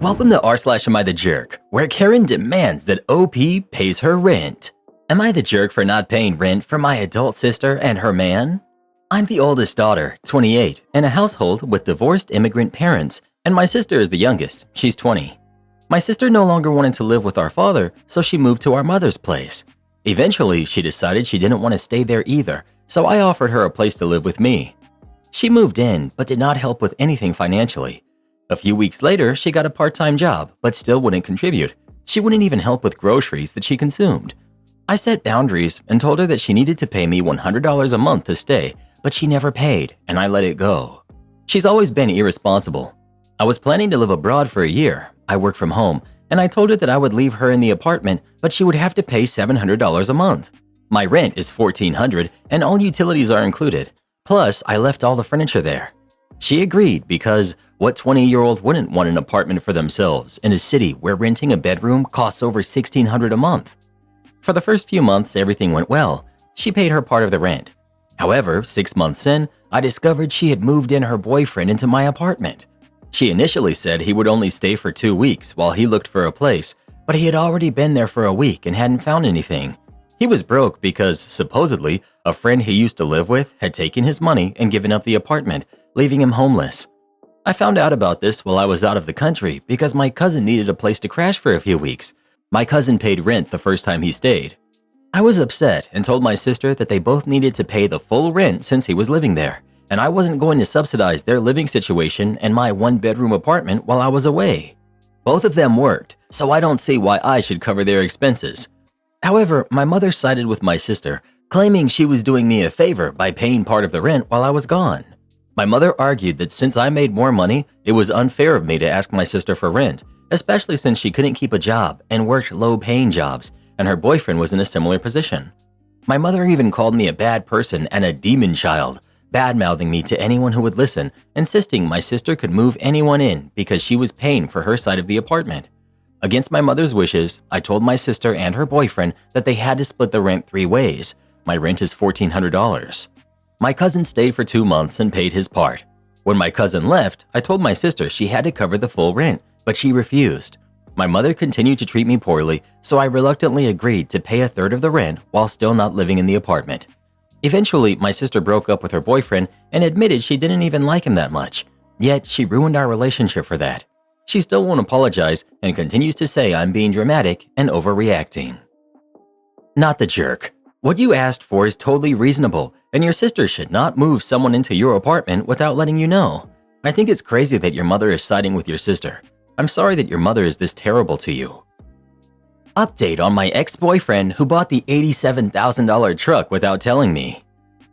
Welcome to r/Am I the Jerk, where Karen demands that OP pays her rent. Am I the jerk for not paying rent for my adult sister and her man? I'm the oldest daughter, 28, in a household with divorced immigrant parents, and my sister is the youngest, she's 20. My sister no longer wanted to live with our father, so she moved to our mother's place. Eventually, she decided she didn't want to stay there either, so I offered her a place to live with me. She moved in, but did not help with anything financially. A few weeks later, she got a part-time job, but still wouldn't contribute. She wouldn't even help with groceries that she consumed. I set boundaries and told her that she needed to pay me $100 a month to stay, but she never paid, and I let it go. She's always been irresponsible. I was planning to live abroad for a year. I work from home, and I told her that I would leave her in the apartment, but she would have to pay $700 a month. My rent is $1,400, and all utilities are included. Plus, I left all the furniture there. She agreed because what 20-year-old wouldn't want an apartment for themselves in a city where renting a bedroom costs over $1,600 a month? For the first few months, everything went well. She paid her part of the rent. However, 6 months in, I discovered she had moved in her boyfriend into my apartment. She initially said he would only stay for 2 weeks while he looked for a place, but he had already been there for a week and hadn't found anything. He was broke because, supposedly, a friend he used to live with had taken his money and given up the apartment, leaving him homeless. I found out about this while I was out of the country because my cousin needed a place to crash for a few weeks. My cousin paid rent the first time he stayed. I was upset and told my sister that they both needed to pay the full rent since he was living there, and I wasn't going to subsidize their living situation and my one-bedroom apartment while I was away. Both of them worked, so I don't see why I should cover their expenses. However, my mother sided with my sister, claiming she was doing me a favor by paying part of the rent while I was gone. My mother argued that since I made more money, it was unfair of me to ask my sister for rent, especially since she couldn't keep a job and worked low-paying jobs, and her boyfriend was in a similar position. My mother even called me a bad person and a demon child, bad-mouthing me to anyone who would listen, insisting my sister could move anyone in because she was paying for her side of the apartment. Against my mother's wishes, I told my sister and her boyfriend that they had to split the rent 3 ways. My rent is $1,400. My cousin stayed for 2 months and paid his part. When my cousin left, I told my sister she had to cover the full rent, but she refused. My mother continued to treat me poorly, so I reluctantly agreed to pay a third of the rent while still not living in the apartment. Eventually, my sister broke up with her boyfriend and admitted she didn't even like him that much, yet she ruined our relationship for that. She still won't apologize and continues to say I'm being dramatic and overreacting. Not the jerk. What you asked for is totally reasonable, and your sister should not move someone into your apartment without letting you know. I think it's crazy that your mother is siding with your sister. I'm sorry that your mother is this terrible to you. Update on my ex-boyfriend who bought the $87,000 truck without telling me.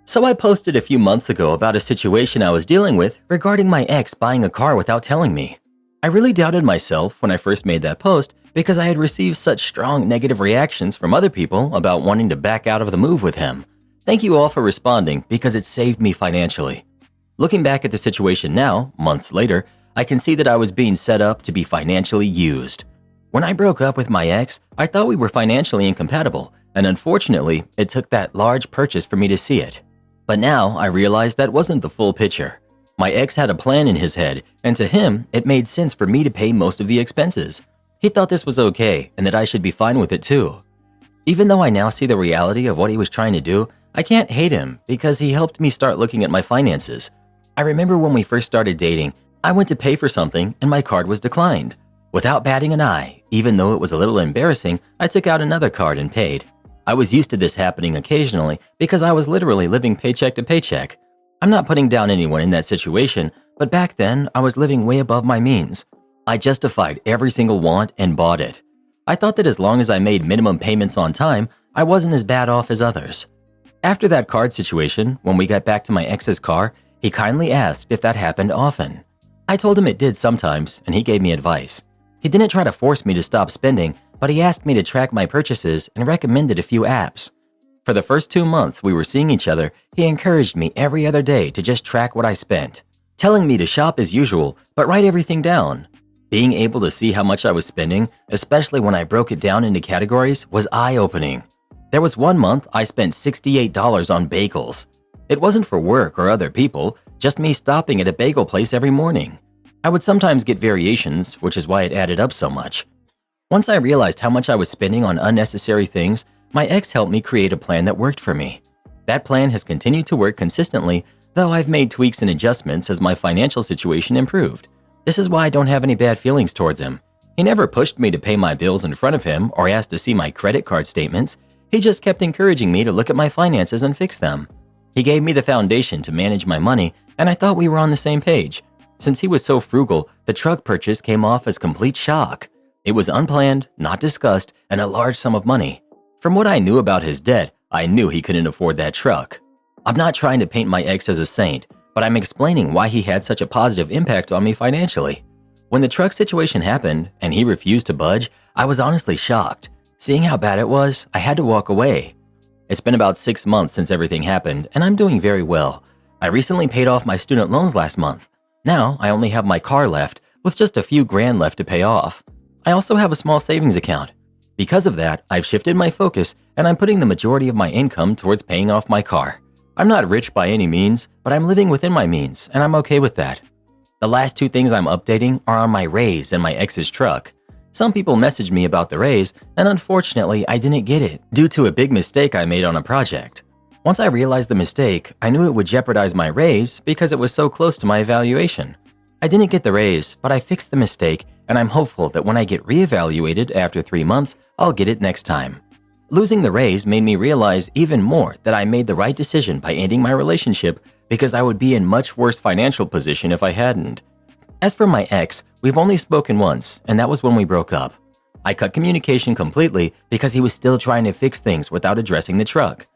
So I posted a few months ago about a situation I was dealing with regarding my ex buying a car without telling me. I really doubted myself when I first made that post because I had received such strong negative reactions from other people about wanting to back out of the move with him. Thank you all for responding because it saved me financially. Looking back at the situation now, months later, I can see that I was being set up to be financially used. When I broke up with my ex, I thought we were financially incompatible, and unfortunately, it took that large purchase for me to see it. But now I realize that wasn't the full picture. My ex had a plan in his head, and to him, it made sense for me to pay most of the expenses. He thought this was okay and that I should be fine with it too. Even though I now see the reality of what he was trying to do, I can't hate him because he helped me start looking at my finances. I remember when we first started dating, I went to pay for something and my card was declined. Without batting an eye, even though it was a little embarrassing, I took out another card and paid. I was used to this happening occasionally because I was literally living paycheck to paycheck. I'm not putting down anyone in that situation, but back then I was living way above my means. I justified every single want and bought it. I thought that as long as I made minimum payments on time, I wasn't as bad off as others. After that card situation, when we got back to my ex's car, he kindly asked if that happened often. I told him it did sometimes, and he gave me advice. He didn't try to force me to stop spending, but he asked me to track my purchases and recommended a few apps. For the first 2 months we were seeing each other, he encouraged me every other day to just track what I spent, telling me to shop as usual, but write everything down. Being able to see how much I was spending, especially when I broke it down into categories, was eye-opening. There was 1 month I spent $68 on bagels. It wasn't for work or other people, just me stopping at a bagel place every morning. I would sometimes get variations, which is why it added up so much. Once I realized how much I was spending on unnecessary things, my ex helped me create a plan that worked for me. That plan has continued to work consistently, though I've made tweaks and adjustments as my financial situation improved. This is why I don't have any bad feelings towards him. He never pushed me to pay my bills in front of him or asked to see my credit card statements. He just kept encouraging me to look at my finances and fix them. He gave me the foundation to manage my money, and I thought we were on the same page. Since he was so frugal, the truck purchase came off as complete shock. It was unplanned, not discussed, and a large sum of money. From what I knew about his debt, I knew he couldn't afford that truck. I'm not trying to paint my ex as a saint, but I'm explaining why he had such a positive impact on me financially. When the truck situation happened and he refused to budge, I was honestly shocked. Seeing how bad it was, I had to walk away. It's been about 6 months since everything happened, and I'm doing very well. I recently paid off my student loans last month. Now, I only have my car left, with just a few grand left to pay off. I also have a small savings account. Because of that, I've shifted my focus, and I'm putting the majority of my income towards paying off my car. I'm not rich by any means, but I'm living within my means, and I'm okay with that. The last 2 things I'm updating are on my raise and my ex's truck. Some people messaged me about the raise, and unfortunately, I didn't get it due to a big mistake I made on a project. Once I realized the mistake, I knew it would jeopardize my raise because it was so close to my evaluation. I didn't get the raise, but I fixed the mistake, and I'm hopeful that when I get reevaluated after 3 months, I'll get it next time. Losing the raise made me realize even more that I made the right decision by ending my relationship because I would be in much worse financial position if I hadn't. As for my ex, we've only spoken once, and that was when we broke up. I cut communication completely because he was still trying to fix things without addressing the truck.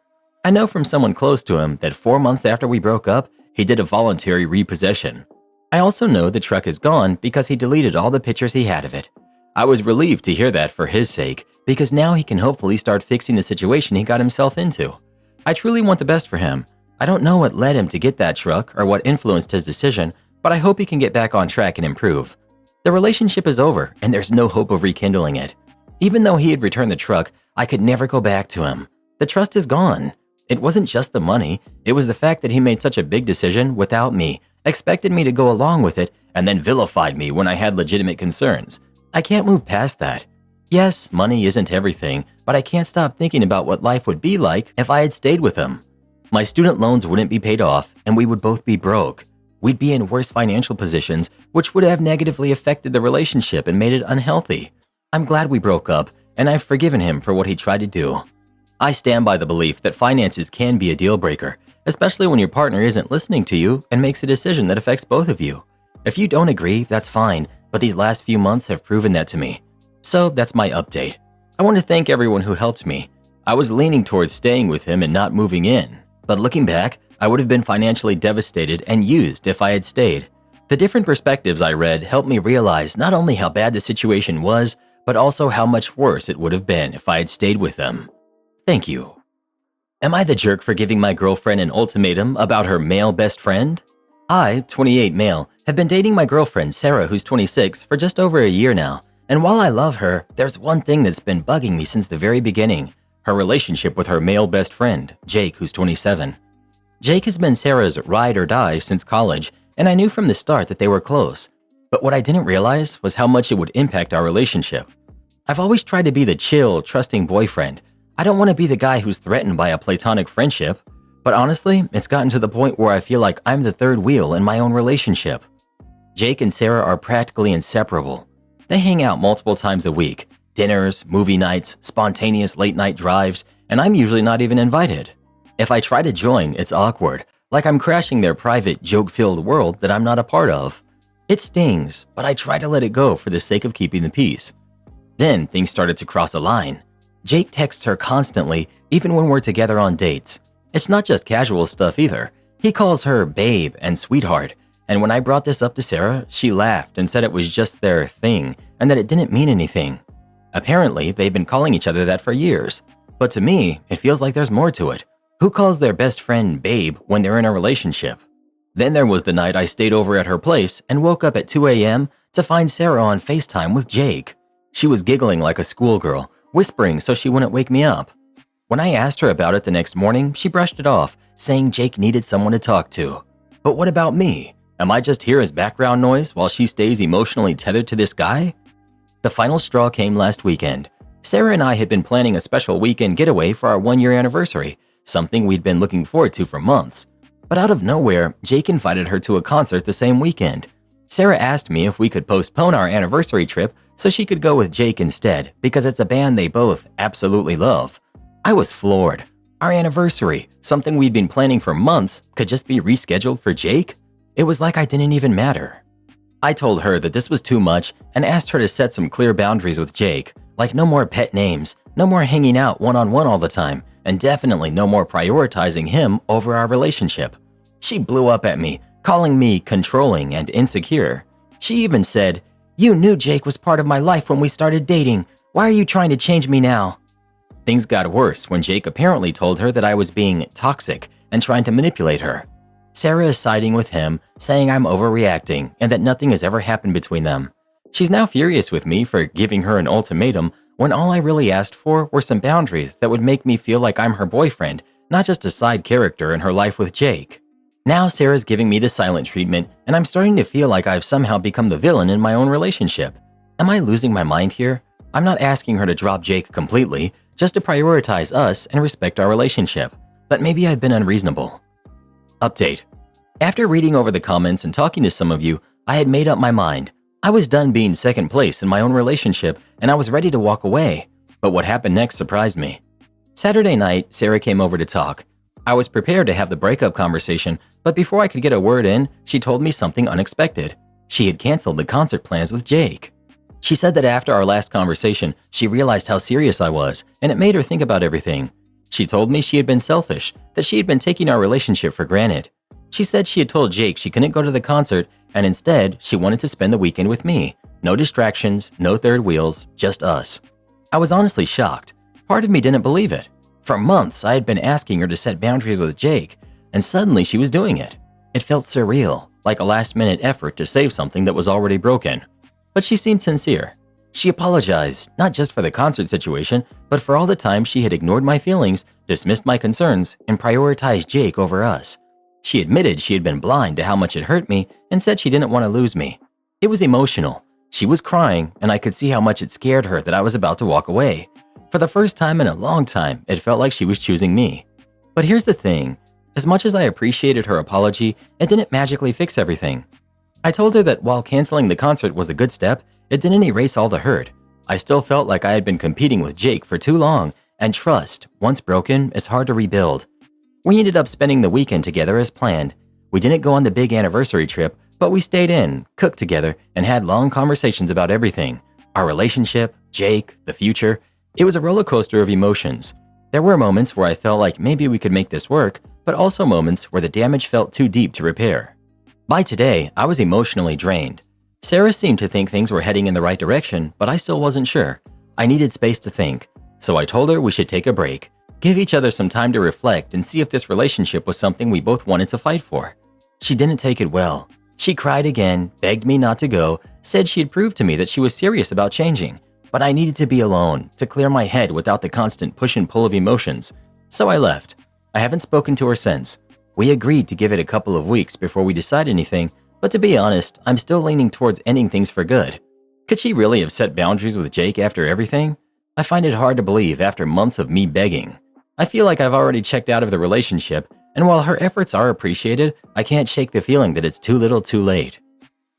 I know from someone close to him that 4 months after we broke up, he did a voluntary repossession. I also know the truck is gone because he deleted all the pictures he had of it. I was relieved to hear that for his sake, because now he can hopefully start fixing the situation he got himself into. I truly want the best for him. I don't know what led him to get that truck or what influenced his decision, but I hope he can get back on track and improve. The relationship is over, and there's no hope of rekindling it. Even though he had returned the truck, I could never go back to him. The trust is gone. It wasn't just the money, it was the fact that he made such a big decision without me, expected me to go along with it, and then vilified me when I had legitimate concerns. I can't move past that. Yes, money isn't everything, but I can't stop thinking about what life would be like if I had stayed with him. My student loans wouldn't be paid off, and we would both be broke. We'd be in worse financial positions, which would have negatively affected the relationship and made it unhealthy. I'm glad we broke up, and I've forgiven him for what he tried to do. I stand by the belief that finances can be a deal breaker, especially when your partner isn't listening to you and makes a decision that affects both of you. If you don't agree, that's fine, but these last few months have proven that to me. So that's my update. I want to thank everyone who helped me. I was leaning towards staying with him and not moving in, but looking back, I would have been financially devastated and used if I had stayed. The different perspectives I read helped me realize not only how bad the situation was, but also how much worse it would have been if I had stayed with them. Thank you. Am I the jerk for giving my girlfriend an ultimatum about her male best friend? I, 28 male, have been dating my girlfriend Sarah, who's 26, for just over a year now. And while I love her, there's one thing that's been bugging me since the very beginning: her relationship with her male best friend, Jake, who's 27. Jake has been Sarah's ride or die since college, and I knew from the start that they were close. But what I didn't realize was how much it would impact our relationship. I've always tried to be the chill, trusting boyfriend. I don't want to be the guy who's threatened by a platonic friendship. But honestly, it's gotten to the point where I feel like I'm the third wheel in my own relationship. Jake and Sarah are practically inseparable. They hang out multiple times a week: dinners, movie nights, spontaneous late-night drives, and I'm usually not even invited. If I try to join, it's awkward, like I'm crashing their private, joke-filled world that I'm not a part of. It stings, but I try to let it go for the sake of keeping the peace. Then things started to cross a line. Jake texts her constantly, even when we're together on dates. It's not just casual stuff either. He calls her babe and sweetheart, and when I brought this up to Sarah, she laughed and said it was just their thing and that it didn't mean anything. Apparently, they've been calling each other that for years. But to me, it feels like there's more to it. Who calls their best friend babe when they're in a relationship? Then there was the night I stayed over at her place and woke up at 2 a.m. to find Sarah on FaceTime with Jake. She was giggling like a schoolgirl, whispering so she wouldn't wake me up. When I asked her about it the next morning, she brushed it off, saying Jake needed someone to talk to. But what about me? Am I just here as background noise while she stays emotionally tethered to this guy? The final straw came last weekend. Sarah and I had been planning a special weekend getaway for our 1-year anniversary, something we'd been looking forward to for months. But out of nowhere, Jake invited her to a concert the same weekend. Sarah asked me if we could postpone our anniversary trip so she could go with Jake instead because it's a band they both absolutely love. I was floored. Our anniversary, something we'd been planning for months, could just be rescheduled for Jake? It was like I didn't even matter. I told her that this was too much and asked her to set some clear boundaries with Jake, like no more pet names, no more hanging out one-on-one all the time, and definitely no more prioritizing him over our relationship. She blew up at me, calling me controlling and insecure. She even said, "You knew Jake was part of my life when we started dating. Why are you trying to change me now?" Things got worse when Jake apparently told her that I was being toxic and trying to manipulate her. Sarah is siding with him, saying I'm overreacting and that nothing has ever happened between them. She's now furious with me for giving her an ultimatum when all I really asked for were some boundaries that would make me feel like I'm her boyfriend, not just a side character in her life with Jake. Now Sarah's giving me the silent treatment, and I'm starting to feel like I've somehow become the villain in my own relationship. Am I losing my mind here? I'm not asking her to drop Jake completely, just to prioritize us and respect our relationship. But maybe I've been unreasonable. Update. After reading over the comments and talking to some of you, I had made up my mind. I was done being second place in my own relationship, and I was ready to walk away. But what happened next surprised me. Saturday night, Sarah came over to talk. I was prepared to have the breakup conversation, but before I could get a word in, she told me something unexpected. She had canceled the concert plans with Jake. She said that after our last conversation, she realized how serious I was, and it made her think about everything. She told me she had been selfish, that she had been taking our relationship for granted. She said she had told Jake she couldn't go to the concert, and instead, she wanted to spend the weekend with me. No distractions, no third wheels, just us. I was honestly shocked. Part of me didn't believe it. For months, I had been asking her to set boundaries with Jake, and suddenly she was doing it. It felt surreal, like a last-minute effort to save something that was already broken. But she seemed sincere. She apologized, not just for the concert situation, but for all the time she had ignored my feelings, dismissed my concerns, and prioritized Jake over us. She admitted she had been blind to how much it hurt me and said she didn't want to lose me. It was emotional. She was crying, and I could see how much it scared her that I was about to walk away. For the first time in a long time, it felt like she was choosing me. But here's the thing. As much as I appreciated her apology, it didn't magically fix everything. I told her that while canceling the concert was a good step, it didn't erase all the hurt. I still felt like I had been competing with Jake for too long, and trust, once broken, is hard to rebuild. We ended up spending the weekend together as planned. We didn't go on the big anniversary trip, but we stayed in, cooked together, and had long conversations about everything. Our relationship, Jake, the future. It was a roller coaster of emotions. There were moments where I felt like maybe we could make this work, but also moments where the damage felt too deep to repair. By today, I was emotionally drained. Sarah seemed to think things were heading in the right direction, but I still wasn't sure. I needed space to think, so I told her we should take a break, give each other some time to reflect and see if this relationship was something we both wanted to fight for. She didn't take it well. She cried again, begged me not to go, said she had proved to me that she was serious about changing, but I needed to be alone, to clear my head without the constant push and pull of emotions. So I left. I haven't spoken to her since. We agreed to give it a couple of weeks before we decide anything, but to be honest, I'm still leaning towards ending things for good. Could she really have set boundaries with Jake after everything? I find it hard to believe after months of me begging. I feel like I've already checked out of the relationship, and while her efforts are appreciated, I can't shake the feeling that it's too little too late.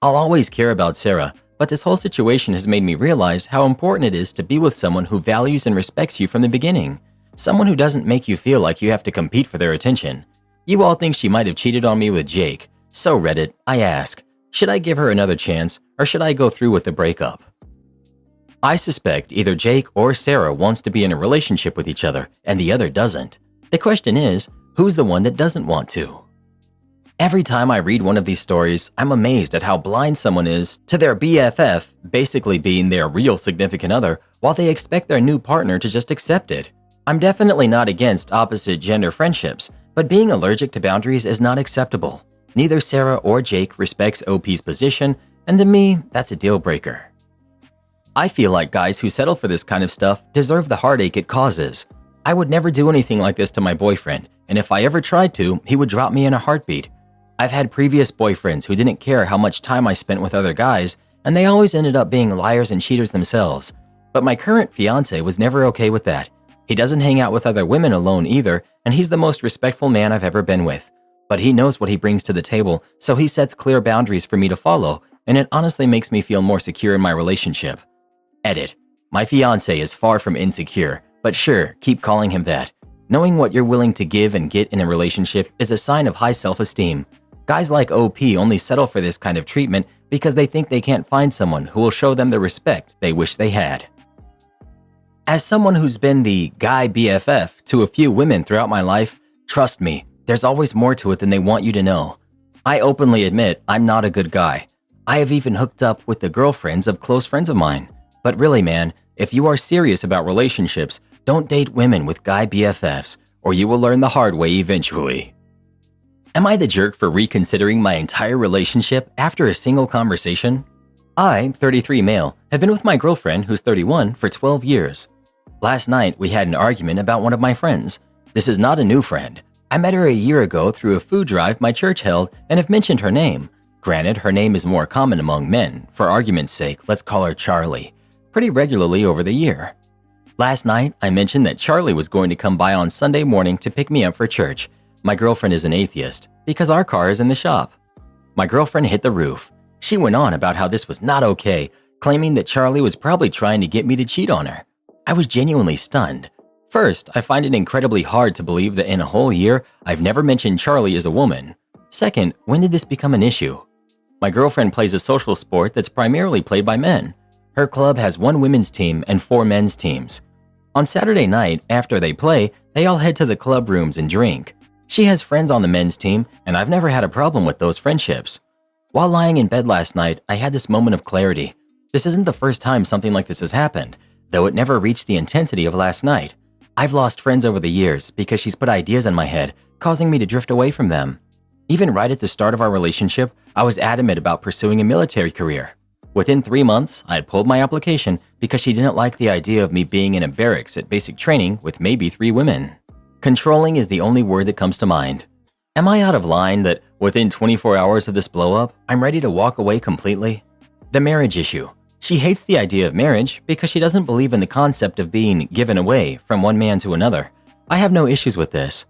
I'll always care about Sarah, but this whole situation has made me realize how important it is to be with someone who values and respects you from the beginning. Someone who doesn't make you feel like you have to compete for their attention. You all think she might have cheated on me with Jake. So Reddit, I ask, should I give her another chance or should I go through with the breakup? I suspect either Jake or Sarah wants to be in a relationship with each other and the other doesn't. The question is, who's the one that doesn't want to? Every time I read one of these stories, I'm amazed at how blind someone is to their BFF basically being their real significant other while they expect their new partner to just accept it. I'm definitely not against opposite gender friendships, but being allergic to boundaries is not acceptable. Neither Sarah or Jake respects OP's position, and to me, that's a deal breaker. I feel like guys who settle for this kind of stuff deserve the heartache it causes. I would never do anything like this to my boyfriend, and if I ever tried to, he would drop me in a heartbeat. I've had previous boyfriends who didn't care how much time I spent with other guys, and they always ended up being liars and cheaters themselves. But my current fiance was never okay with that. He doesn't hang out with other women alone either, and he's the most respectful man I've ever been with. But he knows what he brings to the table, so he sets clear boundaries for me to follow, and it honestly makes me feel more secure in my relationship. Edit. My fiance is far from insecure, but sure, keep calling him that. Knowing what you're willing to give and get in a relationship is a sign of high self-esteem. Guys like OP only settle for this kind of treatment because they think they can't find someone who will show them the respect they wish they had. As someone who's been the guy BFF to a few women throughout my life, trust me, there's always more to it than they want you to know. I openly admit I'm not a good guy. I have even hooked up with the girlfriends of close friends of mine. But really, man, if you are serious about relationships, don't date women with guy BFFs, or you will learn the hard way eventually. Am I the jerk for reconsidering my entire relationship after a single conversation? I, 33 male, have been with my girlfriend, who's 31, for 12 years. Last night, we had an argument about one of my friends. This is not a new friend. I met her a year ago through a food drive my church held and have mentioned her name. Granted, her name is more common among men. For argument's sake, let's call her Charlie. Pretty regularly over the year. Last night, I mentioned that Charlie was going to come by on Sunday morning to pick me up for church. My girlfriend is an atheist, because our car is in the shop. My girlfriend hit the roof. She went on about how this was not okay, claiming that Charlie was probably trying to get me to cheat on her. I was genuinely stunned. First, I find it incredibly hard to believe that in a whole year, I've never mentioned Charlie as a woman. Second, when did this become an issue? My girlfriend plays a social sport that's primarily played by men. Her club has 1 women's team and 4 men's teams. On Saturday night, after they play, they all head to the club rooms and drink. She has friends on the men's team, and I've never had a problem with those friendships. While lying in bed last night, I had this moment of clarity. This isn't the first time something like this has happened, though it never reached the intensity of last night. I've lost friends over the years because she's put ideas in my head, causing me to drift away from them. Even right at the start of our relationship, I was adamant about pursuing a military career. Within 3 months, I had pulled my application because she didn't like the idea of me being in a barracks at basic training with maybe 3 women. Controlling is the only word that comes to mind. Am I out of line that within 24 hours of this blow-up, I'm ready to walk away completely? The marriage issue. She hates the idea of marriage because she doesn't believe in the concept of being given away from one man to another. I have no issues with this.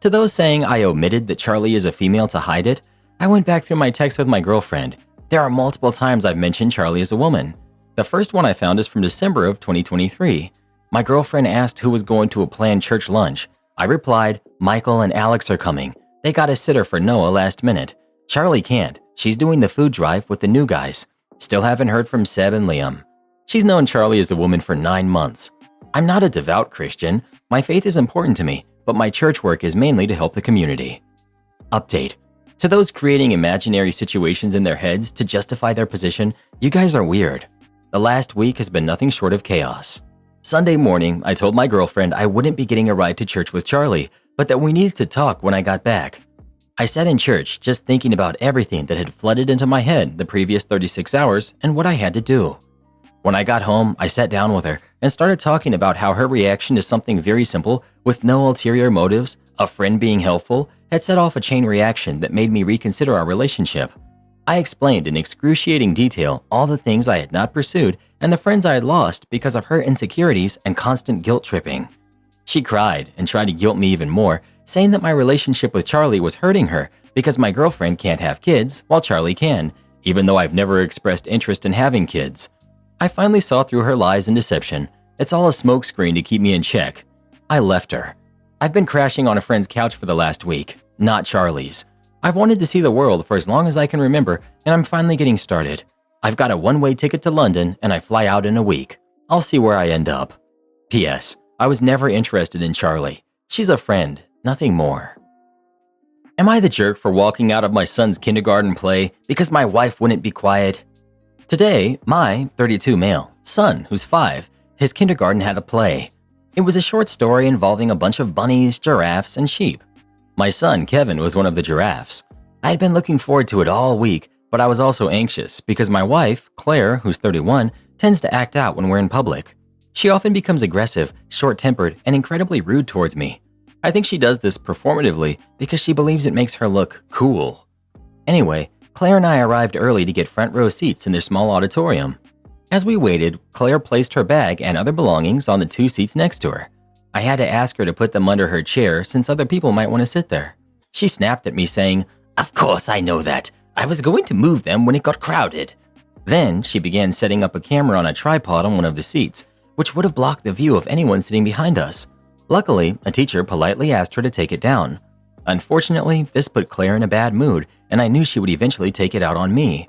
To those saying I omitted that Charlie is a female to hide it, I went back through my text with my girlfriend. There are multiple times I've mentioned Charlie as a woman. The first one I found is from December of 2023. My girlfriend asked who was going to a planned church lunch. I replied, Michael and Alex are coming. They got a sitter for Noah last minute. Charlie can't. She's doing the food drive with the new guys. Still haven't heard from Seb and Liam. She's known Charlie as a woman for 9 months. I'm not a devout Christian. My faith is important to me, but my church work is mainly to help the community. Update. To those creating imaginary situations in their heads to justify their position, you guys are weird. The last week has been nothing short of chaos. Sunday morning, I told my girlfriend I wouldn't be getting a ride to church with Charlie, but that we needed to talk when I got back. I sat in church just thinking about everything that had flooded into my head the previous 36 hours and what I had to do. When I got home, I sat down with her and started talking about how her reaction to something very simple with no ulterior motives, a friend being helpful, had set off a chain reaction that made me reconsider our relationship. I explained in excruciating detail all the things I had not pursued and the friends I had lost because of her insecurities and constant guilt tripping. She cried and tried to guilt me even more, saying that my relationship with Charlie was hurting her because my girlfriend can't have kids while Charlie can, even though I've never expressed interest in having kids. I finally saw through her lies and deception. It's all a smokescreen to keep me in check. I left her. I've been crashing on a friend's couch for the last week, not Charlie's. I've wanted to see the world for as long as I can remember, and I'm finally getting started. I've got a one-way ticket to London, and I fly out in a week. I'll see where I end up. P.S. I was never interested in Charlie. She's a friend, nothing more. Am I the jerk for walking out of my son's kindergarten play because my wife wouldn't be quiet? Today, my 32 male son, who's 5, his kindergarten had a play. It was a short story involving a bunch of bunnies, giraffes, and sheep. My son, Kevin, was one of the giraffes. I had been looking forward to it all week, but I was also anxious because my wife, Claire, who's 31, tends to act out when we're in public. She often becomes aggressive, short-tempered, and incredibly rude towards me. I think she does this performatively because she believes it makes her look cool. Anyway, Claire and I arrived early to get front row seats in their small auditorium. As we waited, Claire placed her bag and other belongings on the 2 seats next to her. I had to ask her to put them under her chair since other people might want to sit there. She snapped at me saying, "Of course I know that. I was going to move them when it got crowded." Then she began setting up a camera on a tripod on one of the seats, which would have blocked the view of anyone sitting behind us. Luckily, a teacher politely asked her to take it down. Unfortunately, this put Claire in a bad mood, and I knew she would eventually take it out on me.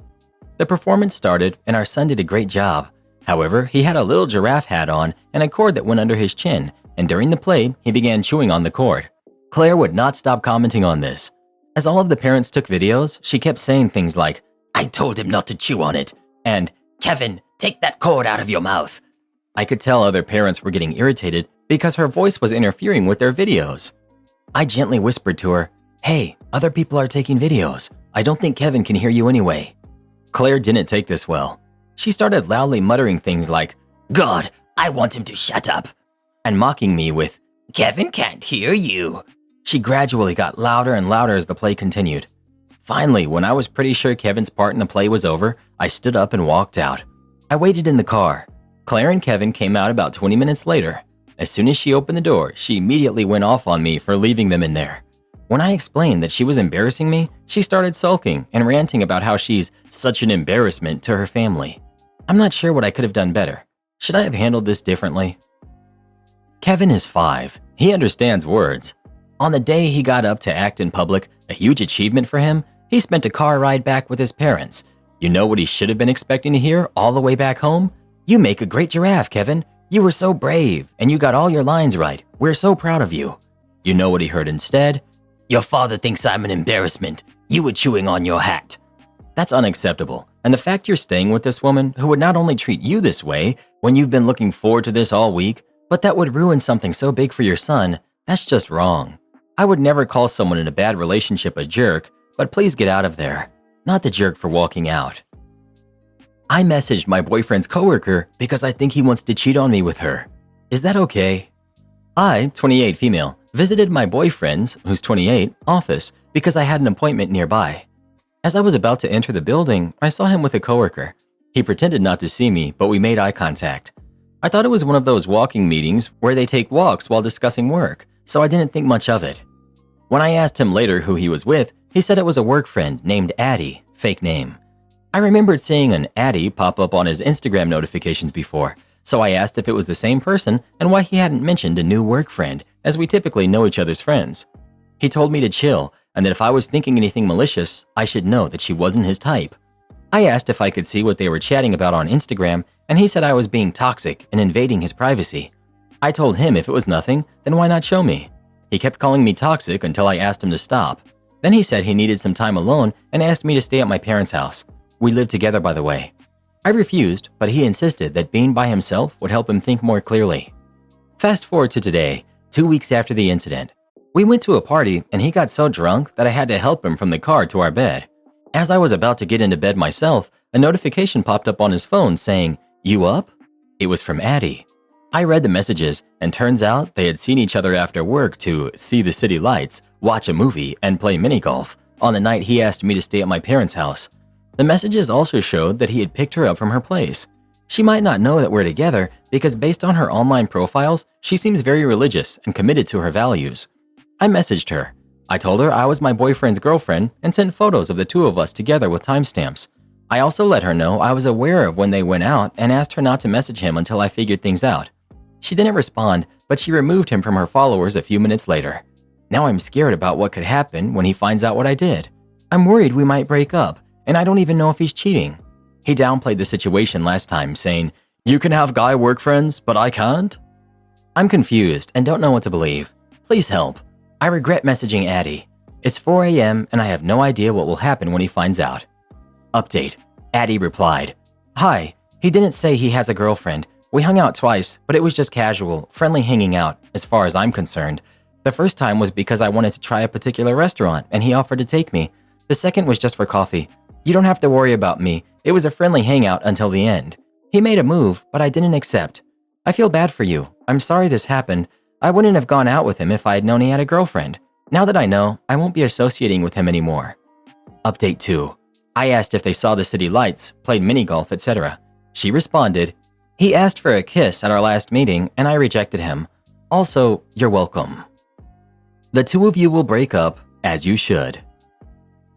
The performance started, and our son did a great job. However, he had a little giraffe hat on and a cord that went under his chin, and during the play, he began chewing on the cord. Claire would not stop commenting on this. As all of the parents took videos, she kept saying things like, "I told him not to chew on it," and "Kevin, take that cord out of your mouth." I could tell other parents were getting irritated because her voice was interfering with their videos. I gently whispered to her, "Hey, other people are taking videos. I don't think Kevin can hear you anyway." Claire didn't take this well. She started loudly muttering things like, "God, I want him to shut up," and mocking me with, "Kevin can't hear you." She gradually got louder and louder as the play continued. Finally, when I was pretty sure Kevin's part in the play was over, I stood up and walked out. I waited in the car. Claire and Kevin came out about 20 minutes later. As soon as she opened the door, she immediately went off on me for leaving them in there. When I explained that she was embarrassing me, she started sulking and ranting about how she's such an embarrassment to her family. I'm not sure what I could have done better. Should I have handled this differently? Kevin is 5. He understands words. On the day he got up to act in public, a huge achievement for him, he spent a car ride back with his parents. You know what he should have been expecting to hear all the way back home? "You make a great giraffe, Kevin. You were so brave, and you got all your lines right. We're so proud of you." You know what he heard instead? "Your father thinks I'm an embarrassment. You were chewing on your hat." That's unacceptable, and the fact you're staying with this woman who would not only treat you this way when you've been looking forward to this all week, but that would ruin something so big for your son, that's just wrong. I would never call someone in a bad relationship a jerk, but please get out of there. Not the jerk for walking out. I messaged my boyfriend's coworker because I think he wants to cheat on me with her. Is that okay? I, 28 female, visited my boyfriend's, who's 28, office because I had an appointment nearby. As I was about to enter the building, I saw him with a coworker. He pretended not to see me, but we made eye contact. I thought it was one of those walking meetings where they take walks while discussing work, so I didn't think much of it. When I asked him later who he was with, he said it was a work friend named Addie, fake name. I remembered seeing an Addie pop up on his Instagram notifications before, so I asked if it was the same person and why he hadn't mentioned a new work friend, as we typically know each other's friends. He told me to chill, and that if I was thinking anything malicious, I should know that she wasn't his type. I asked if I could see what they were chatting about on Instagram, and he said I was being toxic and invading his privacy. I told him if it was nothing, then why not show me? He kept calling me toxic until I asked him to stop. Then he said he needed some time alone and asked me to stay at my parents' house. We lived together, by the way. I refused, but he insisted that being by himself would help him think more clearly. Fast forward to today, 2 weeks after the incident. We went to a party and he got so drunk that I had to help him from the car to our bed. As I was about to get into bed myself, a notification popped up on his phone saying, "You up?" It was from Addie. I read the messages, and turns out they had seen each other after work to see the city lights, watch a movie, and play mini golf on the night he asked me to stay at my parents' house. The messages also showed that he had picked her up from her place. She might not know that we're together because based on her online profiles, she seems very religious and committed to her values. I messaged her. I told her I was my boyfriend's girlfriend and sent photos of the two of us together with timestamps. I also let her know I was aware of when they went out and asked her not to message him until I figured things out. She didn't respond, but she removed him from her followers a few minutes later. Now I'm scared about what could happen when he finds out what I did. I'm worried we might break up, and I don't even know if he's cheating. He downplayed the situation last time, saying, "You can have guy work friends, but I can't?" I'm confused and don't know what to believe. Please help. I regret messaging Addie. It's 4 a.m. and I have no idea what will happen when he finds out. Update. Addie replied, "Hi, he didn't say he has a girlfriend. We hung out twice, but it was just casual, friendly hanging out, as far as I'm concerned. The first time was because I wanted to try a particular restaurant and he offered to take me. The second was just for coffee. You don't have to worry about me. It was a friendly hangout until the end. He made a move, but I didn't accept. I feel bad for you. I'm sorry this happened. I wouldn't have gone out with him if I had known he had a girlfriend. Now that I know, I won't be associating with him anymore." Update 2. I asked if they saw the city lights, played mini-golf, etc. She responded, "He asked for a kiss at our last meeting and I rejected him. Also, you're welcome." The two of you will break up, as you should.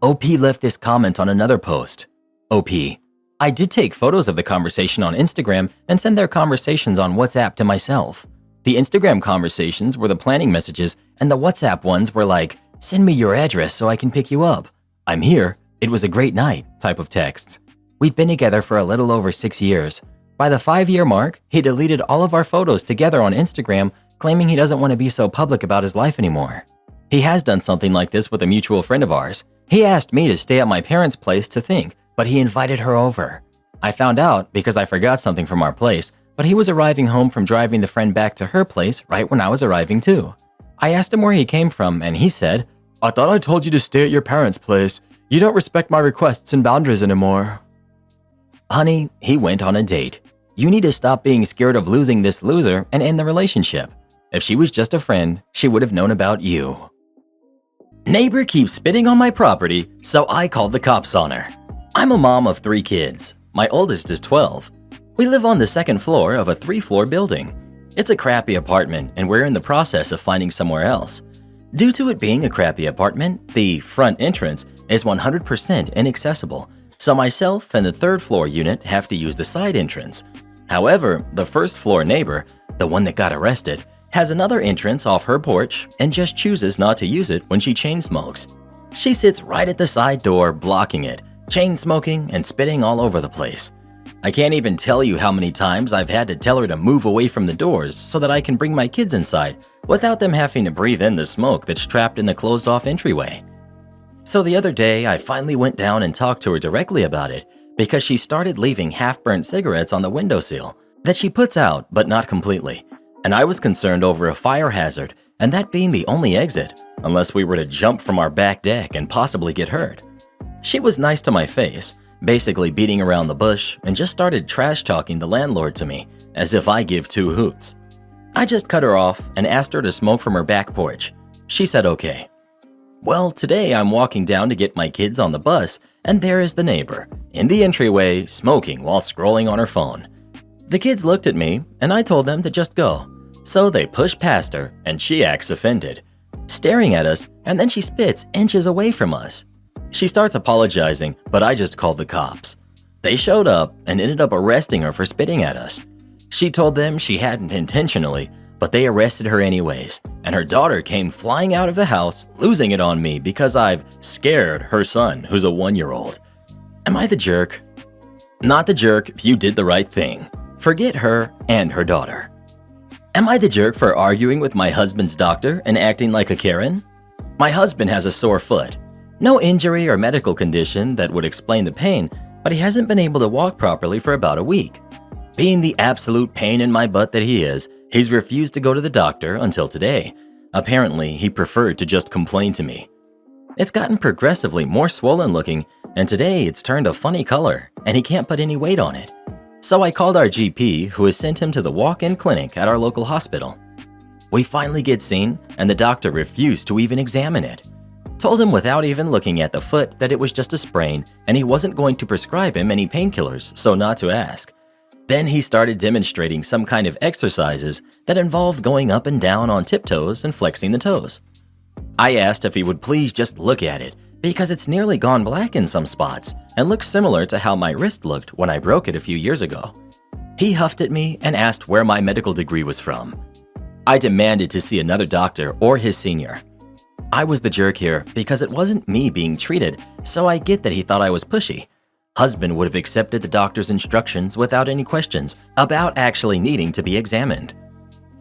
OP left this comment on another post. OP, I did take photos of the conversation on Instagram and send their conversations on WhatsApp to myself. The Instagram conversations were the planning messages and the WhatsApp ones were like, "Send me your address so I can pick you up. I'm here. It was a great night," type of texts. We've been together for a little over 6 years. By the 5-year mark, he deleted all of our photos together on Instagram, claiming he doesn't want to be so public about his life anymore. He has done something like this with a mutual friend of ours. He asked me to stay at my parents' place to think, but he invited her over. I found out because I forgot something from our place, but he was arriving home from driving the friend back to her place right when I was arriving too. I asked him where he came from and he said, "I thought I told you to stay at your parents' place. You don't respect my requests and boundaries anymore." Honey, he went on a date. You need to stop being scared of losing this loser and end the relationship. If she was just a friend, she would have known about you. Neighbor keeps spitting on my property, so I called the cops on her. I'm a mom of 3 kids. My oldest is 12. We live on the 2nd floor of a 3-floor building. It's a crappy apartment and we're in the process of finding somewhere else. Due to it being a crappy apartment, the front entrance is 100% inaccessible, so myself and the 3rd floor unit have to use the side entrance. However, the 1st floor neighbor, the one that got arrested, has another entrance off her porch and just chooses not to use it when she chain smokes. She sits right at the side door, blocking it, chain smoking and spitting all over the place. I can't even tell you how many times I've had to tell her to move away from the doors so that I can bring my kids inside without them having to breathe in the smoke that's trapped in the closed-off entryway. So the other day, I finally went down and talked to her directly about it because she started leaving half-burnt cigarettes on the windowsill that she puts out but not completely. And I was concerned over a fire hazard and that being the only exit, unless we were to jump from our back deck and possibly get hurt. She was nice to my face, basically beating around the bush, and just started trash-talking the landlord to me, as if I give 2 hoots. I just cut her off and asked her to smoke from her back porch. She said okay. Well, today I'm walking down to get my kids on the bus, and there is the neighbor, in the entryway, smoking while scrolling on her phone. The kids looked at me, and I told them to just go. So they pushed past her, and she acts offended, staring at us, and then she spits inches away from us. She starts apologizing, but I just called the cops. They showed up and ended up arresting her for spitting at us. She told them she hadn't intentionally, but they arrested her anyways, and her daughter came flying out of the house, losing it on me because I've scared her son, who's a 1-year-old. Am I the jerk? Not the jerk if you did the right thing. Forget her and her daughter. Am I the jerk for arguing with my husband's doctor and acting like a Karen? My husband has a sore foot. No injury or medical condition that would explain the pain, but he hasn't been able to walk properly for about a week. Being the absolute pain in my butt that he is, he's refused to go to the doctor until today. Apparently, he preferred to just complain to me. It's gotten progressively more swollen looking, and today it's turned a funny color, and he can't put any weight on it. So I called our GP, who has sent him to the walk-in clinic at our local hospital. We finally get seen, and the doctor refused to even examine it. Told him without even looking at the foot that it was just a sprain and he wasn't going to prescribe him any painkillers, so not to ask. Then he started demonstrating some kind of exercises that involved going up and down on tiptoes and flexing the toes. I asked if he would please just look at it because it's nearly gone black in some spots and looks similar to how my wrist looked when I broke it a few years ago. He huffed at me and asked where my medical degree was from. I demanded to see another doctor or his senior. I was the jerk here because it wasn't me being treated, so I get that he thought I was pushy. Husband would have accepted the doctor's instructions without any questions about actually needing to be examined.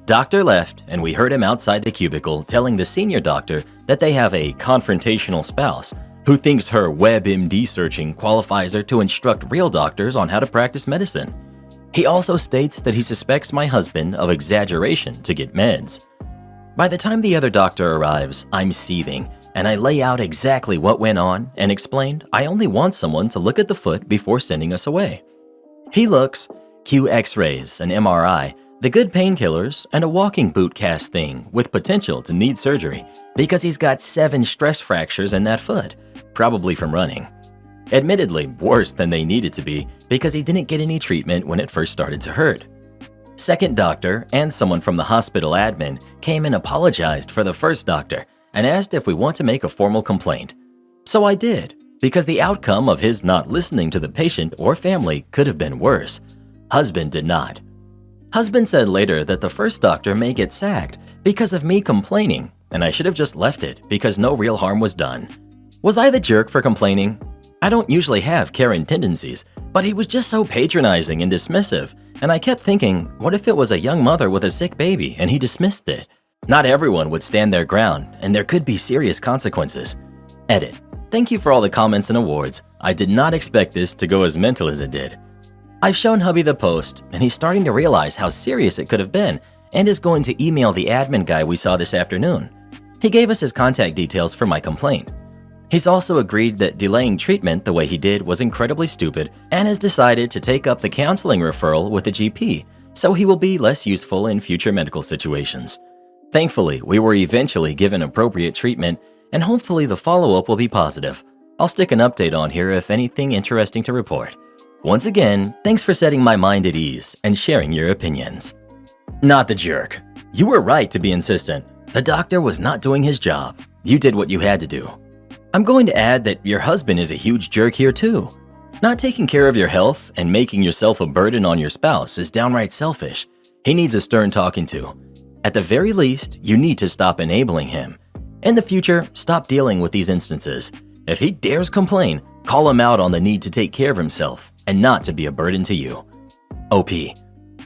Doctor left and we heard him outside the cubicle telling the senior doctor that they have a confrontational spouse who thinks her WebMD searching qualifies her to instruct real doctors on how to practice medicine. He also states that he suspects my husband of exaggeration to get meds. By the time the other doctor arrives, I'm seething, and I lay out exactly what went on and explained I only want someone to look at the foot before sending us away. He looks, cue x-rays, an MRI, the good painkillers, and a walking boot cast thing with potential to need surgery because he's got 7 stress fractures in that foot. probably from running. Admittedly, worse than they needed to be because he didn't get any treatment when it first started to hurt. Second doctor and someone from the hospital admin came and apologized for the first doctor and asked if we want to make a formal complaint. So I did, because the outcome of his not listening to the patient or family could have been worse. Husband did not. Husband said later that the first doctor may get sacked because of me complaining, and I should have just left it because no real harm was done. Was I the jerk for complaining? I don't usually have Karen tendencies, but he was just so patronizing and dismissive, and I kept thinking, what if it was a young mother with a sick baby and he dismissed it? Not everyone would stand their ground, and there could be serious consequences. Edit. Thank you for all the comments and awards. I did not expect this to go as mental as it did. I've shown hubby the post, and he's starting to realize how serious it could have been and is going to email the admin guy we saw this afternoon. He gave us his contact details for my complaint. He's also agreed that delaying treatment the way he did was incredibly stupid and has decided to take up the counseling referral with the GP, so he will be less useful in future medical situations. Thankfully, we were eventually given appropriate treatment, and hopefully the follow-up will be positive. I'll stick an update on here if anything interesting to report. Once again, thanks for setting my mind at ease and sharing your opinions. Not the jerk. You were right to be insistent. The doctor was not doing his job. You did what you had to do. I'm going to add that your husband is a huge jerk here too. Not taking care of your health and making yourself a burden on your spouse is downright selfish. He needs a stern talking to. At the very least, you need to stop enabling him. In the future, stop dealing with these instances. If he dares complain, call him out on the need to take care of himself and not to be a burden to you. OP.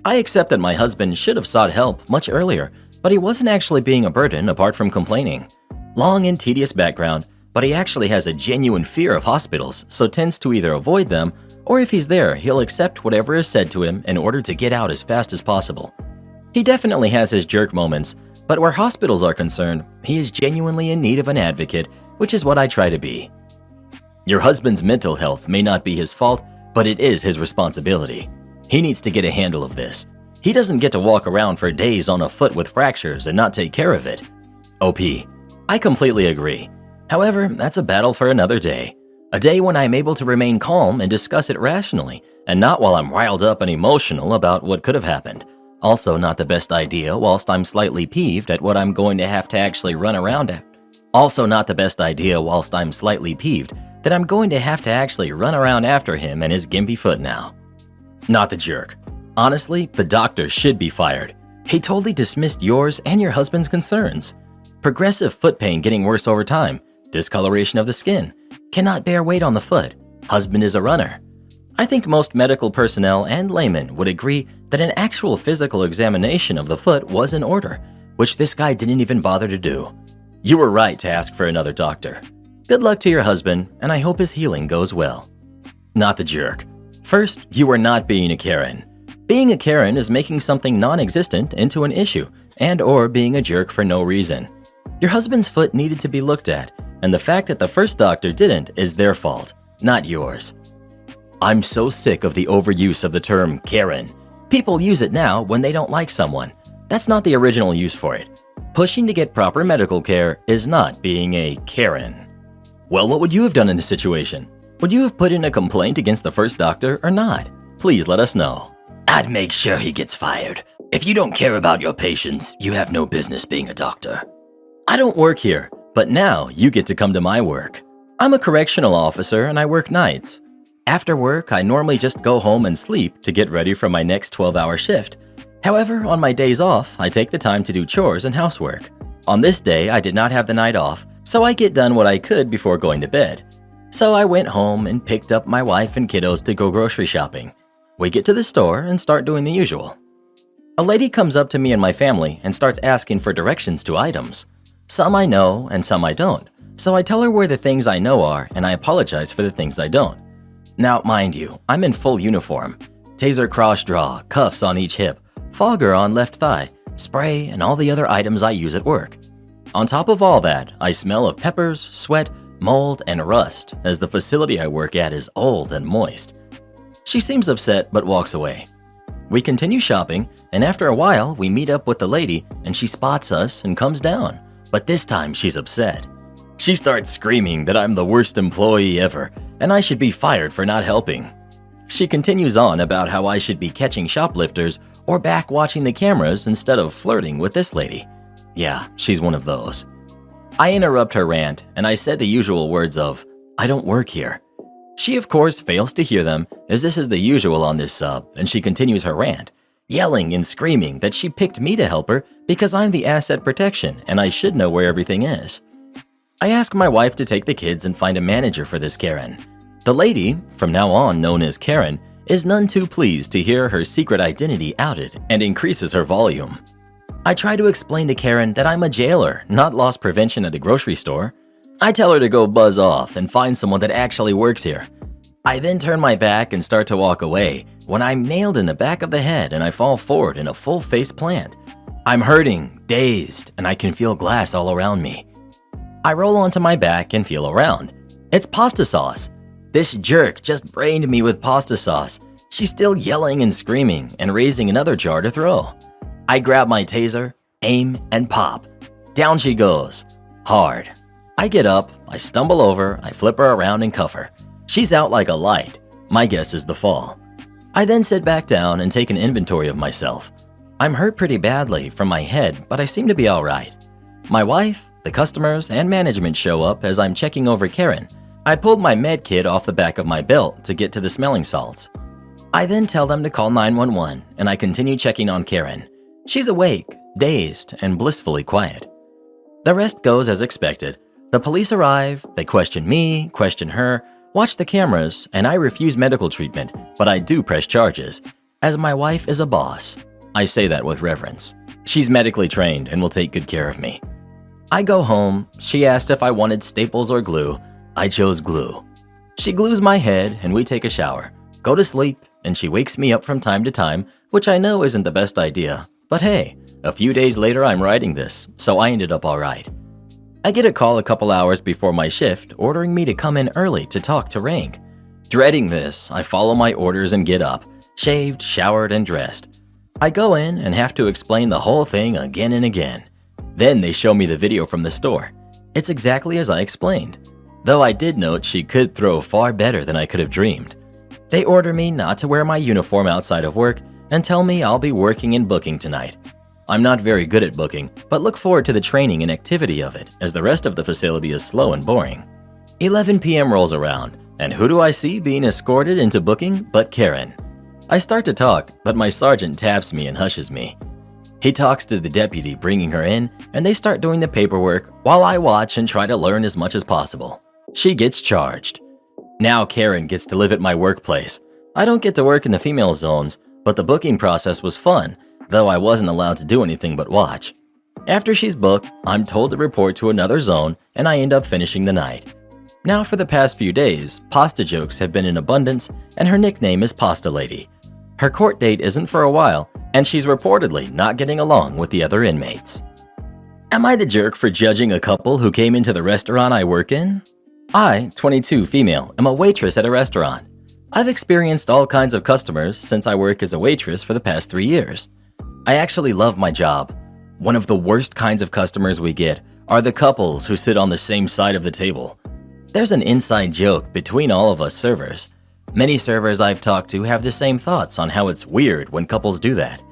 I accept that my husband should have sought help much earlier, but he wasn't actually being a burden apart from complaining. Long and tedious background, but he actually has a genuine fear of hospitals, so tends to either avoid them, or if he's there, he'll accept whatever is said to him in order to get out as fast as possible. He definitely has his jerk moments, but where hospitals are concerned, he is genuinely in need of an advocate, which is what I try to be. Your husband's mental health may not be his fault, but it is his responsibility. He needs to get a handle of this. He doesn't get to walk around for days on a foot with fractures and not take care of it. OP. I completely agree. However, that's a battle for another day. A day when I'm able to remain calm and discuss it rationally, and not while I'm riled up and emotional about what could have happened. Also not the best idea whilst I'm slightly peeved at what I'm going to have to actually run around at. Also not the best idea whilst I'm slightly peeved that I'm going to have to actually run around after him and his gimpy foot now. Not the jerk. Honestly, the doctor should be fired. He totally dismissed yours and your husband's concerns. Progressive foot pain getting worse over time. Discoloration of the skin. Cannot bear weight on the foot. Husband is a runner. I think most medical personnel and laymen would agree that an actual physical examination of the foot was in order, which this guy didn't even bother to do. You were right to ask for another doctor. Good luck to your husband, and I hope his healing goes well. Not the jerk. First, you are not being a Karen. Being a Karen is making something non-existent into an issue and/or being a jerk for no reason. Your husband's foot needed to be looked at, and the fact that the first doctor didn't is their fault, not yours. I'm so sick of the overuse of the term Karen. People use it now when they don't like someone. That's not the original use for it. Pushing to get proper medical care is not being a Karen. Well, what would you have done in this situation? Would you have put in a complaint against the first doctor or not? Please let us know. I'd make sure he gets fired. If you don't care about your patients, you have no business being a doctor. I don't work here, but now you get to come to my work. I'm a correctional officer and I work nights. After work, I normally just go home and sleep to get ready for my next 12-hour shift. However, on my days off, I take the time to do chores and housework. On this day, I did not have the night off, so I get done what I could before going to bed. So I went home and picked up my wife and kiddos to go grocery shopping. We get to the store and start doing the usual. A lady comes up to me and my family and starts asking for directions to items. Some I know and some I don't, so I tell her where the things I know are and I apologize for the things I don't. Now, mind you, I'm in full uniform. Taser cross draw, cuffs on each hip, fogger on left thigh, spray, and all the other items I use at work. On top of all that, I smell of peppers, sweat, mold, and rust as the facility I work at is old and moist. She seems upset but walks away. We continue shopping, and after a while, we meet up with the lady and she spots us and comes down, but this time she's upset. She starts screaming that I'm the worst employee ever and I should be fired for not helping. She continues on about how I should be catching shoplifters or back watching the cameras instead of flirting with this lady. Yeah, she's one of those. I interrupt her rant and I said the usual words of, "I don't work here." She of course fails to hear them, as this is the usual on this sub, and she continues her rant, yelling and screaming that she picked me to help her because I'm the asset protection and I should know where everything is. I ask my wife to take the kids and find a manager for this Karen. The lady, from now on known as Karen, is none too pleased to hear her secret identity outed and increases her volume. I try to explain to Karen that I'm a jailer, not loss prevention at a grocery store. I tell her to go buzz off and find someone that actually works here. I then turn my back and start to walk away when I'm nailed in the back of the head and I fall forward in a full face plant. I'm hurting, dazed, and I can feel glass all around me. I roll onto my back and feel around. It's pasta sauce. This jerk just brained me with pasta sauce. She's still yelling and screaming and raising another jar to throw. I grab my taser, aim, and pop. Down she goes. Hard. I get up, I stumble over, I flip her around and cuff her. She's out like a light. My guess is the fall. I then sit back down and take an inventory of myself. I'm hurt pretty badly from my head, but I seem to be alright. My wife, the customers, and management show up as I'm checking over Karen. I pulled my med kit off the back of my belt to get to the smelling salts. I then tell them to call 911 and I continue checking on Karen. She's awake, dazed, and blissfully quiet. The rest goes as expected. The police arrive, they question me, question her, watch the cameras, and I refuse medical treatment, but I do press charges, as my wife is a boss. I say that with reverence. She's medically trained and will take good care of me. I go home. She asked if I wanted staples or glue. I chose glue. She glues my head and we take a shower, go to sleep, and she wakes me up from time to time, which I know isn't the best idea. But hey, a few days later I'm writing this, so I ended up alright. I get a call a couple hours before my shift ordering me to come in early to talk to rank. Dreading this, I follow my orders and get up, shaved, showered, and dressed. I go in and have to explain the whole thing again and again. Then they show me the video from the store. It's exactly as I explained, though I did note she could throw far better than I could have dreamed. They order me not to wear my uniform outside of work and tell me I'll be working in booking tonight. I'm not very good at booking, but look forward to the training and activity of it, as the rest of the facility is slow and boring. 11 p.m. rolls around, and who do I see being escorted into booking but Karen? I start to talk, but my sergeant taps me and hushes me. He talks to the deputy bringing her in, and they start doing the paperwork while I watch and try to learn as much as possible. She gets charged. Now Karen gets to live at my workplace. I don't get to work in the female zones, but the booking process was fun, though I wasn't allowed to do anything but watch. After she's booked, I'm told to report to another zone, and I end up finishing the night. Now for the past few days, pasta jokes have been in abundance, and her nickname is Pasta Lady. Her court date isn't for a while, and she's reportedly not getting along with the other inmates. Am I the jerk for judging a couple who came into the restaurant I work in? I, 22 female, am a waitress at a restaurant. I've experienced all kinds of customers since I work as a waitress for the past 3 years. I actually love my job. One of the worst kinds of customers we get are the couples who sit on the same side of the table. There's an inside joke between all of us servers. Many servers I've talked to have the same thoughts on how it's weird when couples do that.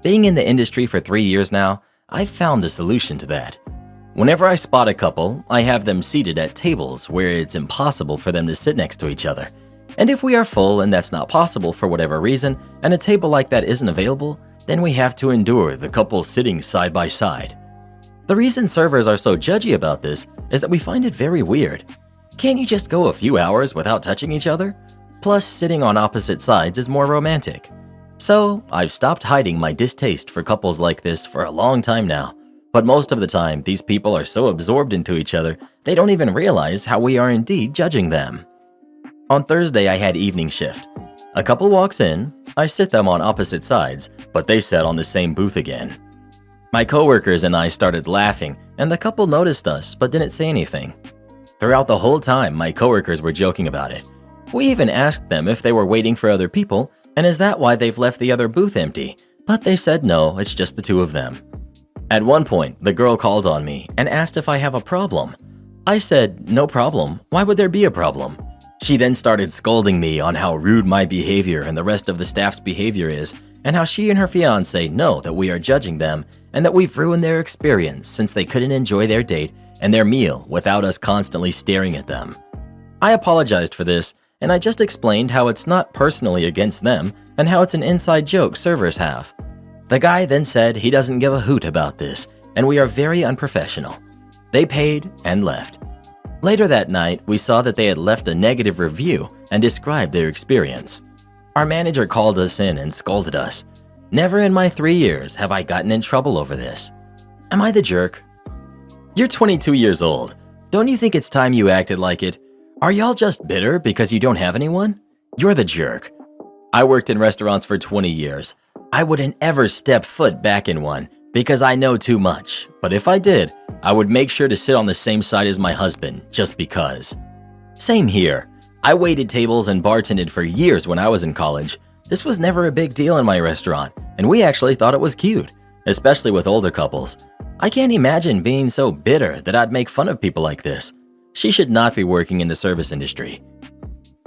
Being in the industry for 3 years now, I've found a solution to that. Whenever I spot a couple, I have them seated at tables where it's impossible for them to sit next to each other. And if we are full and that's not possible for whatever reason, and a table like that isn't available, then we have to endure the couple sitting side by side. The reason servers are so judgy about this is that we find it very weird. Can't you just go a few hours without touching each other? Plus, sitting on opposite sides is more romantic. So, I've stopped hiding my distaste for couples like this for a long time now. But most of the time, these people are so absorbed into each other, they don't even realize how we are indeed judging them. On Thursday, I had evening shift. A couple walks in, I sit them on opposite sides, but they sat on the same booth again. My coworkers and I started laughing, and the couple noticed us but didn't say anything. Throughout the whole time, my coworkers were joking about it. We even asked them if they were waiting for other people, and is that why they've left the other booth empty? But they said no, it's just the two of them. At one point, the girl called on me and asked if I have a problem. I said, no problem. Why would there be a problem? She then started scolding me on how rude my behavior and the rest of the staff's behavior is, and how she and her fiance know that we are judging them and that we've ruined their experience since they couldn't enjoy their date and their meal without us constantly staring at them. I apologized for this, and I just explained how it's not personally against them and how it's an inside joke servers have. The guy then said he doesn't give a hoot about this, and we are very unprofessional. They paid and left. Later that night, we saw that they had left a negative review and described their experience. Our manager called us in and scolded us. Never in my 3 years have I gotten in trouble over this. Am I the jerk? You're 22 years old. Don't you think it's time you acted like it? Are y'all just bitter because you don't have anyone? You're the jerk. I worked in restaurants for 20 years. I wouldn't ever step foot back in one because I know too much, but if I did, I would make sure to sit on the same side as my husband just because. Same here. I waited tables and bartended for years when I was in college. This was never a big deal in my restaurant, and we actually thought it was cute, especially with older couples. I can't imagine being so bitter that I'd make fun of people like this. She should not be working in the service industry.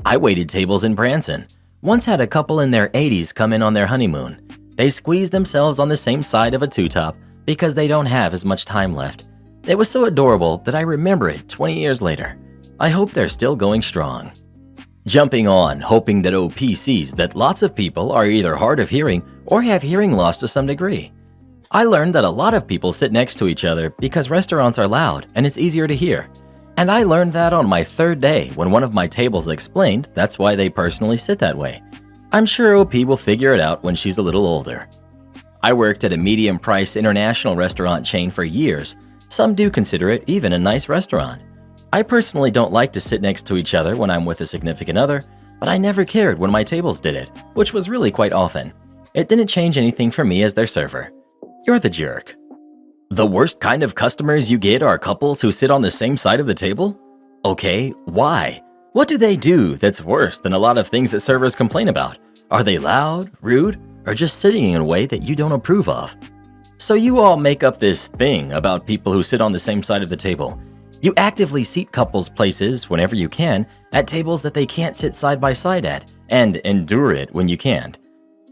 I waited tables in Branson. Once had a couple in their 80s come in on their honeymoon. They squeezed themselves on the same side of a two-top because they don't have as much time left. It was so adorable that I remember it 20 years later. I hope they're still going strong. Jumping on, hoping that OP sees that lots of people are either hard of hearing or have hearing loss to some degree. I learned that a lot of people sit next to each other because restaurants are loud and it's easier to hear. And I learned that on my 3rd day when one of my tables explained that's why they personally sit that way. I'm sure OP will figure it out when she's a little older. I worked at a medium-price international restaurant chain for years. Some do consider it even a nice restaurant. I personally don't like to sit next to each other when I'm with a significant other, but I never cared when my tables did it, which was really quite often. It didn't change anything for me as their server. You're the jerk. The worst kind of customers you get are couples who sit on the same side of the table? Okay, why? What do they do that's worse than a lot of things that servers complain about? Are they loud, rude, or just sitting in a way that you don't approve of? So you all make up this thing about people who sit on the same side of the table. You actively seat couples places whenever you can at tables that they can't sit side by side at, and endure it when you can't.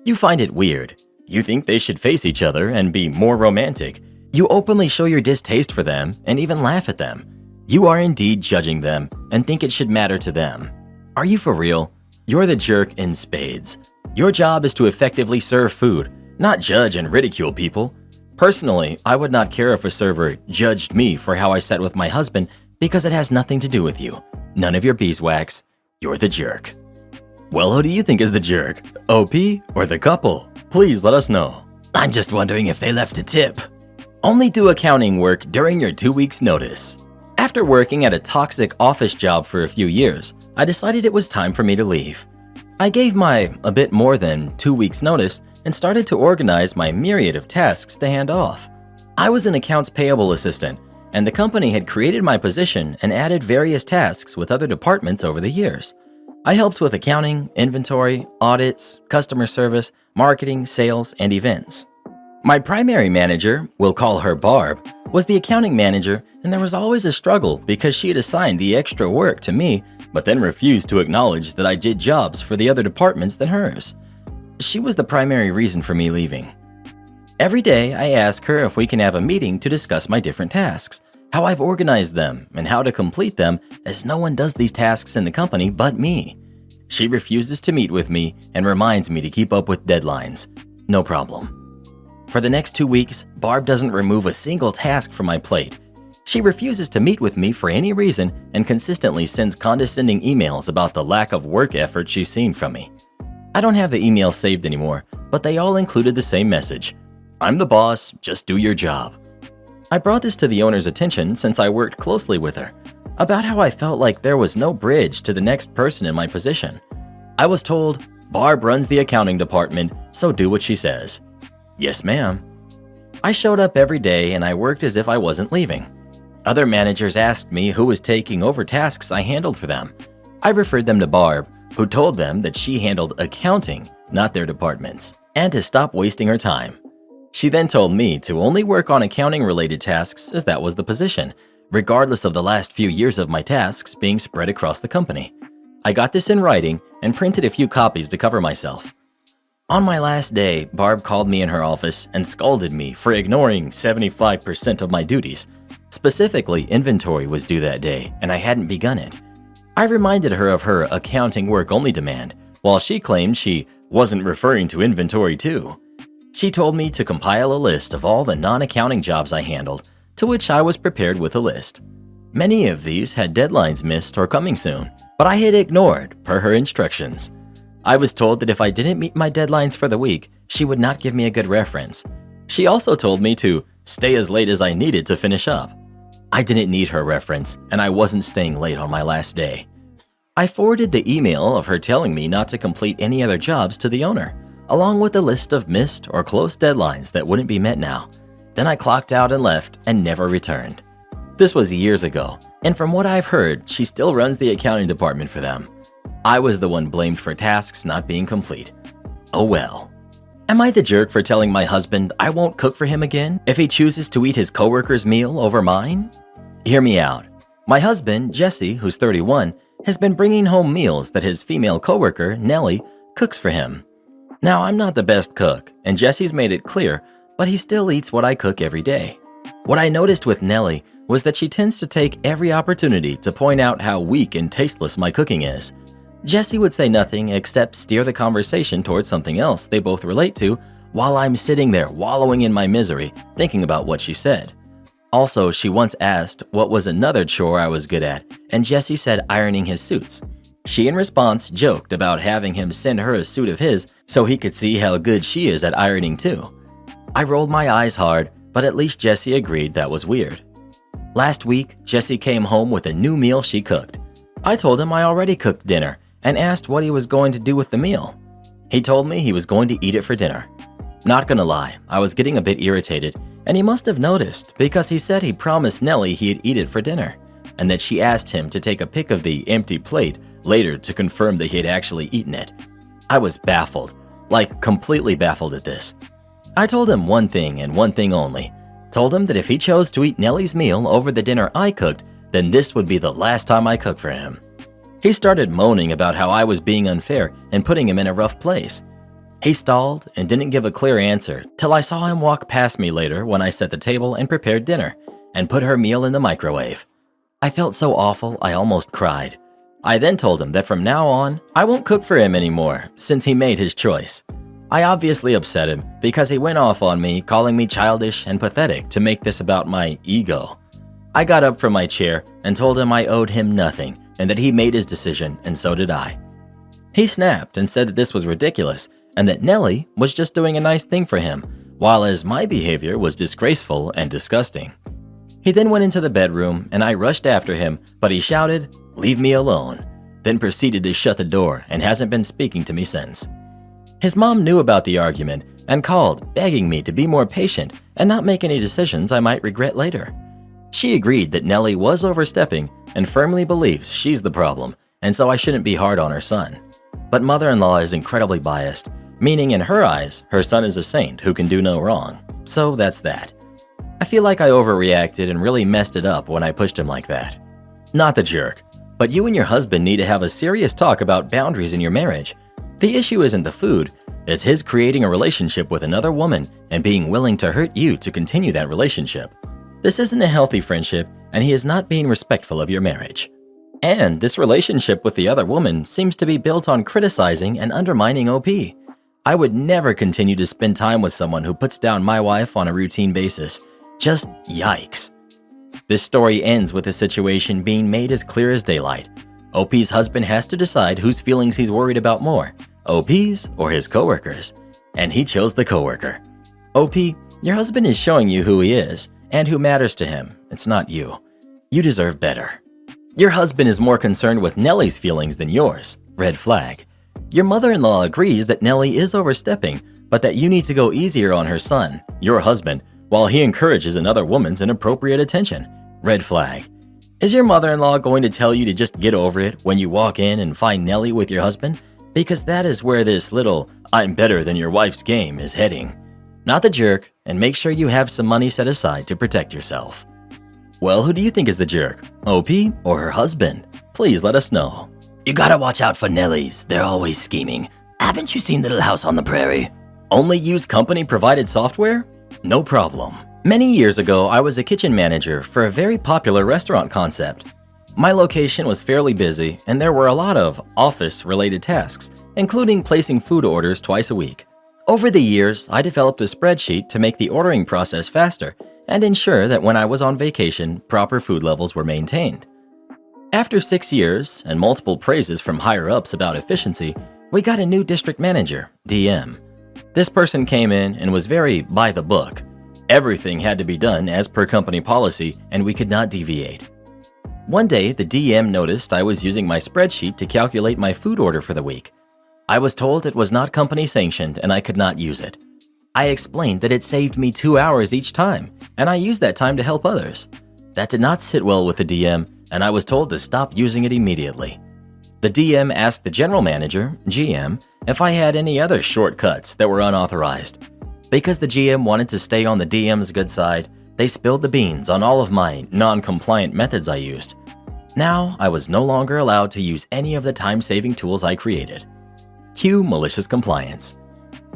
You find it weird. You think they should face each other and be more romantic. You openly show your distaste for them and even laugh at them. You are indeed judging them and think it should matter to them. Are you for real? You're the jerk in spades. Your job is to effectively serve food, not judge and ridicule people. Personally, I would not care if a server judged me for how I sat with my husband because it has nothing to do with you. None of your beeswax. You're the jerk. Well, who do you think is the jerk? OP or the couple? Please let us know. I'm just wondering if they left a tip. Only do accounting work during your 2 weeks notice. After working at a toxic office job for a few years, I decided it was time for me to leave. I gave a bit more than 2 weeks notice and started to organize my myriad of tasks to hand off. I was an accounts payable assistant, and the company had created my position and added various tasks with other departments over the years. I helped with accounting, inventory, audits, customer service, marketing, sales, and events. My primary manager, we'll call her Barb, was the accounting manager, and there was always a struggle because she had assigned the extra work to me, but then refused to acknowledge that I did jobs for the other departments than hers. She was the primary reason for me leaving. Every day, I ask her if we can have a meeting to discuss my different tasks, how I've organized them, and how to complete them, as no one does these tasks in the company but me. She refuses to meet with me and reminds me to keep up with deadlines. No problem. For the next 2 weeks, Barb doesn't remove a single task from my plate. She refuses to meet with me for any reason and consistently sends condescending emails about the lack of work effort she's seen from me. I don't have the emails saved anymore, but they all included the same message. I'm the boss, just do your job. I brought this to the owner's attention since I worked closely with her, about how I felt like there was no bridge to the next person in my position. I was told, Barb runs the accounting department, so do what she says. Yes, ma'am. I showed up every day and I worked as if I wasn't leaving. Other managers asked me who was taking over tasks I handled for them. I referred them to Barb, who told them that she handled accounting, not their departments, and to stop wasting her time. She then told me to only work on accounting-related tasks as that was the position, regardless of the last few years of my tasks being spread across the company. I got this in writing and printed a few copies to cover myself. On my last day, Barb called me in her office and scolded me for ignoring 75% of my duties. Specifically, inventory was due that day, and I hadn't begun it. I reminded her of her accounting work-only demand, while she claimed she wasn't referring to inventory too. She told me to compile a list of all the non-accounting jobs I handled, to which I was prepared with a list. Many of these had deadlines missed or coming soon, but I had ignored per her instructions. I was told that if I didn't meet my deadlines for the week, she would not give me a good reference. She also told me to stay as late as I needed to finish up. I didn't need her reference, and I wasn't staying late on my last day. I forwarded the email of her telling me not to complete any other jobs to the owner, along with a list of missed or close deadlines that wouldn't be met now. Then I clocked out and left and never returned. This was years ago, and from what I've heard, she still runs the accounting department for them. I was the one blamed for tasks not being complete. Oh well. Am I the jerk for telling my husband I won't cook for him again if he chooses to eat his coworker's meal over mine? Hear me out. My husband, Jesse, who's 31, has been bringing home meals that his female coworker, Nellie, cooks for him. Now, I'm not the best cook, and Jesse's made it clear, but he still eats what I cook every day. What I noticed with Nellie was that she tends to take every opportunity to point out how weak and tasteless my cooking is. Jesse would say nothing except steer the conversation towards something else they both relate to while I'm sitting there wallowing in my misery, thinking about what she said. Also, she once asked what was another chore I was good at, and Jesse said ironing his suits. She, in response, joked about having him send her a suit of his so he could see how good she is at ironing too. I rolled my eyes hard, but at least Jesse agreed that was weird. Last week, Jesse came home with a new meal she cooked. I told him I already cooked dinner and asked what he was going to do with the meal. He told me he was going to eat it for dinner. Not gonna lie, I was getting a bit irritated, and he must have noticed because he said he promised Nellie he'd eat it for dinner, and that she asked him to take a pic of the empty plate later to confirm that he had actually eaten it. I was baffled, like completely baffled at this. I told him one thing and one thing only. Told him that if he chose to eat Nellie's meal over the dinner I cooked, then this would be the last time I cooked for him. He started moaning about how I was being unfair and putting him in a rough place. He stalled and didn't give a clear answer till I saw him walk past me later when I set the table and prepared dinner and put her meal in the microwave. I felt so awful I almost cried. I then told him that from now on, I won't cook for him anymore since he made his choice. I obviously upset him because he went off on me, calling me childish and pathetic to make this about my ego. I got up from my chair and told him I owed him nothing and that he made his decision and so did I. He snapped and said that this was ridiculous and that Nellie was just doing a nice thing for him, while as my behavior was disgraceful and disgusting. He then went into the bedroom and I rushed after him, but he shouted, "Leave me alone," then proceeded to shut the door and hasn't been speaking to me since. His mom knew about the argument and called, begging me to be more patient and not make any decisions I might regret later. She agreed that Nellie was overstepping and firmly believes she's the problem, and so I shouldn't be hard on her son. But mother-in-law is incredibly biased, meaning in her eyes, her son is a saint who can do no wrong. So that's that. I feel like I overreacted and really messed it up when I pushed him like that. Not the jerk, but you and your husband need to have a serious talk about boundaries in your marriage. The issue isn't the food, it's his creating a relationship with another woman and being willing to hurt you to continue that relationship. This isn't a healthy friendship, and he is not being respectful of your marriage. And this relationship with the other woman seems to be built on criticizing and undermining OP. I would never continue to spend time with someone who puts down my wife on a routine basis. Just yikes. This story ends with the situation being made as clear as daylight. OP's husband has to decide whose feelings he's worried about more, OP's or his coworkers. And he chose the coworker. OP, your husband is showing you who he is and who matters to him. It's not you. You deserve better. Your husband is more concerned with Nellie's feelings than yours. Red flag. Your mother-in-law agrees that Nellie is overstepping, but that you need to go easier on her son, your husband, while he encourages another woman's inappropriate attention. Red flag. Is your mother-in-law going to tell you to just get over it when you walk in and find Nellie with your husband? Because that is where this little "I'm better than your wife's" game is heading. Not the jerk, and make sure you have some money set aside to protect yourself. Well, who do you think is the jerk? OP or her husband? Please let us know. You gotta watch out for Nellies, they're always scheming. Haven't you seen Little House on the Prairie? Only use company-provided software? No problem. Many years ago, I was a kitchen manager for a very popular restaurant concept. My location was fairly busy, and there were a lot of office-related tasks, including placing food orders twice a week. Over the years, I developed a spreadsheet to make the ordering process faster and ensure that when I was on vacation, proper food levels were maintained. After 6 years and multiple praises from higher-ups about efficiency, we got a new district manager, DM. This person came in and was very by the book. Everything had to be done as per company policy, and we could not deviate. One day, the DM noticed I was using my spreadsheet to calculate my food order for the week. I was told it was not company sanctioned and I could not use it. I explained that it saved me 2 hours each time, and I used that time to help others. That did not sit well with the DM, and I was told to stop using it immediately. The DM asked the general manager, GM, if I had any other shortcuts that were unauthorized. Because the GM wanted to stay on the DM's good side, they spilled the beans on all of my non-compliant methods I used. Now, I was no longer allowed to use any of the time-saving tools I created. Cue malicious compliance.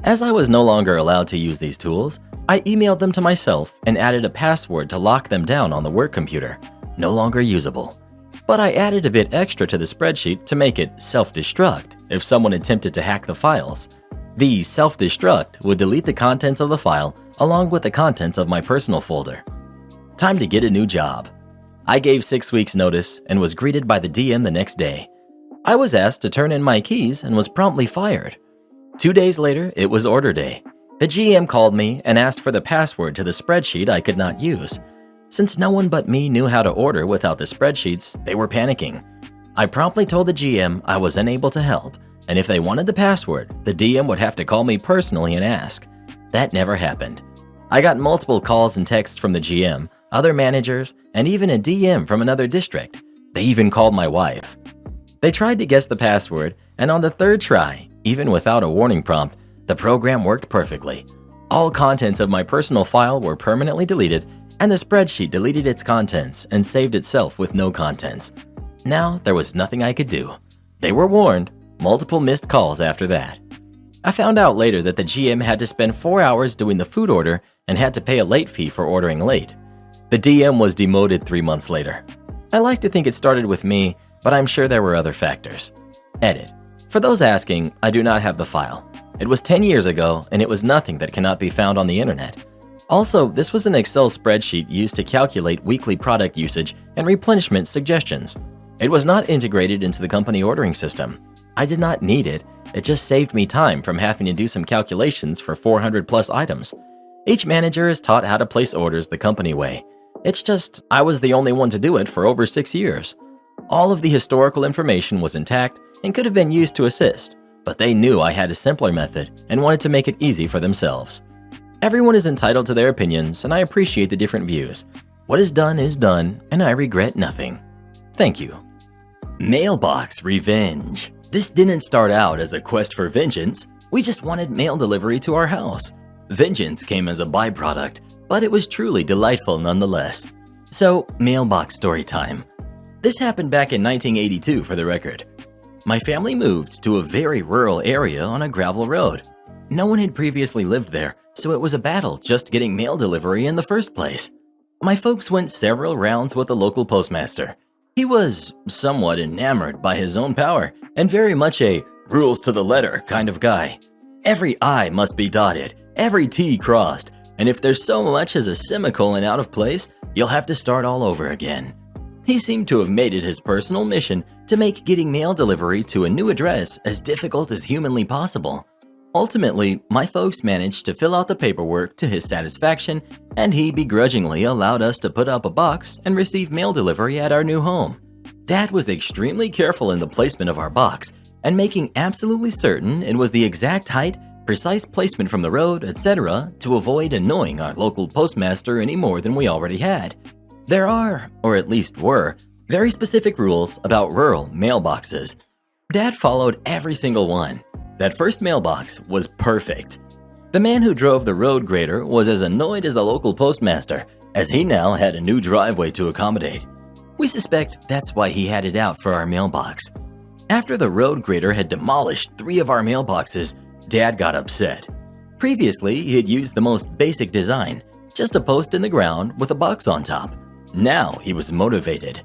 As I was no longer allowed to use these tools, I emailed them to myself and added a password to lock them down on the work computer. No longer usable. But I added a bit extra to the spreadsheet to make it self-destruct if someone attempted to hack the files. The self-destruct would delete the contents of the file along with the contents of my personal folder. Time to get a new job. I gave 6 weeks notice and was greeted by the DM the next day. I was asked to turn in my keys and was promptly fired. 2 days later, it was order day. The GM called me and asked for the password to the spreadsheet I could not use. Since no one but me knew how to order without the spreadsheets, they were panicking. I promptly told the GM I was unable to help, and if they wanted the password, the DM would have to call me personally and ask. That never happened. I got multiple calls and texts from the GM, other managers, and even a DM from another district. They even called my wife. They tried to guess the password, and on the third try, even without a warning prompt, the program worked perfectly. All contents of my personal file were permanently deleted, and the spreadsheet deleted its contents and saved itself with no contents. Now, there was nothing I could do. They were warned, multiple missed calls after that. I found out later that the GM had to spend 4 hours doing the food order and had to pay a late fee for ordering late. The DM was demoted 3 months later. I like to think it started with me, but I'm sure there were other factors. Edit. For those asking, I do not have the file. It was 10 years ago, and it was nothing that cannot be found on the internet. Also, this was an Excel spreadsheet used to calculate weekly product usage and replenishment suggestions. It was not integrated into the company ordering system. I did not need it, it just saved me time from having to do some calculations for 400 plus items. Each manager is taught how to place orders the company way. It's just, I was the only one to do it for over 6 years. All of the historical information was intact and could have been used to assist, but they knew I had a simpler method and wanted to make it easy for themselves. Everyone is entitled to their opinions, and I appreciate the different views. What is done, and I regret nothing. Thank you. Mailbox revenge. This didn't start out as a quest for vengeance. We just wanted mail delivery to our house. Vengeance came as a byproduct, but it was truly delightful nonetheless. So, mailbox story time. This happened back in 1982 for the record. My family moved to a very rural area on a gravel road. No one had previously lived there, so it was a battle just getting mail delivery in the first place. My folks went several rounds with the local postmaster. He was somewhat enamored by his own power and very much a rules to the letter kind of guy. Every I must be dotted, every T crossed, and if there's so much as a semicolon out of place, you'll have to start all over again. He seemed to have made it his personal mission to make getting mail delivery to a new address as difficult as humanly possible. Ultimately, my folks managed to fill out the paperwork to his satisfaction, and he begrudgingly allowed us to put up a box and receive mail delivery at our new home. Dad was extremely careful in the placement of our box and making absolutely certain it was the exact height, precise placement from the road, etc. to avoid annoying our local postmaster any more than we already had. There are, or at least were, very specific rules about rural mailboxes. Dad followed every single one. That first mailbox was perfect. The man who drove the road grader was as annoyed as the local postmaster, as he now had a new driveway to accommodate. We suspect that's why he had it out for our mailbox. After the road grader had demolished 3 of our mailboxes, Dad got upset. Previously, he had used the most basic design, just a post in the ground with a box on top. Now he was motivated.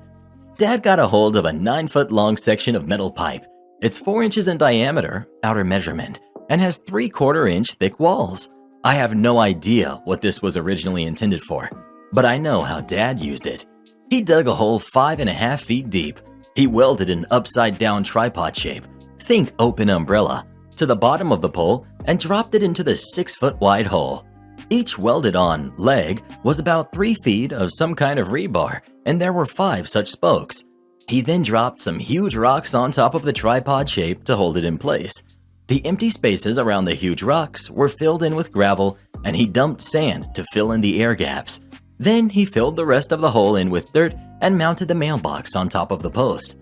Dad got a hold of a 9-foot-long section of metal pipe. It's 4 inches in diameter, outer measurement, and has 3/4-inch thick walls. I have no idea what this was originally intended for, but I know how Dad used it. He dug a hole 5.5 feet deep. He welded an upside-down tripod shape, think open umbrella, to the bottom of the pole and dropped it into the 6-foot-wide hole. Each welded-on leg was about 3 feet of some kind of rebar, and there were 5 such spokes. He then dropped some huge rocks on top of the tripod shape to hold it in place. The empty spaces around the huge rocks were filled in with gravel, and he dumped sand to fill in the air gaps. Then he filled the rest of the hole in with dirt and mounted the mailbox on top of the post.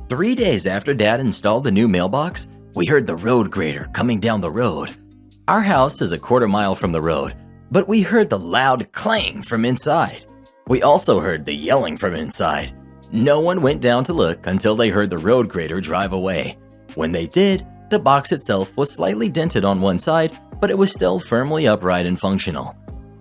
3 days after Dad installed the new mailbox, we heard the road grader coming down the road. Our house is a 1/4 mile from the road, but we heard the loud clang from inside. We also heard the yelling from inside. No one went down to look until they heard the road grader drive away. When they did, the box itself was slightly dented on one side, but it was still firmly upright and functional.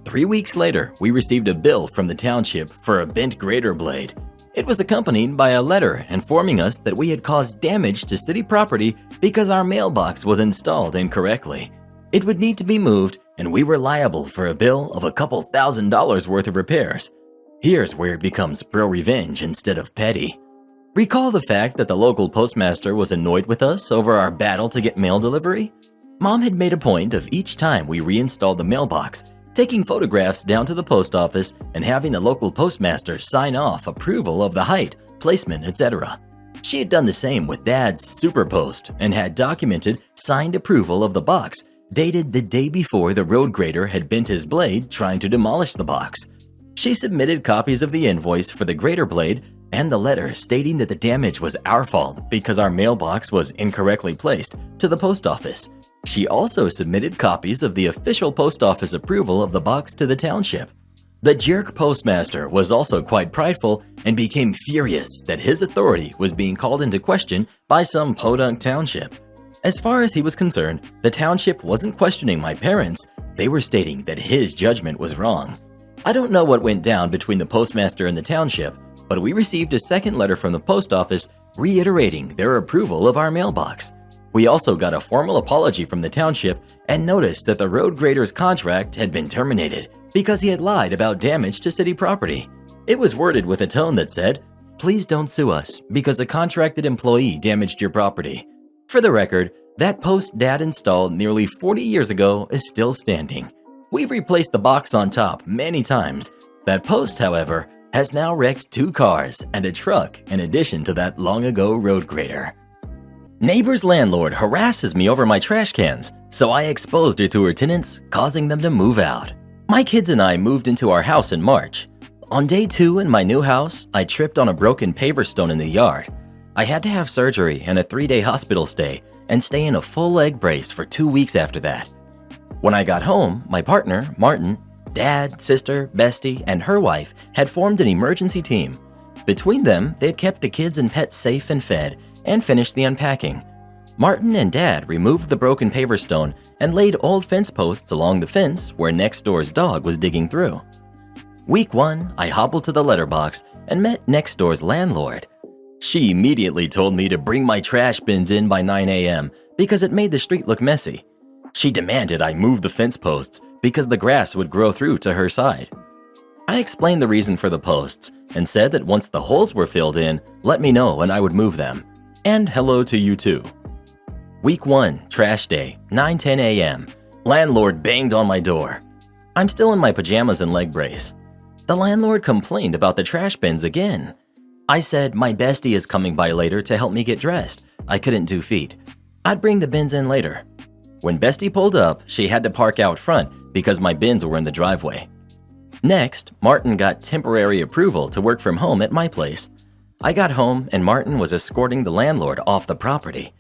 3 weeks later, we received a bill from the township for a bent grader blade. It was accompanied by a letter informing us that we had caused damage to city property because our mailbox was installed incorrectly. It would need to be moved, and we were liable for a bill of a couple $1,000s worth of repairs. Here's where it becomes pro-revenge instead of petty. Recall the fact that the local postmaster was annoyed with us over our battle to get mail delivery? Mom had made a point of each time we reinstalled the mailbox, taking photographs down to the post office and having the local postmaster sign off approval of the height, placement, etc. She had done the same with Dad's super post and had documented signed approval of the box, dated the day before the road grader had bent his blade trying to demolish the box. She submitted copies of the invoice for the grader blade and the letter stating that the damage was our fault because our mailbox was incorrectly placed to the post office. She also submitted copies of the official post office approval of the box to the township. The jerk postmaster was also quite prideful and became furious that his authority was being called into question by some podunk township. As far as he was concerned, the township wasn't questioning my parents, they were stating that his judgment was wrong. I don't know what went down between the postmaster and the township, but we received a second letter from the post office reiterating their approval of our mailbox. We also got a formal apology from the township and noticed that the road grader's contract had been terminated because he had lied about damage to city property. It was worded with a tone that said, "Please don't sue us because a contracted employee damaged your property." For the record, that post Dad installed nearly 40 years ago is still standing. We've replaced the box on top many times. That post, however, has now wrecked 2 cars and a truck in addition to that long-ago road grader. Neighbor's landlord harasses me over my trash cans, so I exposed her to her tenants, causing them to move out. My kids and I moved into our house in March. On day 2 in my new house, I tripped on a broken paver stone in the yard. I had to have surgery and a 3-day hospital stay and stay in a full leg brace for 2 weeks after that. When I got home, my partner, Martin, Dad, sister, bestie, and her wife had formed an emergency team. Between them, they'd kept the kids and pets safe and fed and finished the unpacking. Martin and Dad removed the broken paver stone and laid old fence posts along the fence where next door's dog was digging through. Week 1, I hobbled to the letterbox and met next door's landlord. She immediately told me to bring my trash bins in by 9 a.m. because it made the street look messy. She demanded I move the fence posts because the grass would grow through to her side. I explained the reason for the posts and said that once the holes were filled in, let me know and I would move them. And hello to you too. Week 1, trash day, 9:10 a.m. Landlord banged on my door. I'm still in my pajamas and leg brace. The landlord complained about the trash bins again. I said my bestie is coming by later to help me get dressed. I couldn't do feet. I'd bring the bins in later. When bestie pulled up, she had to park out front because my bins were in the driveway. Next, Martin got temporary approval to work from home at my place. I got home and Martin was escorting the landlord off the property.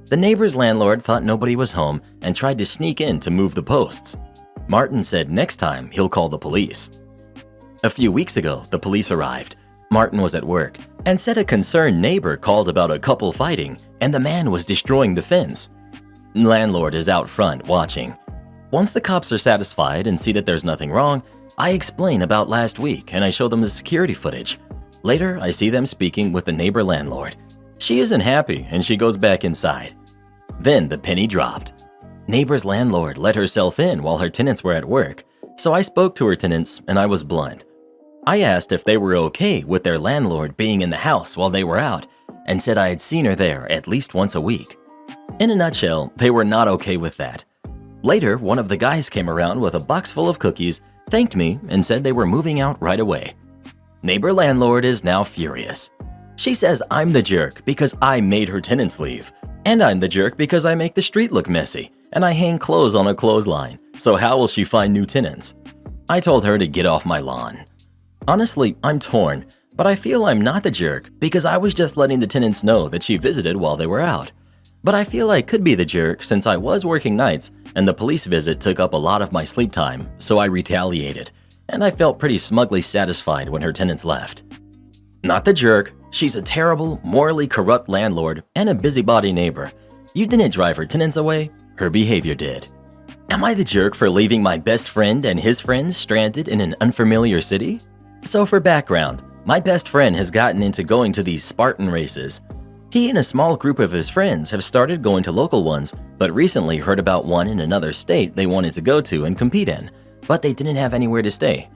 The neighbor's landlord thought nobody was home and tried to sneak in to move the posts. Martin said next time he'll call the police. A few weeks ago, the police arrived. Martin was at work and said a concerned neighbor called about a couple fighting and the man was destroying the fence. Landlord is out front watching. Once the cops are satisfied and see that there's nothing wrong, I explain about last week and I show them the security footage. Later, I see them speaking with the neighbor landlord. She isn't happy and she goes back inside. Then the penny dropped. Neighbor's landlord let herself in while her tenants were at work, so I spoke to her tenants and I was blunt. I asked if they were okay with their landlord being in the house while they were out and said I had seen her there at least once a week. In a nutshell, they were not okay with that. Later, one of the guys came around with a box full of cookies, thanked me, and said they were moving out right away. Neighbor landlord is now furious. She says I'm the jerk because I made her tenants leave, and I'm the jerk because I make the street look messy, and I hang clothes on a clothesline, so how will she find new tenants? I told her to get off my lawn. Honestly, I'm torn, but I feel I'm not the jerk because I was just letting the tenants know that she visited while they were out. But I feel I could be the jerk since I was working nights and the police visit took up a lot of my sleep time, so I retaliated, and I felt pretty smugly satisfied when her tenants left. Not the jerk, she's a terrible, morally corrupt landlord and a busybody neighbor. You didn't drive her tenants away, her behavior did. Am I the jerk for leaving my best friend and his friends stranded in an unfamiliar city? So for background, my best friend has gotten into going to these Spartan races. He and a small group of his friends have started going to local ones, but recently heard about one in another state they wanted to go to and compete in, but they didn't have anywhere to stay.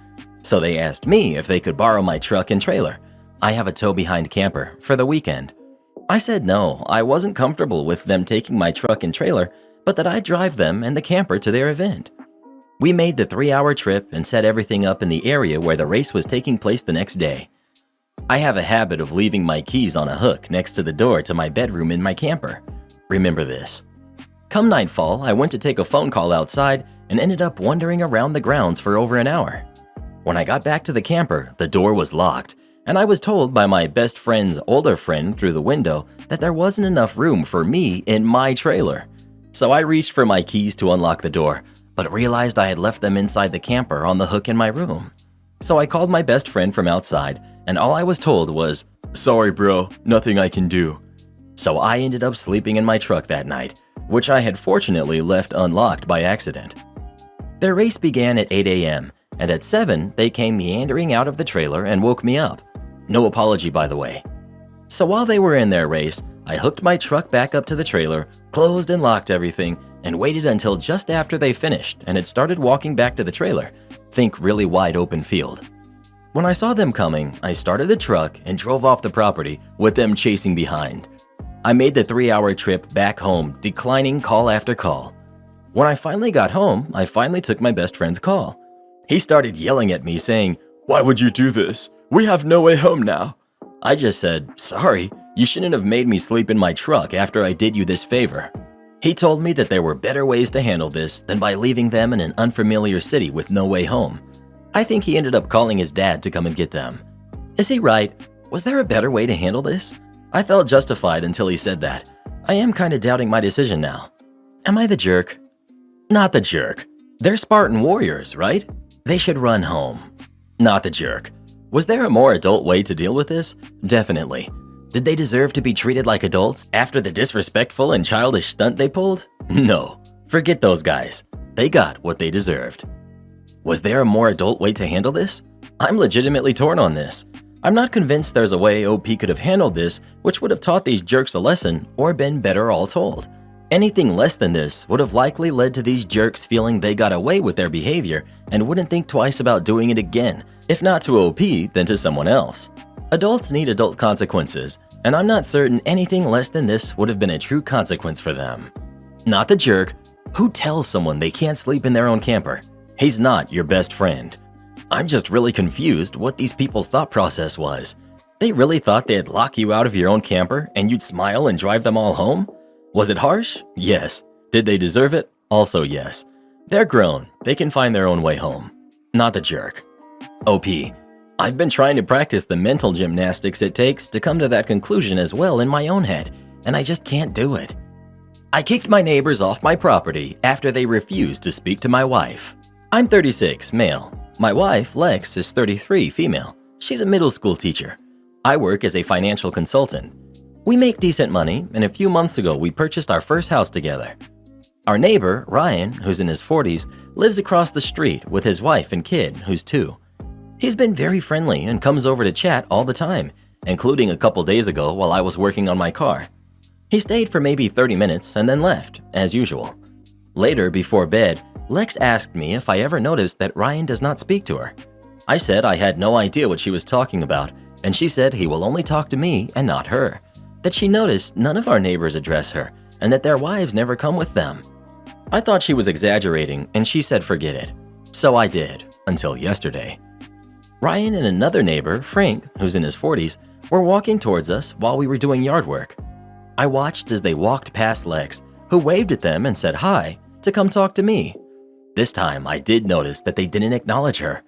So they asked me if they could borrow my truck and trailer. I have a tow-behind camper for the weekend. I said no, I wasn't comfortable with them taking my truck and trailer, but that I'd drive them and the camper to their event. We made the 3-hour trip and set everything up in the area where the race was taking place the next day. I have a habit of leaving my keys on a hook next to the door to my bedroom in my camper. Remember this. Come nightfall, I went to take a phone call outside and ended up wandering around the grounds for over an hour. When I got back to the camper, the door was locked, and I was told by my best friend's older friend through the window that there wasn't enough room for me in my trailer. So I reached for my keys to unlock the door, but realized I had left them inside the camper on the hook in my room. So I called my best friend from outside, and all I was told was, "Sorry bro, nothing I can do." So I ended up sleeping in my truck that night, which I had fortunately left unlocked by accident. Their race began at 8 a.m., and at 7 they came meandering out of the trailer and woke me up. No apology, by the way. So while they were in their race, I hooked my truck back up to the trailer, closed and locked everything, and waited until just after they finished and had started walking back to the trailer. Think really wide open field. When I saw them coming, I started the truck and drove off the property with them chasing behind. I made the 3-hour trip back home, declining call after call. When I finally got home, I finally took my best friend's call. He started yelling at me saying, "Why would you do this? We have no way home now." I just said, "Sorry, you shouldn't have made me sleep in my truck after I did you this favor." He told me that there were better ways to handle this than by leaving them in an unfamiliar city with no way home. I think he ended up calling his dad to come and get them. Is he right? Was there a better way to handle this? I felt justified until he said that. I am kind of doubting my decision now. Am I the jerk? Not the jerk. They're Spartan warriors, right? They should run home. Not the jerk. Was there a more adult way to deal with this? Definitely. Did they deserve to be treated like adults after the disrespectful and childish stunt they pulled? No. Forget those guys. They got what they deserved. Was there a more adult way to handle this? I'm legitimately torn on this. I'm not convinced there's a way OP could have handled this which would have taught these jerks a lesson or been better all told. Anything less than this would have likely led to these jerks feeling they got away with their behavior and wouldn't think twice about doing it again, if not to OP, then to someone else. Adults need adult consequences, and I'm not certain anything less than this would have been a true consequence for them. Not the jerk. Who tells someone they can't sleep in their own camper? He's not your best friend. I'm just really confused what these people's thought process was. They really thought they'd lock you out of your own camper and you'd smile and drive them all home? Was it harsh? Yes. Did they deserve it? Also yes. They're grown. They can find their own way home. Not the jerk. OP. I've been trying to practice the mental gymnastics it takes to come to that conclusion as well in my own head, and I just can't do it. I kicked my neighbors off my property after they refused to speak to my wife. I'm 36, male. My wife, Lex, is 33, female. She's a middle school teacher. I work as a financial consultant. We make decent money, and a few months ago we purchased our first house together. Our neighbor, Ryan, who's in his 40s, lives across the street with his wife and kid, who's 2. He's been very friendly and comes over to chat all the time, including a couple days ago while I was working on my car. He stayed for maybe 30 minutes and then left, as usual. Later, before bed, Lex asked me if I ever noticed that Ryan does not speak to her. I said I had no idea what she was talking about, and she said he will only talk to me and not her, that she noticed none of our neighbors address her, and that their wives never come with them. I thought she was exaggerating, and she said forget it. So I did, until yesterday. Ryan and another neighbor, Frank, who's in his 40s, were walking towards us while we were doing yard work. I watched as they walked past Lex, who waved at them and said hi, to come talk to me. This time, I did notice that they didn't acknowledge her.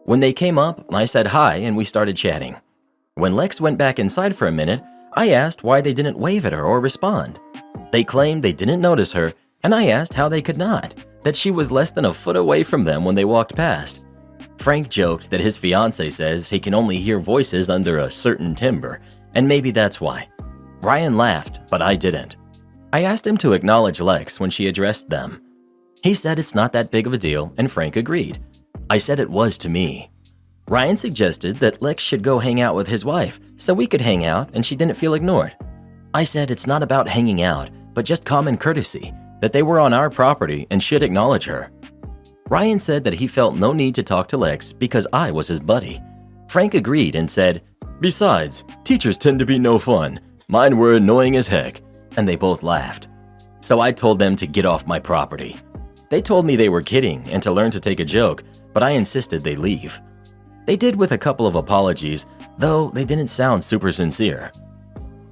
When they came up, I said hi and we started chatting. When Lex went back inside for a minute, I asked why they didn't wave at her or respond. They claimed they didn't notice her, and I asked how they could not, that she was less than a foot away from them when they walked past. Frank joked that his fiancé says he can only hear voices under a certain timbre, and maybe that's why. Ryan laughed, but I didn't. I asked him to acknowledge Lex when she addressed them. He said it's not that big of a deal, and Frank agreed. I said it was to me. Ryan suggested that Lex should go hang out with his wife so we could hang out and she didn't feel ignored. I said it's not about hanging out, but just common courtesy, that they were on our property and should acknowledge her. Ryan said that he felt no need to talk to Lex because I was his buddy. Frank agreed and said, "Besides, teachers tend to be no fun. Mine were annoying as heck," and they both laughed. So I told them to get off my property. They told me they were kidding and to learn to take a joke, but I insisted they leave. They did with a couple of apologies, though they didn't sound super sincere.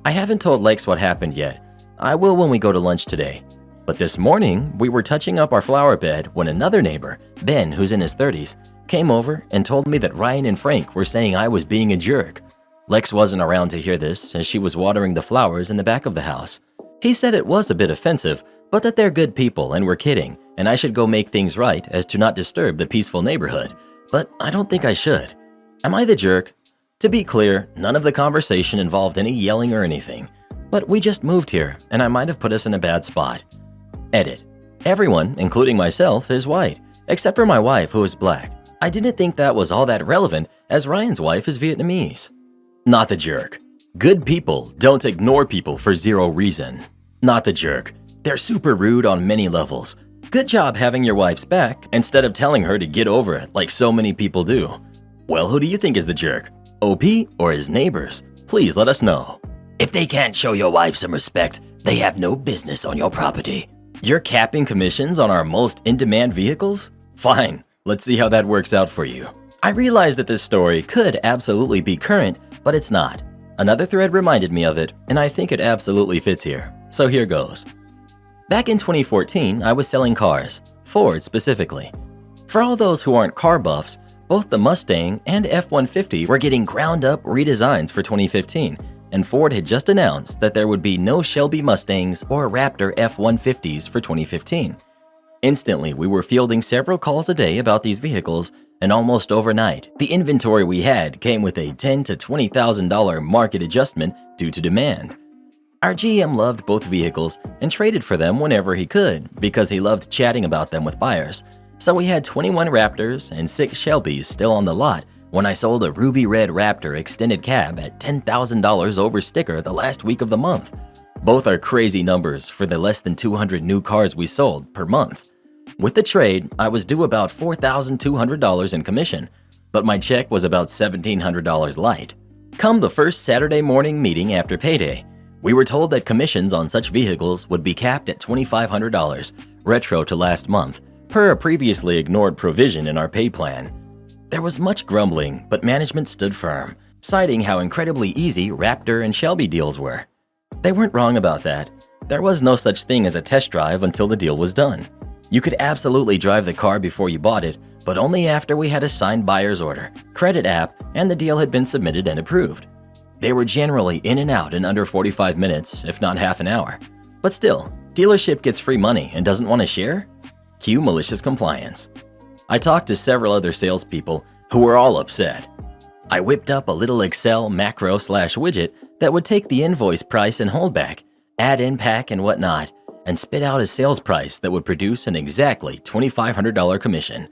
I haven't told Lex what happened yet. I will when we go to lunch today. But this morning, we were touching up our flower bed when another neighbor, Ben, who's in his 30s, came over and told me that Ryan and Frank were saying I was being a jerk. Lex wasn't around to hear this as she was watering the flowers in the back of the house. He said it was a bit offensive, but that they're good people and were kidding, and I should go make things right as to not disturb the peaceful neighborhood. But I don't think I should. Am I the jerk? To be clear, none of the conversation involved any yelling or anything. But we just moved here, and I might have put us in a bad spot. Edit. Everyone, including myself, is white, except for my wife, who is black. I didn't think that was all that relevant, as Ryan's wife is Vietnamese. Not the jerk. Good people don't ignore people for zero reason. Not the jerk. They're super rude on many levels. Good job having your wife's back instead of telling her to get over it like so many people do. Well, who do you think is the jerk? OP or his neighbors? Please let us know. If they can't show your wife some respect, they have no business on your property. You're capping commissions on our most in-demand vehicles? Fine, let's see how that works out for you. I realize that this story could absolutely be current, but it's not. Another thread reminded me of it, and I think it absolutely fits here. So here goes. Back in 2014, I was selling cars, Ford specifically. For all those who aren't car buffs, both the Mustang and F-150 were getting ground-up redesigns for 2015, and Ford had just announced that there would be no Shelby Mustangs or Raptor F-150s for 2015. Instantly, we were fielding several calls a day about these vehicles, and almost overnight, the inventory we had came with a $10,000 to $20,000 market adjustment due to demand. Our GM loved both vehicles and traded for them whenever he could because he loved chatting about them with buyers. So we had 21 Raptors and 6 Shelbys still on the lot when I sold a ruby red Raptor extended cab at $10,000 over sticker the last week of the month. Both are crazy numbers for the less than 200 new cars we sold per month. With the trade, I was due about $4,200 in commission, but my check was about $1,700 light. Come the first Saturday morning meeting after payday, we were told that commissions on such vehicles would be capped at $2,500, retro to last month, per a previously ignored provision in our pay plan. There was much grumbling, but management stood firm, citing how incredibly easy Raptor and Shelby deals were. They weren't wrong about that. There was no such thing as a test drive until the deal was done. You could absolutely drive the car before you bought it, but only after we had a signed buyer's order, credit app, and the deal had been submitted and approved. They were generally in and out in under 45 minutes, if not half an hour. But still, Dealership gets free money and doesn't want to share? Cue malicious compliance. I talked to several other salespeople who were all upset. I whipped up a little Excel macro/widget that would take the invoice price and holdback, add in pack and whatnot, and spit out a sales price that would produce an exactly $2,500 commission.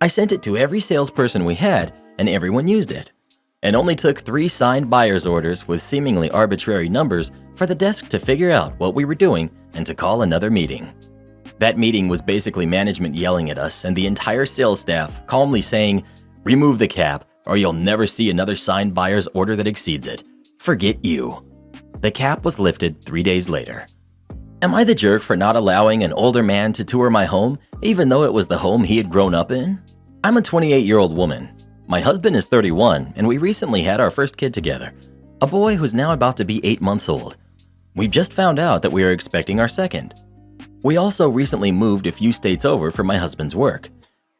I sent it to every salesperson we had, and everyone used it. It only took 3 signed buyer's orders with seemingly arbitrary numbers for the desk to figure out what we were doing and to call another meeting. That meeting was basically management yelling at us and the entire sales staff calmly saying, "Remove the cap or you'll never see another signed buyer's order that exceeds it. Forget you." The cap was lifted 3 days later. Am I the jerk for not allowing an older man to tour my home even though it was the home he had grown up in? I'm a 28-year-old woman. My husband is 31 and we recently had our first kid together, a boy who's now about to be 8 months old. We've just found out that we are expecting our second. We also recently moved a few states over for my husband's work.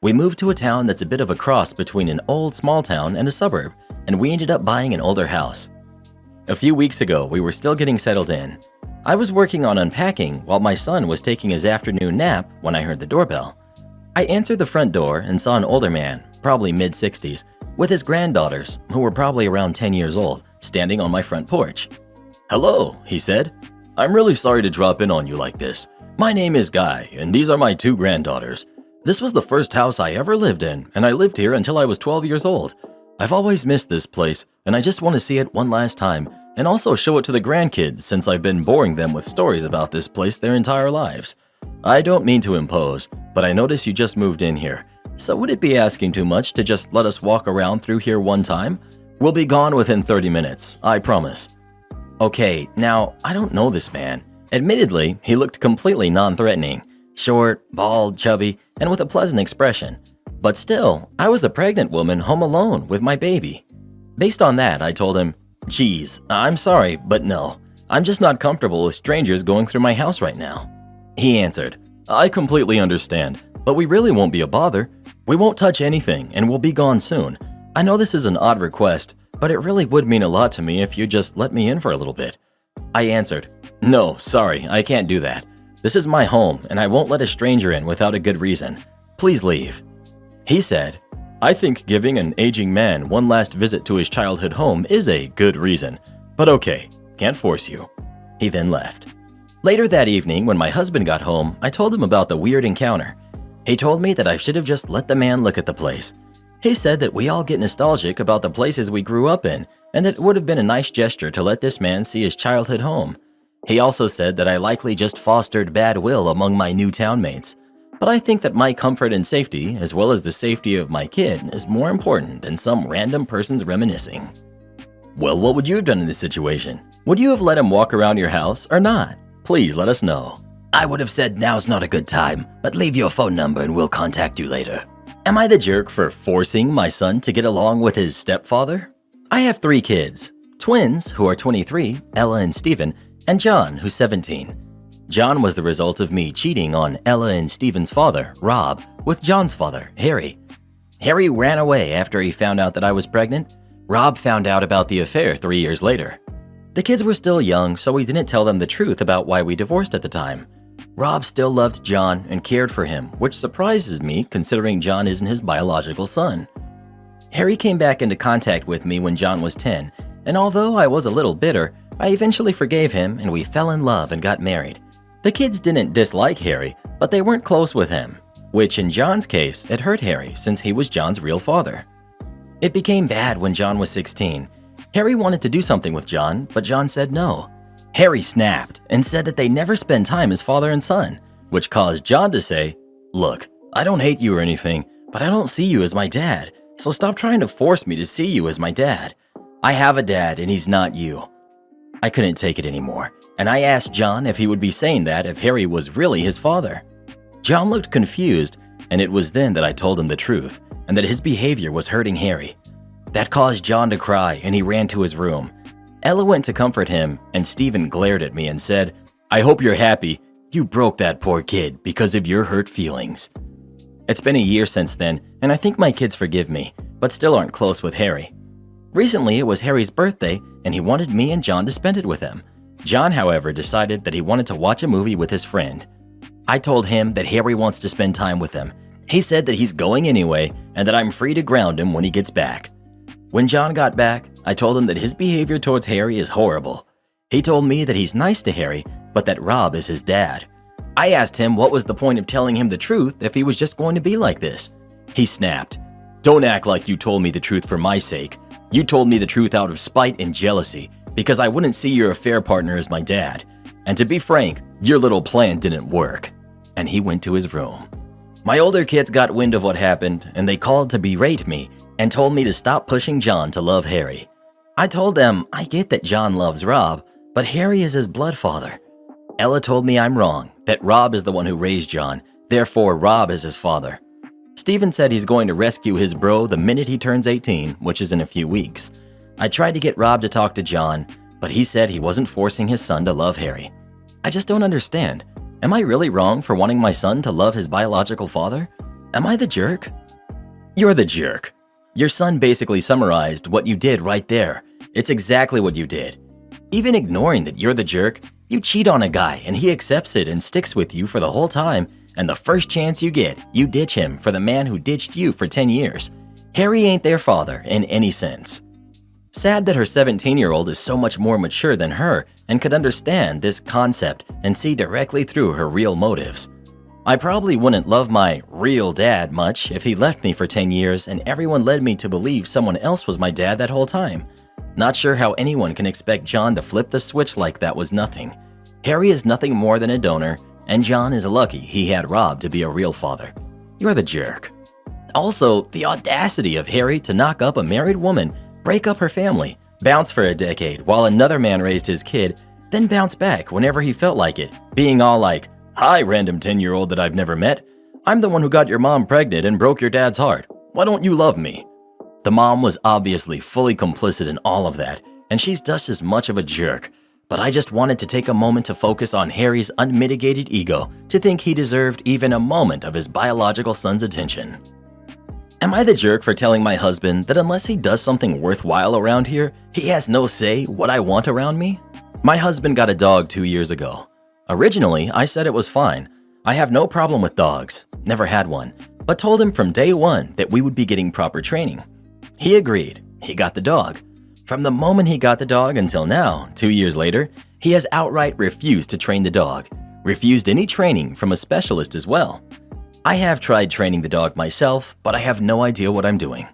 We moved to a town that's a bit of a cross between an old small town and a suburb, and we ended up buying an older house. A few weeks ago, we were still getting settled in. I was working on unpacking while my son was taking his afternoon nap when I heard the doorbell. I answered the front door and saw an older man, probably mid-60s, with his granddaughters, who were probably around 10 years old, standing on my front porch. "Hello," he said. "I'm really sorry to drop in on you like this. My name is Guy, and these are my 2 granddaughters. This was the first house I ever lived in, and I lived here until I was 12 years old. I've always missed this place, and I just want to see it one last time, and also show it to the grandkids since I've been boring them with stories about this place their entire lives. I don't mean to impose, but I notice you just moved in here, so would it be asking too much to just let us walk around through here one time? We'll be gone within 30 minutes, I promise." Okay, now, I don't know this man. Admittedly, he looked completely non-threatening, short, bald, chubby, and with a pleasant expression. But still, I was a pregnant woman home alone with my baby. Based on that, I told him, "Geez, I'm sorry, but no. I'm just not comfortable with strangers going through my house right now." He answered, "I completely understand, but we really won't be a bother. We won't touch anything and we'll be gone soon. I know this is an odd request, but it really would mean a lot to me if you just let me in for a little bit." I answered, "No, sorry, I can't do that. This is my home and I won't let a stranger in without a good reason. Please leave." He said, "I think giving an aging man one last visit to his childhood home is a good reason, but okay, can't force you." He then left. Later that evening, when my husband got home, I told him about the weird encounter. He told me that I should have just let the man look at the place. He said that we all get nostalgic about the places we grew up in, and that it would have been a nice gesture to let this man see his childhood home. He also said that I likely just fostered bad will among my new townmates. But I think that my comfort and safety, as well as the safety of my kid, is more important than some random person's reminiscing. Well, what would you have done in this situation? Would you have let him walk around your house or not? Please let us know. I would have said now's not a good time, but leave your phone number and we'll contact you later. Am I the jerk for forcing my son to get along with his stepfather? I have 3 kids, twins who are 23, Ella and Steven, and John, who's 17. John was the result of me cheating on Ella and Steven's father, Rob, with John's father, Harry. Harry ran away after he found out that I was pregnant. Rob found out about the affair 3 years later. The kids were still young, so we didn't tell them the truth about why we divorced at the time. Rob still loved John and cared for him, which surprises me considering John isn't his biological son. Harry came back into contact with me when John was 10, and although I was a little bitter, I eventually forgave him and we fell in love and got married. The kids didn't dislike Harry, but they weren't close with him, which in John's case, it hurt Harry since he was John's real father. It became bad when John was 16. Harry wanted to do something with John, but John said no. Harry snapped and said that they never spend time as father and son, which caused John to say, "Look, I don't hate you or anything, but I don't see you as my dad, so stop trying to force me to see you as my dad. I have a dad and he's not you." I couldn't take it anymore, and I asked John if he would be saying that if Harry was really his father. John looked confused, and it was then that I told him the truth, and that his behavior was hurting Harry. That caused John to cry, and he ran to his room. Ella went to comfort him, and Stephen glared at me and said, "I hope you're happy. You broke that poor kid because of your hurt feelings." It's been a year since then, and I think my kids forgive me, but still aren't close with Harry. Recently, it was Harry's birthday, and he wanted me and John to spend it with him. John, however, decided that he wanted to watch a movie with his friend. I told him that Harry wants to spend time with him. He said that he's going anyway and that I'm free to ground him when he gets back. When John got back, I told him that his behavior towards Harry is horrible. He told me that he's nice to Harry, but that Rob is his dad. I asked him what was the point of telling him the truth if he was just going to be like this. He snapped, "Don't act like you told me the truth for my sake. You told me the truth out of spite and jealousy, because I wouldn't see your affair partner as my dad. And to be frank, your little plan didn't work." And he went to his room. My older kids got wind of what happened, and they called to berate me and told me to stop pushing John to love Harry. I told them I get that John loves Rob, but Harry is his blood father. Ella told me I'm wrong, that Rob is the one who raised John, therefore Rob is his father. Steven said he's going to rescue his bro the minute he turns 18, which is in a few weeks. I tried to get Rob to talk to John, but he said he wasn't forcing his son to love Harry. I just don't understand. Am I really wrong for wanting my son to love his biological father? Am I the jerk? You're the jerk. Your son basically summarized what you did right there. It's exactly what you did. Even ignoring that you're the jerk, you cheat on a guy and he accepts it and sticks with you for the whole time, and the first chance you get, you ditch him for the man who ditched you for 10 years. Harry ain't their father in any sense. Sad that her 17-year-old is so much more mature than her and could understand this concept and see directly through her real motives. I probably wouldn't love my real dad much if he left me for 10 years and everyone led me to believe someone else was my dad that whole time. Not sure how anyone can expect John to flip the switch like that was nothing. Harry is nothing more than a donor, and John is lucky he had Rob to be a real father. You're the jerk. Also, the audacity of Harry to knock up a married woman, break up her family, bounce for a decade while another man raised his kid, then bounce back whenever he felt like it, being all like, "Hi, random 10-year-old that I've never met. I'm the one who got your mom pregnant and broke your dad's heart. Why don't you love me?" The mom was obviously fully complicit in all of that, and she's just as much of a jerk. But I just wanted to take a moment to focus on Harry's unmitigated ego to think he deserved even a moment of his biological son's attention. Am I the jerk for telling my husband that unless he does something worthwhile around here, he has no say what I want around me? My husband got a dog 2 years ago. Originally, I said it was fine. I have no problem with dogs, never had one, but told him from day one that we would be getting proper training. He agreed. He got the dog. From the moment he got the dog until now, 2 years later, he has outright refused to train the dog, refused any training from a specialist as well. I have tried training the dog myself, but I have no idea what I'm doing.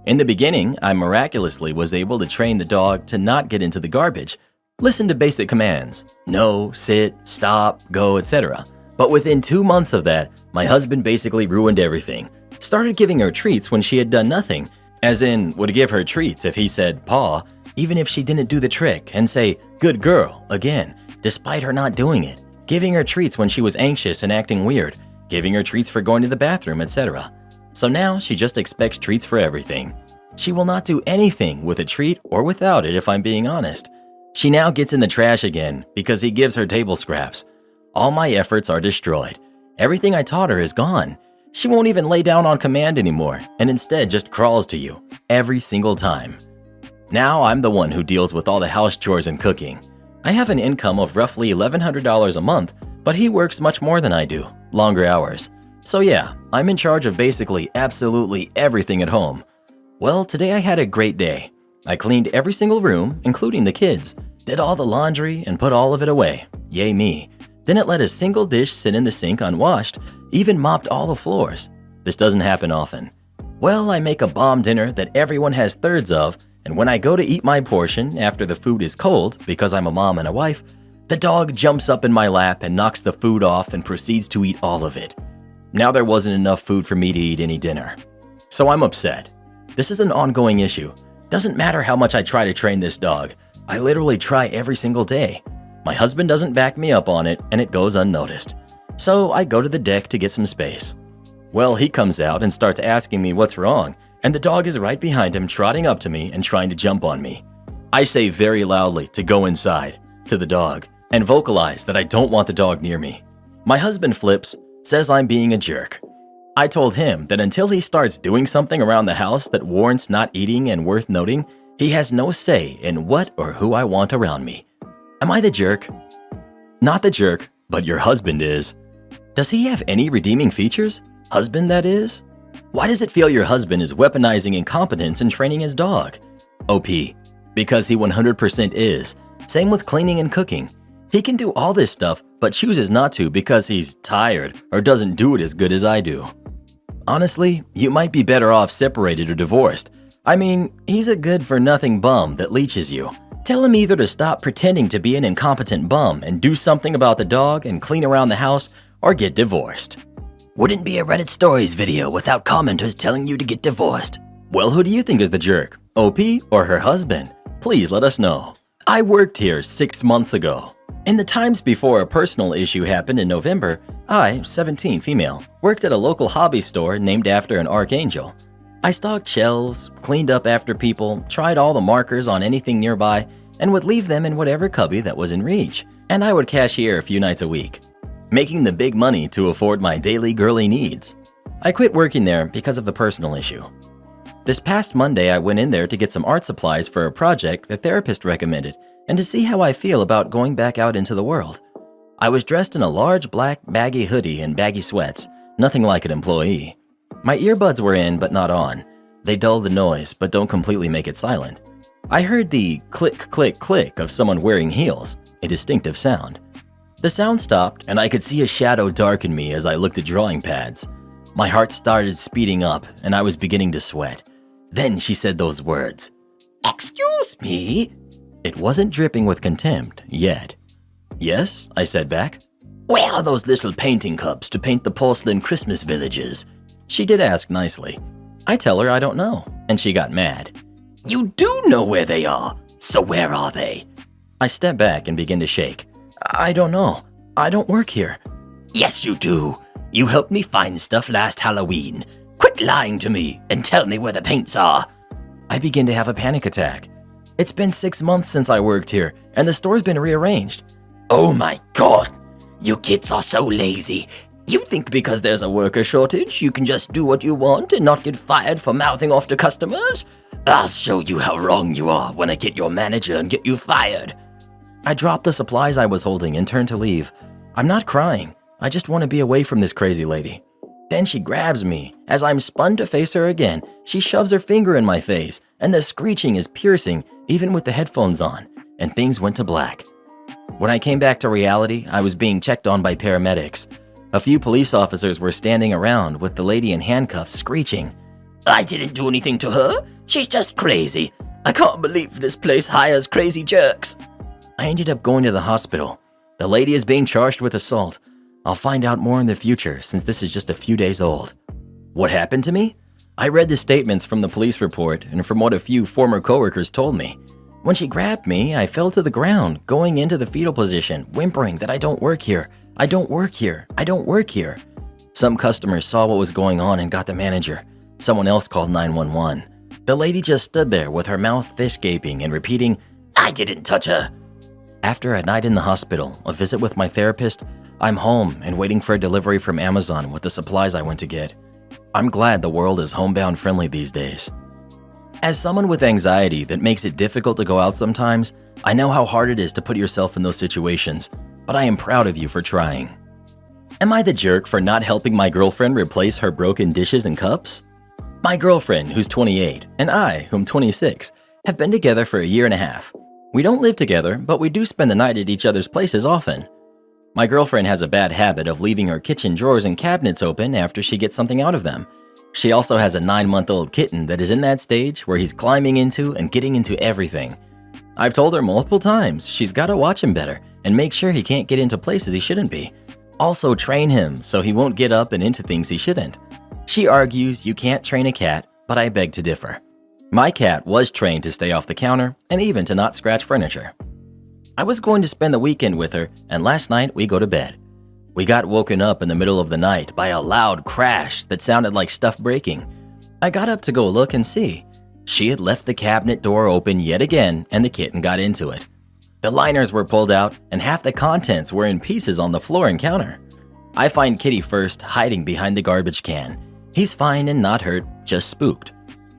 In the beginning, I miraculously was able to train the dog to not get into the garbage, listen to basic commands, no, sit, stop, go, etc. But within 2 months of that, my husband basically ruined everything. Started giving her treats when she had done nothing, as in would give her treats if he said paw, even if she didn't do the trick, and say good girl again, despite her not doing it, giving her treats when she was anxious and acting weird, giving her treats for going to the bathroom, etc. So now she just expects treats for everything. She will not do anything with a treat or without it if I'm being honest. She now gets in the trash again because he gives her table scraps. All my efforts are destroyed. Everything I taught her is gone. She won't even lay down on command anymore and instead just crawls to you every single time. Now I'm the one who deals with all the house chores and cooking. I have an income of roughly $1,100 a month, but he works much more than I do, longer hours. So yeah, I'm in charge of basically absolutely everything at home. Well, today I had a great day. I cleaned every single room, including the kids, did all the laundry and put all of it away. Yay me. Didn't let a single dish sit in the sink unwashed, even mopped all the floors. This doesn't happen often. Well, I make a bomb dinner that everyone has thirds of, and when I go to eat my portion after the food is cold, because I'm a mom and a wife, the dog jumps up in my lap and knocks the food off and proceeds to eat all of it. Now there wasn't enough food for me to eat any dinner. So I'm upset. This is an ongoing issue. Doesn't matter how much I try to train this dog. I literally try every single day. My husband doesn't back me up on it, and it goes unnoticed. So I go to the deck to get some space. Well, he comes out and starts asking me what's wrong, and the dog is right behind him trotting up to me and trying to jump on me. I say very loudly to go inside, to the dog, and vocalize that I don't want the dog near me. My husband flips, says I'm being a jerk. I told him that until he starts doing something around the house that warrants not eating and worth noting, he has no say in what or who I want around me. Am I the jerk? Not the jerk, but your husband is. Does he have any redeeming features? Husband, that is? Why does it feel your husband is weaponizing incompetence and training his dog? OP. Because he 100% is. Same with cleaning and cooking. He can do all this stuff, but chooses not to because he's tired or doesn't do it as good as I do. Honestly, you might be better off separated or divorced. I mean, he's a good-for-nothing bum that leeches you. Tell him either to stop pretending to be an incompetent bum and do something about the dog and clean around the house, or get divorced. Wouldn't be a Reddit Stories video without commenters telling you to get divorced. Well, who do you think is the jerk? OP or her husband? Please let us know. I worked here 6 months ago. In the times before a personal issue happened in November, I, 17 female, worked at a local hobby store named after an archangel. I stocked shelves, cleaned up after people, tried all the markers on anything nearby, and would leave them in whatever cubby that was in reach. And I would cashier a few nights a week, making the big money to afford my daily girly needs. I quit working there because of the personal issue. This past Monday, I went in there to get some art supplies for a project the therapist recommended and to see how I feel about going back out into the world. I was dressed in a large black baggy hoodie and baggy sweats, nothing like an employee. My earbuds were in but not on. They dull the noise but don't completely make it silent. I heard the click, click, click of someone wearing heels, a distinctive sound. The sound stopped and I could see a shadow darken me as I looked at drawing pads. My heart started speeding up and I was beginning to sweat. Then she said those words, "Excuse me?" It wasn't dripping with contempt yet. "Yes," I said back. "Where are those little painting cups to paint the porcelain Christmas villages?" She did ask nicely. I tell her I don't know, and she got mad. "You do know where they are, so where are they?" I stepped back and began to shake. "I don't know. I don't work here." "Yes, you do. You helped me find stuff last Halloween. Quit lying to me and tell me where the paints are." I begin to have a panic attack. It's been 6 months since I worked here, and the store's been rearranged. "Oh my God, you kids are so lazy. You think because there's a worker shortage, you can just do what you want and not get fired for mouthing off to customers? I'll show you how wrong you are when I get your manager and get you fired." I dropped the supplies I was holding and turned to leave. I'm not crying. I just want to be away from this crazy lady. Then she grabs me. As I'm spun to face her again, she shoves her finger in my face, and the screeching is piercing even with the headphones on, and things went to black. When I came back to reality, I was being checked on by paramedics. A few police officers were standing around with the lady in handcuffs screeching, "I didn't do anything to her. She's just crazy. I can't believe this place hires crazy jerks." I ended up going to the hospital. The lady is being charged with assault. I'll find out more in the future since this is just a few days old. What happened to me? I read the statements from the police report and from what a few former coworkers told me. When she grabbed me, I fell to the ground, going into the fetal position, whimpering that I don't work here. I don't work here. I don't work here. Some customers saw what was going on and got the manager. Someone else called 911. The lady just stood there with her mouth fish gaping and repeating, "I didn't touch her." After a night in the hospital, a visit with my therapist, I'm home and waiting for a delivery from Amazon with the supplies I went to get. I'm glad the world is homebound friendly these days. As someone with anxiety that makes it difficult to go out sometimes, I know how hard it is to put yourself in those situations, but I am proud of you for trying. Am I the jerk for not helping my girlfriend replace her broken dishes and cups? My girlfriend, who's 28, and I, whom 26, have been together for a year and a half. We don't live together, but we do spend the night at each other's places often. My girlfriend has a bad habit of leaving her kitchen drawers and cabinets open after she gets something out of them. She also has a 9-month-old kitten that is in that stage where he's climbing into and getting into everything. I've told her multiple times she's got to watch him better and make sure he can't get into places he shouldn't be. Also train him so he won't get up and into things he shouldn't. She argues you can't train a cat, but I beg to differ. My cat was trained to stay off the counter and even to not scratch furniture. I was going to spend the weekend with her, and last night we go to bed. We got woken up in the middle of the night by a loud crash that sounded like stuff breaking. I got up to go look and see. She had left the cabinet door open yet again, and the kitten got into it. The liners were pulled out, and half the contents were in pieces on the floor and counter. I find Kitty first hiding behind the garbage can. He's fine and not hurt, just spooked.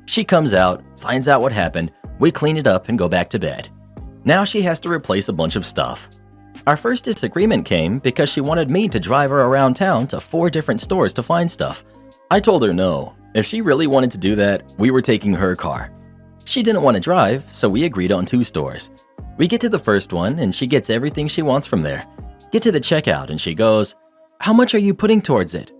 She comes out, finds out what happened, we clean it up and go back to bed. Now she has to replace a bunch of stuff. Our first disagreement came because she wanted me to drive her around town to 4 different stores to find stuff. I told her no. If she really wanted to do that, we were taking her car. She didn't want to drive, so we agreed on 2 stores. We get to the first one and she gets everything she wants from there. Get to the checkout and she goes, "How much are you putting towards it?"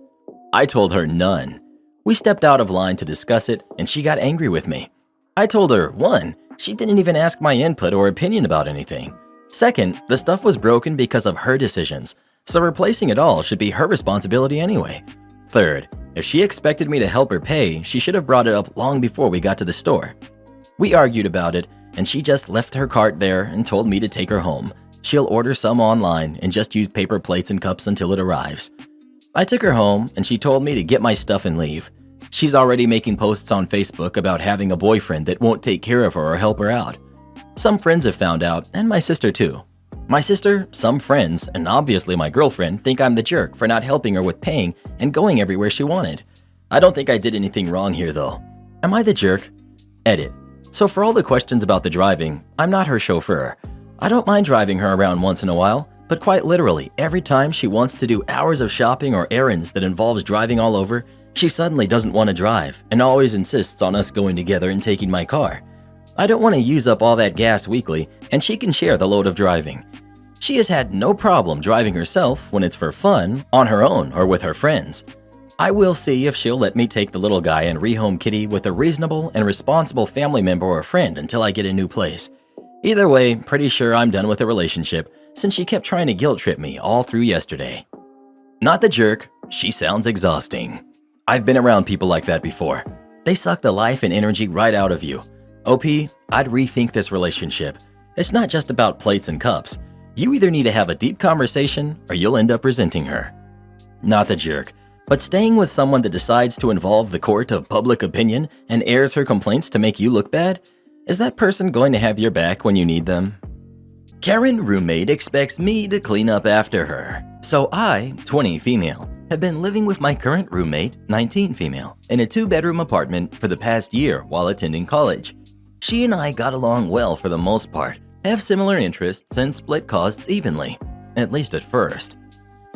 I told her none. We stepped out of line to discuss it and she got angry with me. I told her, 1, she didn't even ask my input or opinion about anything. 2nd, the stuff was broken because of her decisions, so replacing it all should be her responsibility anyway. 3rd, if she expected me to help her pay, she should have brought it up long before we got to the store. We argued about it, and she just left her cart there and told me to take her home. She'll order some online and just use paper plates and cups until it arrives. I took her home, and she told me to get my stuff and leave. She's already making posts on Facebook about having a boyfriend that won't take care of her or help her out. Some friends have found out, and my sister too. My sister, some friends, and obviously my girlfriend think I'm the jerk for not helping her with paying and going everywhere she wanted. I don't think I did anything wrong here though. Am I the jerk? Edit. So for all the questions about the driving, I'm not her chauffeur. I don't mind driving her around once in a while, but quite literally, every time she wants to do hours of shopping or errands that involves driving all over, she suddenly doesn't want to drive and always insists on us going together and taking my car. I don't want to use up all that gas weekly, and she can share the load of driving. She has had no problem driving herself when it's for fun, on her own, or with her friends. I will see if she'll let me take the little guy and rehome Kitty with a reasonable and responsible family member or friend until I get a new place. Either way, pretty sure I'm done with the relationship since she kept trying to guilt trip me all through yesterday. Not the jerk, she sounds exhausting. I've been around people like that before. They suck the life and energy right out of you. OP, I'd rethink this relationship. It's not just about plates and cups. You either need to have a deep conversation or you'll end up resenting her. Not the jerk, but staying with someone that decides to involve the court of public opinion and airs her complaints to make you look bad? Is that person going to have your back when you need them? Karen roommate expects me to clean up after her. So I, 20 female, have been living with my current roommate, 19 female, in a 2-bedroom apartment for the past year while attending college. She and I got along well for the most part, have similar interests, and split costs evenly, at least at first.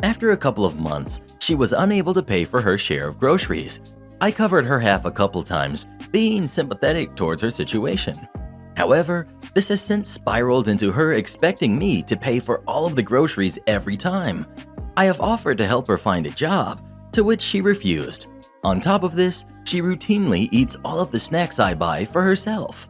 After a couple of months, she was unable to pay for her share of groceries. I covered her half a couple times, being sympathetic towards her situation. However, this has since spiraled into her expecting me to pay for all of the groceries every time. I have offered to help her find a job, to which she refused. On top of this, she routinely eats all of the snacks I buy for herself.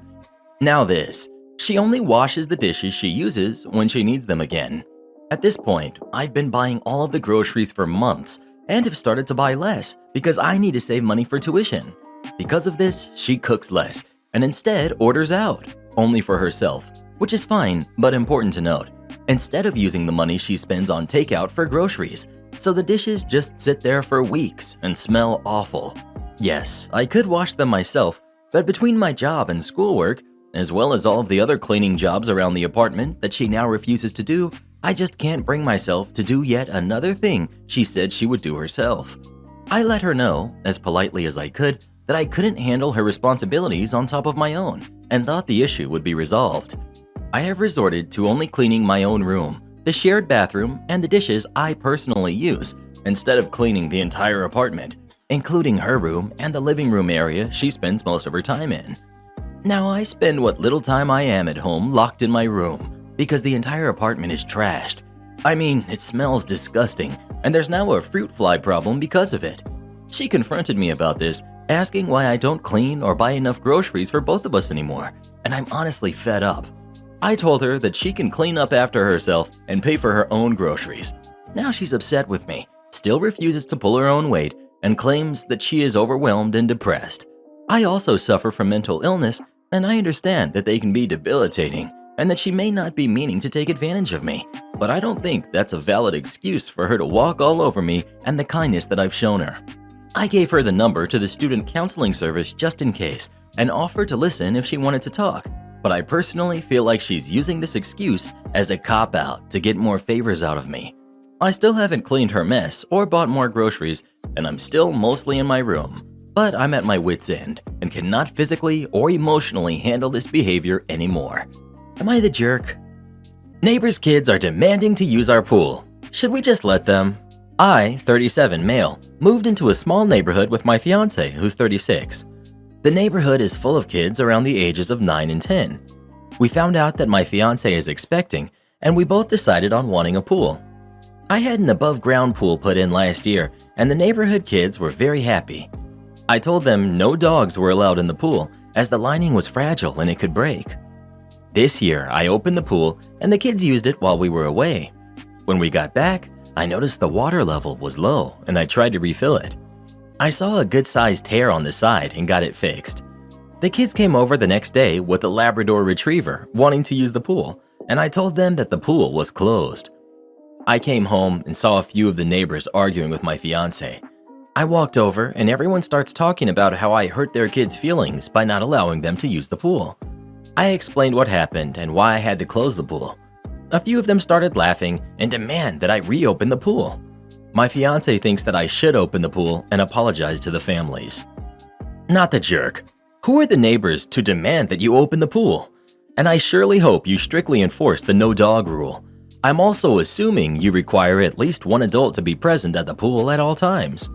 Now this, she only washes the dishes she uses when she needs them again. At this point, I've been buying all of the groceries for months and have started to buy less because I need to save money for tuition. Because of this, she cooks less and instead orders out, only for herself, which is fine but important to note, instead of using the money she spends on takeout for groceries. So the dishes just sit there for weeks and smell awful. Yes, I could wash them myself, but between my job and schoolwork, as well as all of the other cleaning jobs around the apartment that she now refuses to do, I just can't bring myself to do yet another thing she said she would do herself. I let her know, as politely as I could, that I couldn't handle her responsibilities on top of my own, and thought the issue would be resolved. I have resorted to only cleaning my own room, the shared bathroom, and the dishes I personally use, instead of cleaning the entire apartment, including her room and the living room area she spends most of her time in. Now I spend what little time I am at home locked in my room, because the entire apartment is trashed. I mean, it smells disgusting, and there's now a fruit fly problem because of it. She confronted me about this, asking why I don't clean or buy enough groceries for both of us anymore, and I'm honestly fed up. I told her that she can clean up after herself and pay for her own groceries. Now she's upset with me, still refuses to pull her own weight, and claims that she is overwhelmed and depressed. I also suffer from mental illness, and I understand that they can be debilitating, and that she may not be meaning to take advantage of me, but I don't think that's a valid excuse for her to walk all over me and the kindness that I've shown her. I gave her the number to the student counseling service just in case, and offered to listen if she wanted to talk, but I personally feel like she's using this excuse as a cop-out to get more favors out of me. I still haven't cleaned her mess or bought more groceries, and I'm still mostly in my room, but I'm at my wit's end and cannot physically or emotionally handle this behavior anymore. Am I the jerk? Neighbors' kids are demanding to use our pool. Should we just let them? I, 37 male, moved into a small neighborhood with my fiance, who's 36. The neighborhood is full of kids around the ages of 9 and 10. We found out that my fiance is expecting, and we both decided on wanting a pool. I had an above-ground pool put in last year, and the neighborhood kids were very happy. I told them no dogs were allowed in the pool, as the lining was fragile and it could break. This year, I opened the pool, and the kids used it while we were away. When we got back, I noticed the water level was low, and I tried to refill it. I saw a good-sized tear on the side and got it fixed. The kids came over the next day with a Labrador Retriever wanting to use the pool, and I told them that the pool was closed. I came home and saw a few of the neighbors arguing with my fiance. I walked over and everyone starts talking about how I hurt their kids' feelings by not allowing them to use the pool. I explained what happened and why I had to close the pool. A few of them started laughing and demand that I reopen the pool. My fiance thinks that I should open the pool and apologize to the families. Not the jerk. Who are the neighbors to demand that you open the pool? And I surely hope you strictly enforce the no dog rule. I'm also assuming you require at least one adult to be present at the pool at all times.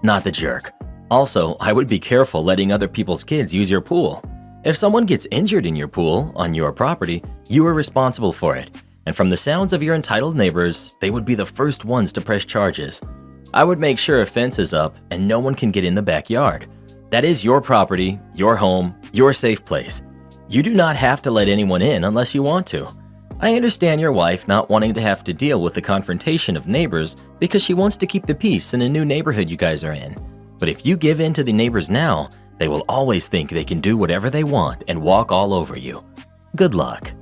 Not the jerk. Also, I would be careful letting other people's kids use your pool. If someone gets injured in your pool on your property, you are responsible for it. And from the sounds of your entitled neighbors, they would be the first ones to press charges. I would make sure a fence is up and no one can get in the backyard. That is your property, your home, your safe place. You do not have to let anyone in unless you want to. I understand your wife not wanting to have to deal with the confrontation of neighbors because she wants to keep the peace in a new neighborhood you guys are in. But if you give in to the neighbors now, they will always think they can do whatever they want and walk all over you. Good luck.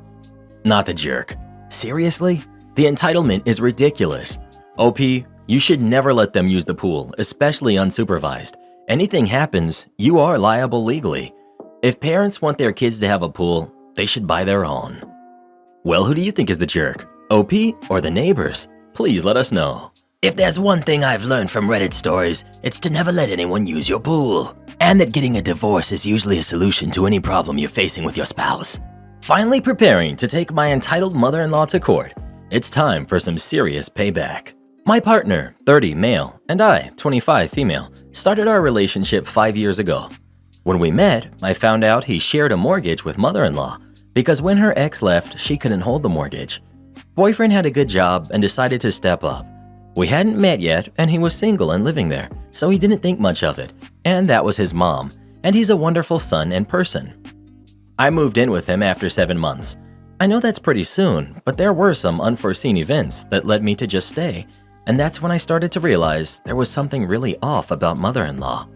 Not the jerk. Seriously? The entitlement is ridiculous. OP, you should never let them use the pool, especially unsupervised. Anything happens, you are liable legally. If parents want their kids to have a pool, they should buy their own. Well, who do you think is the jerk? OP or the neighbors? Please let us know. If there's one thing I've learned from Reddit stories, it's to never let anyone use your pool. And that getting a divorce is usually a solution to any problem you're facing with your spouse. Finally preparing to take my entitled mother-in-law to court, it's time for some serious payback. My partner, 30 male, and I, 25 female, started our relationship 5 years ago. When we met, I found out he shared a mortgage with mother-in-law because when her ex left, she couldn't hold the mortgage. Boyfriend had a good job and decided to step up. We hadn't met yet and he was single and living there, so he didn't think much of it. And that was his mom, and he's a wonderful son and person. I moved in with him after 7 months. I know that's pretty soon, but there were some unforeseen events that led me to just stay, and that's when I started to realize there was something really off about mother-in-law.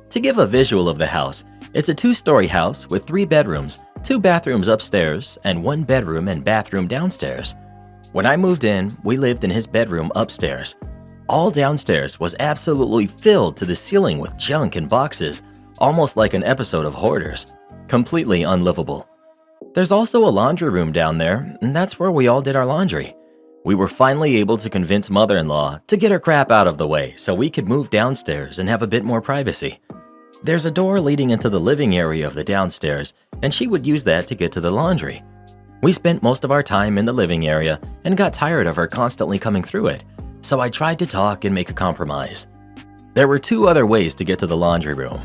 To give a visual of the house, it's a 2-story house with 3 bedrooms, 2 bathrooms upstairs, and 1 bedroom and bathroom downstairs. When I moved in, we lived in his bedroom upstairs. All downstairs was absolutely filled to the ceiling with junk and boxes, almost like an episode of Hoarders. Completely unlivable. There's also a laundry room down there, and that's where we all did our laundry. We were finally able to convince mother-in-law to get her crap out of the way so we could move downstairs and have a bit more privacy. There's a door leading into the living area of the downstairs, and she would use that to get to the laundry. We spent most of our time in the living area and got tired of her constantly coming through it, so I tried to talk and make a compromise. There were 2 other ways to get to the laundry room.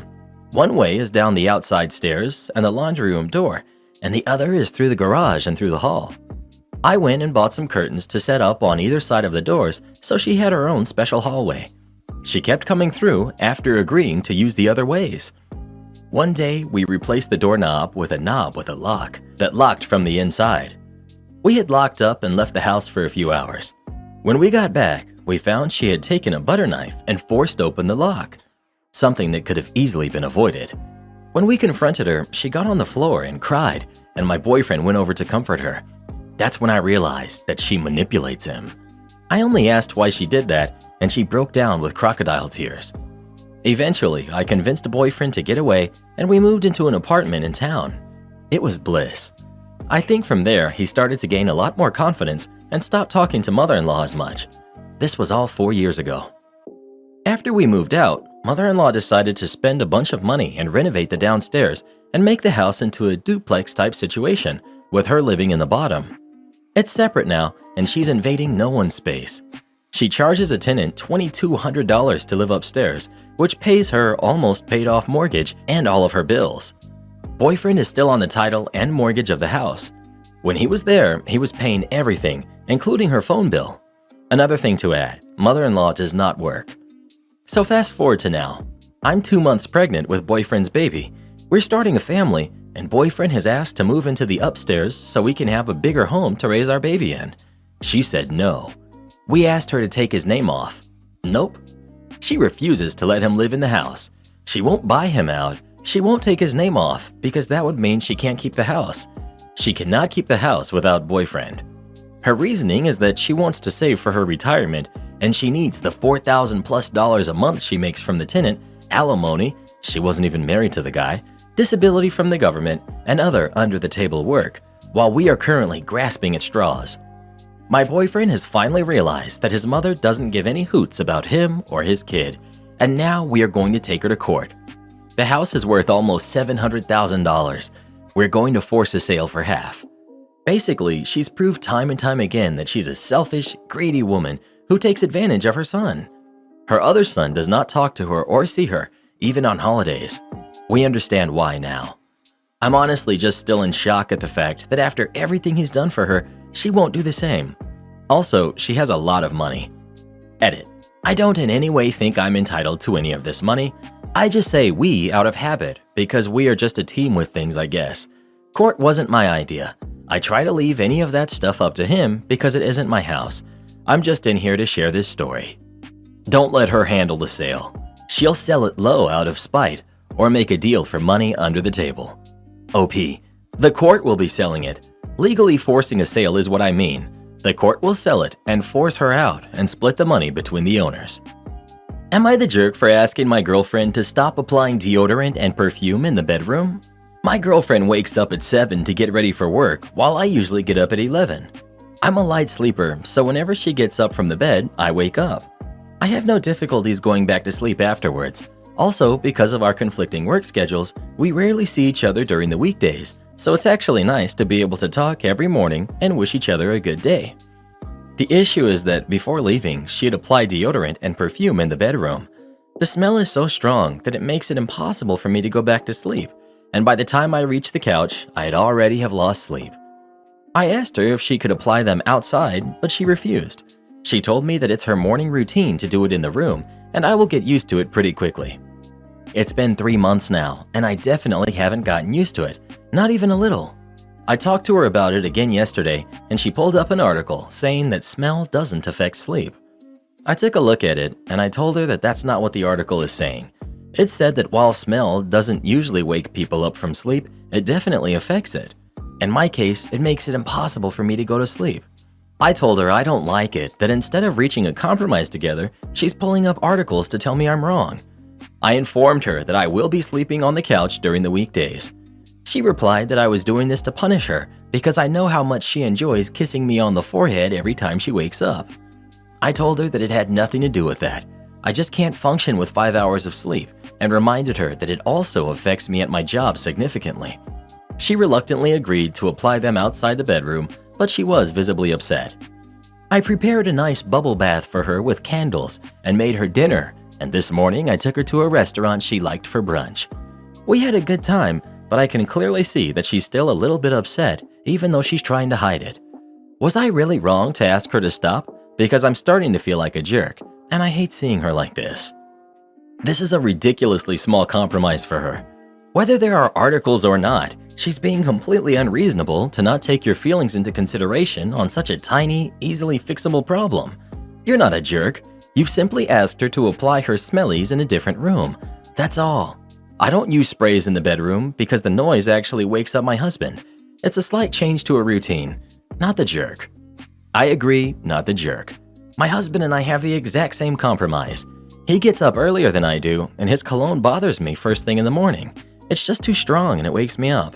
One way is down the outside stairs and the laundry room door, and the other is through the garage and through the hall. I went and bought some curtains to set up on either side of the doors so she had her own special hallway. She kept coming through after agreeing to use the other ways. One day, we replaced the doorknob with a knob with a lock that locked from the inside. We had locked up and left the house for a few hours. When we got back, we found she had taken a butter knife and forced open the lock, something that could have easily been avoided. When we confronted her, she got on the floor and cried, and my boyfriend went over to comfort her. That's when I realized that she manipulates him. I only asked why she did that, and she broke down with crocodile tears. Eventually, I convinced the boyfriend to get away, and we moved into an apartment in town. It was bliss. I think from there, he started to gain a lot more confidence and stopped talking to mother-in-law as much. This was all 4 years ago. After we moved out, mother-in-law decided to spend a bunch of money and renovate the downstairs and make the house into a duplex-type situation with her living in the bottom. It's separate now, and she's invading no one's space. She charges a tenant $2,200 to live upstairs, which pays her almost paid off mortgage and all of her bills. Boyfriend is still on the title and mortgage of the house. When he was there, he was paying everything, including her phone bill. Another thing to add, mother-in-law does not work. So fast forward to now. I'm 2 months pregnant with boyfriend's baby. We're starting a family, and boyfriend has asked to move into the upstairs so we can have a bigger home to raise our baby in. She said no. We asked her to take his name off. Nope. She refuses to let him live in the house. She won't buy him out. She won't take his name off because that would mean she can't keep the house. She cannot keep the house without boyfriend. Her reasoning is that she wants to save for her retirement and she needs the $4,000+ a month she makes from the tenant, alimony, she wasn't even married to the guy, disability from the government, and other under-the-table work, while we are currently grasping at straws. My boyfriend has finally realized that his mother doesn't give any hoots about him or his kid, and now we are going to take her to court. The house is worth almost $700,000. We're going to force a sale for half. Basically, she's proved time and time again that she's a selfish, greedy woman who takes advantage of her son. Her other son does not talk to her or see her, even on holidays. We understand why now. I'm honestly just still in shock at the fact that after everything he's done for her, she won't do the same. Also, she has a lot of money. Edit. I don't in any way think I'm entitled to any of this money. I just say we out of habit because we are just a team with things, I guess. Court wasn't my idea. I try to leave any of that stuff up to him because it isn't my house. I'm just in here to share this story. Don't let her handle the sale. She'll sell it low out of spite or make a deal for money under the table. OP. The court will be selling it. Legally forcing a sale is what I mean. The court will sell it and force her out and split the money between the owners. Am I the jerk for asking my girlfriend to stop applying deodorant and perfume in the bedroom? My girlfriend wakes up at 7 to get ready for work while I usually get up at 11. I'm a light sleeper, so whenever she gets up from the bed, I wake up. I have no difficulties going back to sleep afterwards. Also, because of our conflicting work schedules, we rarely see each other during the weekdays, so it's actually nice to be able to talk every morning and wish each other a good day. The issue is that before leaving, she had applied deodorant and perfume in the bedroom. The smell is so strong that it makes it impossible for me to go back to sleep, and by the time I reached the couch, I had already have lost sleep. I asked her if she could apply them outside, but she refused. She told me that it's her morning routine to do it in the room, and I will get used to it pretty quickly. It's been 3 months now, and I definitely haven't gotten used to it, not even a little. I talked to her about it again yesterday, and she pulled up an article saying that smell doesn't affect sleep. I took a look at it, and I told her that that's not what the article is saying. It said that while smell doesn't usually wake people up from sleep, it definitely affects it. In my case, it makes it impossible for me to go to sleep. I told her I don't like it that instead of reaching a compromise together, she's pulling up articles to tell me I'm wrong. I informed her that I will be sleeping on the couch during the weekdays. She replied that I was doing this to punish her because I know how much she enjoys kissing me on the forehead every time she wakes up. I told her that it had nothing to do with that. I just can't function with 5 hours of sleep and reminded her that it also affects me at my job significantly. She reluctantly agreed to apply them outside the bedroom, but she was visibly upset. I prepared a nice bubble bath for her with candles and made her dinner, and this morning I took her to a restaurant she liked for brunch. We had a good time, but I can clearly see that she's still a little bit upset, even though she's trying to hide it. Was I really wrong to ask her to stop? Because I'm starting to feel like a jerk, and I hate seeing her like this. This is a ridiculously small compromise for her. Whether there are articles or not, she's being completely unreasonable to not take your feelings into consideration on such a tiny, easily fixable problem. You're not a jerk. You've simply asked her to apply her smellies in a different room. That's all. I don't use sprays in the bedroom because the noise actually wakes up my husband. It's a slight change to a routine. Not the jerk. I agree, not the jerk. My husband and I have the exact same compromise. He gets up earlier than I do, and his cologne bothers me first thing in the morning. It's just too strong and it wakes me up.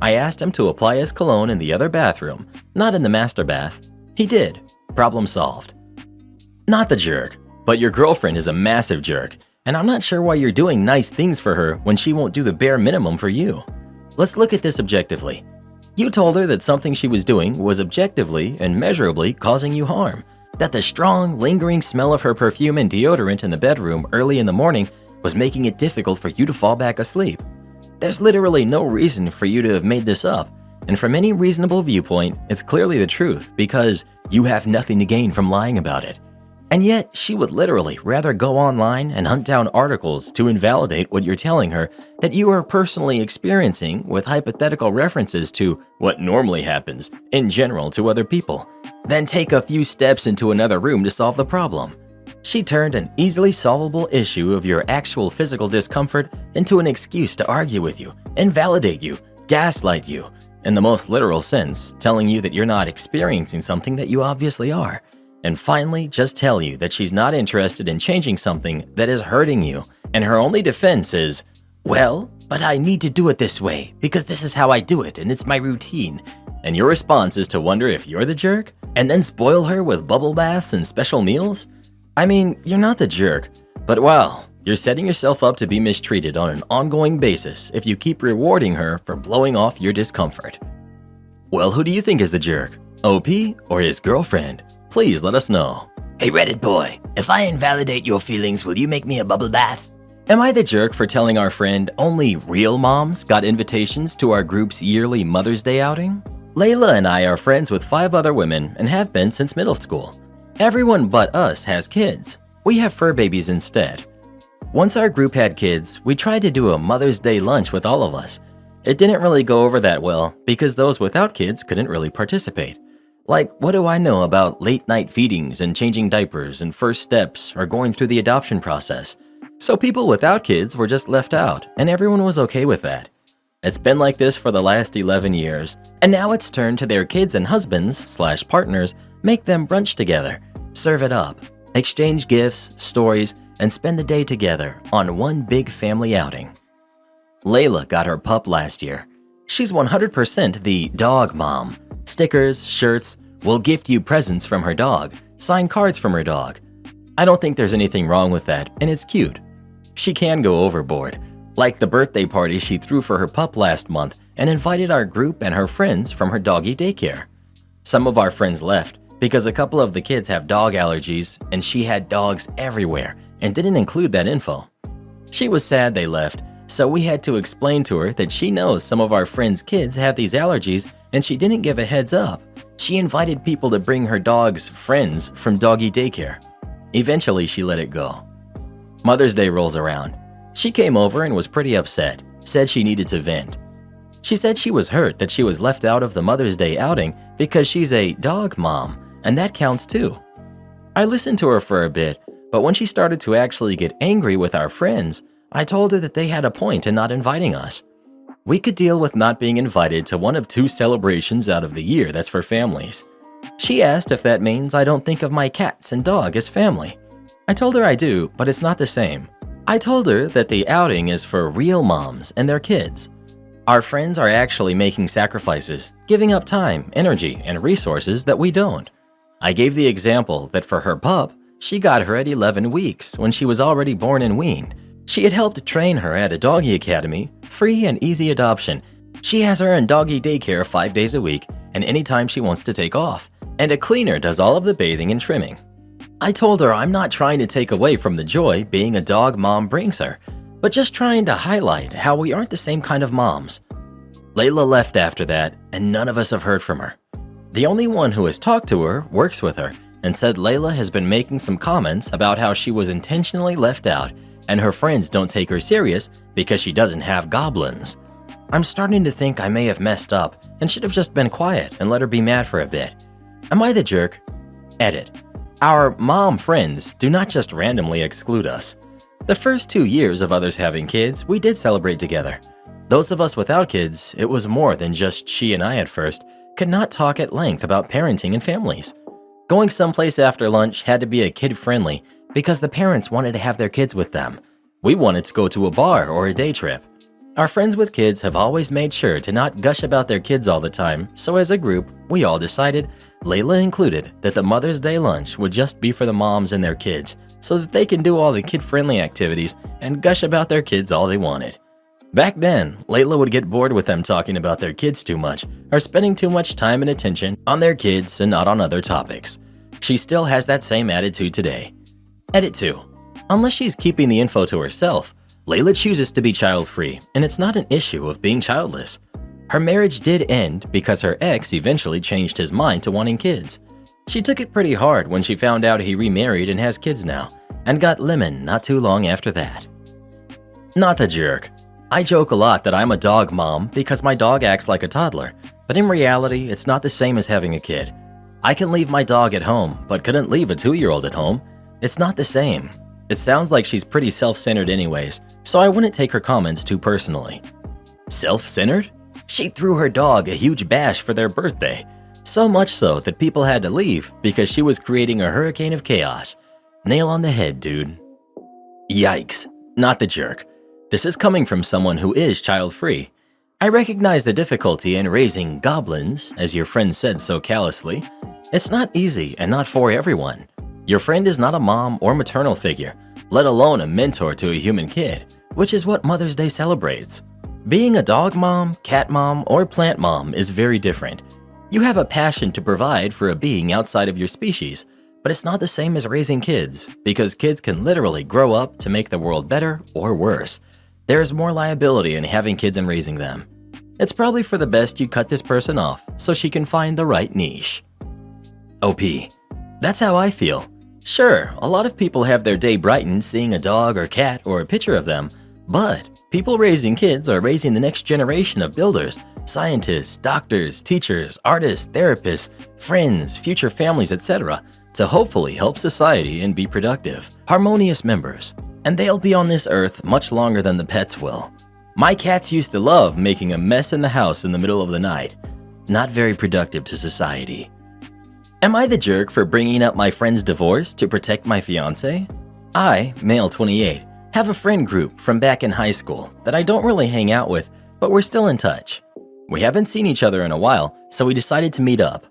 I asked him to apply his cologne in the other bathroom, not in the master bath. He did. Problem solved. Not the jerk, but your girlfriend is a massive jerk, and I'm not sure why you're doing nice things for her when she won't do the bare minimum for you. Let's look at this objectively. You told her that something she was doing was objectively and measurably causing you harm, that the strong, lingering smell of her perfume and deodorant in the bedroom early in the morning was making it difficult for you to fall back asleep. There's literally no reason for you to have made this up, and from any reasonable viewpoint, it's clearly the truth because you have nothing to gain from lying about it. And yet, she would literally rather go online and hunt down articles to invalidate what you're telling her that you are personally experiencing with hypothetical references to what normally happens in general to other people, then take a few steps into another room to solve the problem. She turned an easily solvable issue of your actual physical discomfort into an excuse to argue with you, invalidate you, gaslight you, in the most literal sense, telling you that you're not experiencing something that you obviously are. And finally, just tell you that she's not interested in changing something that is hurting you, and her only defense is, well, but I need to do it this way because this is how I do it and it's my routine. And your response is to wonder if you're the jerk, and then spoil her with bubble baths and special meals? I mean, you're not the jerk, but wow, you're setting yourself up to be mistreated on an ongoing basis if you keep rewarding her for blowing off your discomfort. Well, who do you think is the jerk? OP or his girlfriend? Please let us know. Hey Reddit boy, if I invalidate your feelings, will you make me a bubble bath? Am I the jerk for telling our friend only real moms got invitations to our group's yearly Mother's Day outing? Layla and I are friends with 5 other women and have been since middle school. Everyone but us has kids. We have fur babies instead. Once our group had kids, we tried to do a Mother's Day lunch with all of us. It didn't really go over that well because those without kids couldn't really participate. Like, what do I know about late night feedings and changing diapers and first steps or going through the adoption process? So people without kids were just left out, and everyone was okay with that. It's been like this for the last 11 years, and now it's turned to their kids and husbands/partners make them brunch together, serve it up, exchange gifts, stories, and spend the day together on one big family outing. Layla got her pup last year. She's 100% the dog mom. Stickers, shirts, will gift you presents from her dog, sign cards from her dog. I don't think there's anything wrong with that, and it's cute. She can go overboard, like the birthday party she threw for her pup last month and invited our group and her friends from her doggy daycare. Some of our friends left because a couple of the kids have dog allergies and she had dogs everywhere and didn't include that info. She was sad they left, so we had to explain to her that she knows some of our friends' kids have these allergies and she didn't give a heads up. She invited people to bring her dog's friends from doggy daycare. Eventually, she let it go. Mother's Day rolls around. She came over and was pretty upset, said she needed to vent. She said she was hurt that she was left out of the Mother's Day outing because she's a dog mom, and that counts too. I listened to her for a bit, but when she started to actually get angry with our friends, I told her that they had a point in not inviting us. We could deal with not being invited to one of 2 celebrations out of the year that's for families. She asked if that means I don't think of my cats and dog as family. I told her I do, but it's not the same. I told her that the outing is for real moms and their kids. Our friends are actually making sacrifices, giving up time, energy, and resources that we don't. I gave the example that for her pup, she got her at 11 weeks when she was already born and weaned. She had helped train her at a doggy academy, free and easy adoption. She has her in doggy daycare 5 days a week and anytime she wants to take off, and a cleaner does all of the bathing and trimming. I told her I'm not trying to take away from the joy being a dog mom brings her, but just trying to highlight how we aren't the same kind of moms. Layla left after that, and none of us have heard from her. The only one who has talked to her works with her and said Layla has been making some comments about how she was intentionally left out and her friends don't take her serious because she doesn't have goblins. I'm starting to think I may have messed up and should have just been quiet and let her be mad for a bit. Am I the jerk? Edit. Our mom friends do not just randomly exclude us. The first 2 years of others having kids, we did celebrate together. Those of us without kids, it was more than just she and I at first, could not talk at length about parenting and families. Going someplace after lunch had to be a kid-friendly because the parents wanted to have their kids with them. We wanted to go to a bar or a day trip. Our friends with kids have always made sure to not gush about their kids all the time, so as a group, we all decided, Layla included, that the Mother's Day lunch would just be for the moms and their kids, so that they can do all the kid-friendly activities and gush about their kids all they wanted. Back then, Layla would get bored with them talking about their kids too much or spending too much time and attention on their kids and not on other topics. She still has that same attitude today. Edit 2. Unless she's keeping the info to herself, Layla chooses to be child-free, and it's not an issue of being childless. Her marriage did end because her ex eventually changed his mind to wanting kids. She took it pretty hard when she found out he remarried and has kids now, and got lemon not too long after that. Not the jerk. I joke a lot that I'm a dog mom because my dog acts like a toddler, but in reality, it's not the same as having a kid. I can leave my dog at home, but couldn't leave a 2-year-old at home. It's not the same. It sounds like she's pretty self-centered anyways, so I wouldn't take her comments too personally. Self-centered? She threw her dog a huge bash for their birthday, so much so that people had to leave because she was creating a hurricane of chaos. Nail on the head, dude. Yikes, not the jerk. This is coming from someone who is child-free. I recognize the difficulty in raising goblins, as your friend said so callously. It's not easy and not for everyone. Your friend is not a mom or maternal figure, let alone a mentor to a human kid, which is what Mother's Day celebrates. Being a dog mom, cat mom, or plant mom is very different. You have a passion to provide for a being outside of your species, but it's not the same as raising kids, because kids can literally grow up to make the world better or worse. There is more liability in having kids and raising them. It's probably for the best you cut this person off so she can find the right niche. OP. That's how I feel. Sure, a lot of people have their day brightened seeing a dog or cat or a picture of them, but people raising kids are raising the next generation of builders, scientists, doctors, teachers, artists, therapists, friends, future families, etc., to hopefully help society and be productive, harmonious members. And they'll be on this earth much longer than the pets will. My cats used to love making a mess in the house in the middle of the night. Not very productive to society. Am I the jerk for bringing up my friend's divorce to protect my fiance? I, male 28, have a friend group from back in high school that I don't really hang out with, but we're still in touch. We haven't seen each other in a while, so we decided to meet up.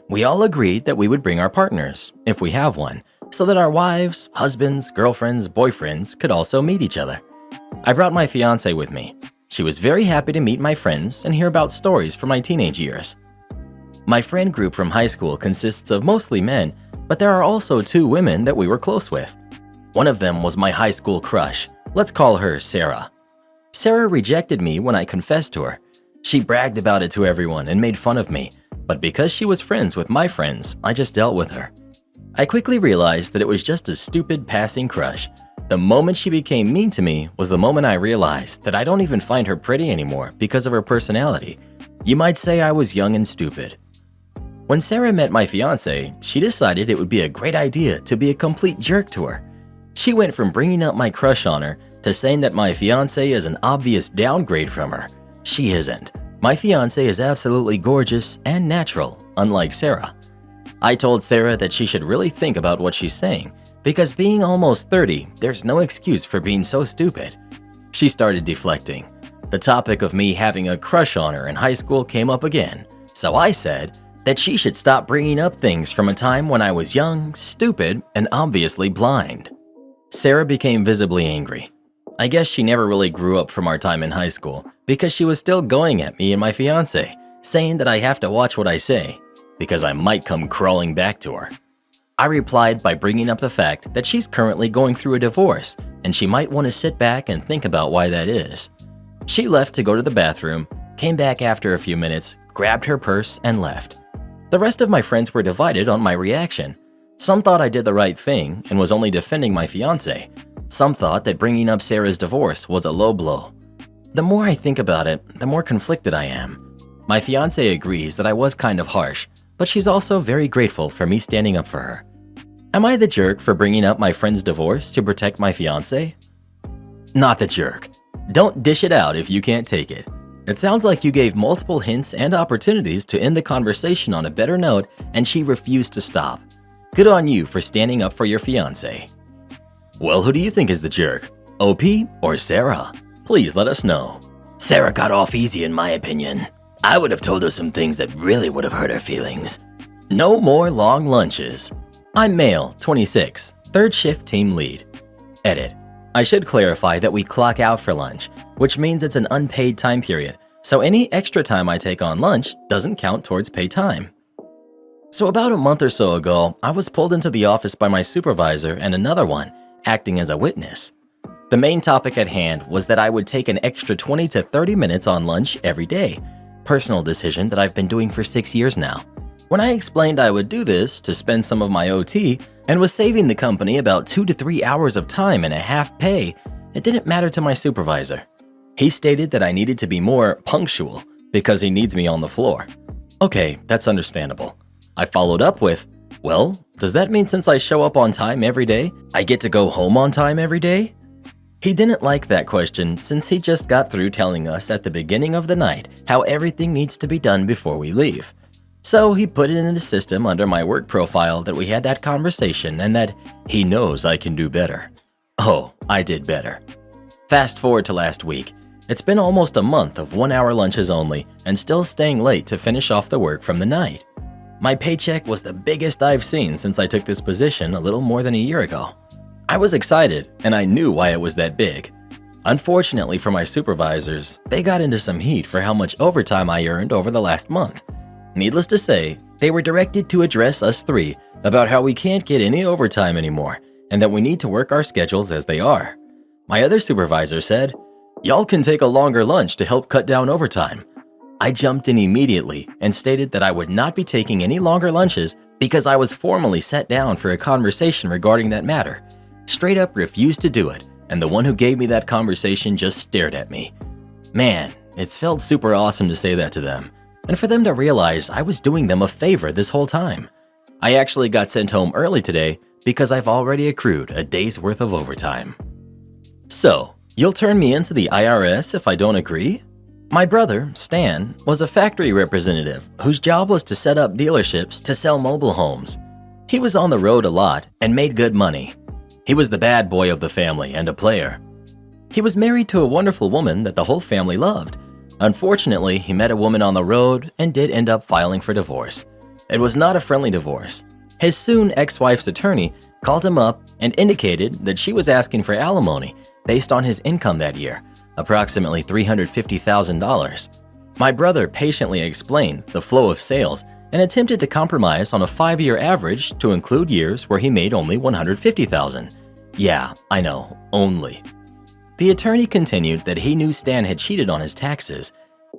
We all agreed that we would bring our partners, if we have one, so that our wives, husbands, girlfriends, boyfriends could also meet each other. I brought my fiance with me. She was very happy to meet my friends and hear about stories from my teenage years. My friend group from high school consists of mostly men, but there are also 2 women that we were close with. One of them was my high school crush. Let's call her Sarah. Sarah rejected me when I confessed to her. She bragged about it to everyone and made fun of me, but because she was friends with my friends, I just dealt with her. I quickly realized that it was just a stupid passing crush. The moment she became mean to me was the moment I realized that I don't even find her pretty anymore because of her personality. You might say I was young and stupid. When Sarah met my fiance, she decided it would be a great idea to be a complete jerk to her. She went from bringing up my crush on her to saying that my fiance is an obvious downgrade from her. She isn't. My fiance is absolutely gorgeous and natural, unlike Sarah. I told Sarah that she should really think about what she's saying, because being almost 30, there's no excuse for being so stupid. She started deflecting. The topic of me having a crush on her in high school came up again, so I said that she should stop bringing up things from a time when I was young, stupid, and obviously blind. Sarah became visibly angry. I guess she never really grew up from our time in high school because she was still going at me and my fiance, saying that I have to watch what I say because I might come crawling back to her. I replied by bringing up the fact that she's currently going through a divorce and she might want to sit back and think about why that is. She left to go to the bathroom, came back after a few minutes, grabbed her purse, and left. The rest of my friends were divided on my reaction. Some thought I did the right thing and was only defending my fiance. Some thought that bringing up Sarah's divorce was a low blow. The more I think about it, the more conflicted I am. My fiance agrees that I was kind of harsh, but she's also very grateful for me standing up for her. Am I the jerk for bringing up my friend's divorce to protect my fiance? Not the jerk. Don't dish it out if you can't take it. It sounds like you gave multiple hints and opportunities to end the conversation on a better note and she refused to stop. Good on you for standing up for your fiance. Well, who do you think is the jerk? OP or Sarah? Please let us know. Sarah got off easy in my opinion. I would have told her some things that really would have hurt her feelings. No more long lunches. I'm male, 26, third shift team lead. Edit. I should clarify that we clock out for lunch. which means it's an unpaid time period, so any extra time I take on lunch doesn't count towards paid time. So about a month or so ago, I was pulled into the office by my supervisor and another one, acting as a witness. The main topic at hand was that I would take an extra 20 to 30 minutes on lunch every day, personal decision that I've been doing for 6 years now. When I explained I would do this to spend some of my OT and was saving the company about 2 to 3 hours of time and a half pay, it didn't matter to my supervisor. He stated that I needed to be more punctual because he needs me on the floor. Okay, that's understandable. I followed up with, well, does that mean since I show up on time every day, I get to go home on time every day? He didn't like that question since he just got through telling us at the beginning of the night how everything needs to be done before we leave. So he put it in the system under my work profile that we had that conversation and that he knows I can do better. Oh, I did better. Fast forward to last week. It's been almost a month of 1-hour lunches only and still staying late to finish off the work from the night. My paycheck was the biggest I've seen since I took this position a little more than a year ago. I was excited, and I knew why it was that big. Unfortunately for my supervisors, they got into some heat for how much overtime I earned over the last month. Needless to say, they were directed to address us three about how we can't get any overtime anymore and that we need to work our schedules as they are. My other supervisor said, "Y'all can take a longer lunch to help cut down overtime." I jumped in immediately and stated that I would not be taking any longer lunches because I was formally sat down for a conversation regarding that matter. Straight up refused to do it, and the one who gave me that conversation just stared at me. Man, it's felt super awesome to say that to them, and for them to realize I was doing them a favor this whole time. I actually got sent home early today because I've already accrued a day's worth of overtime. So, you'll turn me into the IRS if I don't agree? My brother, Stan, was a factory representative whose job was to set up dealerships to sell mobile homes. He was on the road a lot and made good money. He was the bad boy of the family and a player. He was married to a wonderful woman that the whole family loved. Unfortunately, he met a woman on the road and did end up filing for divorce. It was not a friendly divorce. His soon ex-wife's attorney called him up and indicated that she was asking for alimony based on his income that year, approximately $350,000. My brother patiently explained the flow of sales and attempted to compromise on a 5-year average to include years where he made only $150,000. Yeah, I know, only. The attorney continued that he knew Stan had cheated on his taxes.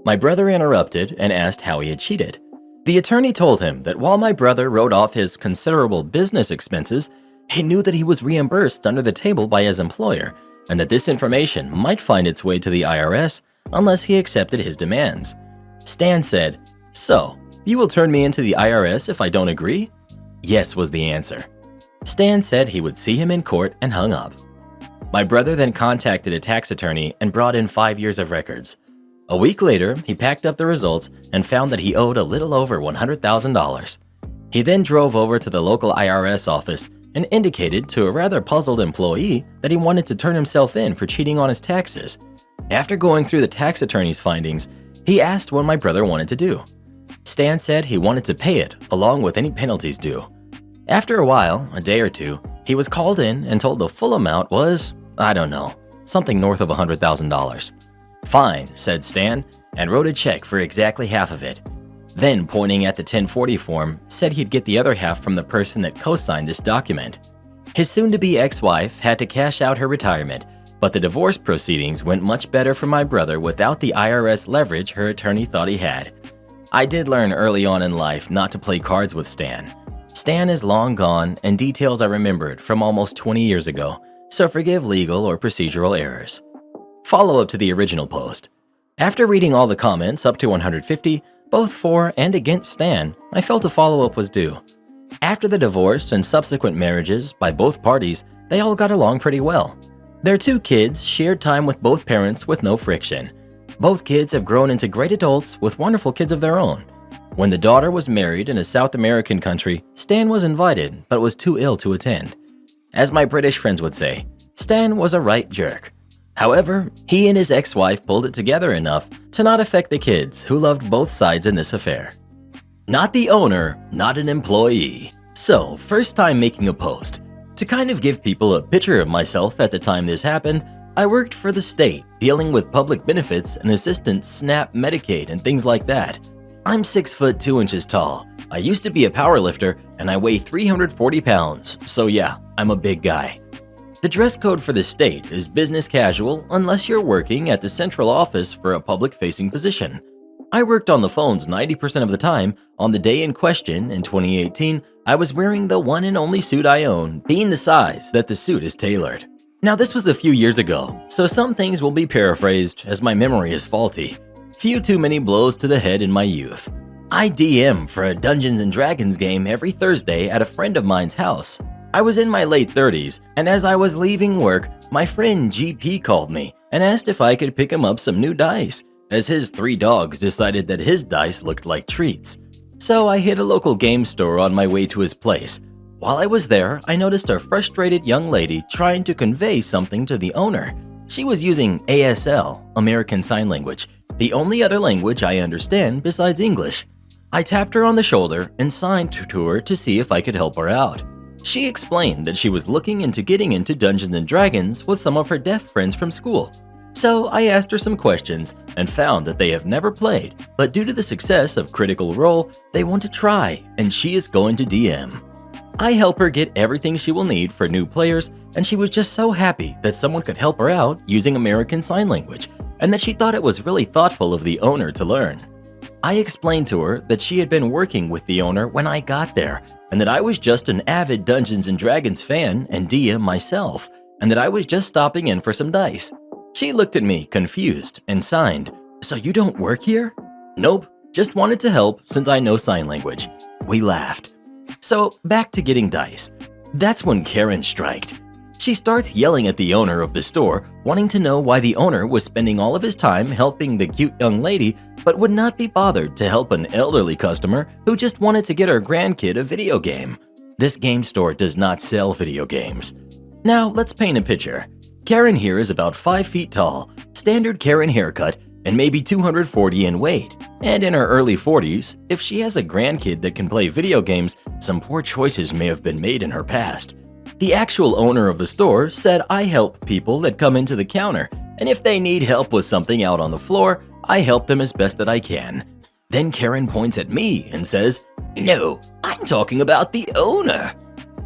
My brother interrupted and asked how he had cheated. The attorney told him that while my brother wrote off his considerable business expenses, he knew that he was reimbursed under the table by his employer, and that this information might find its way to the IRS unless he accepted his demands. Stan said, "So, you will turn me into the IRS if I don't agree?" Yes was the answer. Stan said he would see him in court and hung up. My brother then contacted a tax attorney and brought in 5 years of records. A week later, he packed up the results and found that he owed a little over $100,000. He then drove over to the local IRS office and indicated to a rather puzzled employee that he wanted to turn himself in for cheating on his taxes. After going through the tax attorney's findings, he asked what my brother wanted to do. Stan said he wanted to pay it along with any penalties due. After a while, a day or two, he was called in and told the full amount was, I don't know, something north of $100,000. "Fine," said Stan, and wrote a check for exactly half of it. Then, pointing at the 1040 form, said he'd get the other half from the person that co-signed this document. His soon-to-be ex-wife had to cash out her retirement, but the divorce proceedings went much better for my brother without the IRS leverage her attorney thought he had. I did learn early on in life not to play cards with Stan. Stan is long gone, and details are remembered from almost 20 years ago, so forgive legal or procedural errors. Follow-up to the original post. After reading all the comments up to 150, both for and against Stan, I felt a follow-up was due. After the divorce and subsequent marriages by both parties, they all got along pretty well. Their 2 kids shared time with both parents with no friction. Both kids have grown into great adults with wonderful kids of their own. When the daughter was married in a South American country, Stan was invited but was too ill to attend. As my British friends would say, Stan was a right jerk. However, he and his ex-wife pulled it together enough to not affect the kids who loved both sides in this affair. Not the owner, not an employee. So, first time making a post. To kind of give people a picture of myself at the time this happened, I worked for the state, dealing with public benefits and assistance, SNAP, Medicaid, and things like that. I'm 6 foot 2 inches tall. I used to be a powerlifter, and I weigh 340 pounds, so yeah, I'm a big guy. The dress code for the state is business casual unless you're working at the central office for a public-facing position. I worked on the phones 90% of the time. On the day in question, in 2018, I was wearing the one and only suit I own, being the size that the suit is tailored. Now this was a few years ago, so some things will be paraphrased as my memory is faulty. Few too many blows to the head in my youth. I DM for a Dungeons & Dragons game every Thursday at a friend of mine's house. I was in my late 30s, and as I was leaving work, my friend GP called me and asked if I could pick him up some new dice, as his 3 dogs decided that his dice looked like treats. So I hit a local game store on my way to his place. While I was there, I noticed a frustrated young lady trying to convey something to the owner. She was using ASL, American Sign Language, the only other language I understand besides English. I tapped her on the shoulder and signed to her to see if I could help her out. She explained that she was looking into getting into Dungeons & Dragons with some of her deaf friends from school. So I asked her some questions and found that they have never played, but due to the success of Critical Role, they want to try, and she is going to DM. I help her get everything she will need for new players, and she was just so happy that someone could help her out using American Sign Language, and that she thought it was really thoughtful of the owner to learn. I explained to her that she had been working with the owner when I got there, and that I was just an avid Dungeons & Dragons fan and DM myself, and that I was just stopping in for some dice. She looked at me, confused, and signed, "So you don't work here?" "Nope, just wanted to help since I know sign language." We laughed. So back to getting dice. That's when Karen striked. She starts yelling at the owner of the store, wanting to know why the owner was spending all of his time helping the cute young lady, but would not be bothered to help an elderly customer who just wanted to get her grandkid a video game. This game store does not sell video games. Now let's paint a picture. Karen here is about 5 feet tall, standard Karen haircut, and maybe 240 in weight. And in her early 40s, if she has a grandkid that can play video games, some poor choices may have been made in her past. The actual owner of the store said I help people that come into the counter, and if they need help with something out on the floor, I help them as best that I can. Then Karen points at me and says, "No, I'm talking about the owner."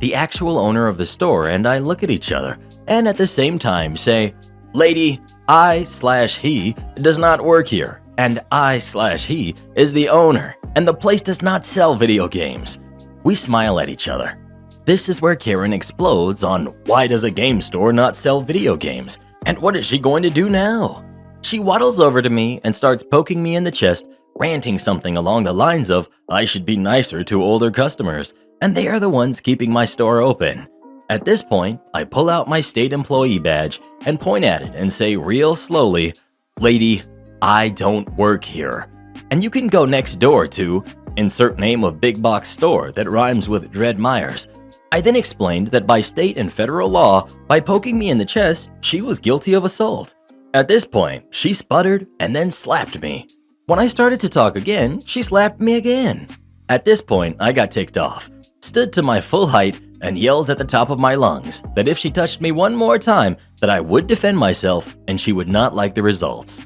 The actual owner of the store and I look at each other, and at the same time say, "Lady, I/he does not work here, and I/he is the owner, and the place does not sell video games." We smile at each other. This is where Karen explodes on why does a game store not sell video games, and what is she going to do now? She waddles over to me and starts poking me in the chest, ranting something along the lines of I should be nicer to older customers, and they are the ones keeping my store open. At this point, I pull out my state employee badge and point at it and say real slowly, "Lady, I don't work here. And you can go next door to insert name of big box store that rhymes with Dred Myers." I then explained that by state and federal law, by poking me in the chest, she was guilty of assault. At this point, she sputtered and then slapped me. When I started to talk again, she slapped me again. At this point, I got ticked off, stood to my full height, and yelled at the top of my lungs that if she touched me one more time, that I would defend myself and she would not like the results.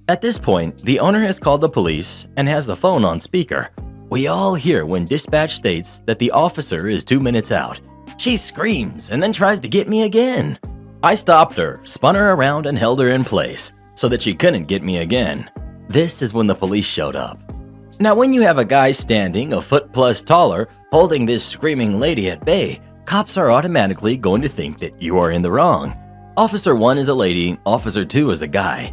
At this point, the owner has called the police and has the phone on speaker. We all hear when dispatch states that the officer is 2 minutes out. She screams and then tries to get me again. I stopped her, spun her around, and held her in place so that she couldn't get me again. This is when the police showed up. Now, when you have a guy standing a foot plus taller holding this screaming lady at bay, cops are automatically going to think that you are in the wrong. Officer 1 is a lady, Officer 2 is a guy.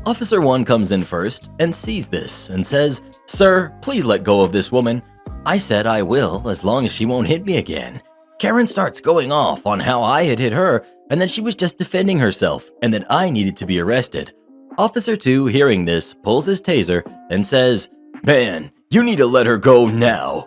Officer 1 comes in first and sees this and says, "Sir, please let go of this woman." I said I will as long as she won't hit me again. Karen starts going off on how I had hit her and that she was just defending herself and that I needed to be arrested. Officer 2, hearing this, pulls his taser and says, "Man, you need to let her go now."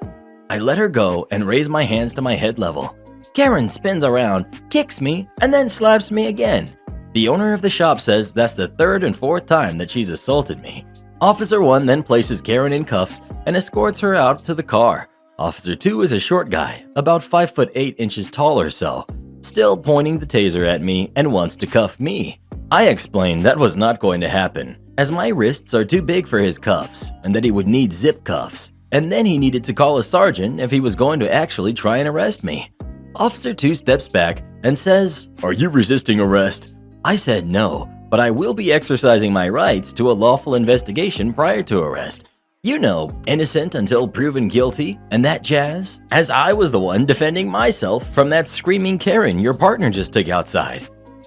I let her go and raise my hands to my head level. Karen spins around, kicks me, and then slaps me again. The owner of the shop says that's the 3rd and 4th time that she's assaulted me. Officer 1 then places Karen in cuffs and escorts her out to the car. Officer 2 is a short guy, about 5'8" tall or so, still pointing the taser at me and wants to cuff me. I explained that was not going to happen, as my wrists are too big for his cuffs and that he would need zip cuffs, and then he needed to call a sergeant if he was going to actually try and arrest me. Officer 2 steps back and says, "Are you resisting arrest?" I said no, but I will be exercising my rights to a lawful investigation prior to arrest. You know, innocent until proven guilty and that jazz, as I was the one defending myself from that screaming Karen your partner just took outside.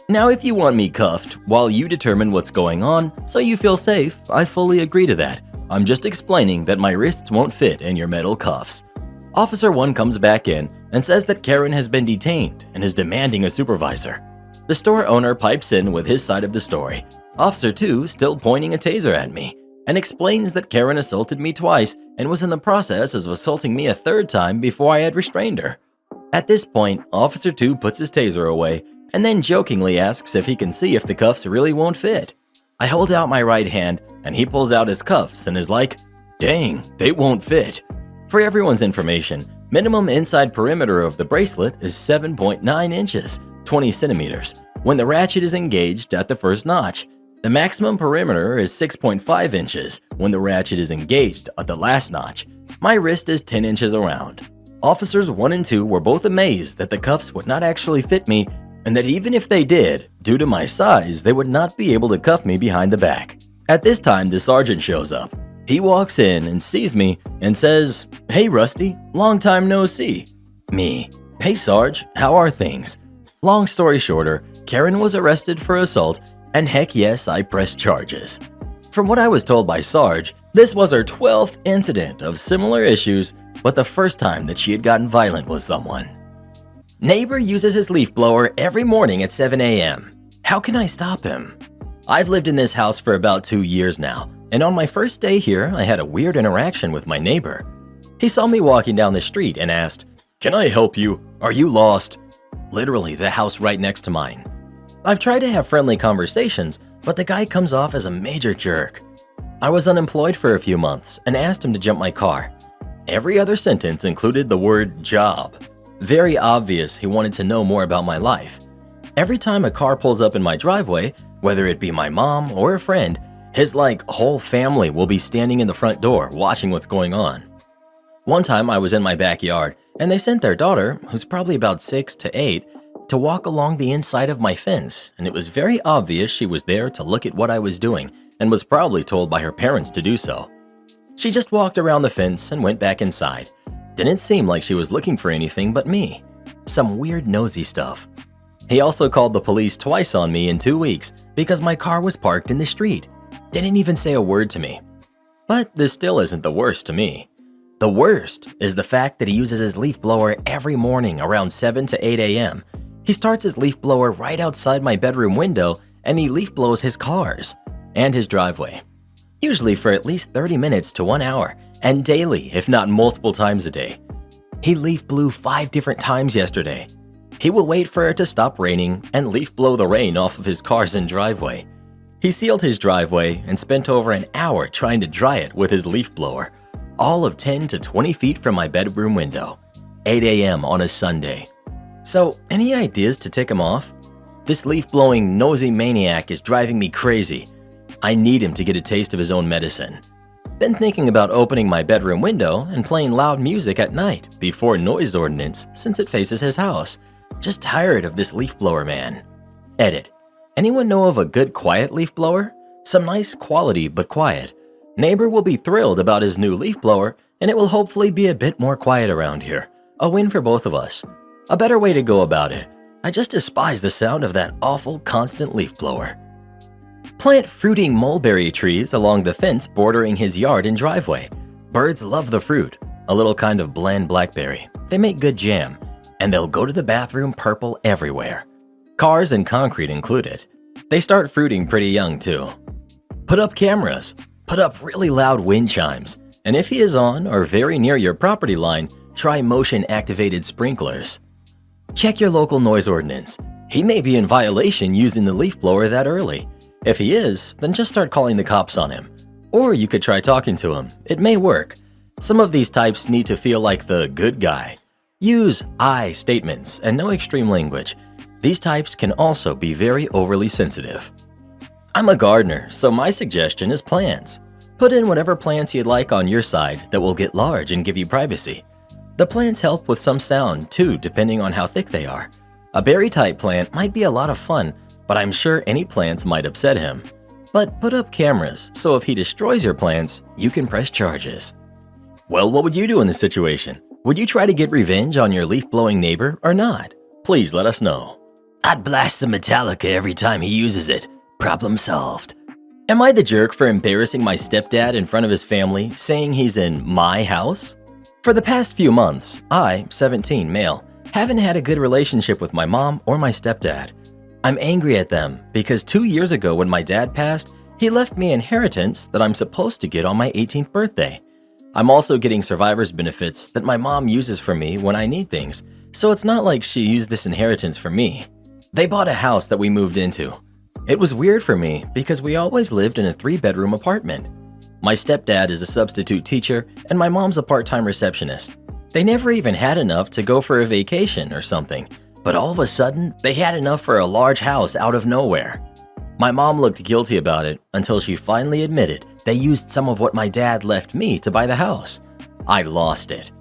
Now if you want me cuffed while you determine what's going on so you feel safe, I fully agree to that. I'm just explaining that my wrists won't fit in your metal cuffs. Officer 1 comes back in and says that Karen has been detained and is demanding a supervisor. The store owner pipes in with his side of the story, Officer 2 still pointing a taser at me, and explains that Karen assaulted me twice and was in the process of assaulting me a third time before I had restrained her. At this point, Officer 2 puts his taser away and then jokingly asks if he can see if the cuffs really won't fit. I hold out my right hand and he pulls out his cuffs and is like, "Dang, they won't fit." For everyone's information, minimum inside perimeter of the bracelet is 7.9 inches, 20 centimeters, when the ratchet is engaged at the first notch. The maximum perimeter is 6.5 inches when the ratchet is engaged at the last notch. My wrist is 10 inches around. Officers 1 and 2 were both amazed that the cuffs would not actually fit me and that even if they did, due to my size, they would not be able to cuff me behind the back. At this time, the sergeant shows up. He walks in and sees me and says, "Hey Rusty, long time no see." Me, "Hey Sarge, how are things?" Long story shorter, Karen was arrested for assault and heck yes, I pressed charges. From what I was told by Sarge, this was her 12th incident of similar issues, but the first time that she had gotten violent with someone. Neighbor uses his leaf blower every morning at 7 a.m. How can I stop him? I've lived in this house for about 2 years now, and on my first day here, I had a weird interaction with my neighbor. He saw me walking down the street and asked, "Can I help you? Are you lost?" Literally the house right next to mine. I've tried to have friendly conversations, but the guy comes off as a major jerk. I was unemployed for a few months and asked him to jump my car. Every other sentence included the word job. Very obvious he wanted to know more about my life. Every time a car pulls up in my driveway, whether it be my mom or a friend, his whole family will be standing in the front door watching what's going on. One time I was in my backyard and they sent their daughter, who's probably about 6 to 8, to walk along the inside of my fence, and it was very obvious she was there to look at what I was doing and was probably told by her parents to do so. She just walked around the fence and went back inside. Didn't seem like she was looking for anything but me. Some weird nosy stuff. He also called the police twice on me in 2 weeks because my car was parked in the street. Didn't even say a word to me. But this still isn't the worst to me. The worst is the fact that he uses his leaf blower every morning around 7 to 8 a.m. He starts his leaf blower right outside my bedroom window and he leaf blows his cars and his driveway. Usually for at least 30 minutes to 1 hour and daily, if not multiple times a day. He leaf blew 5 different times yesterday. He will wait for it to stop raining and leaf blow the rain off of his cars and driveway. He sealed his driveway and spent over an hour trying to dry it with his leaf blower, all of 10 to 20 feet from my bedroom window, 8 a.m. on a Sunday. So, any ideas to tick him off? This leaf-blowing, nosy maniac is driving me crazy. I need him to get a taste of his own medicine. Been thinking about opening my bedroom window and playing loud music at night before noise ordinance since it faces his house. Just tired of this leaf blower man. Edit. Anyone know of a good quiet leaf blower? Some nice quality but quiet. Neighbor will be thrilled about his new leaf blower and it will hopefully be a bit more quiet around here. A win for both of us. A better way to go about it. I just despise the sound of that awful constant leaf blower. Plant fruiting mulberry trees along the fence bordering his yard and driveway. Birds love the fruit, a little kind of bland blackberry. They make good jam, and they'll go to the bathroom purple everywhere. Cars and concrete included. They start fruiting pretty young too. Put up cameras. Put up really loud wind chimes. And if he is on or very near your property line, try motion-activated sprinklers. Check your local noise ordinance. He may be in violation using the leaf blower that early. If he is, then just start calling the cops on him. Or you could try talking to him. It may work. Some of these types need to feel like the good guy. Use I statements and no extreme language. These types can also be very overly sensitive. I'm a gardener, so my suggestion is plants. Put in whatever plants you'd like on your side that will get large and give you privacy. The plants help with some sound too, depending on how thick they are. A berry-type plant might be a lot of fun, but I'm sure any plants might upset him. But put up cameras, so if he destroys your plants, you can press charges. Well, what would you do in this situation? Would you try to get revenge on your leaf-blowing neighbor or not? Please let us know. I'd blast some Metallica every time he uses it. Problem solved. Am I the jerk for embarrassing my stepdad in front of his family, saying he's in my house? For the past few months, I, 17, male, haven't had a good relationship with my mom or my stepdad. I'm angry at them because 2 years ago when my dad passed, he left me inheritance that I'm supposed to get on my 18th birthday. I'm also getting survivor's benefits that my mom uses for me when I need things, so it's not like she used this inheritance for me. They bought a house that we moved into. It was weird for me because we always lived in a 3-bedroom apartment. My stepdad is a substitute teacher and my mom's a part-time receptionist. They never even had enough to go for a vacation or something, but all of a sudden, they had enough for a large house out of nowhere. My mom looked guilty about it until she finally admitted they used some of what my dad left me to buy the house. I lost it.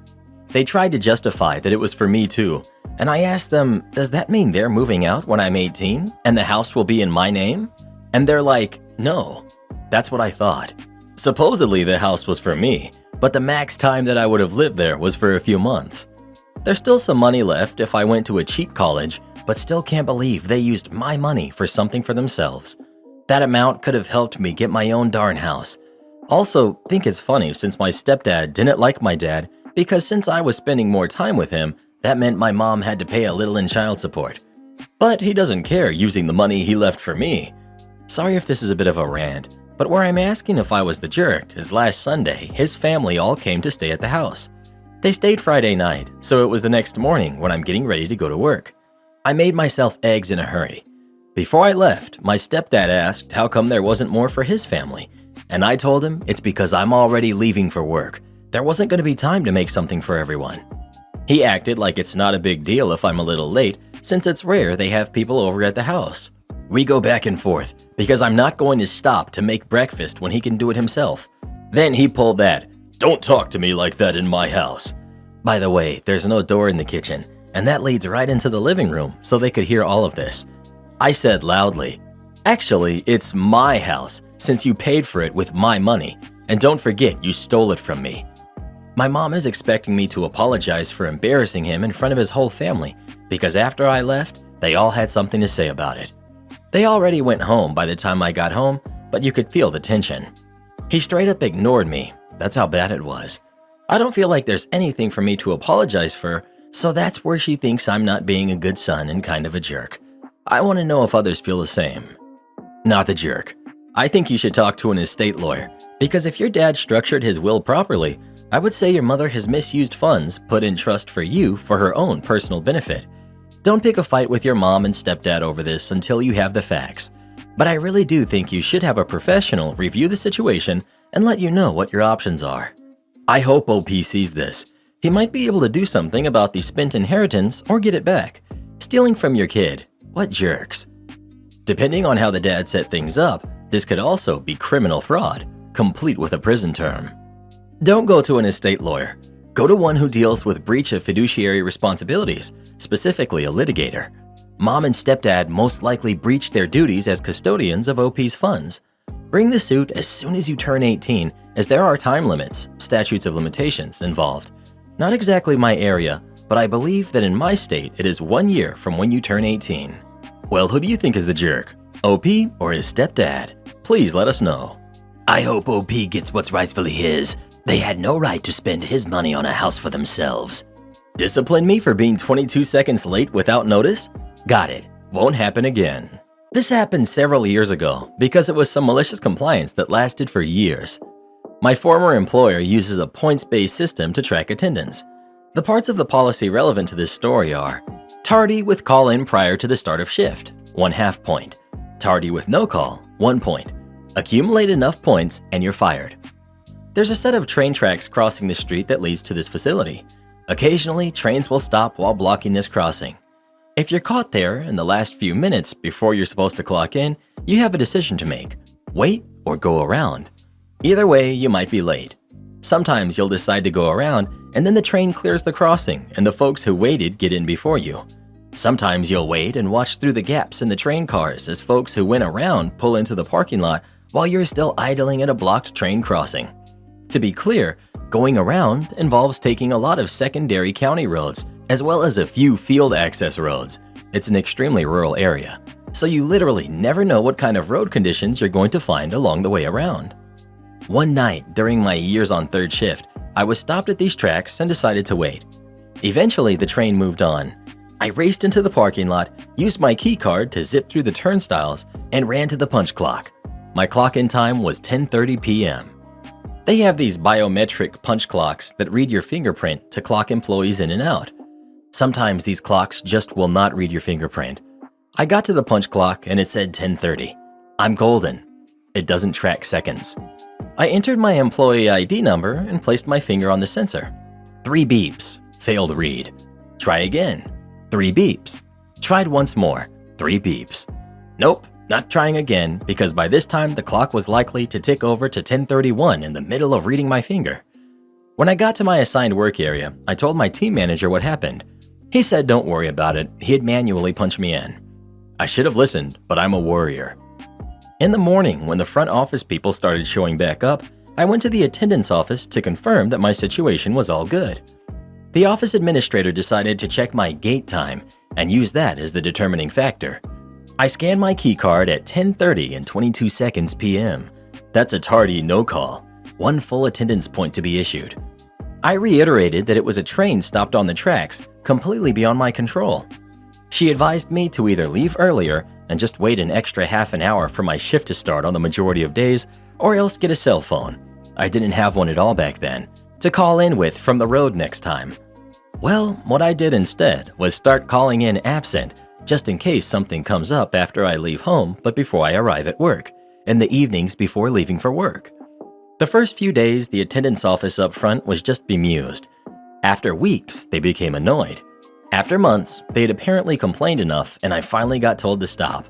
They tried to justify that it was for me too, and I asked them, does that mean they're moving out when I'm 18 and the house will be in my name? And they're like, no. That's what I thought. Supposedly the house was for me, but the max time that I would have lived there was for a few months. There's still some money left if I went to a cheap college, but still can't believe they used my money for something for themselves. That amount could have helped me get my own darn house. Also, think it's funny since my stepdad didn't like my dad because since I was spending more time with him, that meant my mom had to pay a little in child support. But he doesn't care using the money he left for me. Sorry if this is a bit of a rant, but where I'm asking if I was the jerk is last Sunday, his family all came to stay at the house. They stayed Friday night, so it was the next morning when I'm getting ready to go to work. I made myself eggs in a hurry. Before I left, my stepdad asked how come there wasn't more for his family, and I told him it's because I'm already leaving for work. There wasn't going to be time to make something for everyone. He acted like it's not a big deal if I'm a little late, since it's rare they have people over at the house. We go back and forth, because I'm not going to stop to make breakfast when he can do it himself. Then he pulled that, "Don't talk to me like that in my house." By the way, there's no door in the kitchen, and that leads right into the living room, so they could hear all of this. I said loudly, "Actually, it's my house, since you paid for it with my money, and don't forget you stole it from me." My mom is expecting me to apologize for embarrassing him in front of his whole family, because after I left, they all had something to say about it. They already went home by the time I got home, but you could feel the tension. He straight up ignored me. That's how bad it was. I don't feel like there's anything for me to apologize for, so that's where she thinks I'm not being a good son and kind of a jerk. I want to know if others feel the same. Not the jerk. I think you should talk to an estate lawyer, because if your dad structured his will properly, I would say your mother has misused funds put in trust for you for her own personal benefit. Don't pick a fight with your mom and stepdad over this until you have the facts. But I really do think you should have a professional review the situation and let you know what your options are. I hope OP sees this. He might be able to do something about the spent inheritance or get it back. Stealing from your kid. What jerks. Depending on how the dad set things up, this could also be criminal fraud, complete with a prison term. Don't go to an estate lawyer. Go to one who deals with breach of fiduciary responsibilities, specifically a litigator. Mom and stepdad most likely breached their duties as custodians of OP's funds. Bring the suit as soon as you turn 18, as there are time limits, statutes of limitations, involved. Not exactly my area, but I believe that in my state it is 1 year from when you turn 18. Well, who do you think is the jerk? OP or his stepdad? Please let us know. I hope OP gets what's rightfully his. They had no right to spend his money on a house for themselves. Discipline me for being 22 seconds late without notice? Got it. Won't happen again. This happened several years ago because it was some malicious compliance that lasted for years. My former employer uses a points-based system to track attendance. The parts of the policy relevant to this story are tardy with call-in prior to the start of shift, 1/2 point. Tardy with no call, 1 point. Accumulate enough points and you're fired. There's a set of train tracks crossing the street that leads to this facility. Occasionally, trains will stop while blocking this crossing. If you're caught there in the last few minutes before you're supposed to clock in, you have a decision to make: wait or go around. Either way, you might be late. Sometimes you'll decide to go around and then the train clears the crossing and the folks who waited get in before you. Sometimes you'll wait and watch through the gaps in the train cars as folks who went around pull into the parking lot while you're still idling at a blocked train crossing. To be clear, going around involves taking a lot of secondary county roads as well as a few field access roads. It's an extremely rural area, so you literally never know what kind of road conditions you're going to find along the way around. One night during my years on third shift, I was stopped at these tracks and decided to wait. Eventually, the train moved on. I raced into the parking lot, used my key card to zip through the turnstiles, and ran to the punch clock. My clock-in time was 10:30 p.m. They have these biometric punch clocks that read your fingerprint to clock employees in and out. Sometimes these clocks just will not read your fingerprint. I got to the punch clock and it said 10:30. I'm golden. It doesn't track seconds. I entered my employee ID number and placed my finger on the sensor. 3 beeps. Failed read. Try again. 3 beeps. Tried once more. 3 beeps. Nope, not trying again because by this time the clock was likely to tick over to 10:31 in the middle of reading my finger. When I got to my assigned work area, I told my team manager what happened. He said don't worry about it, he'd manually punch me in. I should have listened, but I'm a warrior. In the morning, when the front office people started showing back up, I went to the attendance office to confirm that my situation was all good. The office administrator decided to check my gate time and use that as the determining factor. I scanned my key card at 10:30 and 22 seconds p.m. That's a tardy no call, 1 full attendance point to be issued. I reiterated that it was a train stopped on the tracks, completely beyond my control. She advised me to either leave earlier and just wait an extra half an hour for my shift to start on the majority of days, or else get a cell phone. I didn't have one at all back then, to call in with from the road next time. Well, what I did instead was start calling in absent, just in case something comes up after I leave home but before I arrive at work, in the evenings before leaving for work. The first few days, the attendance office up front was just bemused. After weeks, they became annoyed. After months, they had apparently complained enough and I finally got told to stop.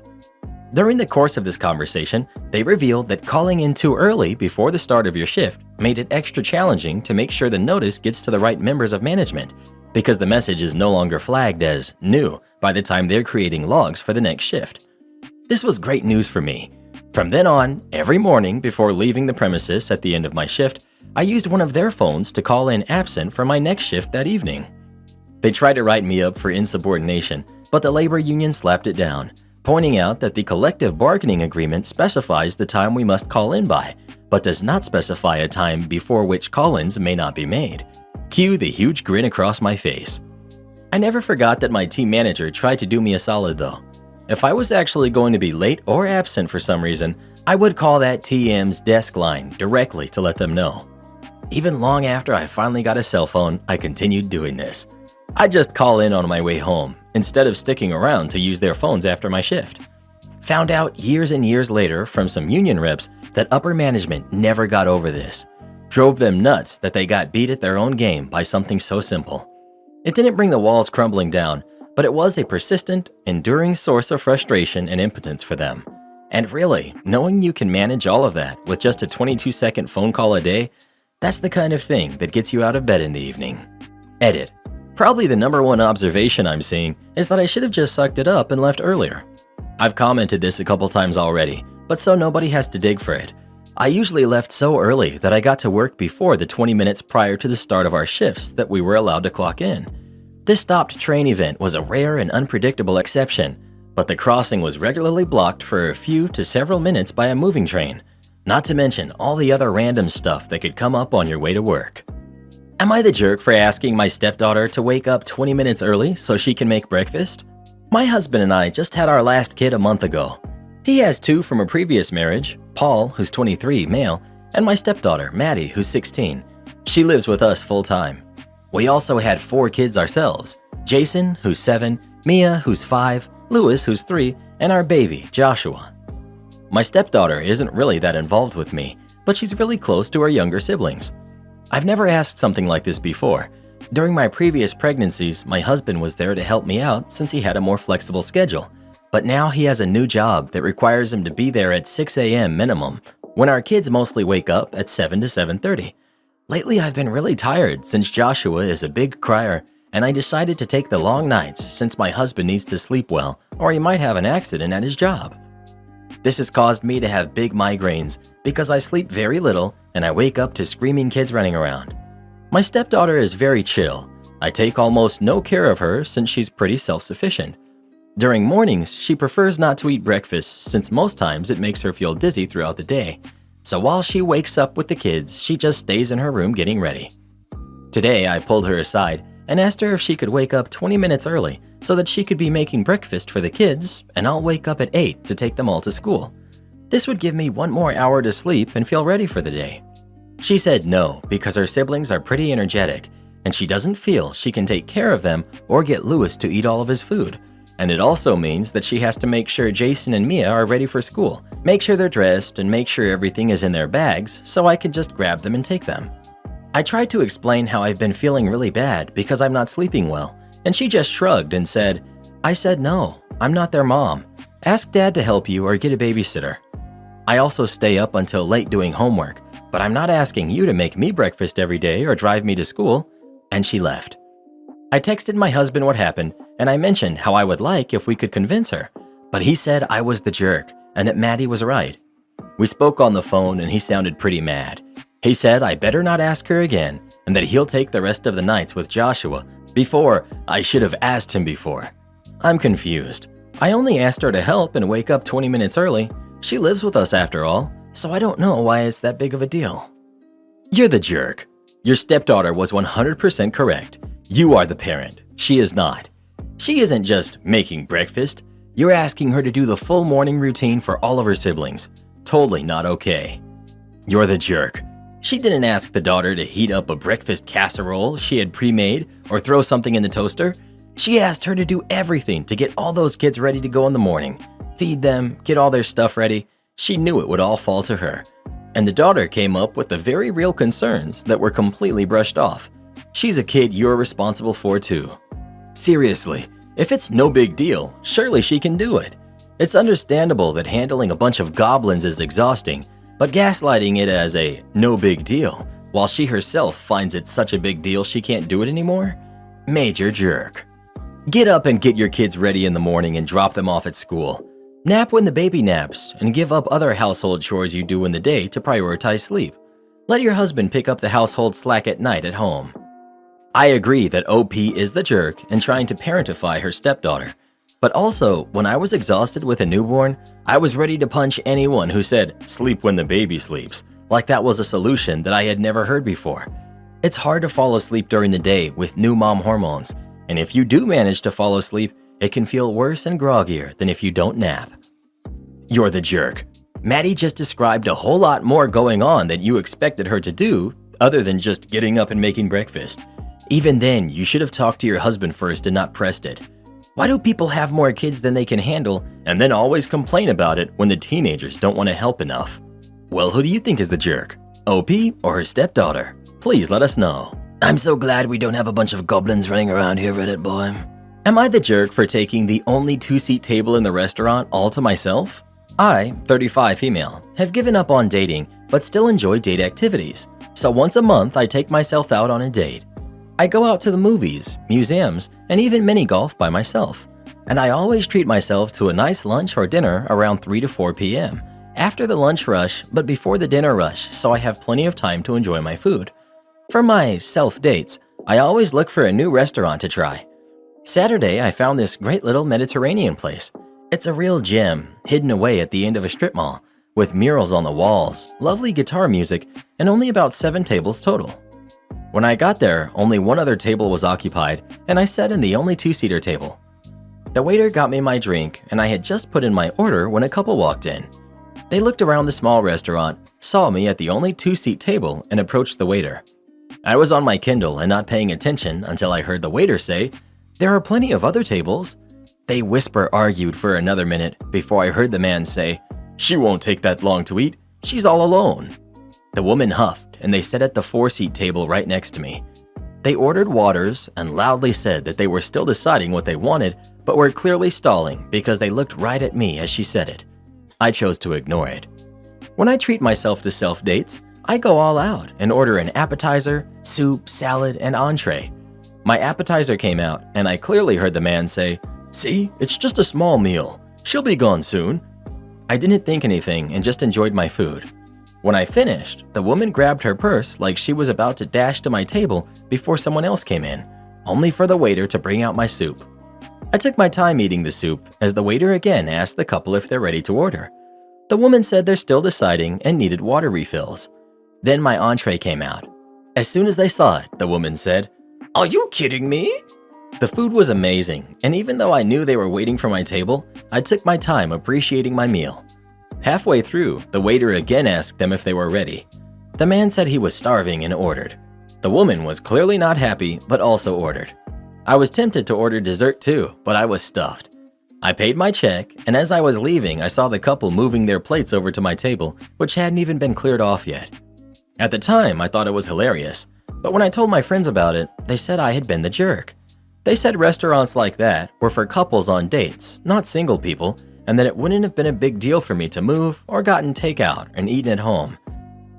During the course of this conversation, they revealed that calling in too early before the start of your shift made it extra challenging to make sure the notice gets to the right members of management, because the message is no longer flagged as new by the time they're creating logs for the next shift. This was great news for me. From then on, every morning before leaving the premises at the end of my shift, I used one of their phones to call in absent for my next shift that evening. They tried to write me up for insubordination, but the labor union slapped it down, pointing out that the collective bargaining agreement specifies the time we must call in by, but does not specify a time before which call-ins may not be made. Cue the huge grin across my face. I never forgot that my team manager tried to do me a solid though. If I was actually going to be late or absent for some reason, I would call that TM's desk line directly to let them know. Even long after I finally got a cell phone, I continued doing this. I'd just call in on my way home, instead of sticking around to use their phones after my shift. Found out years and years later from some union reps that upper management never got over this. Drove them nuts that they got beat at their own game by something so simple. It didn't bring the walls crumbling down, but it was a persistent, enduring source of frustration and impotence for them. And really, knowing you can manage all of that with just a 22-second phone call a day, that's the kind of thing that gets you out of bed in the evening. Edit. Probably the #1 observation I'm seeing is that I should have just sucked it up and left earlier. I've commented this a couple times already, but so nobody has to dig for it. I usually left so early that I got to work before the 20 minutes prior to the start of our shifts that we were allowed to clock in. This stopped train event was a rare and unpredictable exception, but the crossing was regularly blocked for a few to several minutes by a moving train, not to mention all the other random stuff that could come up on your way to work. Am I the jerk for asking my stepdaughter to wake up 20 minutes early so she can make breakfast? My husband and I just had our last kid a month ago. He has 2 from a previous marriage, Paul, who's 23, male, and my stepdaughter, Maddie, who's 16. She lives with us full-time. We also had 4 kids ourselves, Jason, who's 7, Mia, who's 5, Lewis, who's 3, and our baby, Joshua. My stepdaughter isn't really that involved with me, but she's really close to her younger siblings. I've never asked something like this before, During my previous pregnancies, my husband was there to help me out since he had a more flexible schedule. But now he has a new job that requires him to be there at 6 a.m. minimum, when our kids mostly wake up at 7 to 7:30. Lately, I've been really tired since Joshua is a big crier, and I decided to take the long nights since my husband needs to sleep well or he might have an accident at his job. This has caused me to have big migraines because I sleep very little and I wake up to screaming kids running around. My stepdaughter is very chill. I take almost no care of her since she's pretty self-sufficient. During mornings, she prefers not to eat breakfast since most times it makes her feel dizzy throughout the day. So while she wakes up with the kids, she just stays in her room getting ready. Today, I pulled her aside and asked her if she could wake up 20 minutes early so that she could be making breakfast for the kids, and I'll wake up at 8 to take them all to school. This would give me one more hour to sleep and feel ready for the day. She said no because her siblings are pretty energetic and she doesn't feel she can take care of them or get Louis to eat all of his food. And it also means that she has to make sure Jason and Mia are ready for school, make sure they're dressed, and make sure everything is in their bags so I can just grab them and take them. I tried to explain how I've been feeling really bad because I'm not sleeping well, and she just shrugged and said, "I said no, I'm not their mom. Ask Dad to help you or get a babysitter. I also stay up until late doing homework, but I'm not asking you to make me breakfast every day or drive me to school," and she left. I texted my husband what happened, and I mentioned how I would like if we could convince her, but he said I was the jerk and that Maddie was right. We spoke on the phone and he sounded pretty mad. He said I better not ask her again and that he'll take the rest of the nights with Joshua before I should have asked him before. I'm confused. I only asked her to help and wake up 20 minutes early. She lives with us after all, so I don't know why it's that big of a deal. You're the jerk. Your stepdaughter was 100% correct. You are the parent. She is not. She isn't just making breakfast. You're asking her to do the full morning routine for all of her siblings. Totally not okay. You're the jerk. She didn't ask the daughter to heat up a breakfast casserole she had pre-made or throw something in the toaster. She asked her to do everything to get all those kids ready to go in the morning, feed them, get all their stuff ready. She knew it would all fall to her. And the daughter came up with the very real concerns that were completely brushed off. She's a kid you're responsible for too. Seriously, if it's no big deal, surely she can do it. It's understandable that handling a bunch of goblins is exhausting, but gaslighting it as a no big deal, while she herself finds it such a big deal she can't do it anymore? Major jerk. Get up and get your kids ready in the morning and drop them off at school. Nap when the baby naps and give up other household chores you do in the day to prioritize sleep. Let your husband pick up the household slack at night at home. I agree that OP is the jerk and trying to parentify her stepdaughter. But also, when I was exhausted with a newborn, I was ready to punch anyone who said, "Sleep when the baby sleeps," like that was a solution that I had never heard before. It's hard to fall asleep during the day with new mom hormones, and if you do manage to fall asleep, it can feel worse and groggier than if you don't nap. You're the jerk. Maddie just described a whole lot more going on that you expected her to do other than just getting up and making breakfast. Even then, you should have talked to your husband first and not pressed it. Why do people have more kids than they can handle and then always complain about it when the teenagers don't want to help enough? Well, who do you think is the jerk? OP or her stepdaughter? Please let us know. I'm so glad we don't have a bunch of goblins running around here, Reddit boy. Am I the jerk for taking the only two-seat table in the restaurant all to myself? I, 35 female, have given up on dating but still enjoy date activities. So once a month, I take myself out on a date. I go out to the movies, museums, and even mini golf by myself. And I always treat myself to a nice lunch or dinner around 3 to 4 p.m. after the lunch rush but before the dinner rush so I have plenty of time to enjoy my food. For my self-dates, I always look for a new restaurant to try. Saturday, I found this great little Mediterranean place. It's a real gem, hidden away at the end of a strip mall, with murals on the walls, lovely guitar music, and only about 7 tables total. When I got there, only one other table was occupied, and I sat in the only two-seater table. The waiter got me my drink, and I had just put in my order when a couple walked in. They looked around the small restaurant, saw me at the only two-seat table, and approached the waiter. I was on my Kindle and not paying attention until I heard the waiter say, "There are plenty of other tables." They whisper-argued for another minute before I heard the man say, "She won't take that long to eat. She's all alone." The woman huffed, and they sat at the 4-seat table right next to me. They ordered waters and loudly said that they were still deciding what they wanted, but were clearly stalling because they looked right at me as she said it. I chose to ignore it. When I treat myself to self-dates, I go all out and order an appetizer, soup, salad, and entree. My appetizer came out, and I clearly heard the man say, "See, it's just a small meal. She'll be gone soon." I didn't think anything and just enjoyed my food. When I finished, the woman grabbed her purse like she was about to dash to my table before someone else came in, only for the waiter to bring out my soup. I took my time eating the soup as the waiter again asked the couple if they're ready to order. The woman said they're still deciding and needed water refills. Then my entree came out. As soon as they saw it, the woman said, "Are you kidding me?" The food was amazing, and even though I knew they were waiting for my table, I took my time appreciating my meal. Halfway through, the waiter again asked them if they were ready. The man said he was starving and ordered. The woman was clearly not happy, but also ordered. I was tempted to order dessert too, but I was stuffed. I paid my check, and as I was leaving, I saw the couple moving their plates over to my table, which hadn't even been cleared off yet. At the time, I thought it was hilarious, but when I told my friends about it, they said I had been the jerk. They said restaurants like that were for couples on dates, not single people, and that it wouldn't have been a big deal for me to move or gotten takeout and eaten at home.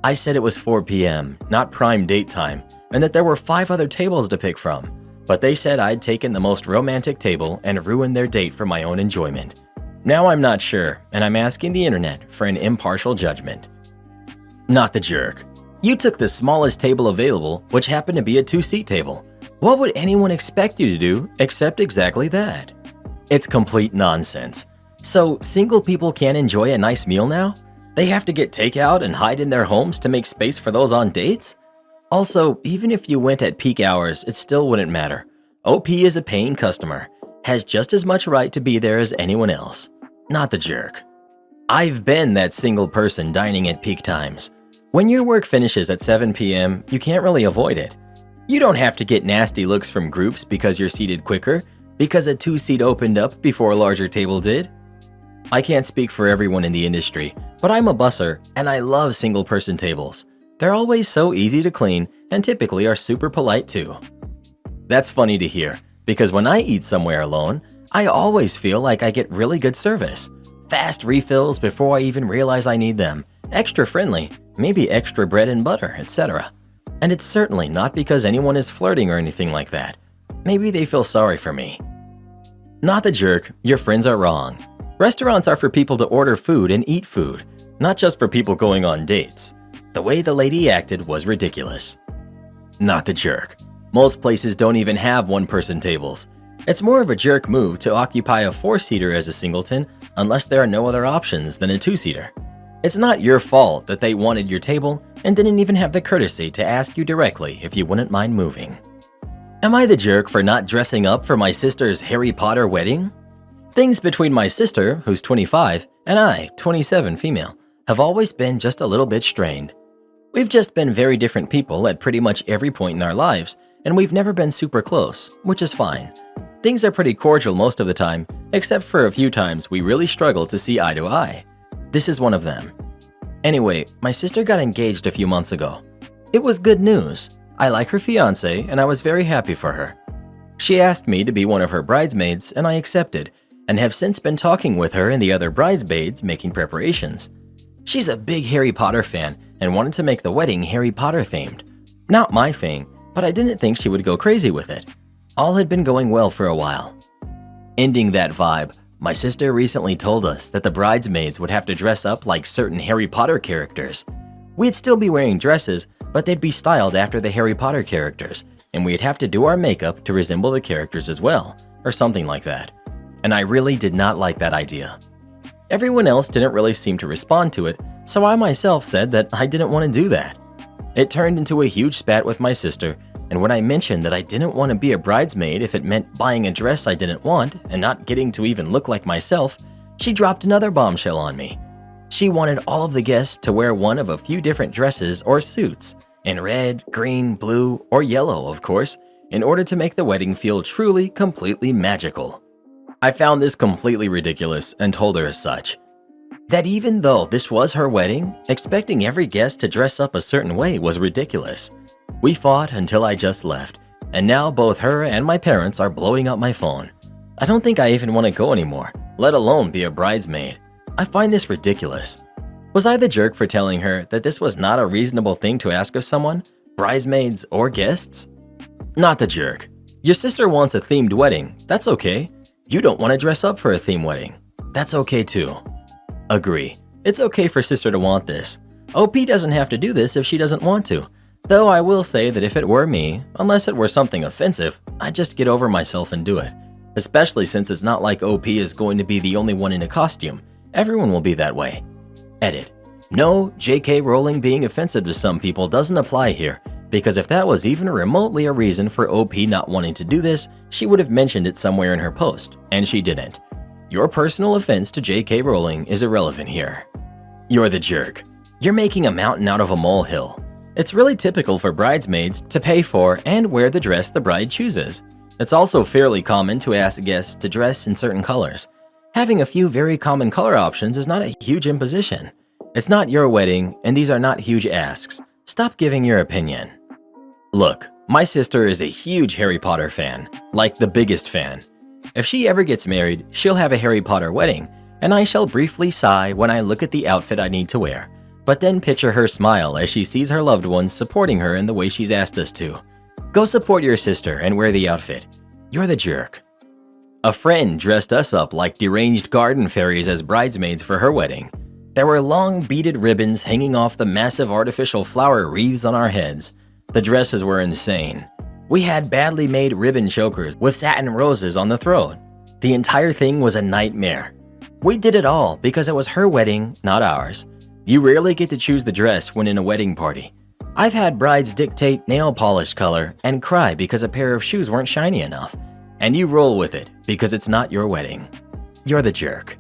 I said it was 4 p.m., not prime date time, and that there were 5 other tables to pick from, but they said I'd taken the most romantic table and ruined their date for my own enjoyment. Now I'm not sure, and I'm asking the internet for an impartial judgment. Not the jerk. You took the smallest table available, which happened to be a 2-seat table. What would anyone expect you to do except exactly that? It's complete nonsense. So single people can't enjoy a nice meal now? They have to get takeout and hide in their homes to make space for those on dates? Also, even if you went at peak hours, it still wouldn't matter. OP is a paying customer, has just as much right to be there as anyone else. Not the jerk. I've been that single person dining at peak times. When your work finishes at 7 p.m., you can't really avoid it. You don't have to get nasty looks from groups because you're seated quicker, because a 2-seat opened up before a larger table did. I can't speak for everyone in the industry, but I'm a busser and I love single-person tables. They're always so easy to clean and typically are super polite too. That's funny to hear, because when I eat somewhere alone, I always feel like I get really good service. Fast refills before I even realize I need them, extra friendly, maybe extra bread and butter, etc. And it's certainly not because anyone is flirting or anything like that. Maybe they feel sorry for me. Not the jerk, your friends are wrong. Restaurants are for people to order food and eat food, not just for people going on dates. The way the lady acted was ridiculous. Not the jerk. Most places don't even have one-person tables. It's more of a jerk move to occupy a 4-seater as a singleton unless there are no other options than a 2-seater. It's not your fault that they wanted your table and didn't even have the courtesy to ask you directly if you wouldn't mind moving. Am I the jerk for not dressing up for my sister's Harry Potter wedding? Things between my sister, who's 25, and I, 27 female, have always been just a little bit strained. We've just been very different people at pretty much every point in our lives, and we've never been super close, which is fine. Things are pretty cordial most of the time, except for a few times we really struggle to see eye to eye. This is one of them. Anyway, my sister got engaged a few months ago. It was good news. I like her fiancé, and I was very happy for her. She asked me to be one of her bridesmaids, and I accepted, and have since been talking with her and the other bridesmaids making preparations. She's a big Harry Potter fan and wanted to make the wedding Harry Potter themed. Not my thing, but I didn't think she would go crazy with it. All had been going well for a while. Ending that vibe, my sister recently told us that the bridesmaids would have to dress up like certain Harry Potter characters. We'd still be wearing dresses, but they'd be styled after the Harry Potter characters, and we'd have to do our makeup to resemble the characters as well, or something like that. And I really did not like that idea. Everyone else didn't really seem to respond to it, so I myself said that I didn't want to do that. It turned into a huge spat with my sister, and when I mentioned that I didn't want to be a bridesmaid if it meant buying a dress I didn't want and not getting to even look like myself, she dropped another bombshell on me. She wanted all of the guests to wear one of a few different dresses or suits, in red, green, blue, or yellow, of course, in order to make the wedding feel truly, completely magical. I found this completely ridiculous and told her as such. That even though this was her wedding, expecting every guest to dress up a certain way was ridiculous. We fought until I just left, and now both her and my parents are blowing up my phone. I don't think I even want to go anymore, let alone be a bridesmaid. I find this ridiculous. Was I the jerk for telling her that this was not a reasonable thing to ask of someone, bridesmaids or guests? Not the jerk. Your sister wants a themed wedding, that's okay. You don't want to dress up for a theme wedding, that's okay too. Agree. It's okay for sister to want this. OP doesn't have to do this if she doesn't want to. Though I will say that if it were me, unless it were something offensive, I'd just get over myself and do it. Especially since it's not like OP is going to be the only one in a costume. Everyone will be that way. Edit. No, JK Rowling being offensive to some people doesn't apply here, because if that was even remotely a reason for OP not wanting to do this, she would have mentioned it somewhere in her post, and she didn't. Your personal offense to JK Rowling is irrelevant here. You're the jerk. You're making a mountain out of a molehill. It's really typical for bridesmaids to pay for and wear the dress the bride chooses. It's also fairly common to ask guests to dress in certain colors. Having a few very common color options is not a huge imposition. It's not your wedding, and these are not huge asks. Stop giving your opinion. Look, my sister is a huge Harry Potter fan, like the biggest fan. If she ever gets married, she'll have a Harry Potter wedding, and I shall briefly sigh when I look at the outfit I need to wear, but then picture her smile as she sees her loved ones supporting her in the way she's asked us to. Go support your sister and wear the outfit. You're the jerk. A friend dressed us up like deranged garden fairies as bridesmaids for her wedding. There were long beaded ribbons hanging off the massive artificial flower wreaths on our heads. The dresses were insane. We had badly made ribbon chokers with satin roses on the throat. The entire thing was a nightmare. We did it all because it was her wedding, not ours. You rarely get to choose the dress when in a wedding party. I've had brides dictate nail polish color and cry because a pair of shoes weren't shiny enough. And you roll with it because it's not your wedding. You're the jerk.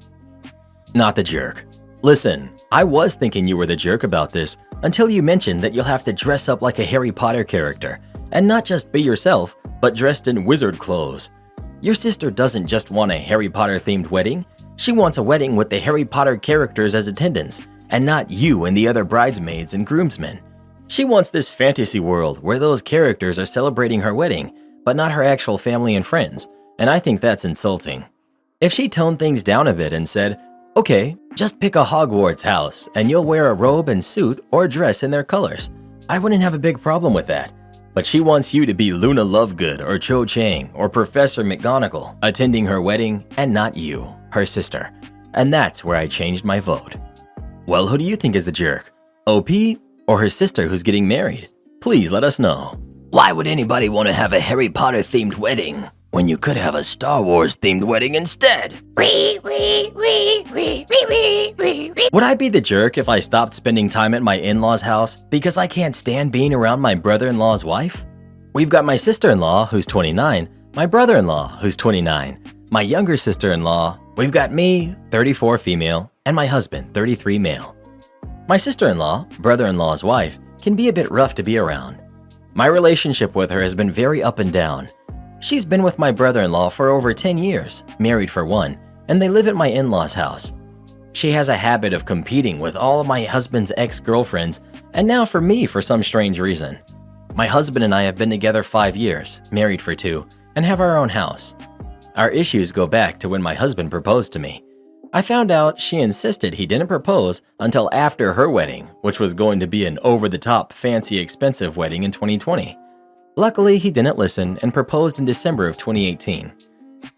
Not the jerk. Listen, I was thinking you were the jerk about this until you mentioned that you'll have to dress up like a Harry Potter character and not just be yourself, but dressed in wizard clothes. Your sister doesn't just want a Harry Potter themed wedding. She wants a wedding with the Harry Potter characters as attendants and not you and the other bridesmaids and groomsmen. She wants this fantasy world where those characters are celebrating her wedding, but not her actual family and friends, and I think that's insulting. If she toned things down a bit and said, okay, just pick a Hogwarts house and you'll wear a robe and suit or dress in their colors, I wouldn't have a big problem with that. But she wants you to be Luna Lovegood or Cho Chang or Professor McGonagall attending her wedding and not you, her sister. And that's where I changed my vote. Well, who do you think is the jerk? OP or her sister who's getting married? Please let us know. Why would anybody want to have a Harry Potter themed wedding when you could have a Star Wars themed wedding instead? Would I be the jerk if I stopped spending time at my in-laws' house because I can't stand being around my brother-in-law's wife? We've got my sister-in-law, who's 29, my brother-in-law, who's 29, my younger sister-in-law, we've got me, 34 female, and my husband, 33 male. My sister-in-law, brother-in-law's wife, can be a bit rough to be around. My relationship with her has been very up and down. She's been with my brother-in-law for over 10 years, married for one, and they live at my in-laws' house. She has a habit of competing with all of my husband's ex-girlfriends, and now for me for some strange reason. My husband and I have been together 5 years, married for 2, and have our own house. Our issues go back to when my husband proposed to me. I found out she insisted he didn't propose until after her wedding, which was going to be an over-the-top, fancy, expensive wedding in 2020. Luckily, he didn't listen and proposed in December of 2018.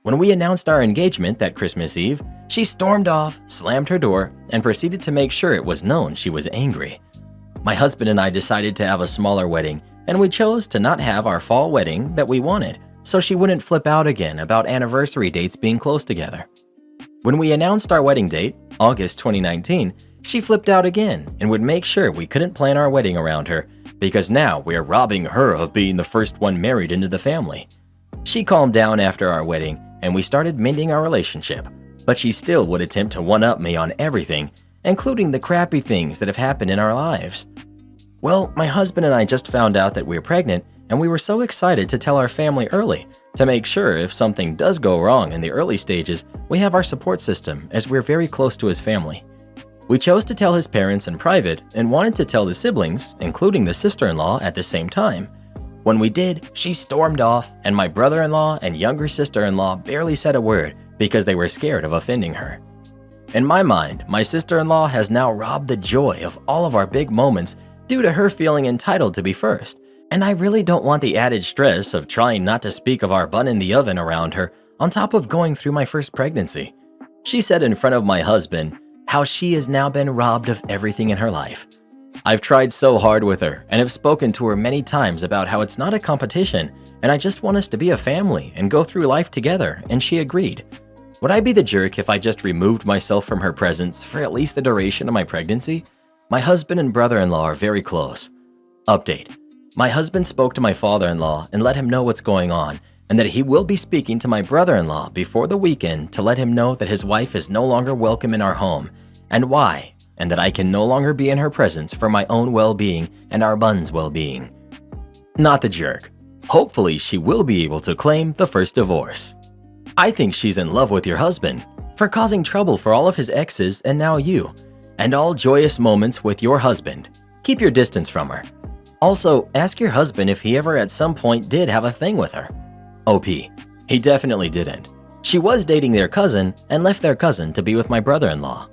When we announced our engagement that Christmas Eve, she stormed off, slammed her door, and proceeded to make sure it was known she was angry. My husband and I decided to have a smaller wedding, and we chose to not have our fall wedding that we wanted, so she wouldn't flip out again about anniversary dates being close together. When we announced our wedding date, August 2019, she flipped out again and would make sure we couldn't plan our wedding around her because now we're robbing her of being the first one married into the family. She calmed down after our wedding and we started mending our relationship, but she still would attempt to one-up me on everything, including the crappy things that have happened in our lives. Well, my husband and I just found out that we're pregnant and we were so excited to tell our family early to make sure if something does go wrong in the early stages, we have our support system as we're very close to his family. We chose to tell his parents in private and wanted to tell the siblings, including the sister-in-law, at the same time. When we did, she stormed off, and my brother-in-law and younger sister-in-law barely said a word because they were scared of offending her. In my mind, my sister-in-law has now robbed the joy of all of our big moments due to her feeling entitled to be first, and I really don't want the added stress of trying not to speak of our bun in the oven around her on top of going through my first pregnancy. She said in front of my husband how she has now been robbed of everything in her life. I've tried so hard with her and have spoken to her many times about how it's not a competition and I just want us to be a family and go through life together, and she agreed. Would I be the jerk if I just removed myself from her presence for at least the duration of my pregnancy? My husband and brother-in-law are very close. Update. My husband spoke to my father-in-law and let him know what's going on, and that he will be speaking to my brother-in-law before the weekend to let him know that his wife is no longer welcome in our home, and why, and that I can no longer be in her presence for my own well-being and our bun's well-being. Not the jerk. Hopefully she will be able to claim the first divorce. I think she's in love with your husband for causing trouble for all of his exes and now you, and all joyous moments with your husband. Keep your distance from her. Also, ask your husband if he ever at some point did have a thing with her. OP. He definitely didn't. She was dating their cousin and left their cousin to be with my brother-in-law.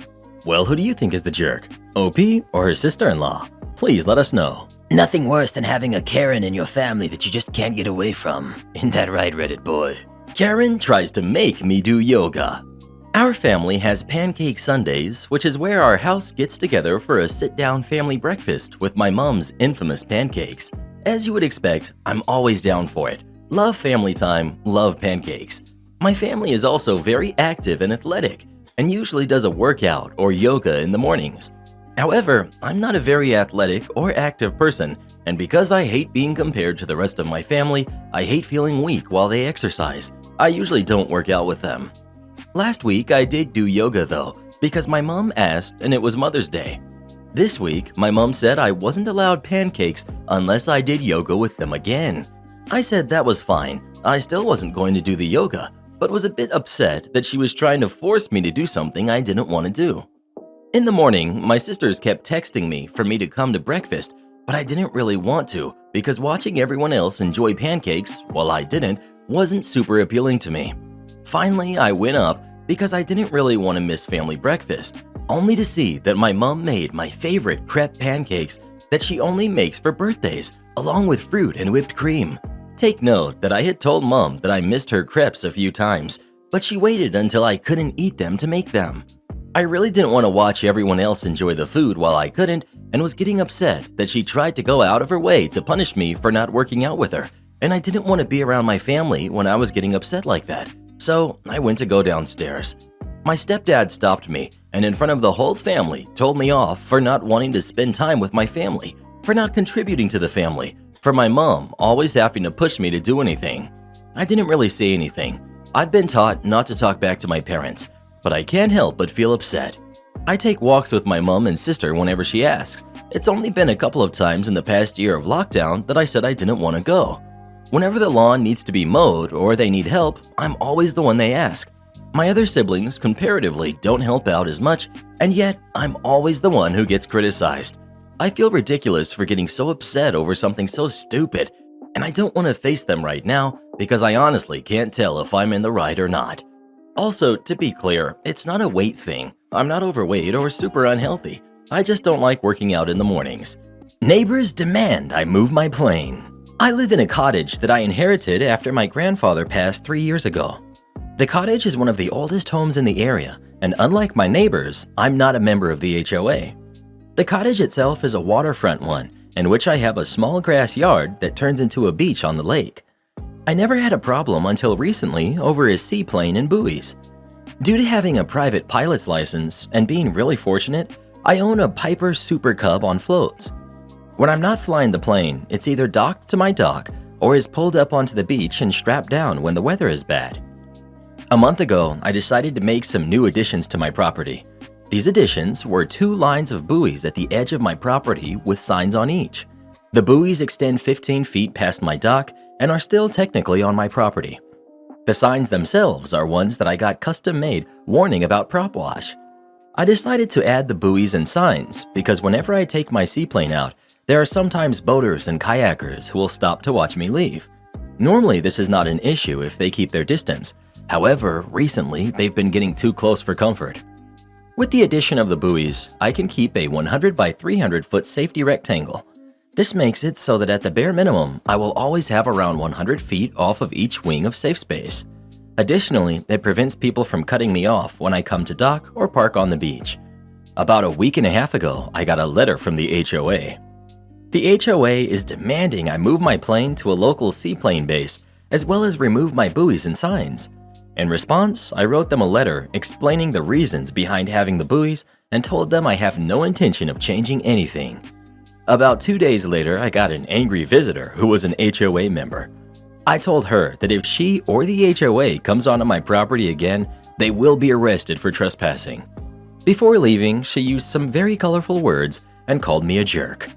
Well, who do you think is the jerk? OP or her sister-in-law? Please let us know. Nothing worse than having a Karen in your family that you just can't get away from. Isn't that right, Reddit boy? Karen tries to make me do yoga. Our family has Pancake Sundays, which is where our house gets together for a sit-down family breakfast with my mom's infamous pancakes. As you would expect, I'm always down for it. Love family time, love pancakes. My family is also very active and athletic, and usually does a workout or yoga in the mornings. However, I'm not a very athletic or active person, and because I hate being compared to the rest of my family, I hate feeling weak while they exercise. I usually don't work out with them. Last week I did do yoga though, because my mom asked and it was Mother's Day. This week, my mom said I wasn't allowed pancakes unless I did yoga with them again. I said that was fine. I still wasn't going to do the yoga, but was a bit upset that she was trying to force me to do something I didn't want to do. In the morning, my sisters kept texting me for me to come to breakfast, but I didn't really want to because watching everyone else enjoy pancakes while I didn't wasn't super appealing to me. Finally, I went up because I didn't really want to miss family breakfast, only to see that my mom made my favorite crepe pancakes that she only makes for birthdays, along with fruit and whipped cream. Take note that I had told Mom that I missed her crepes a few times, but she waited until I couldn't eat them to make them. I really didn't want to watch everyone else enjoy the food while I couldn't, and was getting upset that she tried to go out of her way to punish me for not working out with her, and I didn't want to be around my family when I was getting upset like that, so I went to go downstairs. My stepdad stopped me and in front of the whole family told me off for not wanting to spend time with my family, for not contributing to the family, for my mom always having to push me to do anything. I didn't really say anything. I've been taught not to talk back to my parents, but I can't help but feel upset. I take walks with my mom and sister whenever she asks. It's only been a couple of times in the past year of lockdown that I said I didn't want to go. Whenever the lawn needs to be mowed or they need help, I'm always the one they ask. My other siblings comparatively don't help out as much, and yet I'm always the one who gets criticized. I feel ridiculous for getting so upset over something so stupid, and I don't want to face them right now because I honestly can't tell if I'm in the right or not. Also, to be clear, it's not a weight thing. I'm not overweight or super unhealthy. I just don't like working out in the mornings. Neighbors demand I move my plane. I live in a cottage that I inherited after my grandfather passed 3 years ago. The cottage is one of the oldest homes in the area, and unlike my neighbors, I'm not a member of the HOA. The cottage itself is a waterfront one, in which I have a small grass yard that turns into a beach on the lake. I never had a problem until recently over a seaplane and buoys. Due to having a private pilot's license and being really fortunate, I own a Piper Super Cub on floats. When I'm not flying the plane, it's either docked to my dock or is pulled up onto the beach and strapped down when the weather is bad. A month ago, I decided to make some new additions to my property. These additions were 2 lines of buoys at the edge of my property with signs on each. The buoys extend 15 feet past my dock and are still technically on my property. The signs themselves are ones that I got custom made warning about prop wash. I decided to add the buoys and signs because whenever I take my seaplane out, There are sometimes boaters and kayakers who will stop to watch me leave. Normally, this is not an issue if they keep their distance. However, recently, they've been getting too close for comfort. With the addition of the buoys, I can keep a 100 by 300 foot safety rectangle. This makes it so that at the bare minimum, I will always have around 100 feet off of each wing of safe space. Additionally, it prevents people from cutting me off when I come to dock or park on the beach. About a week and a half ago, I got a letter from the HOA. The HOA is demanding I move my plane to a local Seaplane base, as well as remove my buoys and signs. In response, I wrote them a letter explaining the reasons behind having the buoys and told them I have no intention of changing anything. About 2 days later, I got an angry visitor who was an HOA member. I told her that if she or the HOA comes onto my property again, they will be arrested for trespassing. Before leaving, she used some very colorful words and called me a jerk.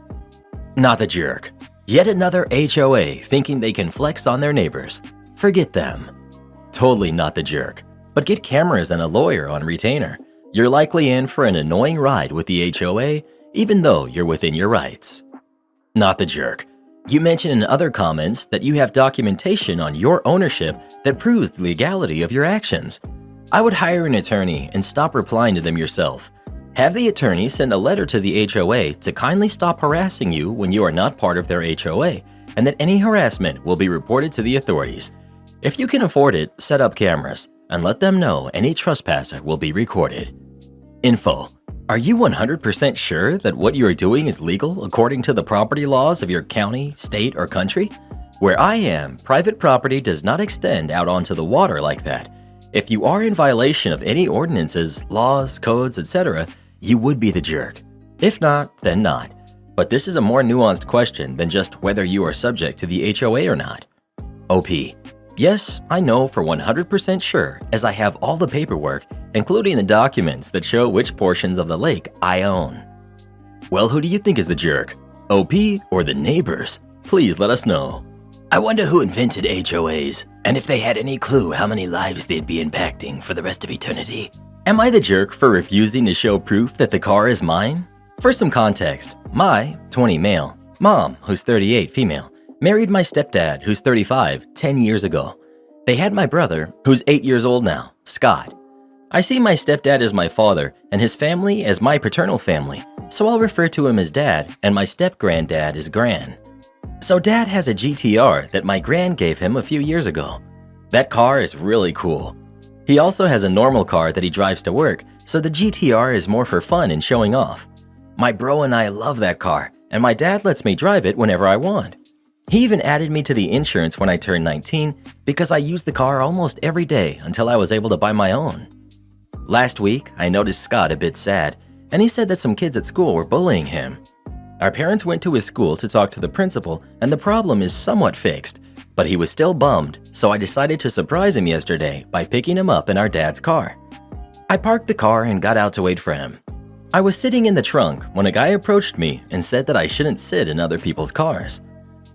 Not the jerk. Yet another HOA thinking they can flex on their neighbors. Forget them. Totally not the jerk. But get cameras and a lawyer on retainer. You're likely in for an annoying ride with the HOA, even though you're within your rights. Not the jerk. You mention in other comments that you have documentation on your ownership that proves the legality of your actions. I would hire an attorney and stop replying to them yourself. Have the attorney send a letter to the HOA to kindly stop harassing you when you are not part of their HOA, and that any harassment will be reported to the authorities. If you can afford it, set up cameras and let them know any trespasser will be recorded. Info: are you 100% sure that what you are doing is legal according to the property laws of your county, state, or country? Where I am, private property does not extend out onto the water like that. If you are in violation of any ordinances, laws, codes, etc., you would be the jerk. If not, then not. But this is a more nuanced question than just whether you are subject to the HOA or not. OP: yes, I know for 100% sure, as I have all the paperwork, including the documents that show which portions of the lake I own. Well, who do you think is the jerk? OP or the neighbors? Please let us know. I wonder who invented HOAs, and if they had any clue how many lives they'd be impacting for the rest of eternity. Am I the jerk for refusing to show proof that the car is mine? For some context, my 20 male mom, who's 38 female, married my stepdad, who's 35, 10 years ago. They had my brother, who's 8 years old now, Scott. I see my stepdad as my father and his family as my paternal family, so I'll refer to him as dad and my step-granddad as gran. So dad has a GTR that my gran gave him a few years ago. That car is really cool. He also has a normal car that he drives to work, so the GTR is more for fun and showing off. My bro and I love that car, and my dad lets me drive it whenever I want. He even added me to the insurance when I turned 19 because I used the car almost every day until I was able to buy my own. Last week, I noticed Scott a bit sad, and he said that some kids at school were bullying him. Our parents went to his school to talk to the principal, and the problem is somewhat fixed, but he was still bummed, so I decided to surprise him yesterday by picking him up in our dad's car. I parked the car and got out to wait for him. I was sitting in the trunk when a guy approached me and said that I shouldn't sit in other people's cars.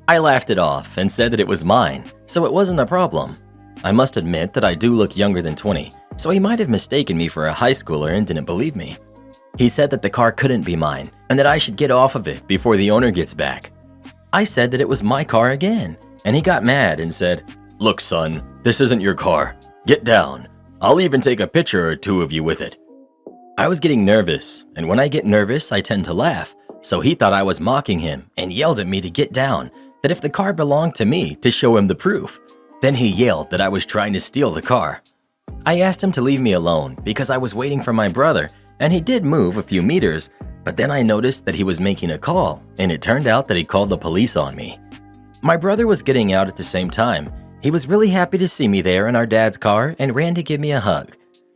I laughed it off and said that it was mine, so it wasn't a problem. I must admit that I do look younger than 20, so he might have mistaken me for a high schooler and didn't believe me. He said that the car couldn't be mine and that I should get off of it before the owner gets back. I said that it was my car again, and he got mad and said, "Look, son, this isn't your car. Get down. I'll even take a picture or two of you with it." I was getting nervous, and when I get nervous, I tend to laugh, so he thought I was mocking him and yelled at me to get down, that if the car belonged to me, to show him the proof. Then he yelled that I was trying to steal the car. I asked him to leave me alone because I was waiting for my brother, and he did move a few meters, but then I noticed that he was making a call, and it turned out that he called the police on me. My brother was getting out at the same time. He was really happy to see me there in our dad's car and ran to give me a hug.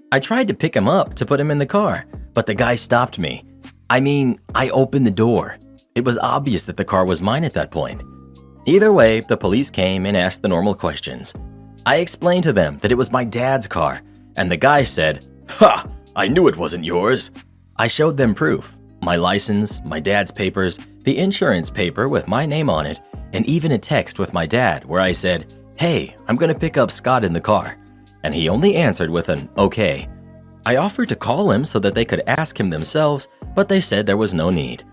I tried to pick him up to put him in the car, but the guy stopped me. I opened the door. It was obvious that the car was mine at that point. Either way, the police came and asked the normal questions. I explained to them that it was my dad's car, and the guy said, "Ha! I knew it wasn't yours." I showed them proof, my license, my dad's papers, the insurance paper with my name on it, and even a text with my dad where I said, "Hey, I'm gonna pick up Scott in the car." And he only answered with an "okay." I offered to call him so that they could ask him themselves, but they said there was no need.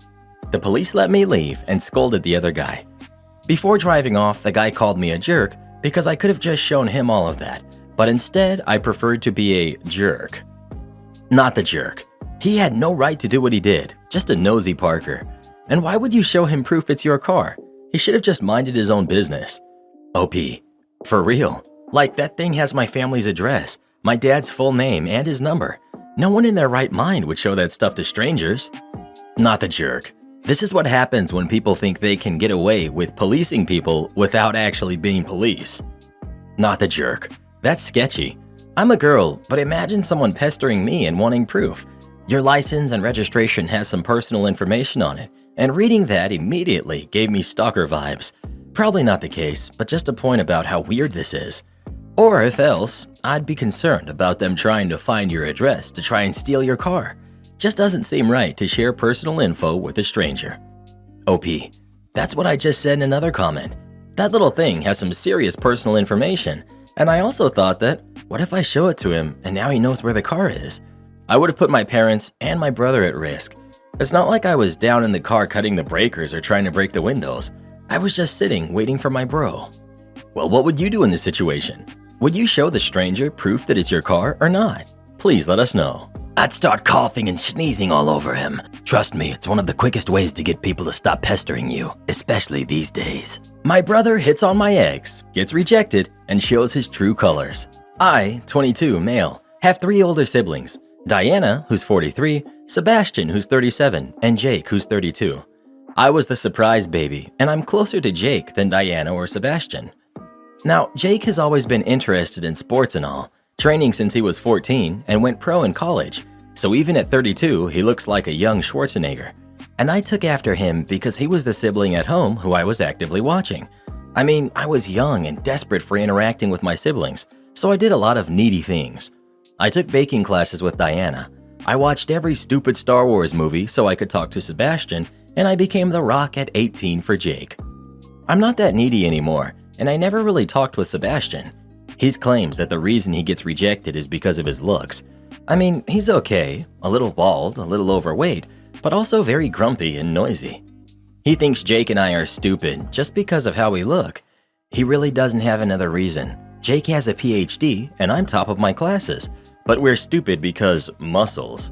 The police let me leave and scolded the other guy. Before driving off, the guy called me a jerk because I could have just shown him all of that, but instead I preferred to be a jerk. Not the jerk. He had no right to do what he did, just a nosy Parker. And why would you show him proof it's your car? He should have just minded his own business. OP. For real. Like, that thing has my family's address, my dad's full name, and his number. No one in their right mind would show that stuff to strangers. Not the jerk. This is what happens when people think they can get away with policing people without actually being police. Not the jerk. That's sketchy. I'm a girl, but imagine someone pestering me and wanting proof. Your license and registration has some personal information on it, and reading that immediately gave me stalker vibes. Probably not the case, but just a point about how weird this is. Or if else, I'd be concerned about them trying to find your address to try and steal your car. Just doesn't seem right to share personal info with a stranger. OP. That's what I just said in another comment. That little thing has some serious personal information, and I also thought that, what if I show it to him and now he knows where the car is? I would have put my parents and my brother at risk. It's not like I was down in the car cutting the breakers or trying to break the windows. I was just sitting waiting for my bro. Well, what would you do in this situation? Would you show the stranger proof that it's your car or not? Please let us know. I'd start coughing and sneezing all over him. Trust me, it's one of the quickest ways to get people to stop pestering you, especially these days. My brother hits on my ex, gets rejected, and shows his true colors. I, 22, male, have 3 older siblings. Diana, who's 43, Sebastian, who's 37, and Jake, who's 32. I was the surprise baby, and I'm closer to Jake than Diana or Sebastian. Now, Jake has always been interested in sports and all, training since he was 14 and went pro in college, so even at 32, he looks like a young Schwarzenegger. And I took after him because he was the sibling at home who I was actively watching. I mean, I was young and desperate for interacting with my siblings, so I did a lot of needy things. I took baking classes with Diana. I watched every stupid Star Wars movie so I could talk to Sebastian, and I became the Rock at 18 for Jake. I'm not that needy anymore, and I never really talked with Sebastian. He claims that the reason he gets rejected is because of his looks. I mean, he's okay, a little bald, a little overweight, but also very grumpy and noisy. He thinks Jake and I are stupid just because of how we look. He really doesn't have another reason. Jake has a PhD, and I'm top of my classes, but we're stupid because muscles.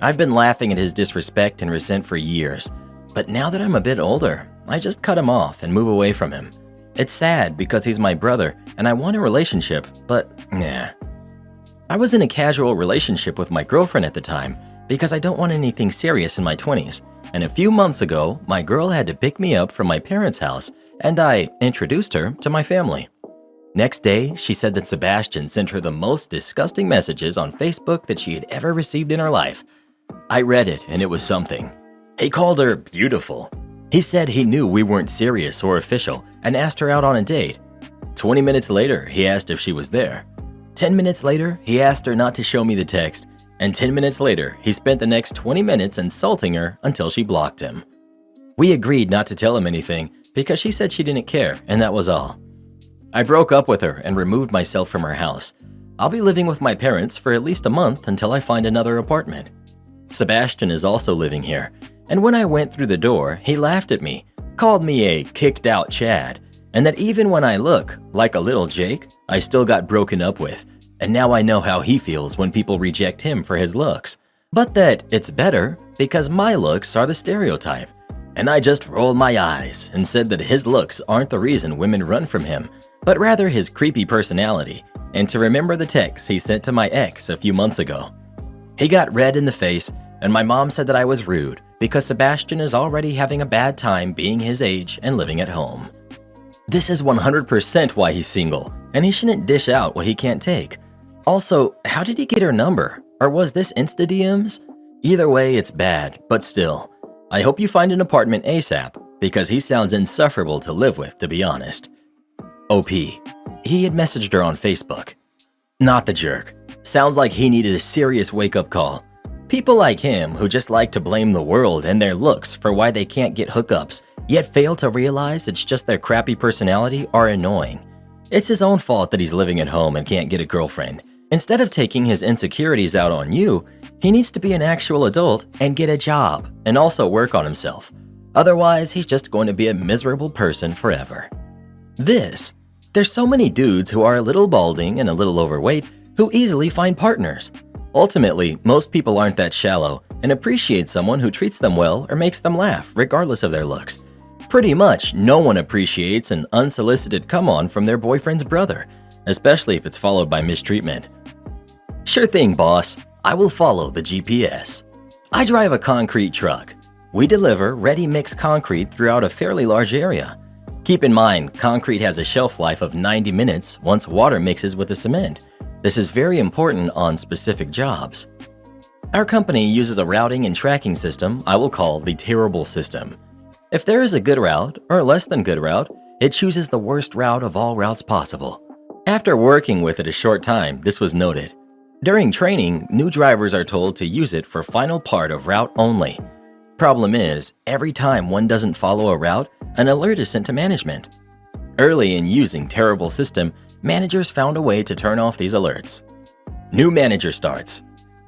I've been laughing at his disrespect and resent for years, but now that I'm a bit older, I just cut him off and move away from him. It's sad because he's my brother and I want a relationship, but nah. I was in a casual relationship with my girlfriend at the time because I don't want anything serious in my 20s, and a few months ago, my girl had to pick me up from my parents' house and I introduced her to my family. Next day, she said that Sebastian sent her the most disgusting messages on Facebook that she had ever received in her life. I read it and it was something. He called her beautiful. He said he knew we weren't serious or official and asked her out on a date. 20 minutes later, he asked if she was there. 10 minutes later, he asked her not to show me the text. And 10 minutes later, he spent the next 20 minutes insulting her until she blocked him. We agreed not to tell him anything because she said she didn't care and that was all. I broke up with her and removed myself from her house. I'll be living with my parents for at least a month until I find another apartment. Sebastian is also living here, and when I went through the door, he laughed at me, called me a kicked out Chad, and that even when I look like a little Jake, I still got broken up with, and now I know how he feels when people reject him for his looks. But that it's better because my looks are the stereotype, and I just rolled my eyes and said that his looks aren't the reason women run from him, but rather his creepy personality, and to remember the text he sent to my ex a few months ago. He got red in the face, and my mom said that I was rude because Sebastian is already having a bad time being his age and living at home. This is 100% why he's single, and he shouldn't dish out what he can't take. Also, how did he get her number? Or was this Insta DMs? Either way, it's bad, but still. I hope you find an apartment ASAP, because he sounds insufferable to live with, to be honest. OP. He had messaged her on Facebook. Not the jerk. Sounds like he needed a serious wake-up call. People like him who just like to blame the world and their looks for why they can't get hookups, yet fail to realize it's just their crappy personality are annoying. It's his own fault that he's living at home and can't get a girlfriend. Instead of taking his insecurities out on you, he needs to be an actual adult and get a job, and also work on himself. Otherwise, he's just going to be a miserable person forever. There's so many dudes who are a little balding and a little overweight who easily find partners. Ultimately, most people aren't that shallow and appreciate someone who treats them well or makes them laugh, regardless of their looks. Pretty much no one appreciates an unsolicited come-on from their boyfriend's brother, especially if it's followed by mistreatment. Sure thing, boss. I will follow the GPS. I drive a concrete truck. We deliver ready-mix concrete throughout a fairly large area. Keep in mind, concrete has a shelf life of 90 minutes once water mixes with the cement. This is very important on specific jobs. Our company uses a routing and tracking system I will call the terrible system. If there is a good route or less than good route, it chooses the worst route of all routes possible. After working with it a short time, this was noted. During training, new drivers are told to use it for final part of route only. Problem is, every time one doesn't follow a route, an alert is sent to management. Early in using terrible system, managers found a way to turn off these alerts. New manager starts.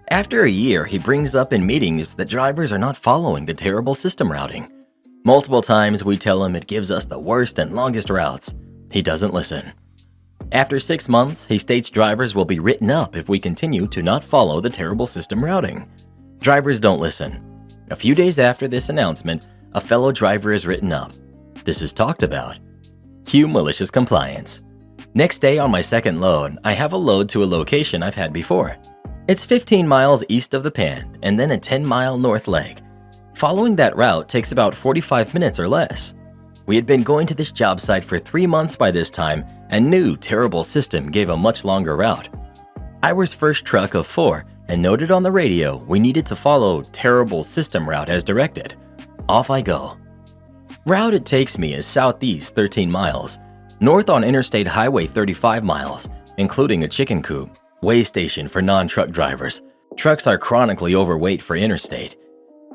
After a year, he brings up in meetings that drivers are not following the terrible system routing. Multiple times we tell him it gives us the worst and longest routes. He doesn't listen. After 6 months, he states drivers will be written up if we continue to not follow the terrible system routing. Drivers don't listen. A few days after this announcement, a fellow driver is written up. This is talked about. Cue malicious compliance. Next day on my second load, I have a load to a location I've had before. It's 15 miles east of the Pan and then a 10-mile north leg. Following that route takes about 45 minutes or less. We had been going to this job site for 3 months by this time and knew terrible system gave a much longer route. I was first truck of 4 and noted on the radio we needed to follow terrible system route as directed. Off I go. Route it takes me is southeast 13 miles, north on Interstate Highway 35 miles, including a chicken coop, way station for non-truck drivers. Trucks are chronically overweight for interstate.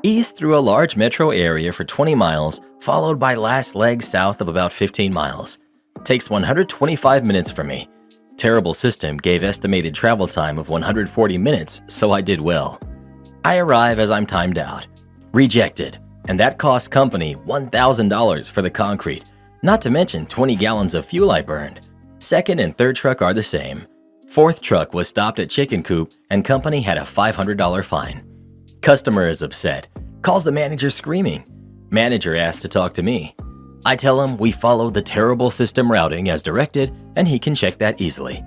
East through a large metro area for 20 miles, followed by last leg south of about 15 miles. Takes 125 minutes for me. Terrible system gave estimated travel time of 140 minutes, so I did well. I arrive as I'm timed out. Rejected, and that cost company $1,000 for the concrete, not to mention 20 gallons of fuel I burned. Second and third truck are the same. Fourth truck was stopped at chicken coop and company had a $500 fine. Customer is upset, calls the manager screaming. Manager asks to talk to me. I tell him we follow the terrible system routing as directed and he can check that easily.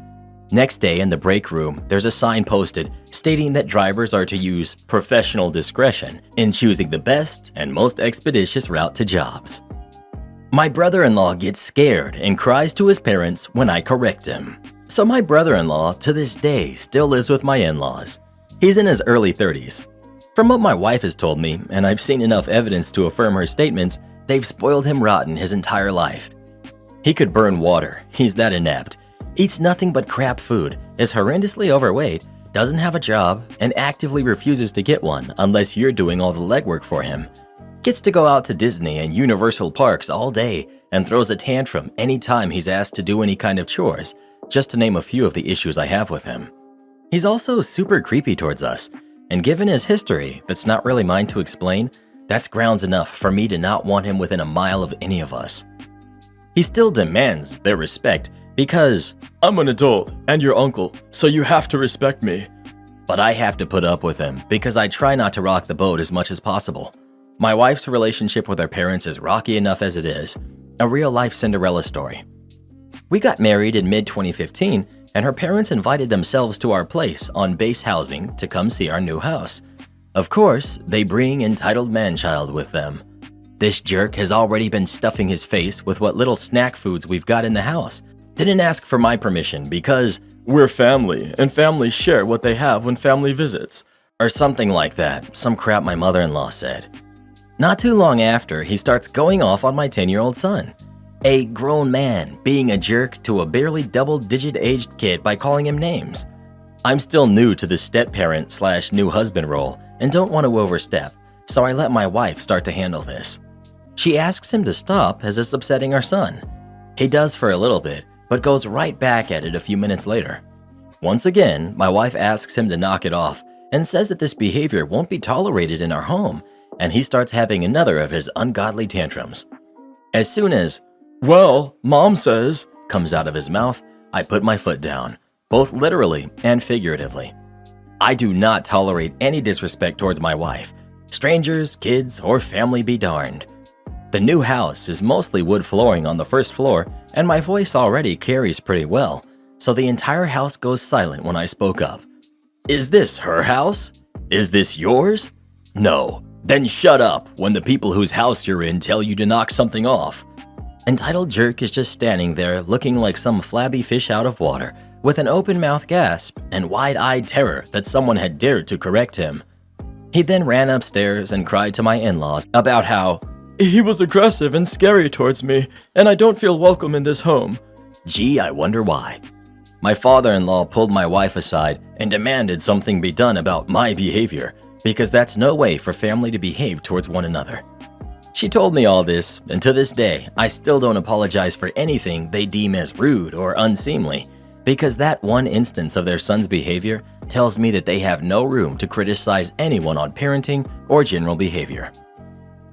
Next day in the break room, there's a sign posted stating that drivers are to use professional discretion in choosing the best and most expeditious route to jobs. My brother-in-law gets scared and cries to his parents when I correct him. So my brother-in-law to this day still lives with my in-laws. He's in his early 30s. From what my wife has told me, and I've seen enough evidence to affirm her statements, they've spoiled him rotten his entire life. He could burn water, he's that inept, eats nothing but crap food, is horrendously overweight, doesn't have a job, and actively refuses to get one unless you're doing all the legwork for him. Gets to go out to Disney and Universal parks all day and throws a tantrum anytime he's asked to do any kind of chores, just to name a few of the issues I have with him. He's also super creepy towards us. And given his history, that's not really mine to explain, that's grounds enough for me to not want him within a mile of any of us. He still demands their respect because I'm an adult and your uncle, so you have to respect me. But I have to put up with him because I try not to rock the boat as much as possible. My wife's relationship with her parents is rocky enough as it is, a real-life Cinderella story. We got married in mid-2015 and her parents invited themselves to our place on base housing to come see our new house. Of course, they bring entitled man-child with them. This jerk has already been stuffing his face with what little snack foods we've got in the house. Didn't ask for my permission because we're family and families share what they have when family visits. Or something like that, some crap my mother-in-law said. Not too long after, he starts going off on my 10-year-old son. A grown man being a jerk to a barely double-digit aged kid by calling him names. I'm still new to the step-parent/new husband role and don't want to overstep, so I let my wife start to handle this. She asks him to stop as it's upsetting our son. He does for a little bit, but goes right back at it a few minutes later. Once again, my wife asks him to knock it off and says that this behavior won't be tolerated in our home and he starts having another of his ungodly tantrums. As soon as, "Well, Mom says," comes out of his mouth, I put my foot down, both literally and figuratively. I do not tolerate any disrespect towards my wife. Strangers, kids, or family be darned. The new house is mostly wood flooring on the first floor, and my voice already carries pretty well, so the entire house goes silent when I spoke up. "Is this her house? Is this yours? No. Then shut up when the people whose house you're in tell you to knock something off." Entitled jerk is just standing there looking like some flabby fish out of water, with an open-mouthed gasp and wide-eyed terror that someone had dared to correct him. He then ran upstairs and cried to my in-laws about how he was aggressive and scary towards me, and I don't feel welcome in this home. Gee, I wonder why. My father-in-law pulled my wife aside and demanded something be done about my behavior, because that's no way for family to behave towards one another. She told me all this, and to this day, I still don't apologize for anything they deem as rude or unseemly, because that one instance of their son's behavior tells me that they have no room to criticize anyone on parenting or general behavior.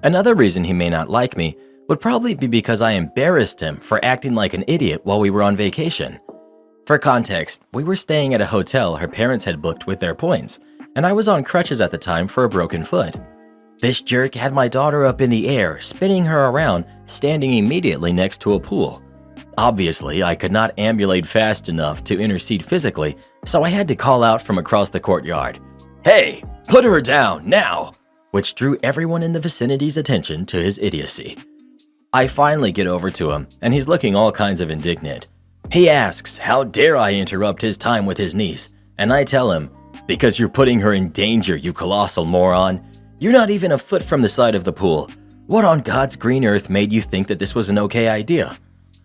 Another reason he may not like me would probably be because I embarrassed him for acting like an idiot while we were on vacation. For context, we were staying at a hotel her parents had booked with their points, and I was on crutches at the time for a broken foot. This jerk had my daughter up in the air, spinning her around, standing immediately next to a pool. Obviously, I could not ambulate fast enough to intercede physically, so I had to call out from across the courtyard, "Hey, put her down, now!" which drew everyone in the vicinity's attention to his idiocy. I finally get over to him, and he's looking all kinds of indignant. He asks, how dare I interrupt his time with his niece, and I tell him, because you're putting her in danger, you colossal moron. You're not even a foot from the side of the pool. What on God's green earth made you think that this was an okay idea?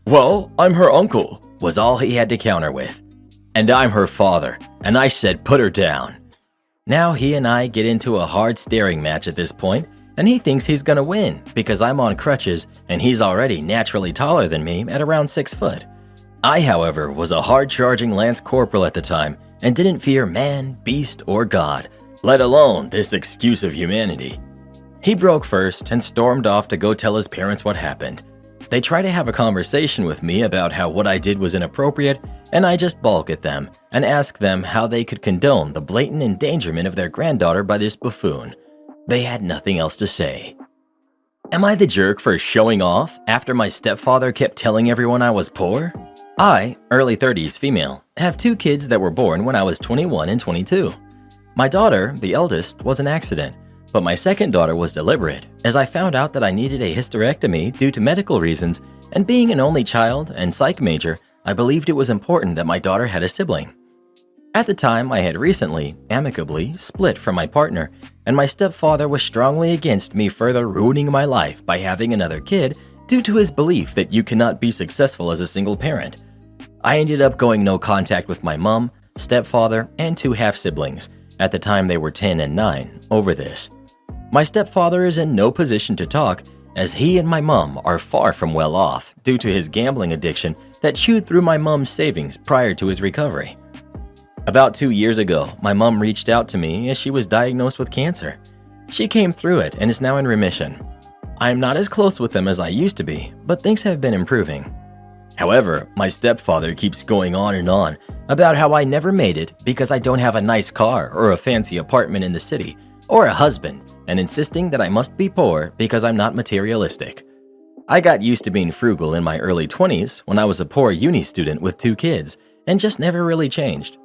Well, I'm her uncle, was all he had to counter with. And I'm her father, and I said put her down. Now he and I get into a hard staring match at this point, and he thinks he's gonna win because I'm on crutches and he's already naturally taller than me at around 6 foot. I, however, was a hard-charging Lance Corporal at the time and didn't fear man, beast, or God, let alone this excuse of humanity. He broke first and stormed off to go tell his parents what happened. They try to have a conversation with me about how what I did was inappropriate, and I just balk at them and ask them how they could condone the blatant endangerment of their granddaughter by this buffoon. They had nothing else to say. Am I the jerk for showing off after my stepfather kept telling everyone I was poor? I, early 30s female, have 2 kids that were born when I was 21 and 22. My daughter, the eldest, was an accident, but my second daughter was deliberate, as I found out that I needed a hysterectomy due to medical reasons, and being an only child and psych major, I believed it was important that my daughter had a sibling. At the time, I had recently, amicably, split from my partner, and my stepfather was strongly against me further ruining my life by having another kid due to his belief that you cannot be successful as a single parent. I ended up going no contact with my mom, stepfather, and 2 half-siblings, at the time they were 10 and 9, over this. My stepfather is in no position to talk, as he and my mom are far from well off due to his gambling addiction that chewed through my mom's savings prior to his recovery. About 2 years ago, my mom reached out to me as she was diagnosed with cancer. She came through it and is now in remission. I am not as close with them as I used to be, but things have been improving. However, my stepfather keeps going on about how I never made it because I don't have a nice car or a fancy apartment in the city, or a husband, and insisting that I must be poor because I'm not materialistic. I got used to being frugal in my early 20s when I was a poor uni student with 2 kids, and just never really changed.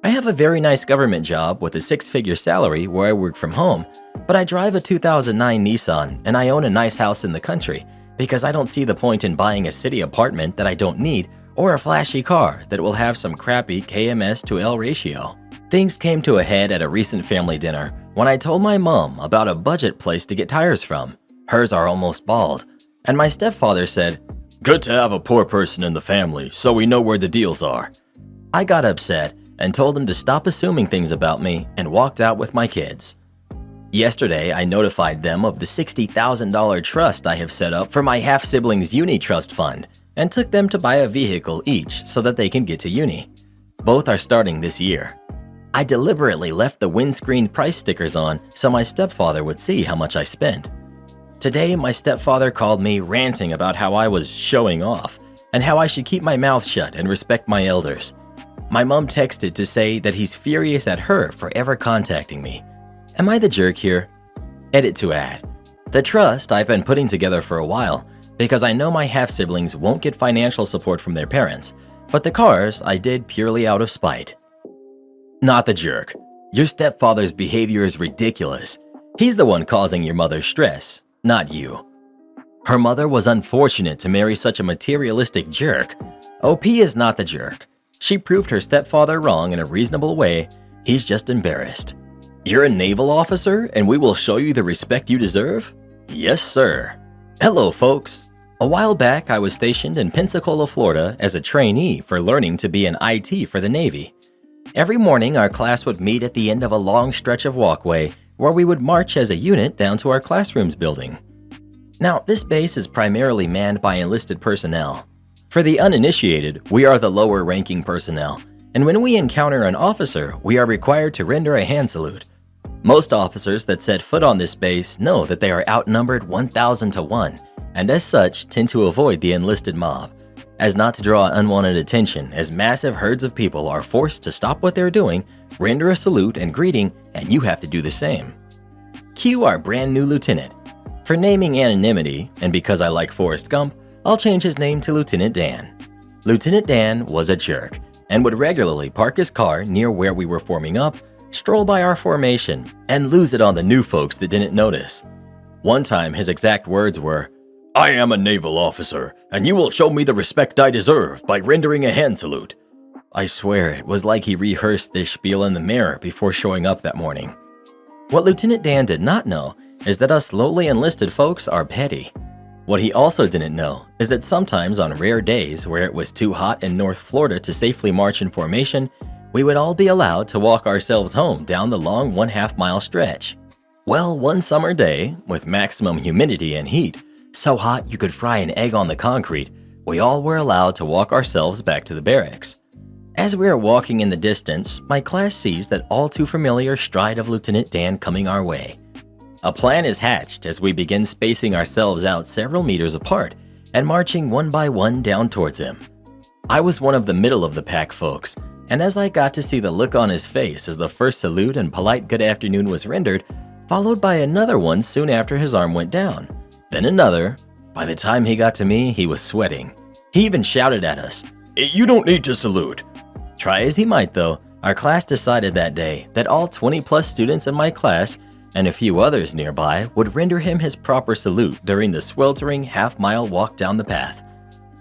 I have a very nice government job with a 6-figure salary where I work from home, but I drive a 2009 Nissan and I own a nice house in the country because I don't see the point in buying a city apartment that I don't need or a flashy car that will have some crappy KMS to L ratio. Things came to a head at a recent family dinner when I told my mom about a budget place to get tires from. Hers are almost bald. And my stepfather said, "Good to have a poor person in the family so we know where the deals are." I got upset and told him to stop assuming things about me and walked out with my kids. Yesterday, I notified them of the $60,000 trust I have set up for my half-siblings' uni trust fund and took them to buy a vehicle each so that they can get to uni. Both are starting this year. I deliberately left the windscreen price stickers on so my stepfather would see how much I spent. Today, my stepfather called me ranting about how I was showing off and how I should keep my mouth shut and respect my elders. My mom texted to say that he's furious at her for ever contacting me. Am I the jerk here? Edit to add. The trust I've been putting together for a while because I know my half-siblings won't get financial support from their parents, but the cars I did purely out of spite. Not the jerk. Your stepfather's behavior is ridiculous. He's the one causing your mother's stress, not you. Her mother was unfortunate to marry such a materialistic jerk. OP is not the jerk. She proved her stepfather wrong in a reasonable way. He's just embarrassed. You're a naval officer and we will show you the respect you deserve? Yes, sir. Hello, folks. A while back, I was stationed in Pensacola, Florida as a trainee for learning to be an IT for the Navy. Every morning, our class would meet at the end of a long stretch of walkway where we would march as a unit down to our classrooms building. Now, this base is primarily manned by enlisted personnel. For the uninitiated, we are the lower-ranking personnel, and when we encounter an officer, we are required to render a hand salute. Most officers that set foot on this base know that they are outnumbered 1,000 to 1, and as such tend to avoid the enlisted mob, as not to draw unwanted attention as massive herds of people are forced to stop what they're doing, render a salute and greeting, and you have to do the same. Cue our brand new lieutenant. For naming anonymity, and because I like Forrest Gump, I'll change his name to Lieutenant Dan. Lieutenant Dan was a jerk and would regularly park his car near where we were forming up, stroll by our formation, and lose it on the new folks that didn't notice. One time his exact words were, "I am a naval officer, and you will show me the respect I deserve by rendering a hand salute." I swear it was like he rehearsed this spiel in the mirror before showing up that morning. What Lieutenant Dan did not know is that us lowly enlisted folks are petty. What he also didn't know is that sometimes on rare days where it was too hot in North Florida to safely march in formation, we would all be allowed to walk ourselves home down the long 1/2 mile stretch. Well, one summer day, with maximum humidity and heat, so hot you could fry an egg on the concrete, we all were allowed to walk ourselves back to the barracks. As we are walking in the distance, my class sees that all too familiar stride of Lieutenant Dan coming our way. A plan is hatched as we begin spacing ourselves out several meters apart and marching one by one down towards him. I was one of the middle of the pack folks, and as I got to see the look on his face as the first salute and polite good afternoon was rendered, followed by another one soon after his arm went down, then another. By the time he got to me, he was sweating. He even shouted at us, "You don't need to salute." Try as he might though, our class decided that day that all 20 plus students in my class and a few others nearby would render him his proper salute during the sweltering half-mile walk down the path.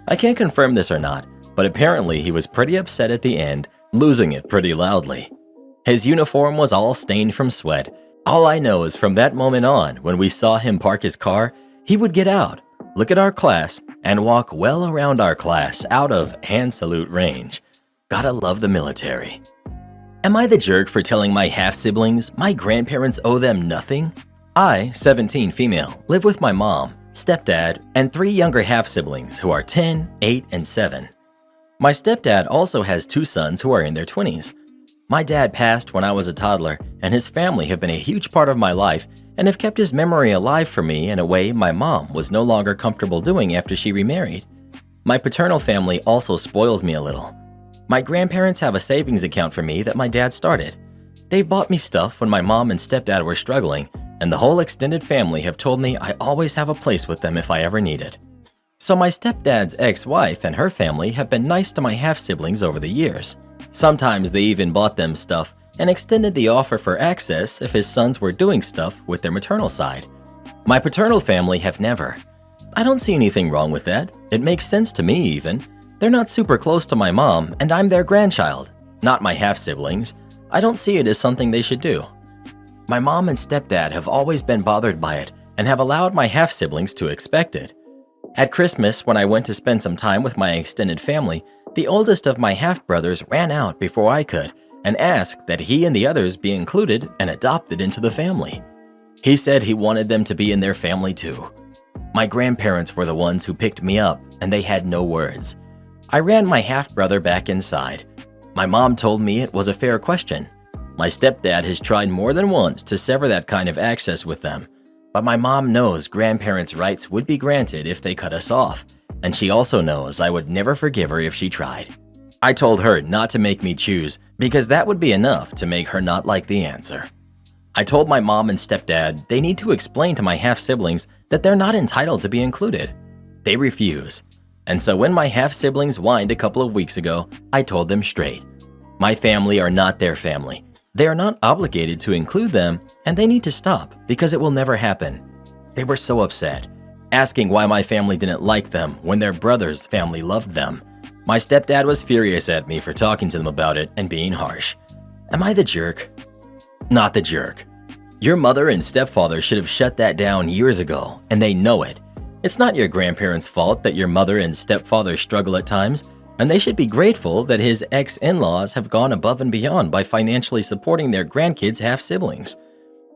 I can't confirm this or not, but apparently he was pretty upset at the end, losing it pretty loudly. His uniform was all stained from sweat. All I know is from that moment on, when we saw him park his car, he would get out, look at our class, and walk well around our class out of hand salute range. Gotta love the military. Am I the jerk for telling my half-siblings my grandparents owe them nothing? I, 17 female, live with my mom, stepdad, and 3 younger half-siblings who are 10, 8, and 7. My stepdad also has 2 sons who are in their 20s. My dad passed when I was a toddler, and his family have been a huge part of my life and have kept his memory alive for me in a way my mom was no longer comfortable doing after she remarried. My paternal family also spoils me a little. My grandparents have a savings account for me that my dad started. They've bought me stuff when my mom and stepdad were struggling, and the whole extended family have told me I always have a place with them if I ever need it. So my stepdad's ex-wife and her family have been nice to my half-siblings over the years. Sometimes they even bought them stuff and extended the offer for access if his sons were doing stuff with their maternal side. My paternal family have never. I don't see anything wrong with that. It makes sense to me even. They're not super close to my mom, and I'm their grandchild, not my half-siblings. I don't see it as something they should do. My mom and stepdad have always been bothered by it and have allowed my half-siblings to expect it. At Christmas, when I went to spend some time with my extended family, the oldest of my half-brothers ran out before I could and asked that he and the others be included and adopted into the family. He said he wanted them to be in their family too. My grandparents were the ones who picked me up, and they had no words. I ran my half-brother back inside. My mom told me it was a fair question. My stepdad has tried more than once to sever that kind of access with them, but my mom knows grandparents' rights would be granted if they cut us off, and she also knows I would never forgive her if she tried. I told her not to make me choose because that would be enough to make her not like the answer. I told my mom and stepdad they need to explain to my half-siblings that they're not entitled to be included. They refuse. And so when my half-siblings whined a couple of weeks ago, I told them straight. My family are not their family. They are not obligated to include them, and they need to stop because it will never happen. They were so upset, asking why my family didn't like them when their brother's family loved them. My stepdad was furious at me for talking to them about it and being harsh. Am I the jerk? Not the jerk. Your mother and stepfather should have shut that down years ago, and they know it. It's not your grandparents' fault that your mother and stepfather struggle at times, and they should be grateful that his ex-in-laws have gone above and beyond by financially supporting their grandkids' half-siblings.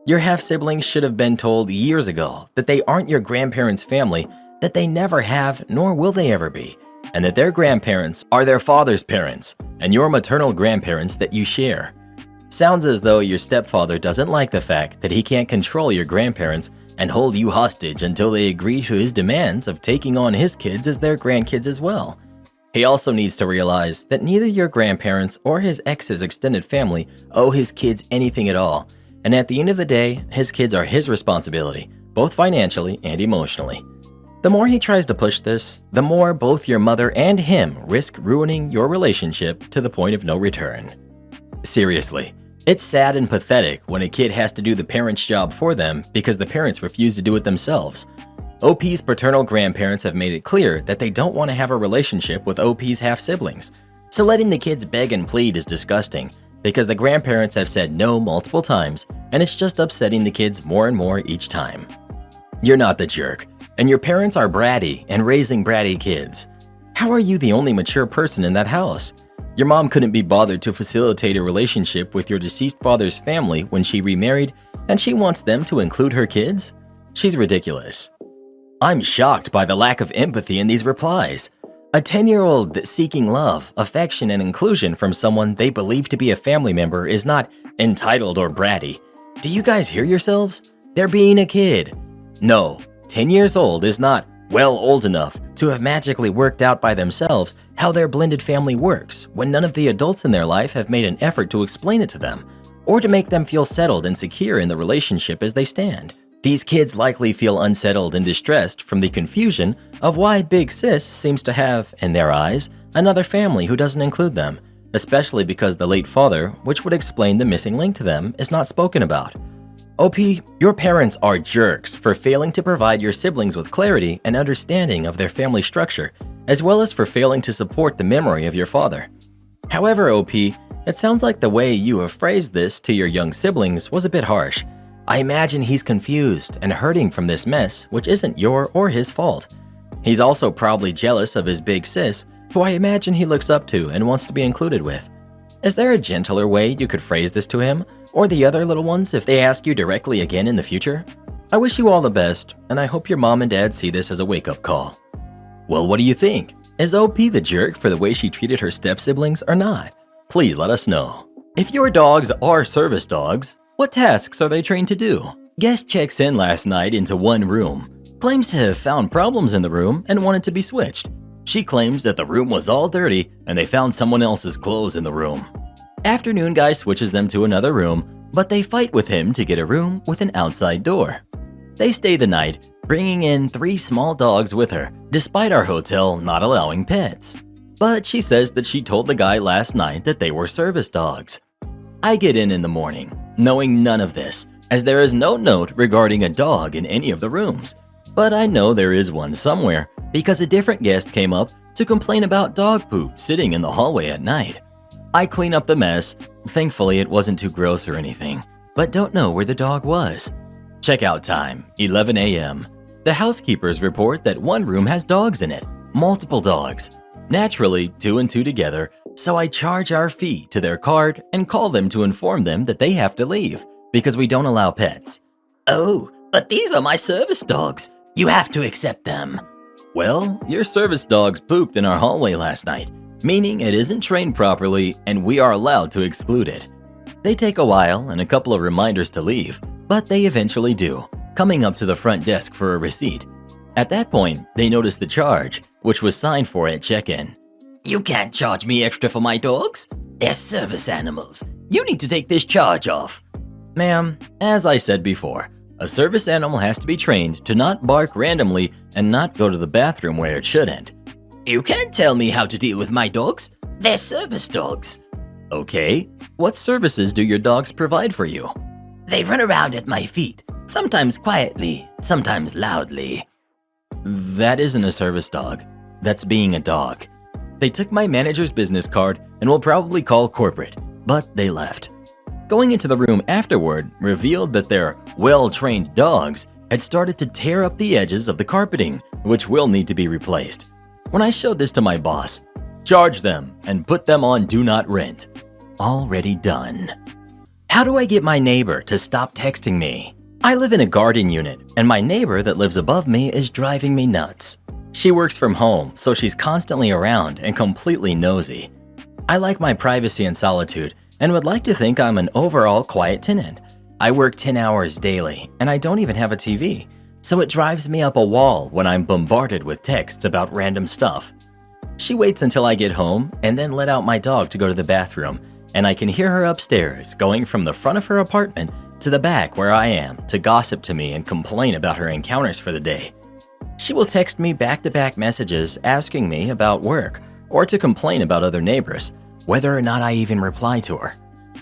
Your half-siblings should have been told years ago that they aren't your grandparents' family, that they never have nor will they ever be, and that their grandparents are their father's parents and your maternal grandparents that you share. Sounds as though your stepfather doesn't like the fact that he can't control your grandparents and hold you hostage until they agree to his demands of taking on his kids as their grandkids as well. He also needs to realize that neither your grandparents or his ex's extended family owe his kids anything at all, and at the end of the day, his kids are his responsibility, both financially and emotionally. The more he tries to push this, the more both your mother and him risk ruining your relationship to the point of no return. Seriously, it's sad and pathetic when a kid has to do the parent's job for them because the parents refuse to do it themselves. OP's paternal grandparents have made it clear that they don't want to have a relationship with OP's half-siblings, so letting the kids beg and plead is disgusting because the grandparents have said no multiple times, and it's just upsetting the kids more and more each time. You're not the jerk, and your parents are bratty and raising bratty kids. How are you the only mature person in that house? Your mom couldn't be bothered to facilitate a relationship with your deceased father's family when she remarried, and she wants them to include her kids? She's ridiculous. I'm shocked by the lack of empathy in these replies. A 10-year-old seeking love, affection, and inclusion from someone they believe to be a family member is not entitled or bratty. Do you guys hear yourselves? They're being a kid. No, 10 years old is not old enough to have magically worked out by themselves how their blended family works when none of the adults in their life have made an effort to explain it to them or to make them feel settled and secure in the relationship as they stand. These kids likely feel unsettled and distressed from the confusion of why Big Sis seems to have, in their eyes, another family who doesn't include them, especially because the late father, which would explain the missing link to them, is not spoken about. OP, your parents are jerks for failing to provide your siblings with clarity and understanding of their family structure, as well as for failing to support the memory of your father. However, OP, it sounds like the way you have phrased this to your young siblings was a bit harsh. I imagine he's confused and hurting from this mess, which isn't your or his fault. He's also probably jealous of his big sis, who I imagine he looks up to and wants to be included with. Is there a gentler way you could phrase this to him, or the other little ones if they ask you directly again in the future? I wish you all the best, and I hope your mom and dad see this as a wake-up call. Well, what do you think? Is OP the jerk for the way she treated her step-siblings or not? Please let us know. If your dogs are service dogs, what tasks are they trained to do? Guest checks in last night into one room, claims to have found problems in the room and wanted to be switched. She claims that the room was all dirty and they found someone else's clothes in the room. Afternoon guy switches them to another room, but they fight with him to get a room with an outside door. They stay the night, bringing in 3 small dogs with her, despite our hotel not allowing pets. But she says that she told the guy last night that they were service dogs. I get in the morning, knowing none of this, as there is no note regarding a dog in any of the rooms. But I know there is one somewhere, because a different guest came up to complain about dog poop sitting in the hallway at night. I clean up the mess. Thankfully, it wasn't too gross or anything, but don't know where the dog was. Checkout time, 11 a.m. The housekeepers report that one room has dogs in it, multiple dogs. Naturally, 2 and 2 together, so I charge our fee to their card and call them to inform them that they have to leave because we don't allow pets. Oh, but these are my service dogs. You have to accept them. Well, your service dogs pooped in our hallway last night, meaning it isn't trained properly and we are allowed to exclude it. They take a while and a couple of reminders to leave, but they eventually do, coming up to the front desk for a receipt. At that point, they notice the charge, which was signed for at check-in. You can't charge me extra for my dogs. They're service animals. You need to take this charge off. Ma'am, as I said before, a service animal has to be trained to not bark randomly and not go to the bathroom where it shouldn't. You can't tell me how to deal with my dogs. They're service dogs. Okay, what services do your dogs provide for you? They run around at my feet, sometimes quietly, sometimes loudly. That isn't a service dog. That's being a dog. They took my manager's business card and will probably call corporate, but they left. Going into the room afterward revealed that their well-trained dogs had started to tear up the edges of the carpeting, which will need to be replaced. When I showed this to my boss, charge them and put them on do not rent. Already done. How do I get my neighbor to stop texting me? I live in a garden unit, and my neighbor that lives above me is driving me nuts. She works from home, so she's constantly around and completely nosy. I like my privacy and solitude, and would like to think I'm an overall quiet tenant. I work 10 hours daily, and I don't even have a TV, so it drives me up a wall when I'm bombarded with texts about random stuff. She waits until I get home and then let out my dog to go to the bathroom, and I can hear her upstairs going from the front of her apartment to the back where I am to gossip to me and complain about her encounters for the day. She will text me back-to-back messages asking me about work or to complain about other neighbors, whether or not I even reply to her.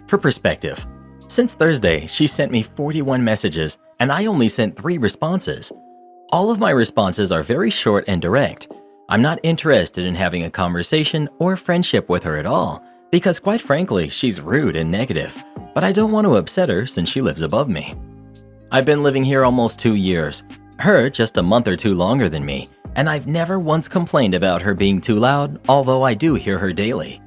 For perspective, since Thursday, she sent me 41 messages and I only sent 3 responses. All of my responses are very short and direct. I'm not interested in having a conversation or friendship with her at all because quite frankly, she's rude and negative, but I don't want to upset her since she lives above me. I've been living here almost 2 years, her just a month or 2 longer than me, and I've never once complained about her being too loud, although I do hear her daily.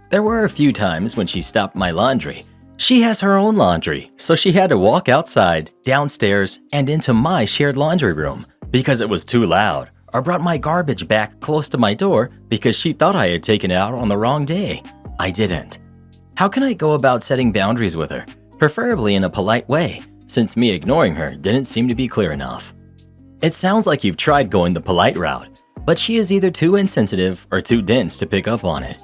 There were a few times when she stopped my laundry. She has her own laundry, so she had to walk outside, downstairs, and into my shared laundry room because it was too loud, or brought my garbage back close to my door because she thought I had taken it out on the wrong day. I didn't. How can I go about setting boundaries with her, preferably in a polite way, since me ignoring her didn't seem to be clear enough? It sounds like you've tried going the polite route, but she is either too insensitive or too dense to pick up on it.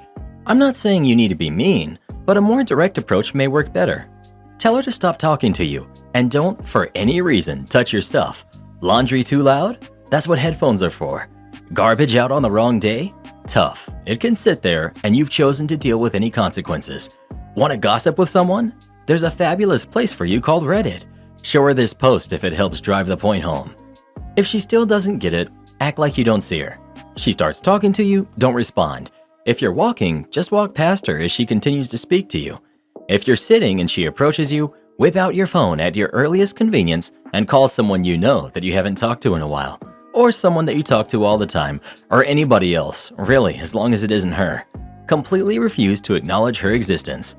I'm not saying you need to be mean, but a more direct approach may work better. Tell her to stop talking to you, and don't, for any reason, touch your stuff. Laundry too loud? That's what headphones are for. Garbage out on the wrong day? Tough. It can sit there, and you've chosen to deal with any consequences. Want to gossip with someone? There's a fabulous place for you called Reddit. Show her this post if it helps drive the point home. If she still doesn't get it, act like you don't see her. She starts talking to you, don't respond. If you're walking, just walk past her as she continues to speak to you. If you're sitting and she approaches you, whip out your phone at your earliest convenience and call someone you know that you haven't talked to in a while, or someone that you talk to all the time, or anybody else, really, as long as it isn't her. Completely refuse to acknowledge her existence.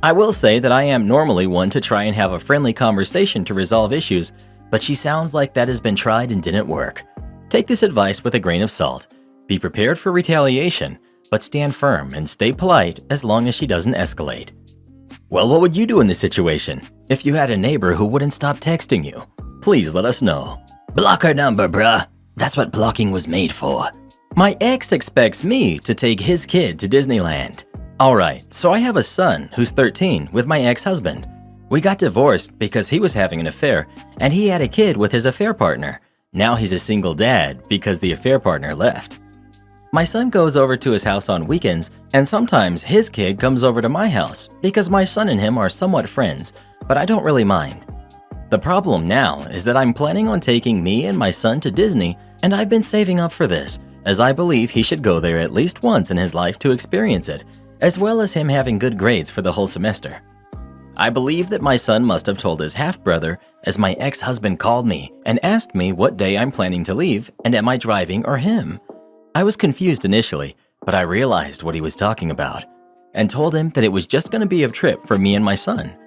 I will say that I am normally one to try and have a friendly conversation to resolve issues, but she sounds like that has been tried and didn't work. Take this advice with a grain of salt. Be prepared for retaliation, but stand firm and stay polite as long as she doesn't escalate. Well, what would you do in this situation if you had a neighbor who wouldn't stop texting you? Please let us know. Block her number, bruh. That's what blocking was made for. My ex expects me to take his kid to Disneyland. Alright, so I have a son who's 13 with my ex-husband. We got divorced because he was having an affair and he had a kid with his affair partner. Now he's a single dad because the affair partner left. My son goes over to his house on weekends, and sometimes his kid comes over to my house because my son and him are somewhat friends, but I don't really mind. The problem now is that I'm planning on taking me and my son to Disney, and I've been saving up for this, as I believe he should go there at least once in his life to experience it, as well as him having good grades for the whole semester. I believe that my son must have told his half-brother, as my ex-husband called me and asked me what day I'm planning to leave and am I driving or him. I was confused initially, but I realized what he was talking about and told him that it was just going to be a trip for me and my son.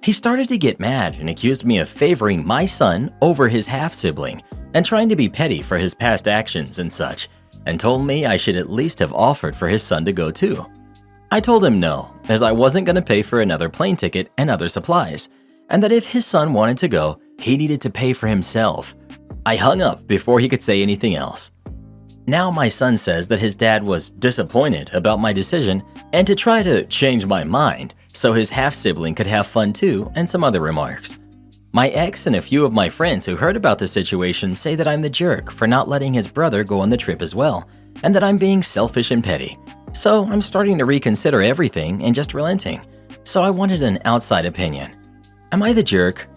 He started to get mad and accused me of favoring my son over his half-sibling and trying to be petty for his past actions and such, and told me I should at least have offered for his son to go too. I told him no, as I wasn't going to pay for another plane ticket and other supplies, and that if his son wanted to go, he needed to pay for himself. I hung up before he could say anything else. Now my son says that his dad was disappointed about my decision and to try to change my mind so his half-sibling could have fun too, and some other remarks. My ex and a few of my friends who heard about the situation say that I'm the jerk for not letting his brother go on the trip as well, and that I'm being selfish and petty. So I'm starting to reconsider everything and just relenting. So I wanted an outside opinion. Am I the jerk?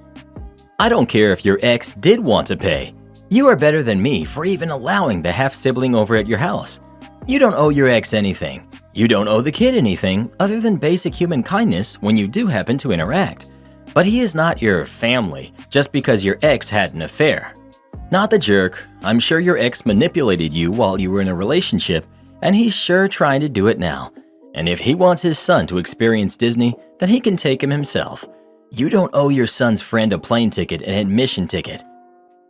I don't care if your ex did want to pay. You are better than me for even allowing the half-sibling over at your house. You don't owe your ex anything. You don't owe the kid anything other than basic human kindness when you do happen to interact. But he is not your family just because your ex had an affair. Not the jerk. I'm sure your ex manipulated you while you were in a relationship, and he's sure trying to do it now. And if he wants his son to experience Disney, then he can take him himself. You don't owe your son's friend a plane ticket and admission ticket.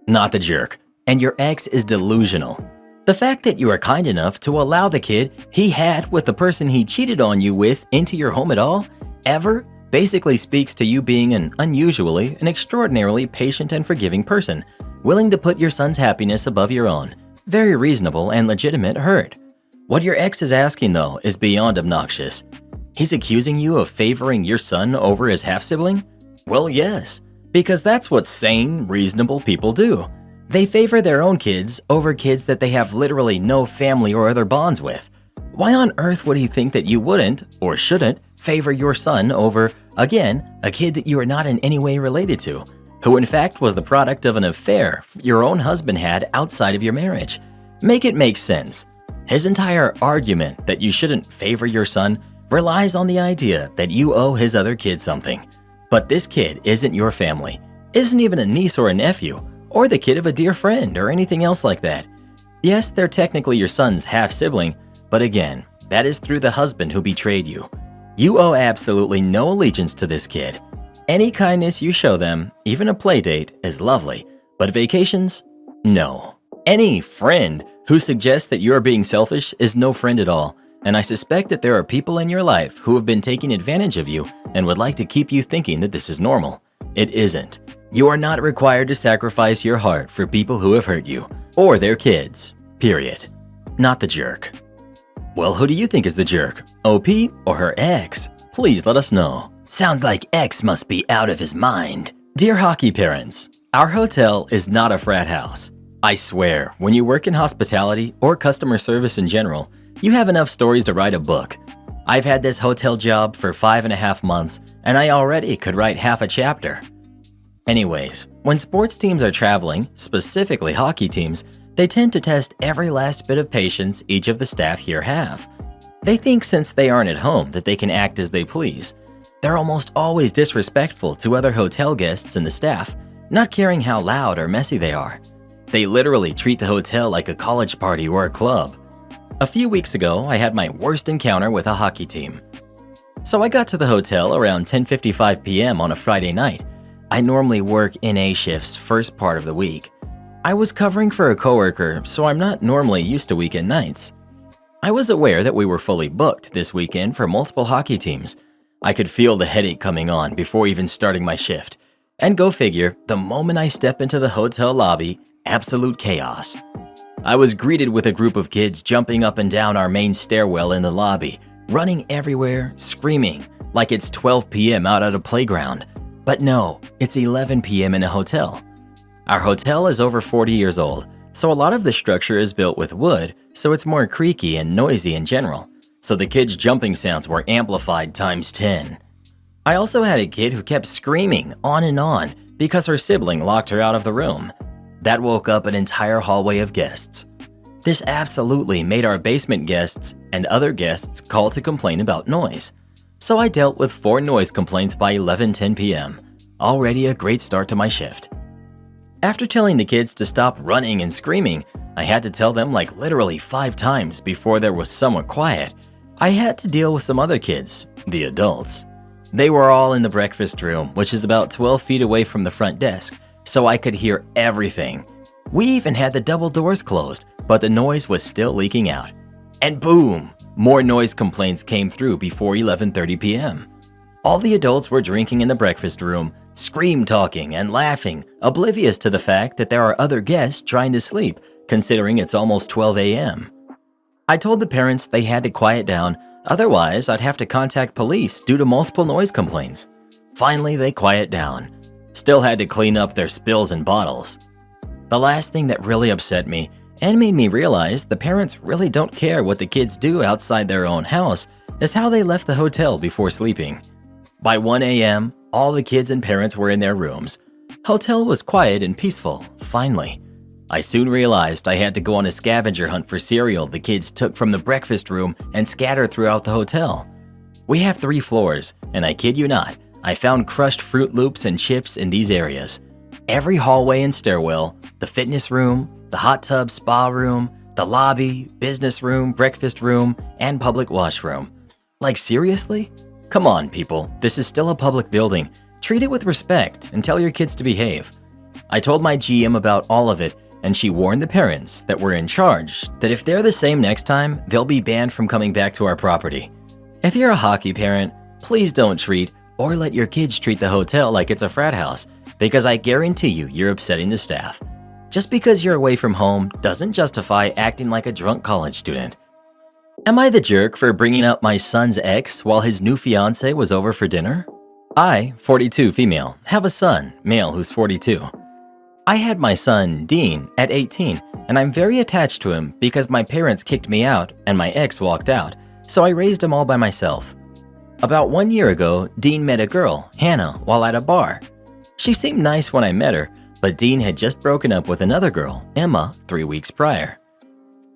Not the jerk. And your ex is delusional. The fact that you are kind enough to allow the kid he had with the person he cheated on you with into your home at all, ever, basically speaks to you being an unusually and extraordinarily patient and forgiving person, willing to put your son's happiness above your own. Very reasonable and legitimate hurt. What your ex is asking, though, is beyond obnoxious. He's accusing you of favoring your son over his half-sibling? Well, yes, because that's what sane, reasonable people do. They favor their own kids over kids that they have literally no family or other bonds with. Why on earth would he think that you wouldn't, or shouldn't, favor your son over, again, a kid that you are not in any way related to, who in fact was the product of an affair your own husband had outside of your marriage? Make it make sense. His entire argument that you shouldn't favor your son relies on the idea that you owe his other kid something. But this kid isn't your family, isn't even a niece or a nephew, or the kid of a dear friend or anything else like that. Yes, they're technically your son's half-sibling, but again, that is through the husband who betrayed you. You owe absolutely no allegiance to this kid. Any kindness you show them, even a play date, is lovely, but vacations? No. Any friend who suggests that you are being selfish is no friend at all, and I suspect that there are people in your life who have been taking advantage of you and would like to keep you thinking that this is normal. It isn't. You are not required to sacrifice your heart for people who have hurt you, or their kids, period. Not the jerk. Well, who do you think is the jerk? OP or her ex? Please let us know. Sounds like X must be out of his mind. Dear hockey parents, our hotel is not a frat house. I swear, when you work in hospitality or customer service in general, you have enough stories to write a book. I've had this hotel job for 5.5 months, and I already could write half a chapter. Anyways, when sports teams are traveling, specifically hockey teams, they tend to test every last bit of patience each of the staff here have. They think since they aren't at home that they can act as they please. They're almost always disrespectful to other hotel guests and the staff, not caring how loud or messy they are. They literally treat the hotel like a college party or a club. A few weeks ago, I had my worst encounter with a hockey team. So I got to the hotel around 10:55 p.m. on a Friday night. I normally work NA shifts first part of the week. I was covering for a coworker, so I'm not normally used to weekend nights. I was aware that we were fully booked this weekend for multiple hockey teams. I could feel the headache coming on before even starting my shift. And go figure, the moment I step into the hotel lobby, absolute chaos. I was greeted with a group of kids jumping up and down our main stairwell in the lobby, running everywhere, screaming, like it's 12 p.m. out at a playground. But no, it's 11 p.m. in a hotel. Our hotel is over 40 years old, so a lot of the structure is built with wood, so it's more creaky and noisy in general. So the kids' jumping sounds were amplified times 10. I also had a kid who kept screaming on and on because her sibling locked her out of the room. That woke up an entire hallway of guests. This absolutely made our basement guests and other guests call to complain about noise. So I dealt with 4 noise complaints by 11:10 p.m. Already a great start to my shift. After telling the kids to stop running and screaming, I had to tell them like literally 5 times before there was somewhat quiet. I had to deal with some other kids, the adults. They were all in the breakfast room, which is about 12 feet away from the front desk, so I could hear everything. We even had the double doors closed, but the noise was still leaking out. And boom! More noise complaints came through before 11:30 p.m. All the adults were drinking in the breakfast room, scream-talking and laughing, oblivious to the fact that there are other guests trying to sleep, considering it's almost 12 a.m. I told the parents they had to quiet down, otherwise I'd have to contact police due to multiple noise complaints. Finally, they quiet down. Still had to clean up their spills and bottles. The last thing that really upset me and made me realize the parents really don't care what the kids do outside their own house is how they left the hotel before sleeping. By 1 a.m., all the kids and parents were in their rooms. Hotel was quiet and peaceful, finally. I soon realized I had to go on a scavenger hunt for cereal the kids took from the breakfast room and scatter throughout the hotel. We have 3 floors, and I kid you not, I found crushed Fruit Loops and chips in these areas. Every hallway and stairwell, the fitness room, the hot tub spa room, the lobby, business room, breakfast room, and public washroom. Like seriously? Come on, people, this is still a public building. Treat it with respect and tell your kids to behave. I told my GM about all of it, and she warned the parents that were in charge that if they're the same next time, they'll be banned from coming back to our property. If you're a hockey parent, please don't treat or let your kids treat the hotel like it's a frat house, because I guarantee you're upsetting the staff. Just because you're away from home doesn't justify acting like a drunk college student. Am I the jerk for bringing up my son's ex while his new fiance was over for dinner? I, 42 female, have a son, male, who's 42. I had my son, Dean, at 18, and I'm very attached to him because my parents kicked me out and my ex walked out, so I raised him all by myself. About 1 year ago, Dean met a girl, Hannah, while at a bar. She seemed nice when I met her, but Dean had just broken up with another girl, Emma, 3 weeks prior.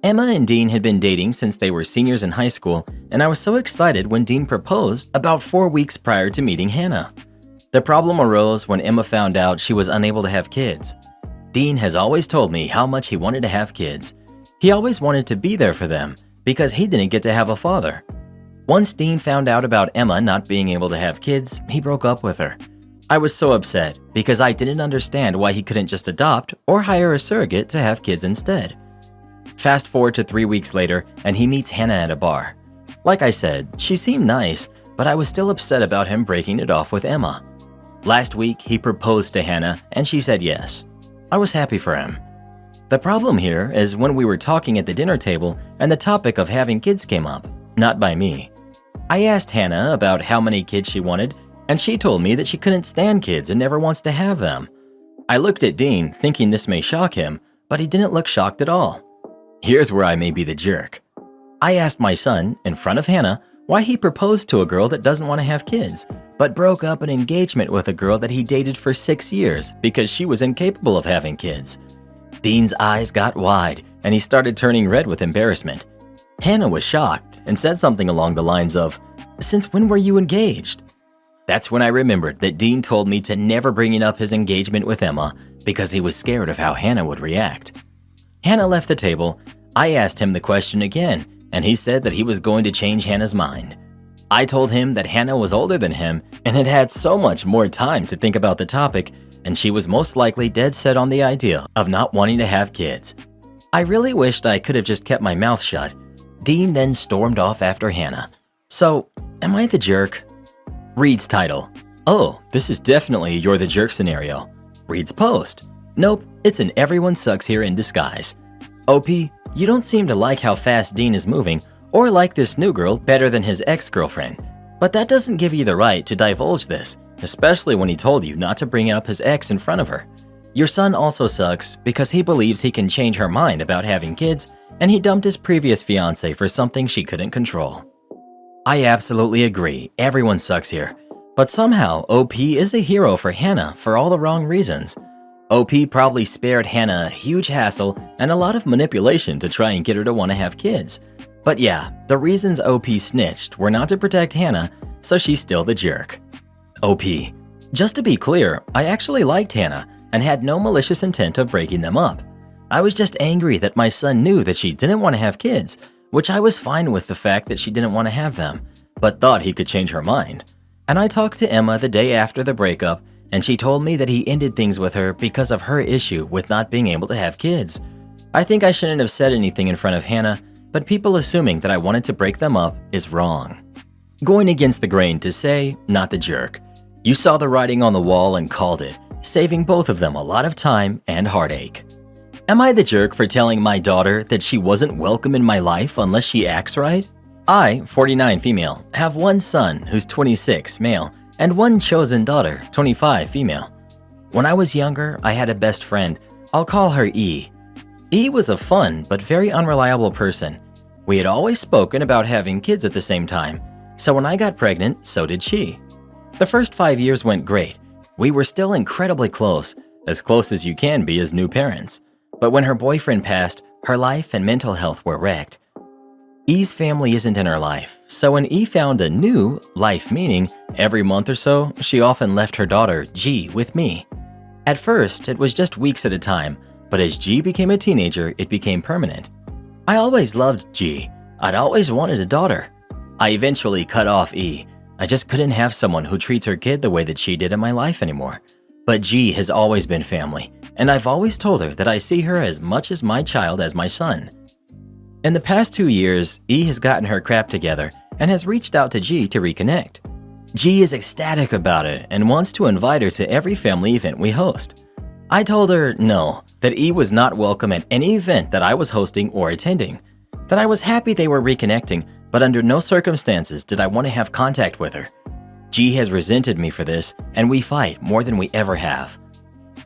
Emma and Dean had been dating since they were seniors in high school, and I was so excited when Dean proposed about 4 weeks prior to meeting Hannah. The problem arose when Emma found out she was unable to have kids. Dean has always told me how much he wanted to have kids. He always wanted to be there for them because he didn't get to have a father. Once Dean found out about Emma not being able to have kids, he broke up with her. I was so upset because I didn't understand why he couldn't just adopt or hire a surrogate to have kids instead. Fast forward to 3 weeks later, and he meets Hannah at a bar. Like I said, she seemed nice, but I was still upset about him breaking it off with Emma. Last week, he proposed to Hannah, and she said yes. I was happy for him. The problem here is when we were talking at the dinner table and the topic of having kids came up, not by me. I asked Hannah about how many kids she wanted, and she told me that she couldn't stand kids and never wants to have them. I looked at Dean, thinking this may shock him, but he didn't look shocked at all. Here's where I may be the jerk. I asked my son, in front of Hannah, why he proposed to a girl that doesn't want to have kids, but broke up an engagement with a girl that he dated for 6 years because she was incapable of having kids. Dean's eyes got wide, and he started turning red with embarrassment. Hannah was shocked and said something along the lines of, "Since when were you engaged?" That's when I remembered that Dean told me to never bring up his engagement with Emma because he was scared of how Hannah would react. Hannah left the table. I asked him the question again, and he said that he was going to change Hannah's mind. I told him that Hannah was older than him and had had so much more time to think about the topic, and she was most likely dead set on the idea of not wanting to have kids. I really wished I could have just kept my mouth shut. Dean then stormed off after Hannah. So, am I the jerk? Reads title. Oh, this is definitely a you're the jerk scenario. Reads post. Nope, it's an everyone sucks here in disguise. OP, you don't seem to like how fast Dean is moving or like this new girl better than his ex-girlfriend. But that doesn't give you the right to divulge this, especially when he told you not to bring up his ex in front of her. Your son also sucks because he believes he can change her mind about having kids, and he dumped his previous fiancée for something she couldn't control. I absolutely agree, everyone sucks here. But somehow, OP is a hero for Hannah for all the wrong reasons. OP probably spared Hannah a huge hassle and a lot of manipulation to try and get her to want to have kids. But yeah, the reasons OP snitched were not to protect Hannah, so she's still the jerk. OP. Just to be clear, I actually liked Hannah and had no malicious intent of breaking them up. I was just angry that my son knew that she didn't want to have kids, which I was fine with the fact that she didn't want to have them, but thought he could change her mind. And I talked to Emma the day after the breakup, and she told me that he ended things with her because of her issue with not being able to have kids. I think I shouldn't have said anything in front of Hannah, but people assuming that I wanted to break them up is wrong. Going against the grain to say, not the jerk. You saw the writing on the wall and called it, saving both of them a lot of time and heartache. Am I the jerk for telling my daughter that she wasn't welcome in my life unless she acts right? I, 49 female, have one son who's 26 male and one chosen daughter, 25 female. When I was younger, I had a best friend. I'll call her E. E was a fun but very unreliable person. We had always spoken about having kids at the same time, so when I got pregnant, so did she. The first 5 years went great. We were still incredibly close as you can be as new parents. But when her boyfriend passed, her life and mental health were wrecked. E's family isn't in her life, so when E found a new life meaning, every month or so, she often left her daughter, G, with me. At first, it was just weeks at a time, but as G became a teenager, it became permanent. I always loved G. I'd always wanted a daughter. I eventually cut off E. I just couldn't have someone who treats her kid the way that she did in my life anymore. But G has always been family, and I've always told her that I see her as much as my child as my son. In the past 2 years, E has gotten her crap together and has reached out to G to reconnect. G is ecstatic about it and wants to invite her to every family event we host. I told her no, that E was not welcome at any event that I was hosting or attending, that I was happy they were reconnecting, but under no circumstances did I want to have contact with her. G has resented me for this, and we fight more than we ever have.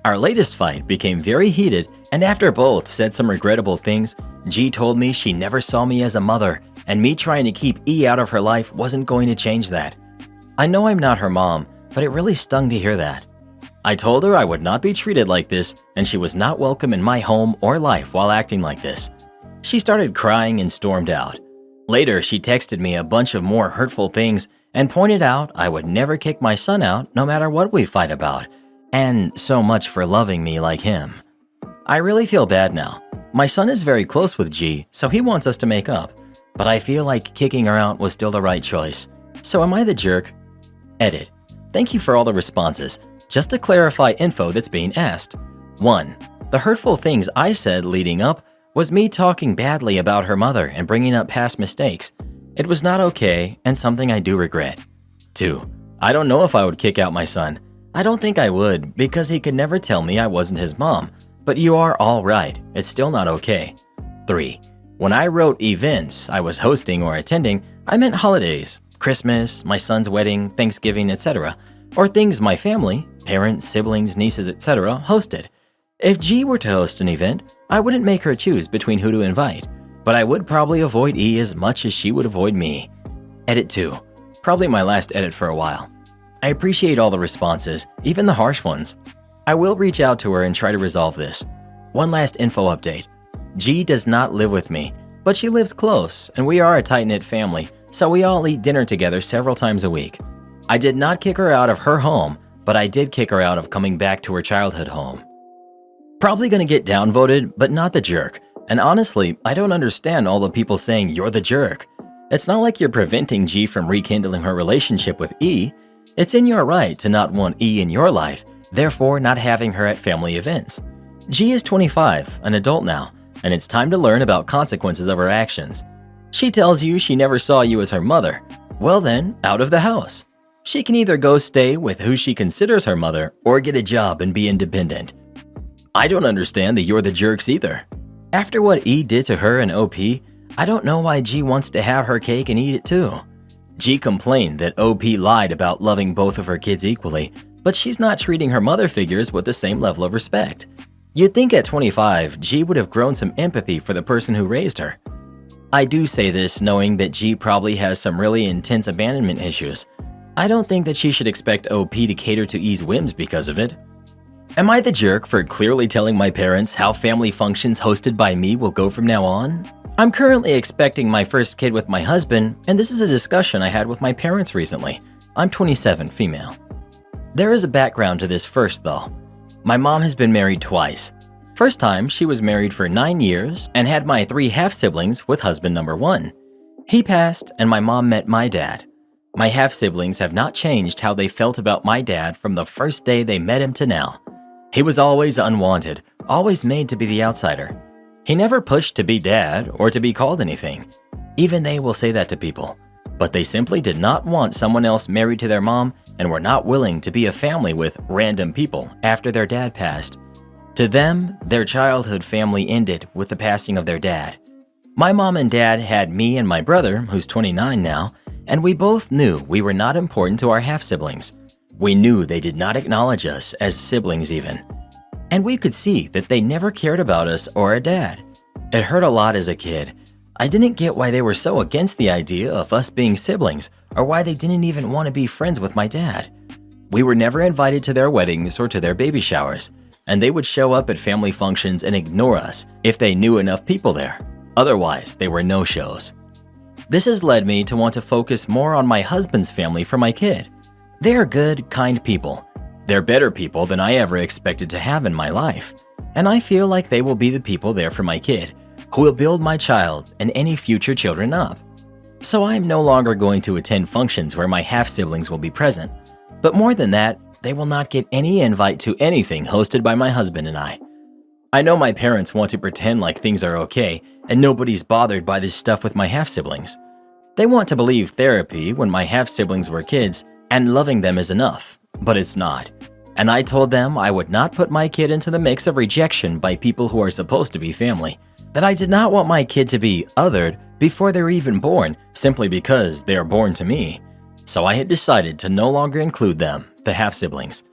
Our latest fight became very heated, and after both said some regrettable things, G told me she never saw me as a mother, and me trying to keep E out of her life wasn't going to change that. I know I'm not her mom, but it really stung to hear that. I told her I would not be treated like this, and she was not welcome in my home or life while acting like this. She started crying and stormed out. Later, she texted me a bunch of more hurtful things and pointed out I would never kick my son out no matter what we fight about, and so much for loving me like him. I really feel bad now. My son is very close with G, so he wants us to make up, but I feel like kicking her out was still the right choice. So am I the jerk? Edit. Thank you for all the responses. Just to clarify info that's being asked. 1. The hurtful things I said leading up was me talking badly about her mother and bringing up past mistakes. It was not okay and something I do regret. 2. I don't know if I would kick out my son. I don't think I would because he could never tell me I wasn't his mom, but you are all right. It's still not okay. 3. When I wrote events I was hosting or attending, I meant holidays, Christmas, my son's wedding, Thanksgiving, etc., or things my family, parents, siblings, nieces, etc., hosted. If G were to host an event, I wouldn't make her choose between who to invite, but I would probably avoid E as much as she would avoid me. Edit 2. Probably my last edit for a while. I appreciate all the responses, even the harsh ones. I will reach out to her and try to resolve this. One last info update. G does not live with me, but she lives close, and we are a tight-knit family, so we all eat dinner together several times a week. I did not kick her out of her home, but I did kick her out of coming back to her childhood home. Probably gonna get downvoted, but not the jerk. And honestly, I don't understand all the people saying you're the jerk. It's not like you're preventing G from rekindling her relationship with E. It's in your right to not want E in your life, therefore not having her at family events. G is 25, an adult now, and it's time to learn about consequences of her actions. She tells you she never saw you as her mother. Well then, out of the house. She can either go stay with who she considers her mother or get a job and be independent. I don't understand the you're the jerks either. After what E did to her and OP, I don't know why G wants to have her cake and eat it too. G complained that OP lied about loving both of her kids equally, but she's not treating her mother figures with the same level of respect. You'd think at 25, G would have grown some empathy for the person who raised her. I do say this knowing that G probably has some really intense abandonment issues. I don't think that she should expect OP to cater to E's whims because of it. Am I the jerk for clearly telling my parents how family functions hosted by me will go from now on? I'm currently expecting my first kid with my husband, and this is a discussion I had with my parents recently. I'm 27, female. There is a background to this first though. My mom has been married twice. First time, she was married for 9 years and had my 3 half-siblings with husband number 1. He passed and my mom met my dad. My half-siblings have not changed how they felt about my dad from the first day they met him to now. He was always unwanted, always made to be the outsider. He never pushed to be dad or to be called anything. Even they will say that to people. But they simply did not want someone else married to their mom and were not willing to be a family with random people after their dad passed. To them, their childhood family ended with the passing of their dad. My mom and dad had me and my brother, who's 29 now, and we both knew we were not important to our half-siblings. We knew they did not acknowledge us as siblings even. And we could see that they never cared about us or our dad. It hurt a lot as a kid. I didn't get why they were so against the idea of us being siblings or why they didn't even want to be friends with my dad. We were never invited to their weddings or to their baby showers, and they would show up at family functions and ignore us if they knew enough people there. Otherwise, they were no-shows. This has led me to want to focus more on my husband's family for my kid. They are good, kind people. They're better people than I ever expected to have in my life. And I feel like they will be the people there for my kid, who will build my child and any future children up. So I am no longer going to attend functions where my half-siblings will be present. But more than that, they will not get any invite to anything hosted by my husband and I. I know my parents want to pretend like things are okay and nobody's bothered by this stuff with my half-siblings. They want to believe therapy when my half-siblings were kids and loving them is enough, but it's not. And I told them I would not put my kid into the mix of rejection by people who are supposed to be family, that I did not want my kid to be othered before they're even born simply because they are born to me. So I had decided to no longer include them, the half-siblings.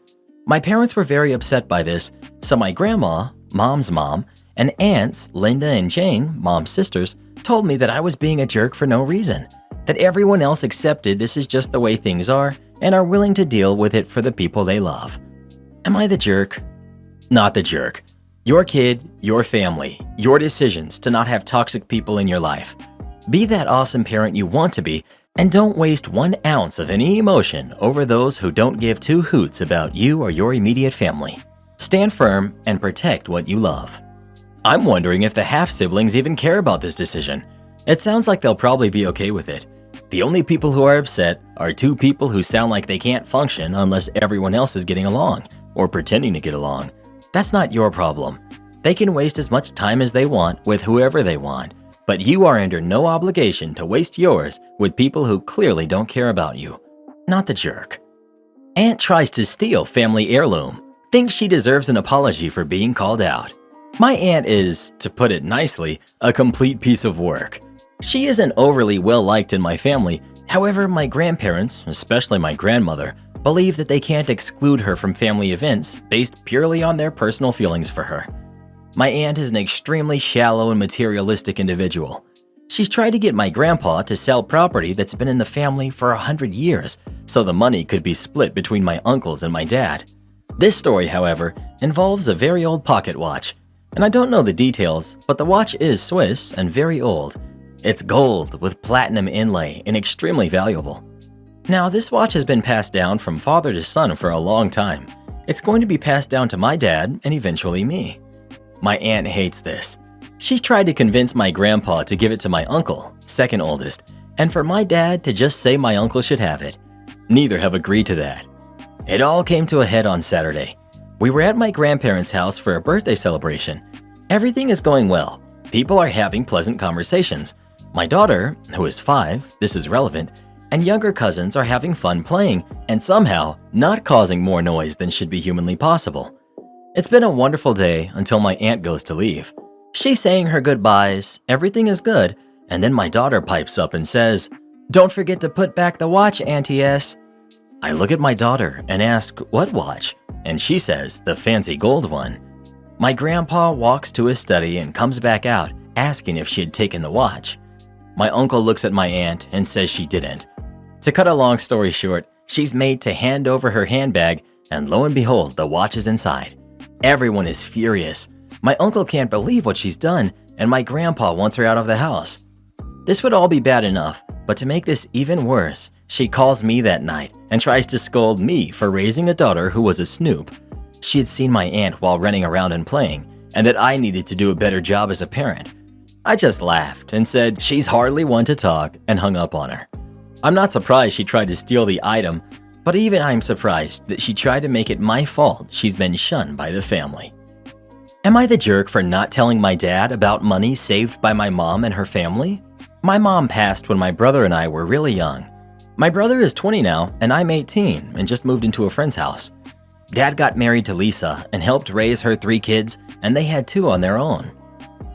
My parents were very upset by this, so my grandma, Mom's mom, and aunts, Linda and Jane, Mom's sisters, told me that I was being a jerk for no reason, that everyone else accepted this is just the way things are and are willing to deal with it for the people they love. Am I the jerk? Not the jerk. Your kid, your family, your decisions to not have toxic people in your life. Be that awesome parent you want to be, and don't waste 1 ounce of any emotion over those who don't give 2 hoots about you or your immediate family. Stand firm and protect what you love. I'm wondering if the half-siblings even care about this decision. It sounds like they'll probably be okay with it. The only people who are upset are 2 people who sound like they can't function unless everyone else is getting along, or pretending to get along. That's not your problem. They can waste as much time as they want with whoever they want, but you are under no obligation to waste yours with people who clearly don't care about you. Not the jerk. Aunt tries to steal family heirloom. Thinks she deserves an apology for being called out. My aunt is, to put it nicely, a complete piece of work. She isn't overly well-liked in my family. However, my grandparents, especially my grandmother, believe that they can't exclude her from family events based purely on their personal feelings for her. My aunt is an extremely shallow and materialistic individual. She's tried to get my grandpa to sell property that's been in the family for 100 years, so the money could be split between my uncles and my dad. This story, however, involves a very old pocket watch, and I don't know the details, but the watch is Swiss and very old. It's gold with platinum inlay and extremely valuable. Now, this watch has been passed down from father to son for a long time. It's going to be passed down to my dad and eventually me. My aunt hates this. She's tried to convince my grandpa to give it to my uncle, second oldest, and for my dad to just say my uncle should have it. Neither have agreed to that. It all came to a head on Saturday. We were at my grandparents' house for a birthday celebration. Everything is going well. People are having pleasant conversations. My daughter, who is 5, this is relevant, and younger cousins are having fun playing and somehow not causing more noise than should be humanly possible. It's been a wonderful day until my aunt goes to leave. She's saying her goodbyes, everything is good, and then my daughter pipes up and says, "Don't forget to put back the watch, Auntie S." I look at my daughter and ask, "What watch?" And she says, "The fancy gold one." My grandpa walks to his study and comes back out, asking if she had taken the watch. My uncle looks at my aunt and says she didn't. To cut a long story short, she's made to hand over her handbag, and lo and behold, the watch is inside. Everyone is furious. My uncle can't believe what she's done, and my grandpa wants her out of the house. This would all be bad enough, but to make this even worse, she calls me that night and tries to scold me for raising a daughter who was a snoop. She had seen my aunt while running around and playing, and that I needed to do a better job as a parent. I just laughed and said she's hardly one to talk and hung up on her. I'm not surprised she tried to steal the item, but even I'm surprised that she tried to make it my fault she's been shunned by the family. Am I the jerk for not telling my dad about money saved by my mom and her family? My mom passed when my brother and I were really young. My brother is 20 now, and I'm 18 and just moved into a friend's house. Dad got married to Lisa and helped raise her 3 kids, and they had 2 on their own.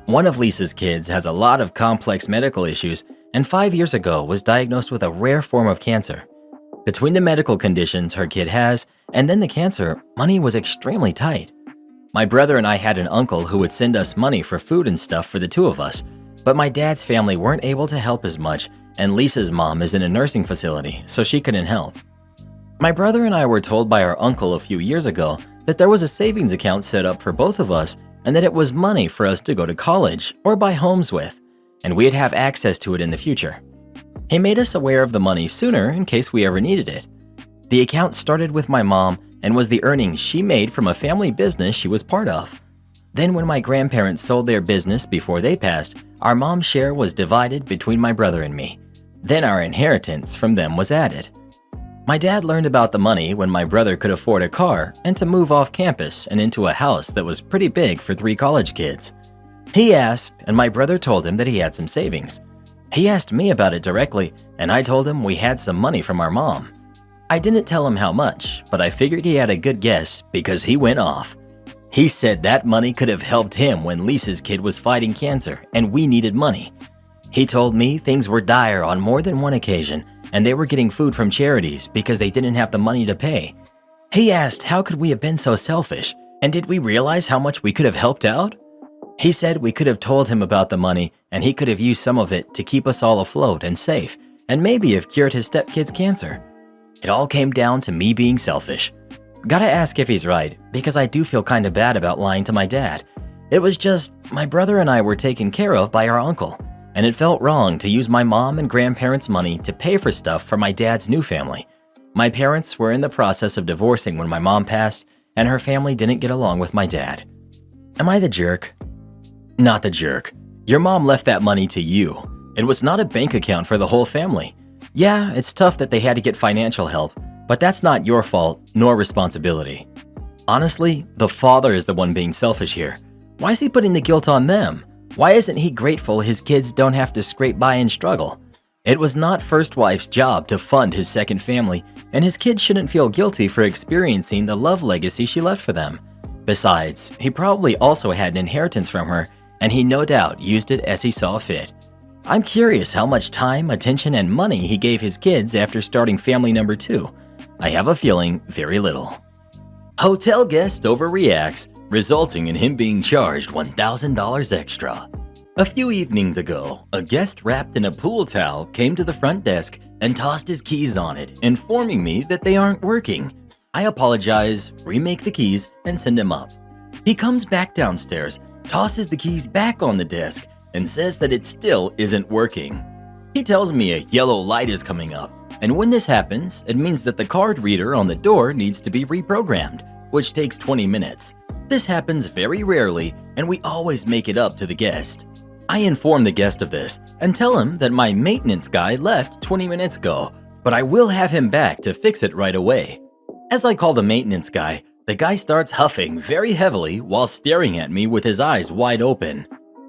One of Lisa's kids has a lot of complex medical issues and 5 years ago was diagnosed with a rare form of cancer. Between the medical conditions her kid has and then the cancer, money was extremely tight. My brother and I had an uncle who would send us money for food and stuff for the 2 of us, but my dad's family weren't able to help as much, and Lisa's mom is in a nursing facility, so she couldn't help. My brother and I were told by our uncle a few years ago that there was a savings account set up for both of us and that it was money for us to go to college or buy homes with, and we'd have access to it in the future. He made us aware of the money sooner in case we ever needed it. The account started with my mom and was the earnings she made from a family business she was part of. Then when my grandparents sold their business before they passed, our mom's share was divided between my brother and me. Then our inheritance from them was added. My dad learned about the money when my brother could afford a car and to move off campus and into a house that was pretty big for 3 college kids. He asked, and my brother told him that he had some savings. He asked me about it directly, and I told him we had some money from our mom. I didn't tell him how much, but I figured he had a good guess because he went off. He said that money could have helped him when Lisa's kid was fighting cancer and we needed money. He told me things were dire on more than one occasion and they were getting food from charities because they didn't have the money to pay. He asked how could we have been so selfish and did we realize how much we could have helped out? He said we could have told him about the money and he could have used some of it to keep us all afloat and safe and maybe have cured his stepkid's cancer. It all came down to me being selfish. Gotta ask if he's right, because I do feel kinda bad about lying to my dad. It was just, my brother and I were taken care of by our uncle, and it felt wrong to use my mom and grandparents' money to pay for stuff for my dad's new family. My parents were in the process of divorcing when my mom passed, and her family didn't get along with my dad. Am I the jerk? Not the jerk. Your mom left that money to you. It was not a bank account for the whole family. Yeah, it's tough that they had to get financial help, but that's not your fault nor responsibility. Honestly, the father is the one being selfish here. Why is he putting the guilt on them? Why isn't he grateful his kids don't have to scrape by and struggle? It was not first wife's job to fund his second family, and his kids shouldn't feel guilty for experiencing the love legacy she left for them. Besides, he probably also had an inheritance from her, and he no doubt used it as he saw fit. I'm curious how much time, attention, and money he gave his kids after starting family number 2. I have a feeling very little. Hotel guest overreacts, resulting in him being charged $1,000 extra. A few evenings ago, a guest wrapped in a pool towel came to the front desk and tossed his keys on it, informing me that they aren't working. I apologize, remake the keys, and send him up. He comes back downstairs, tosses the keys back on the desk, and says that it still isn't working. He tells me a yellow light is coming up, and when this happens, it means that the card reader on the door needs to be reprogrammed, which takes 20 minutes. This happens very rarely, and we always make it up to the guest. I inform the guest of this and tell him that my maintenance guy left 20 minutes ago, but I will have him back to fix it right away. As I call the maintenance guy, the guy starts huffing very heavily while staring at me with his eyes wide open.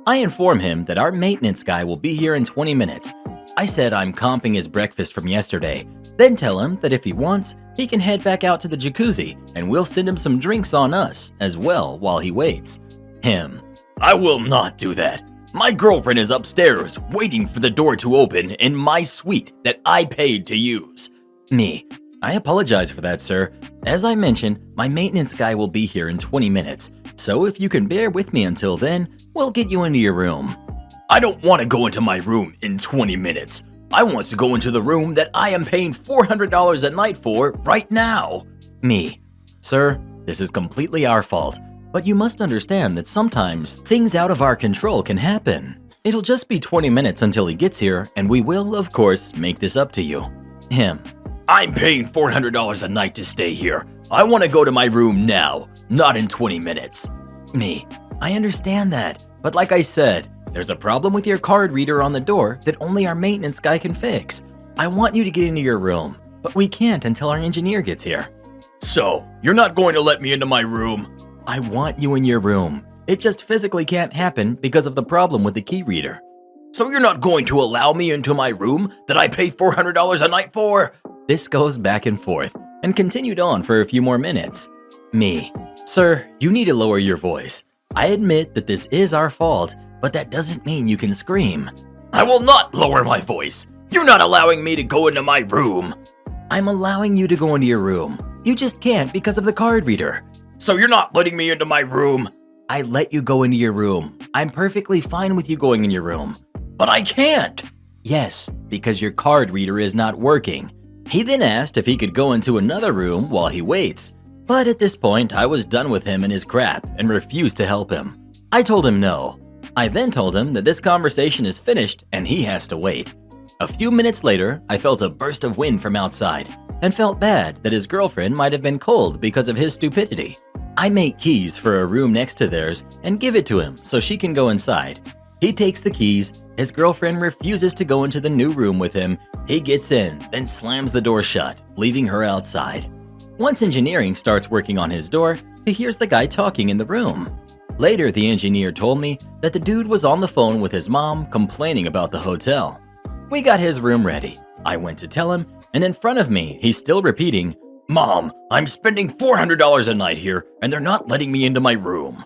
I inform him that our maintenance guy will be here in 20 minutes. I said I'm comping his breakfast from yesterday, then tell him that if he wants, he can head back out to the jacuzzi and we'll send him some drinks on us as well while he waits. Him: I will not do that. My girlfriend is upstairs waiting for the door to open in my suite that I paid to use. Me: I apologize for that, sir. As I mentioned, my maintenance guy will be here in 20 minutes, so if you can bear with me until then, we'll get you into your room. I don't want to go into my room in 20 minutes. I want to go into the room that I am paying $400 a night for right now. Me: Sir, this is completely our fault, but you must understand that sometimes things out of our control can happen. It'll just be 20 minutes until he gets here, and we will, of course, make this up to you. Him: I'm paying $400 a night to stay here. I want to go to my room now, not in 20 minutes. Me: I understand that, but like I said, there's a problem with your card reader on the door that only our maintenance guy can fix. I want you to get into your room, but we can't until our engineer gets here. So, you're not going to let me into my room? I want you in your room. It just physically can't happen because of the problem with the key reader. So you're not going to allow me into my room that I pay $400 a night for? This goes back and forth and continued on for a few more minutes. Me: Sir, you need to lower your voice. I admit that this is our fault, but that doesn't mean you can scream. I will not lower my voice. You're not allowing me to go into my room. I'm allowing you to go into your room. You just can't because of the card reader. So you're not letting me into my room? I let you go into your room. I'm perfectly fine with you going in your room. But I can't. Yes, because your card reader is not working. He then asked if he could go into another room while he waits. But at this point, I was done with him and his crap and refused to help him. I told him no. I then told him that this conversation is finished and he has to wait. A few minutes later, I felt a burst of wind from outside and felt bad that his girlfriend might have been cold because of his stupidity. I make keys for a room next to theirs and give it to him so she can go inside. He takes the keys. His girlfriend refuses to go into the new room with him. He gets in, then slams the door shut, leaving her outside. Once engineering starts working on his door, he hears the guy talking in the room. Later, the engineer told me that the dude was on the phone with his mom complaining about the hotel. We got his room ready. I went to tell him, and in front of me, he's still repeating, Mom, I'm spending $400 a night here, and they're not letting me into my room.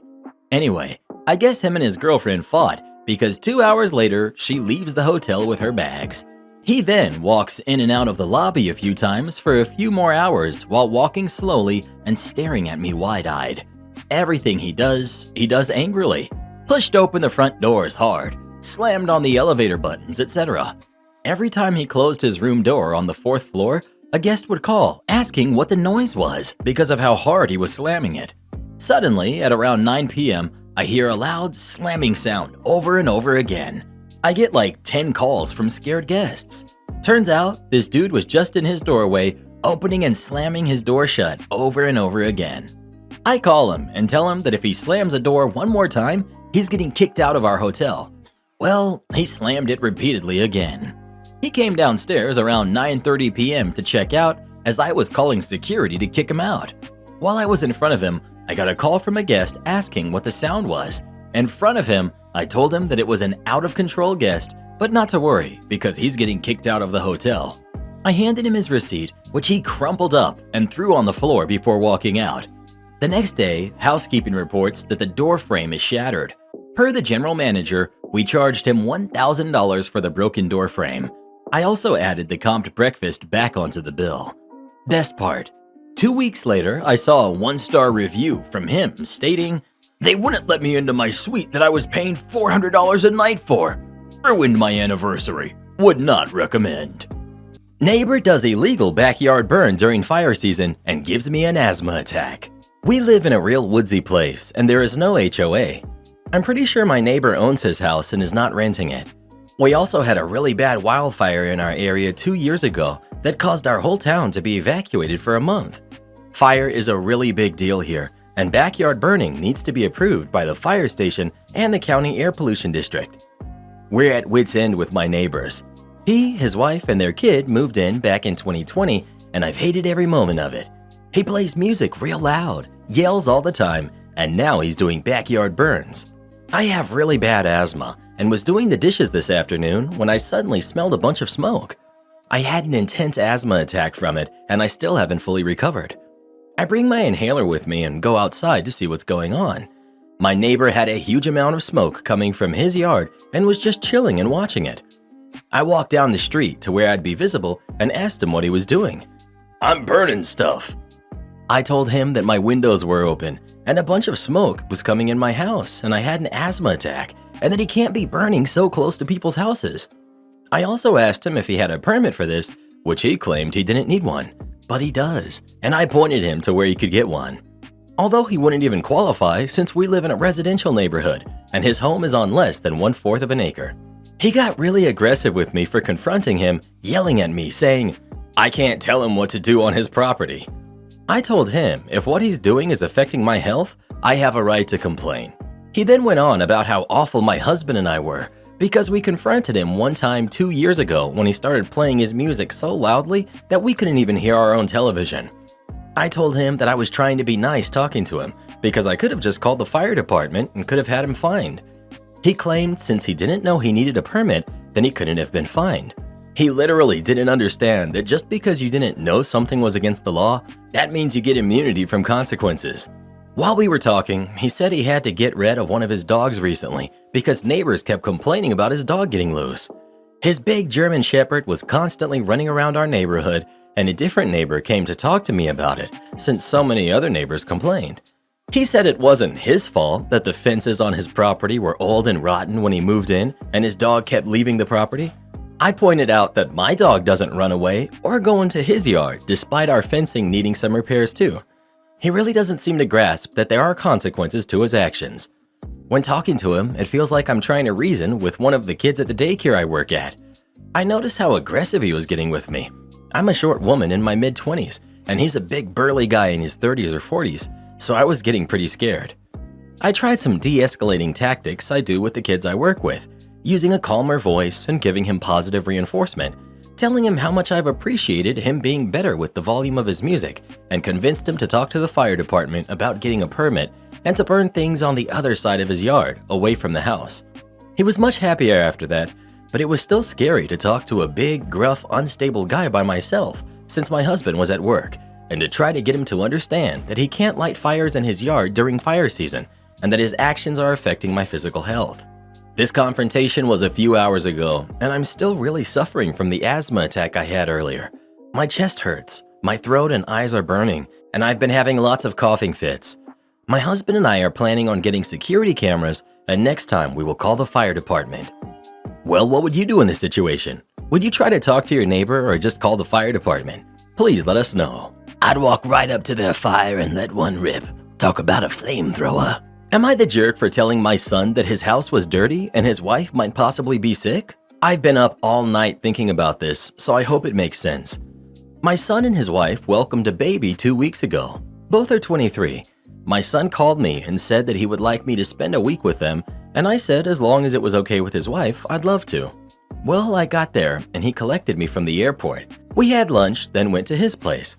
Anyway, I guess him and his girlfriend fought because 2 hours later, she leaves the hotel with her bags. He then walks in and out of the lobby a few times for a few more hours while walking slowly and staring at me wide-eyed. Everything he does angrily. Pushed open the front doors hard, slammed on the elevator buttons, etc. Every time he closed his room door on the 4th floor, a guest would call, asking what the noise was because of how hard he was slamming it. Suddenly, at around 9 p.m., I hear a loud slamming sound over and over again. I get like 10 calls from scared guests. Turns out, this dude was just in his doorway, opening and slamming his door shut over and over again. I call him and tell him that if he slams a door one more time, he's getting kicked out of our hotel. Well, he slammed it repeatedly again. He came downstairs around 9:30 p.m. to check out as I was calling security to kick him out. While I was in front of him, I got a call from a guest asking what the sound was. In front of him, I told him that it was an out-of-control guest, but not to worry because he's getting kicked out of the hotel. I handed him his receipt, which he crumpled up and threw on the floor before walking out. The next day, housekeeping reports that the door frame is shattered. Per the general manager, we charged him $1,000 for the broken door frame. I also added the comped breakfast back onto the bill. Best part, 2 weeks later, I saw a 1-star review from him stating, They wouldn't let me into my suite that I was paying $400 a night for. Ruined my anniversary. Would not recommend. Neighbor does illegal backyard burn during fire season and gives me an asthma attack. We live in a real woodsy place and there is no HOA. I'm pretty sure my neighbor owns his house and is not renting it. We also had a really bad wildfire in our area 2 years ago that caused our whole town to be evacuated for a month. Fire is a really big deal here, and backyard burning needs to be approved by the fire station and the county air pollution district. We're at wit's end with my neighbors. He, his wife, and their kid moved in back in 2020, and I've hated every moment of it. He plays music real loud, yells all the time, and now he's doing backyard burns. I have really bad asthma and was doing the dishes this afternoon when I suddenly smelled a bunch of smoke. I had an intense asthma attack from it, and I still haven't fully recovered. I bring my inhaler with me and go outside to see what's going on. My neighbor had a huge amount of smoke coming from his yard and was just chilling and watching it. I walked down the street to where I'd be visible and asked him what he was doing. I'm burning stuff. I told him that my windows were open and a bunch of smoke was coming in my house and I had an asthma attack and that he can't be burning so close to people's houses. I also asked him if he had a permit for this, which he claimed he didn't need one, but he does, and I pointed him to where he could get one. Although he wouldn't even qualify since we live in a residential neighborhood and his home is on less than 1/4 of an acre. He got really aggressive with me for confronting him, yelling at me saying, I can't tell him what to do on his property. I told him if what he's doing is affecting my health, I have a right to complain. He then went on about how awful my husband and I were because we confronted him one time 2 years ago when he started playing his music so loudly that we couldn't even hear our own television. I told him that I was trying to be nice talking to him because I could have just called the fire department and could have had him fined. He claimed since he didn't know he needed a permit, then he couldn't have been fined. He literally didn't understand that just because you didn't know something was against the law, that means you get immunity from consequences. While we were talking, he said he had to get rid of one of his dogs recently because neighbors kept complaining about his dog getting loose. His big German Shepherd was constantly running around our neighborhood, and a different neighbor came to talk to me about it since so many other neighbors complained. He said it wasn't his fault that the fences on his property were old and rotten when he moved in and his dog kept leaving the property. I pointed out that my dog doesn't run away or go into his yard despite our fencing needing some repairs too. He really doesn't seem to grasp that there are consequences to his actions. When talking to him, it feels like I'm trying to reason with one of the kids at the daycare I work at. I noticed how aggressive he was getting with me. I'm a short woman in my mid-20s, and he's a big burly guy in his 30s or 40s, so I was getting pretty scared. I tried some de-escalating tactics I do with the kids I work with, using a calmer voice and giving him positive reinforcement, telling him how much I've appreciated him being better with the volume of his music, and convinced him to talk to the fire department about getting a permit and to burn things on the other side of his yard, away from the house. He was much happier after that, but it was still scary to talk to a big, gruff, unstable guy by myself since my husband was at work, and to try to get him to understand that he can't light fires in his yard during fire season and that his actions are affecting my physical health. This confrontation was a few hours ago, and I'm still really suffering from the asthma attack I had earlier. My chest hurts, my throat and eyes are burning, and I've been having lots of coughing fits. My husband and I are planning on getting security cameras, and next time we will call the fire department. Well, what would you do in this situation? Would you try to talk to your neighbor or just call the fire department? Please let us know. I'd walk right up to their fire and let one rip. Talk about a flamethrower. Am I the jerk for telling my son that his house was dirty and his wife might possibly be sick? I've been up all night thinking about this, so I hope it makes sense. My son and his wife welcomed a baby 2 weeks ago. Both are 23. My son called me and said that he would like me to spend a week with them, and I said as long as it was okay with his wife, I'd love to. Well, I got there and he collected me from the airport. We had lunch, then went to his place.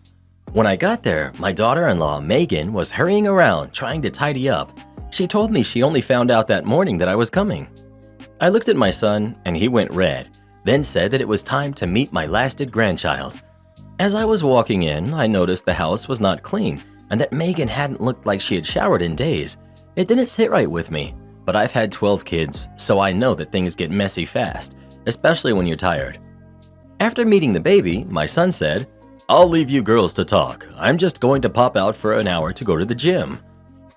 When I got there, my daughter-in-law, Megan, was hurrying around trying to tidy up. She told me she only found out that morning that I was coming. I looked at my son and he went red, then said that it was time to meet my lasted grandchild. As I was walking in, I noticed the house was not clean and that Megan hadn't looked like she had showered in days. It didn't sit right with me, but I've had 12 kids, so I know that things get messy fast, especially when you're tired. After meeting the baby, my son said, "I'll leave you girls to talk. I'm just going to pop out for an hour to go to the gym."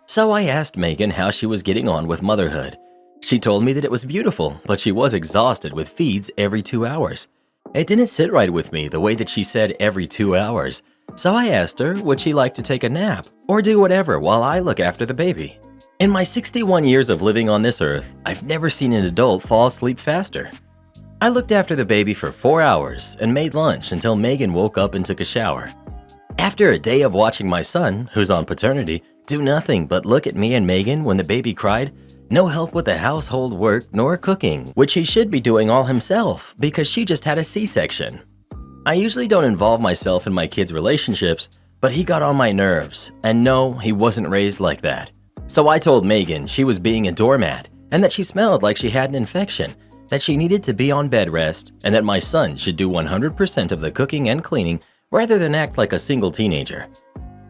So I asked Megan how she was getting on with motherhood. She told me that it was beautiful, but she was exhausted with feeds every 2 hours. It didn't sit right with me the way that she said every 2 hours, so I asked her would she like to take a nap or do whatever while I look after the baby. In my 61 years of living on this earth, I've never seen an adult fall asleep faster. I looked after the baby for 4 hours and made lunch until Megan woke up and took a shower. After a day of watching my son, who's on paternity, do nothing but look at me and Megan when the baby cried, no help with the household work nor cooking, which he should be doing all himself because she just had a C-section. I usually don't involve myself in my kids' relationships, but he got on my nerves, and no, he wasn't raised like that. So I told Megan she was being a doormat and that she smelled like she had an infection, that she needed to be on bed rest, and that my son should do 100% of the cooking and cleaning rather than act like a single teenager.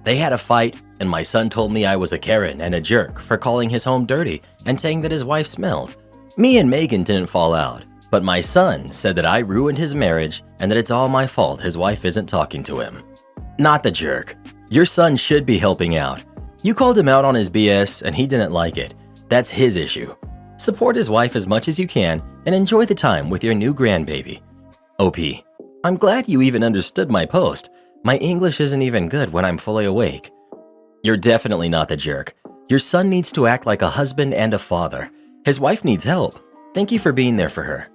They had a fight, and my son told me I was a Karen and a jerk for calling his home dirty and saying that his wife smelled. Me and Megan didn't fall out, but my son said that I ruined his marriage and that it's all my fault his wife isn't talking to him. Not the jerk. Your son should be helping out. You called him out on his BS and he didn't like it. That's his issue. Support his wife as much as you can and enjoy the time with your new grandbaby. OP, I'm glad you even understood my post. My English isn't even good when I'm fully awake. You're definitely not the jerk. Your son needs to act like a husband and a father. His wife needs help. Thank you for being there for her.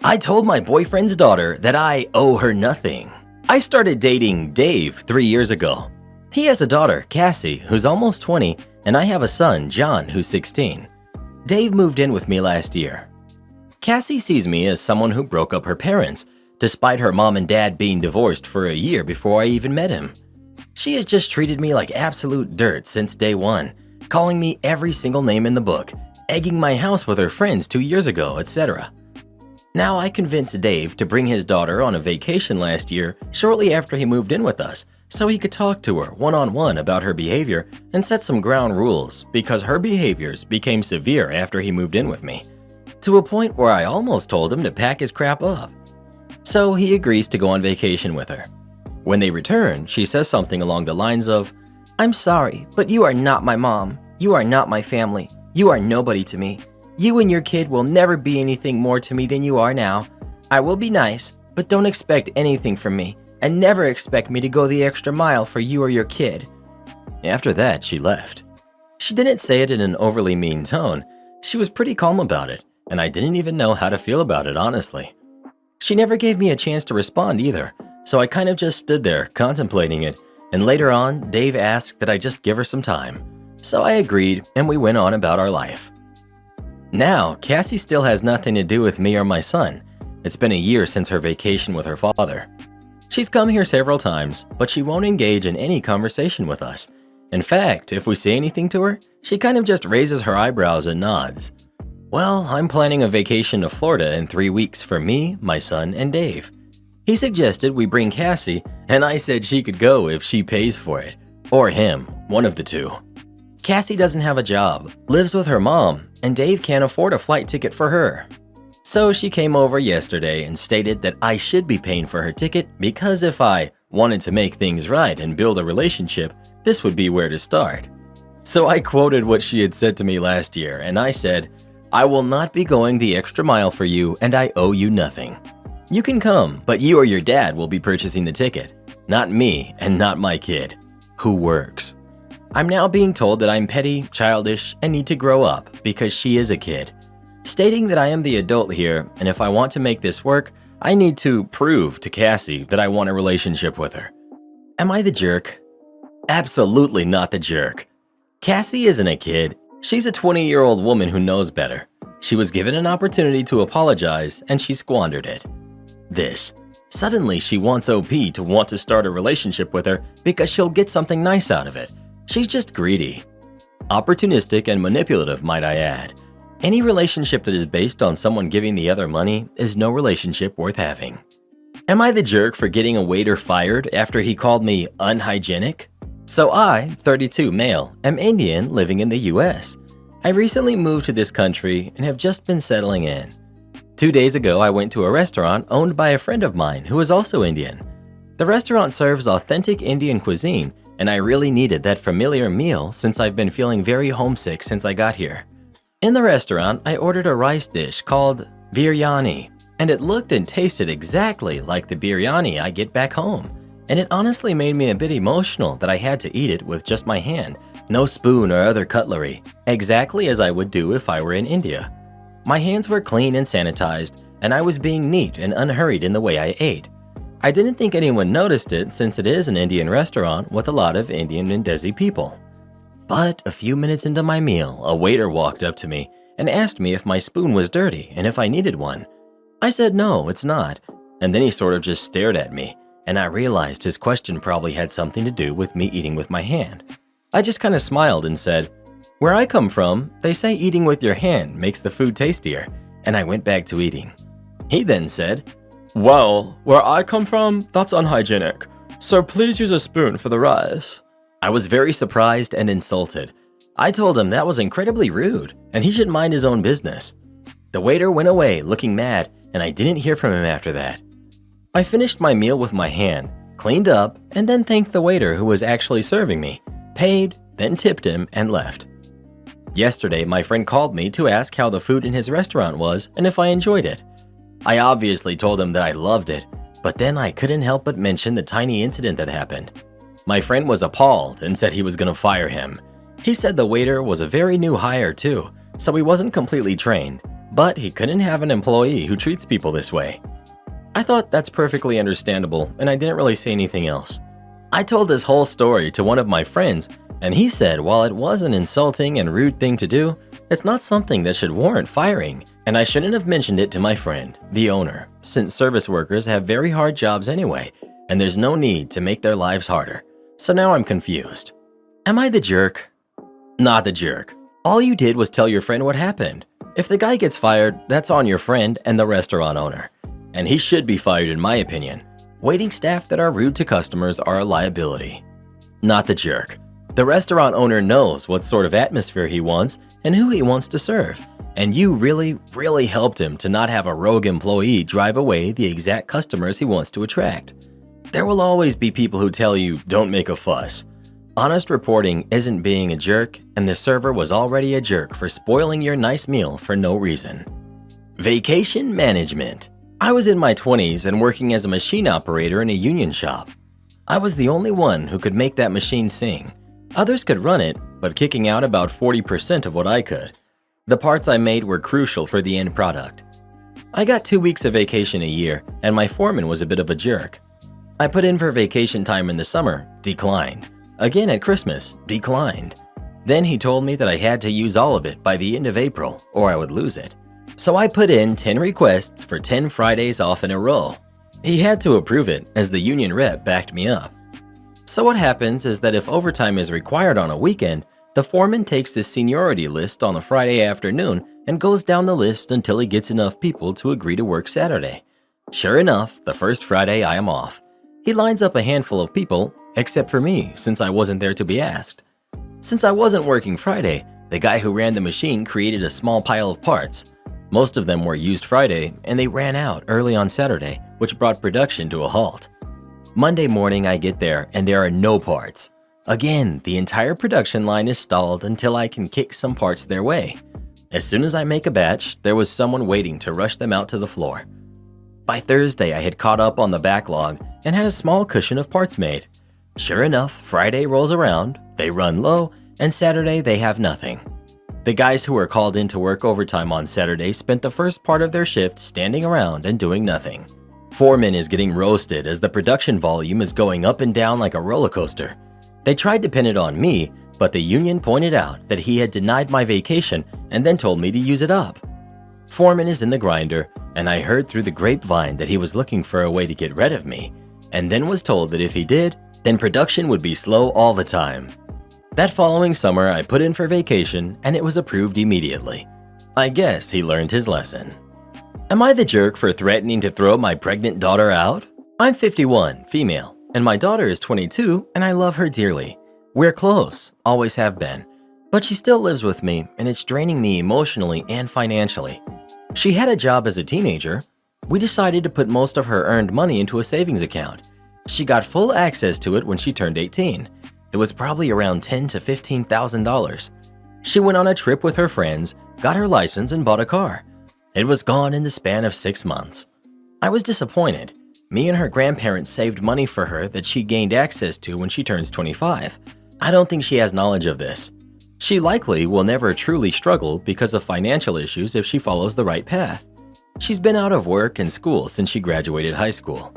I told my boyfriend's daughter that I owe her nothing. I started dating Dave 3 years ago. He has a daughter, Cassie, who's almost 20, and I have a son, John, who's 16. Dave moved in with me last year. Cassie sees me as someone who broke up her parents, despite her mom and dad being divorced for a year before I even met him. She has just treated me like absolute dirt since day one, calling me every single name in the book, egging my house with her friends 2 years ago, etc. Now I convinced Dave to bring his daughter on a vacation last year shortly after he moved in with us so he could talk to her one-on-one about her behavior and set some ground rules because her behaviors became severe after he moved in with me, to a point where I almost told him to pack his crap up. So he agrees to go on vacation with her. When they return, she says something along the lines of, "I'm sorry, but you are not my mom. You are not my family. You are nobody to me. You and your kid will never be anything more to me than you are now. I will be nice, but don't expect anything from me, and never expect me to go the extra mile for you or your kid." After that, she left. She didn't say it in an overly mean tone. She was pretty calm about it, and I didn't even know how to feel about it, honestly. She never gave me a chance to respond either, so I kind of just stood there contemplating it, and later on, Dave asked that I just give her some time. So I agreed, and we went on about our life. Now, Cassie still has nothing to do with me or my son. It's been a year since her vacation with her father. She's come here several times, but she won't engage in any conversation with us. In fact, if we say anything to her, she kind of just raises her eyebrows and nods. Well, I'm planning a vacation to Florida in 3 weeks for me, my son, and Dave. He suggested we bring Cassie, and I said she could go if she pays for it. Or him, one of the two. Cassie doesn't have a job, lives with her mom, and Dave can't afford a flight ticket for her. So she came over yesterday and stated that I should be paying for her ticket because if I wanted to make things right and build a relationship, this would be where to start. So I quoted what she had said to me last year, and I said, "I will not be going the extra mile for you, and I owe you nothing. You can come, but you or your dad will be purchasing the ticket. Not me and not my kid, who works." I'm now being told that I'm petty, childish, and need to grow up because she is a kid, stating that I am the adult here, and if I want to make this work, I need to prove to Cassie that I want a relationship with her. Am I the jerk? Absolutely not the jerk. Cassie isn't a kid. She's a 20-year-old woman who knows better. She was given an opportunity to apologize, and she squandered it. Suddenly she wants OP to want to start a relationship with her because she'll get something nice out of it. She's just greedy. Opportunistic and manipulative, might I add. Any relationship that is based on someone giving the other money is no relationship worth having. Am I the jerk for getting a waiter fired after he called me unhygienic? So I, 32 male, am Indian living in the US. I recently moved to this country and have just been settling in. 2 days ago, I went to a restaurant owned by a friend of mine who is also Indian. The restaurant serves authentic Indian cuisine, and I really needed that familiar meal since I've been feeling very homesick since I got here. In the restaurant, I ordered a rice dish called biryani, and it looked and tasted exactly like the biryani I get back home. And it honestly made me a bit emotional that I had to eat it with just my hand, no spoon or other cutlery, exactly as I would do if I were in India. My hands were clean and sanitized, and I was being neat and unhurried in the way I ate. I didn't think anyone noticed it since it is an Indian restaurant with a lot of Indian and Desi people. But a few minutes into my meal, a waiter walked up to me and asked me if my spoon was dirty and if I needed one. I said no, it's not, and then he sort of just stared at me, and I realized his question probably had something to do with me eating with my hand. I just kind of smiled and said, "Where I come from, they say eating with your hand makes the food tastier," and I went back to eating. He then said, "Well, where I come from, that's unhygienic, so please use a spoon for the rice." I was very surprised and insulted. I told him that was incredibly rude, and he should mind his own business. The waiter went away looking mad, and I didn't hear from him after that. I finished my meal with my hand, cleaned up, and then thanked the waiter who was actually serving me, paid, then tipped him, and left. Yesterday, my friend called me to ask how the food in his restaurant was and if I enjoyed it. I obviously told him that I loved it, but then I couldn't help but mention the tiny incident that happened. My friend was appalled and said he was going to fire him. He said the waiter was a very new hire too, so he wasn't completely trained, but he couldn't have an employee who treats people this way. I thought that's perfectly understandable, and I didn't really say anything else. I told this whole story to one of my friends, and he said while it was an insulting and rude thing to do, it's not something that should warrant firing, and I shouldn't have mentioned it to my friend, the owner, since service workers have very hard jobs anyway, and there's no need to make their lives harder. So now I'm confused. Am I the jerk? Not the jerk. All you did was tell your friend what happened. If the guy gets fired, that's on your friend and the restaurant owner. And he should be fired in my opinion. Waiting staff that are rude to customers are a liability. Not the jerk. The restaurant owner knows what sort of atmosphere he wants and who he wants to serve. And you really helped him to not have a rogue employee drive away the exact customers he wants to attract. There will always be people who tell you, don't make a fuss. Honest reporting isn't being a jerk, and the server was already a jerk for spoiling your nice meal for no reason. Vacation management. I was in my 20s and working as a machine operator in a union shop. I was the only one who could make that machine sing. Others could run it, but kicking out about 40% of what I could. The parts I made were crucial for the end product. I got 2 weeks of vacation a year, and my foreman was a bit of a jerk. I put in for vacation time in the summer, declined. Again at Christmas, declined. Then he told me that I had to use all of it by the end of April, or I would lose it. So I put in 10 requests for 10 Fridays off in a row. He had to approve it, as the union rep backed me up. So what happens is that if overtime is required on a weekend, the foreman takes the seniority list on a Friday afternoon and goes down the list until he gets enough people to agree to work Saturday. Sure enough, the first Friday I am off. He lines up a handful of people, except for me, since I wasn't there to be asked. Since I wasn't working Friday, the guy who ran the machine created a small pile of parts. Most of them were used Friday, and they ran out early on Saturday, which brought production to a halt. Monday morning I get there and there are no parts. Again, the entire production line is stalled until I can kick some parts their way. As soon as I make a batch, there was someone waiting to rush them out to the floor. By Thursday, I had caught up on the backlog and had a small cushion of parts made. Sure enough, Friday rolls around, they run low, and Saturday they have nothing. The guys who were called in to work overtime on Saturday spent the first part of their shift standing around and doing nothing. Foreman is getting roasted as the production volume is going up and down like a roller coaster. They tried to pin it on me, but the union pointed out that he had denied my vacation and then told me to use it up. Foreman is in the grinder, and I heard through the grapevine that he was looking for a way to get rid of me, and then was told that if he did, then production would be slow all the time. That following summer, I put in for vacation, and it was approved immediately. I guess he learned his lesson. Am I the jerk for threatening to throw my pregnant daughter out? I'm 51, female, and my daughter is 22, and I love her dearly. We're close, always have been, but she still lives with me, and it's draining me emotionally and financially. She had a job as a teenager. We decided to put most of her earned money into a savings account. She got full access to it when she turned 18. It was probably around $10,000 to $15,000. She went on a trip with her friends, got her license, and bought a car. It was gone in the span of 6 months. I was disappointed. Me and her grandparents saved money for her that she gained access to when she turns 25. I don't think she has knowledge of this. She likely will never truly struggle because of financial issues if she follows the right path. She's been out of work and school since she graduated high school.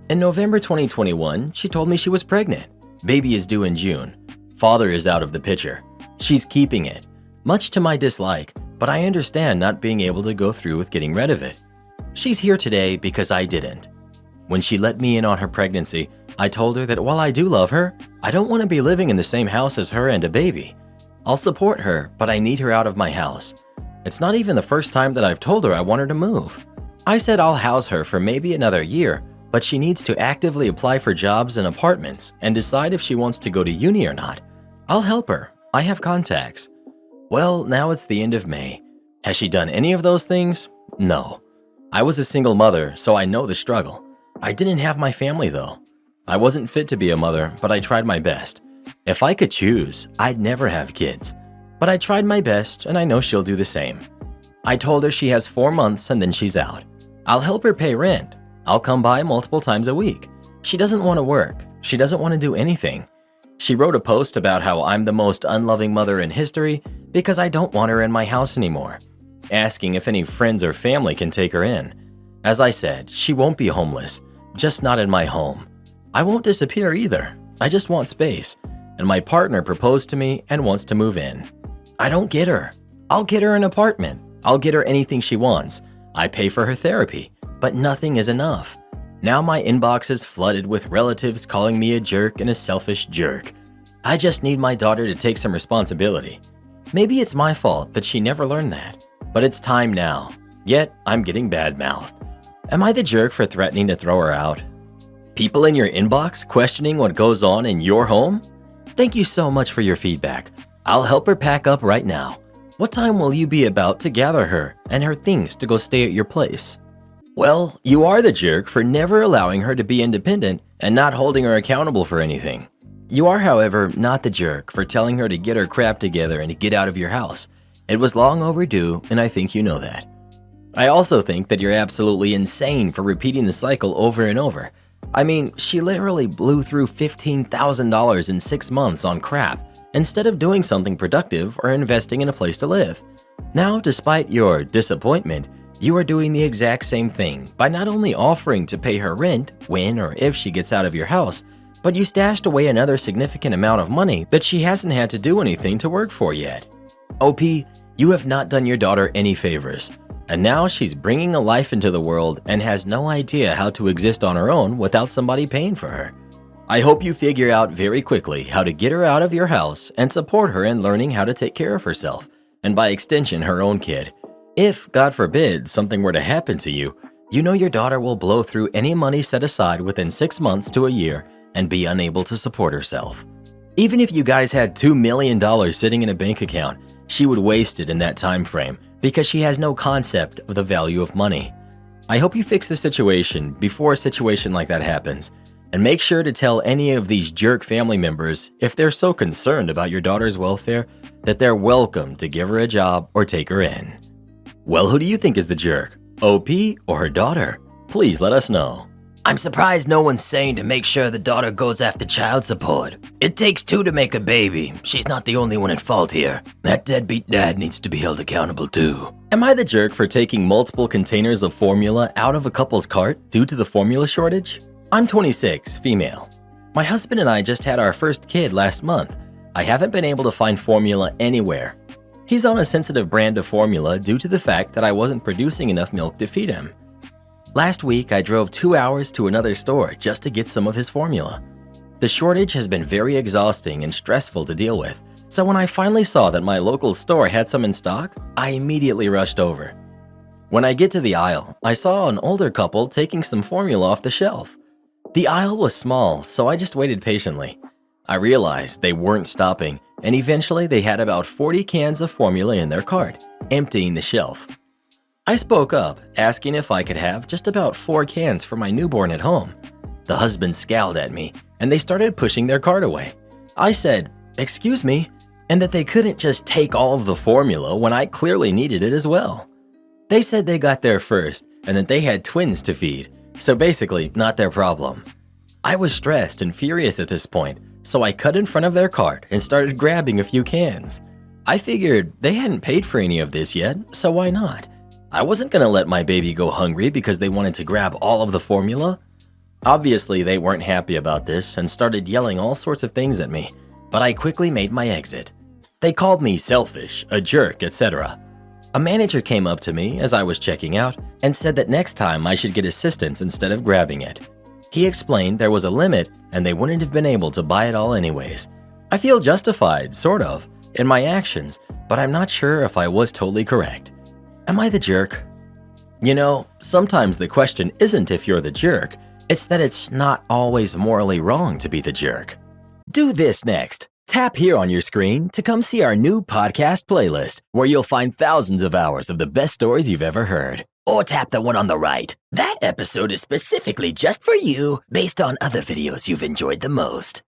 In November 2021, she told me she was pregnant. Baby is due in June. Father is out of the picture. She's keeping it, much to my dislike, but I understand not being able to go through with getting rid of it. She's here today because I didn't. When she let me in on her pregnancy, I told her that while I do love her, I don't want to be living in the same house as her and a baby. I'll support her, but I need her out of my house. It's not even the first time that I've told her I want her to move. I said I'll house her for maybe another year, but she needs to actively apply for jobs and apartments and decide if she wants to go to uni or not. I'll help her. I have contacts. Well, now it's the end of May. Has she done any of those things? No. I was a single mother, so I know the struggle. I didn't have my family though. I wasn't fit to be a mother, but I tried my best. If I could choose, I'd never have kids. But I tried my best, and I know she'll do the same. I told her she has 4 months and then she's out. I'll help her pay rent. I'll come by multiple times a week. She doesn't want to work. She doesn't want to do anything. She wrote a post about how I'm the most unloving mother in history because I don't want her in my house anymore, asking if any friends or family can take her in. As I said, she won't be homeless, just not in my home. I won't disappear either. I just want space, and my partner proposed to me and wants to move in. I don't get her. I'll get her an apartment. I'll get her anything she wants. I pay for her therapy, but nothing is enough. Now my inbox is flooded with relatives calling me a jerk and a selfish jerk. I just need my daughter to take some responsibility. Maybe it's my fault that she never learned that, but it's time now. Yet, I'm getting bad-mouthed. Am I the jerk for threatening to throw her out? People in your inbox questioning what goes on in your home? Thank you so much for your feedback. I'll help her pack up right now. What time will you be about to gather her and her things to go stay at your place? Well, you are the jerk for never allowing her to be independent and not holding her accountable for anything. You are, however, not the jerk for telling her to get her crap together and to get out of your house. It was long overdue, and I think you know that. I also think that you're absolutely insane for repeating the cycle over and over. I mean, she literally blew through $15,000 in 6 months on crap instead of doing something productive or investing in a place to live. Now, despite your disappointment, you are doing the exact same thing by not only offering to pay her rent when or if she gets out of your house, but you stashed away another significant amount of money that she hasn't had to do anything to work for yet. OP, you have not done your daughter any favors, and now she's bringing a life into the world and has no idea how to exist on her own without somebody paying for her. I hope you figure out very quickly how to get her out of your house and support her in learning how to take care of herself, and by extension her own kid. If, God forbid, something were to happen to you, you know your daughter will blow through any money set aside within 6 months to a year and be unable to support herself. Even if you guys had $2 million sitting in a bank account, she would waste it in that time frame because she has no concept of the value of money. I hope you fix the situation before a situation like that happens, and make sure to tell any of these jerk family members, if they're so concerned about your daughter's welfare, that they're welcome to give her a job or take her in. Well, who do you think is the jerk? OP or her daughter? Please let us know. I'm surprised no one's saying to make sure the daughter goes after child support. It takes two to make a baby. She's not the only one at fault here. That deadbeat dad needs to be held accountable too. Am I the jerk for taking multiple containers of formula out of a couple's cart due to the formula shortage? I'm 26, female. My husband and I just had our first kid last month. I haven't been able to find formula anywhere. He's on a sensitive brand of formula due to the fact that I wasn't producing enough milk to feed him. Last week, I drove 2 hours to another store just to get some of his formula. The shortage has been very exhausting and stressful to deal with, so when I finally saw that my local store had some in stock, I immediately rushed over. When I get to the aisle, I saw an older couple taking some formula off the shelf. The aisle was small, so I just waited patiently. I realized they weren't stopping, and eventually they had about 40 cans of formula in their cart, emptying the shelf. I spoke up, asking if I could have just about 4 cans for my newborn at home. The husband scowled at me, and they started pushing their cart away. I said, "Excuse me," and that they couldn't just take all of the formula when I clearly needed it as well. They said they got there first, and that they had twins to feed, so basically not their problem. I was stressed and furious at this point, so I cut in front of their cart and started grabbing a few cans. I figured they hadn't paid for any of this yet, so why not? I wasn't gonna let my baby go hungry because they wanted to grab all of the formula. Obviously, they weren't happy about this and started yelling all sorts of things at me, but I quickly made my exit. They called me selfish, a jerk, etc. A manager came up to me as I was checking out and said that next time I should get assistance instead of grabbing it. He explained there was a limit and they wouldn't have been able to buy it all anyways. I feel justified, sort of, in my actions, but I'm not sure if I was totally correct. Am I the jerk? You know, sometimes the question isn't if you're the jerk, it's that it's not always morally wrong to be the jerk. Do this next. Tap here on your screen to come see our new podcast playlist, where you'll find thousands of hours of the best stories you've ever heard. Or tap the one on the right. That episode is specifically just for you, based on other videos you've enjoyed the most.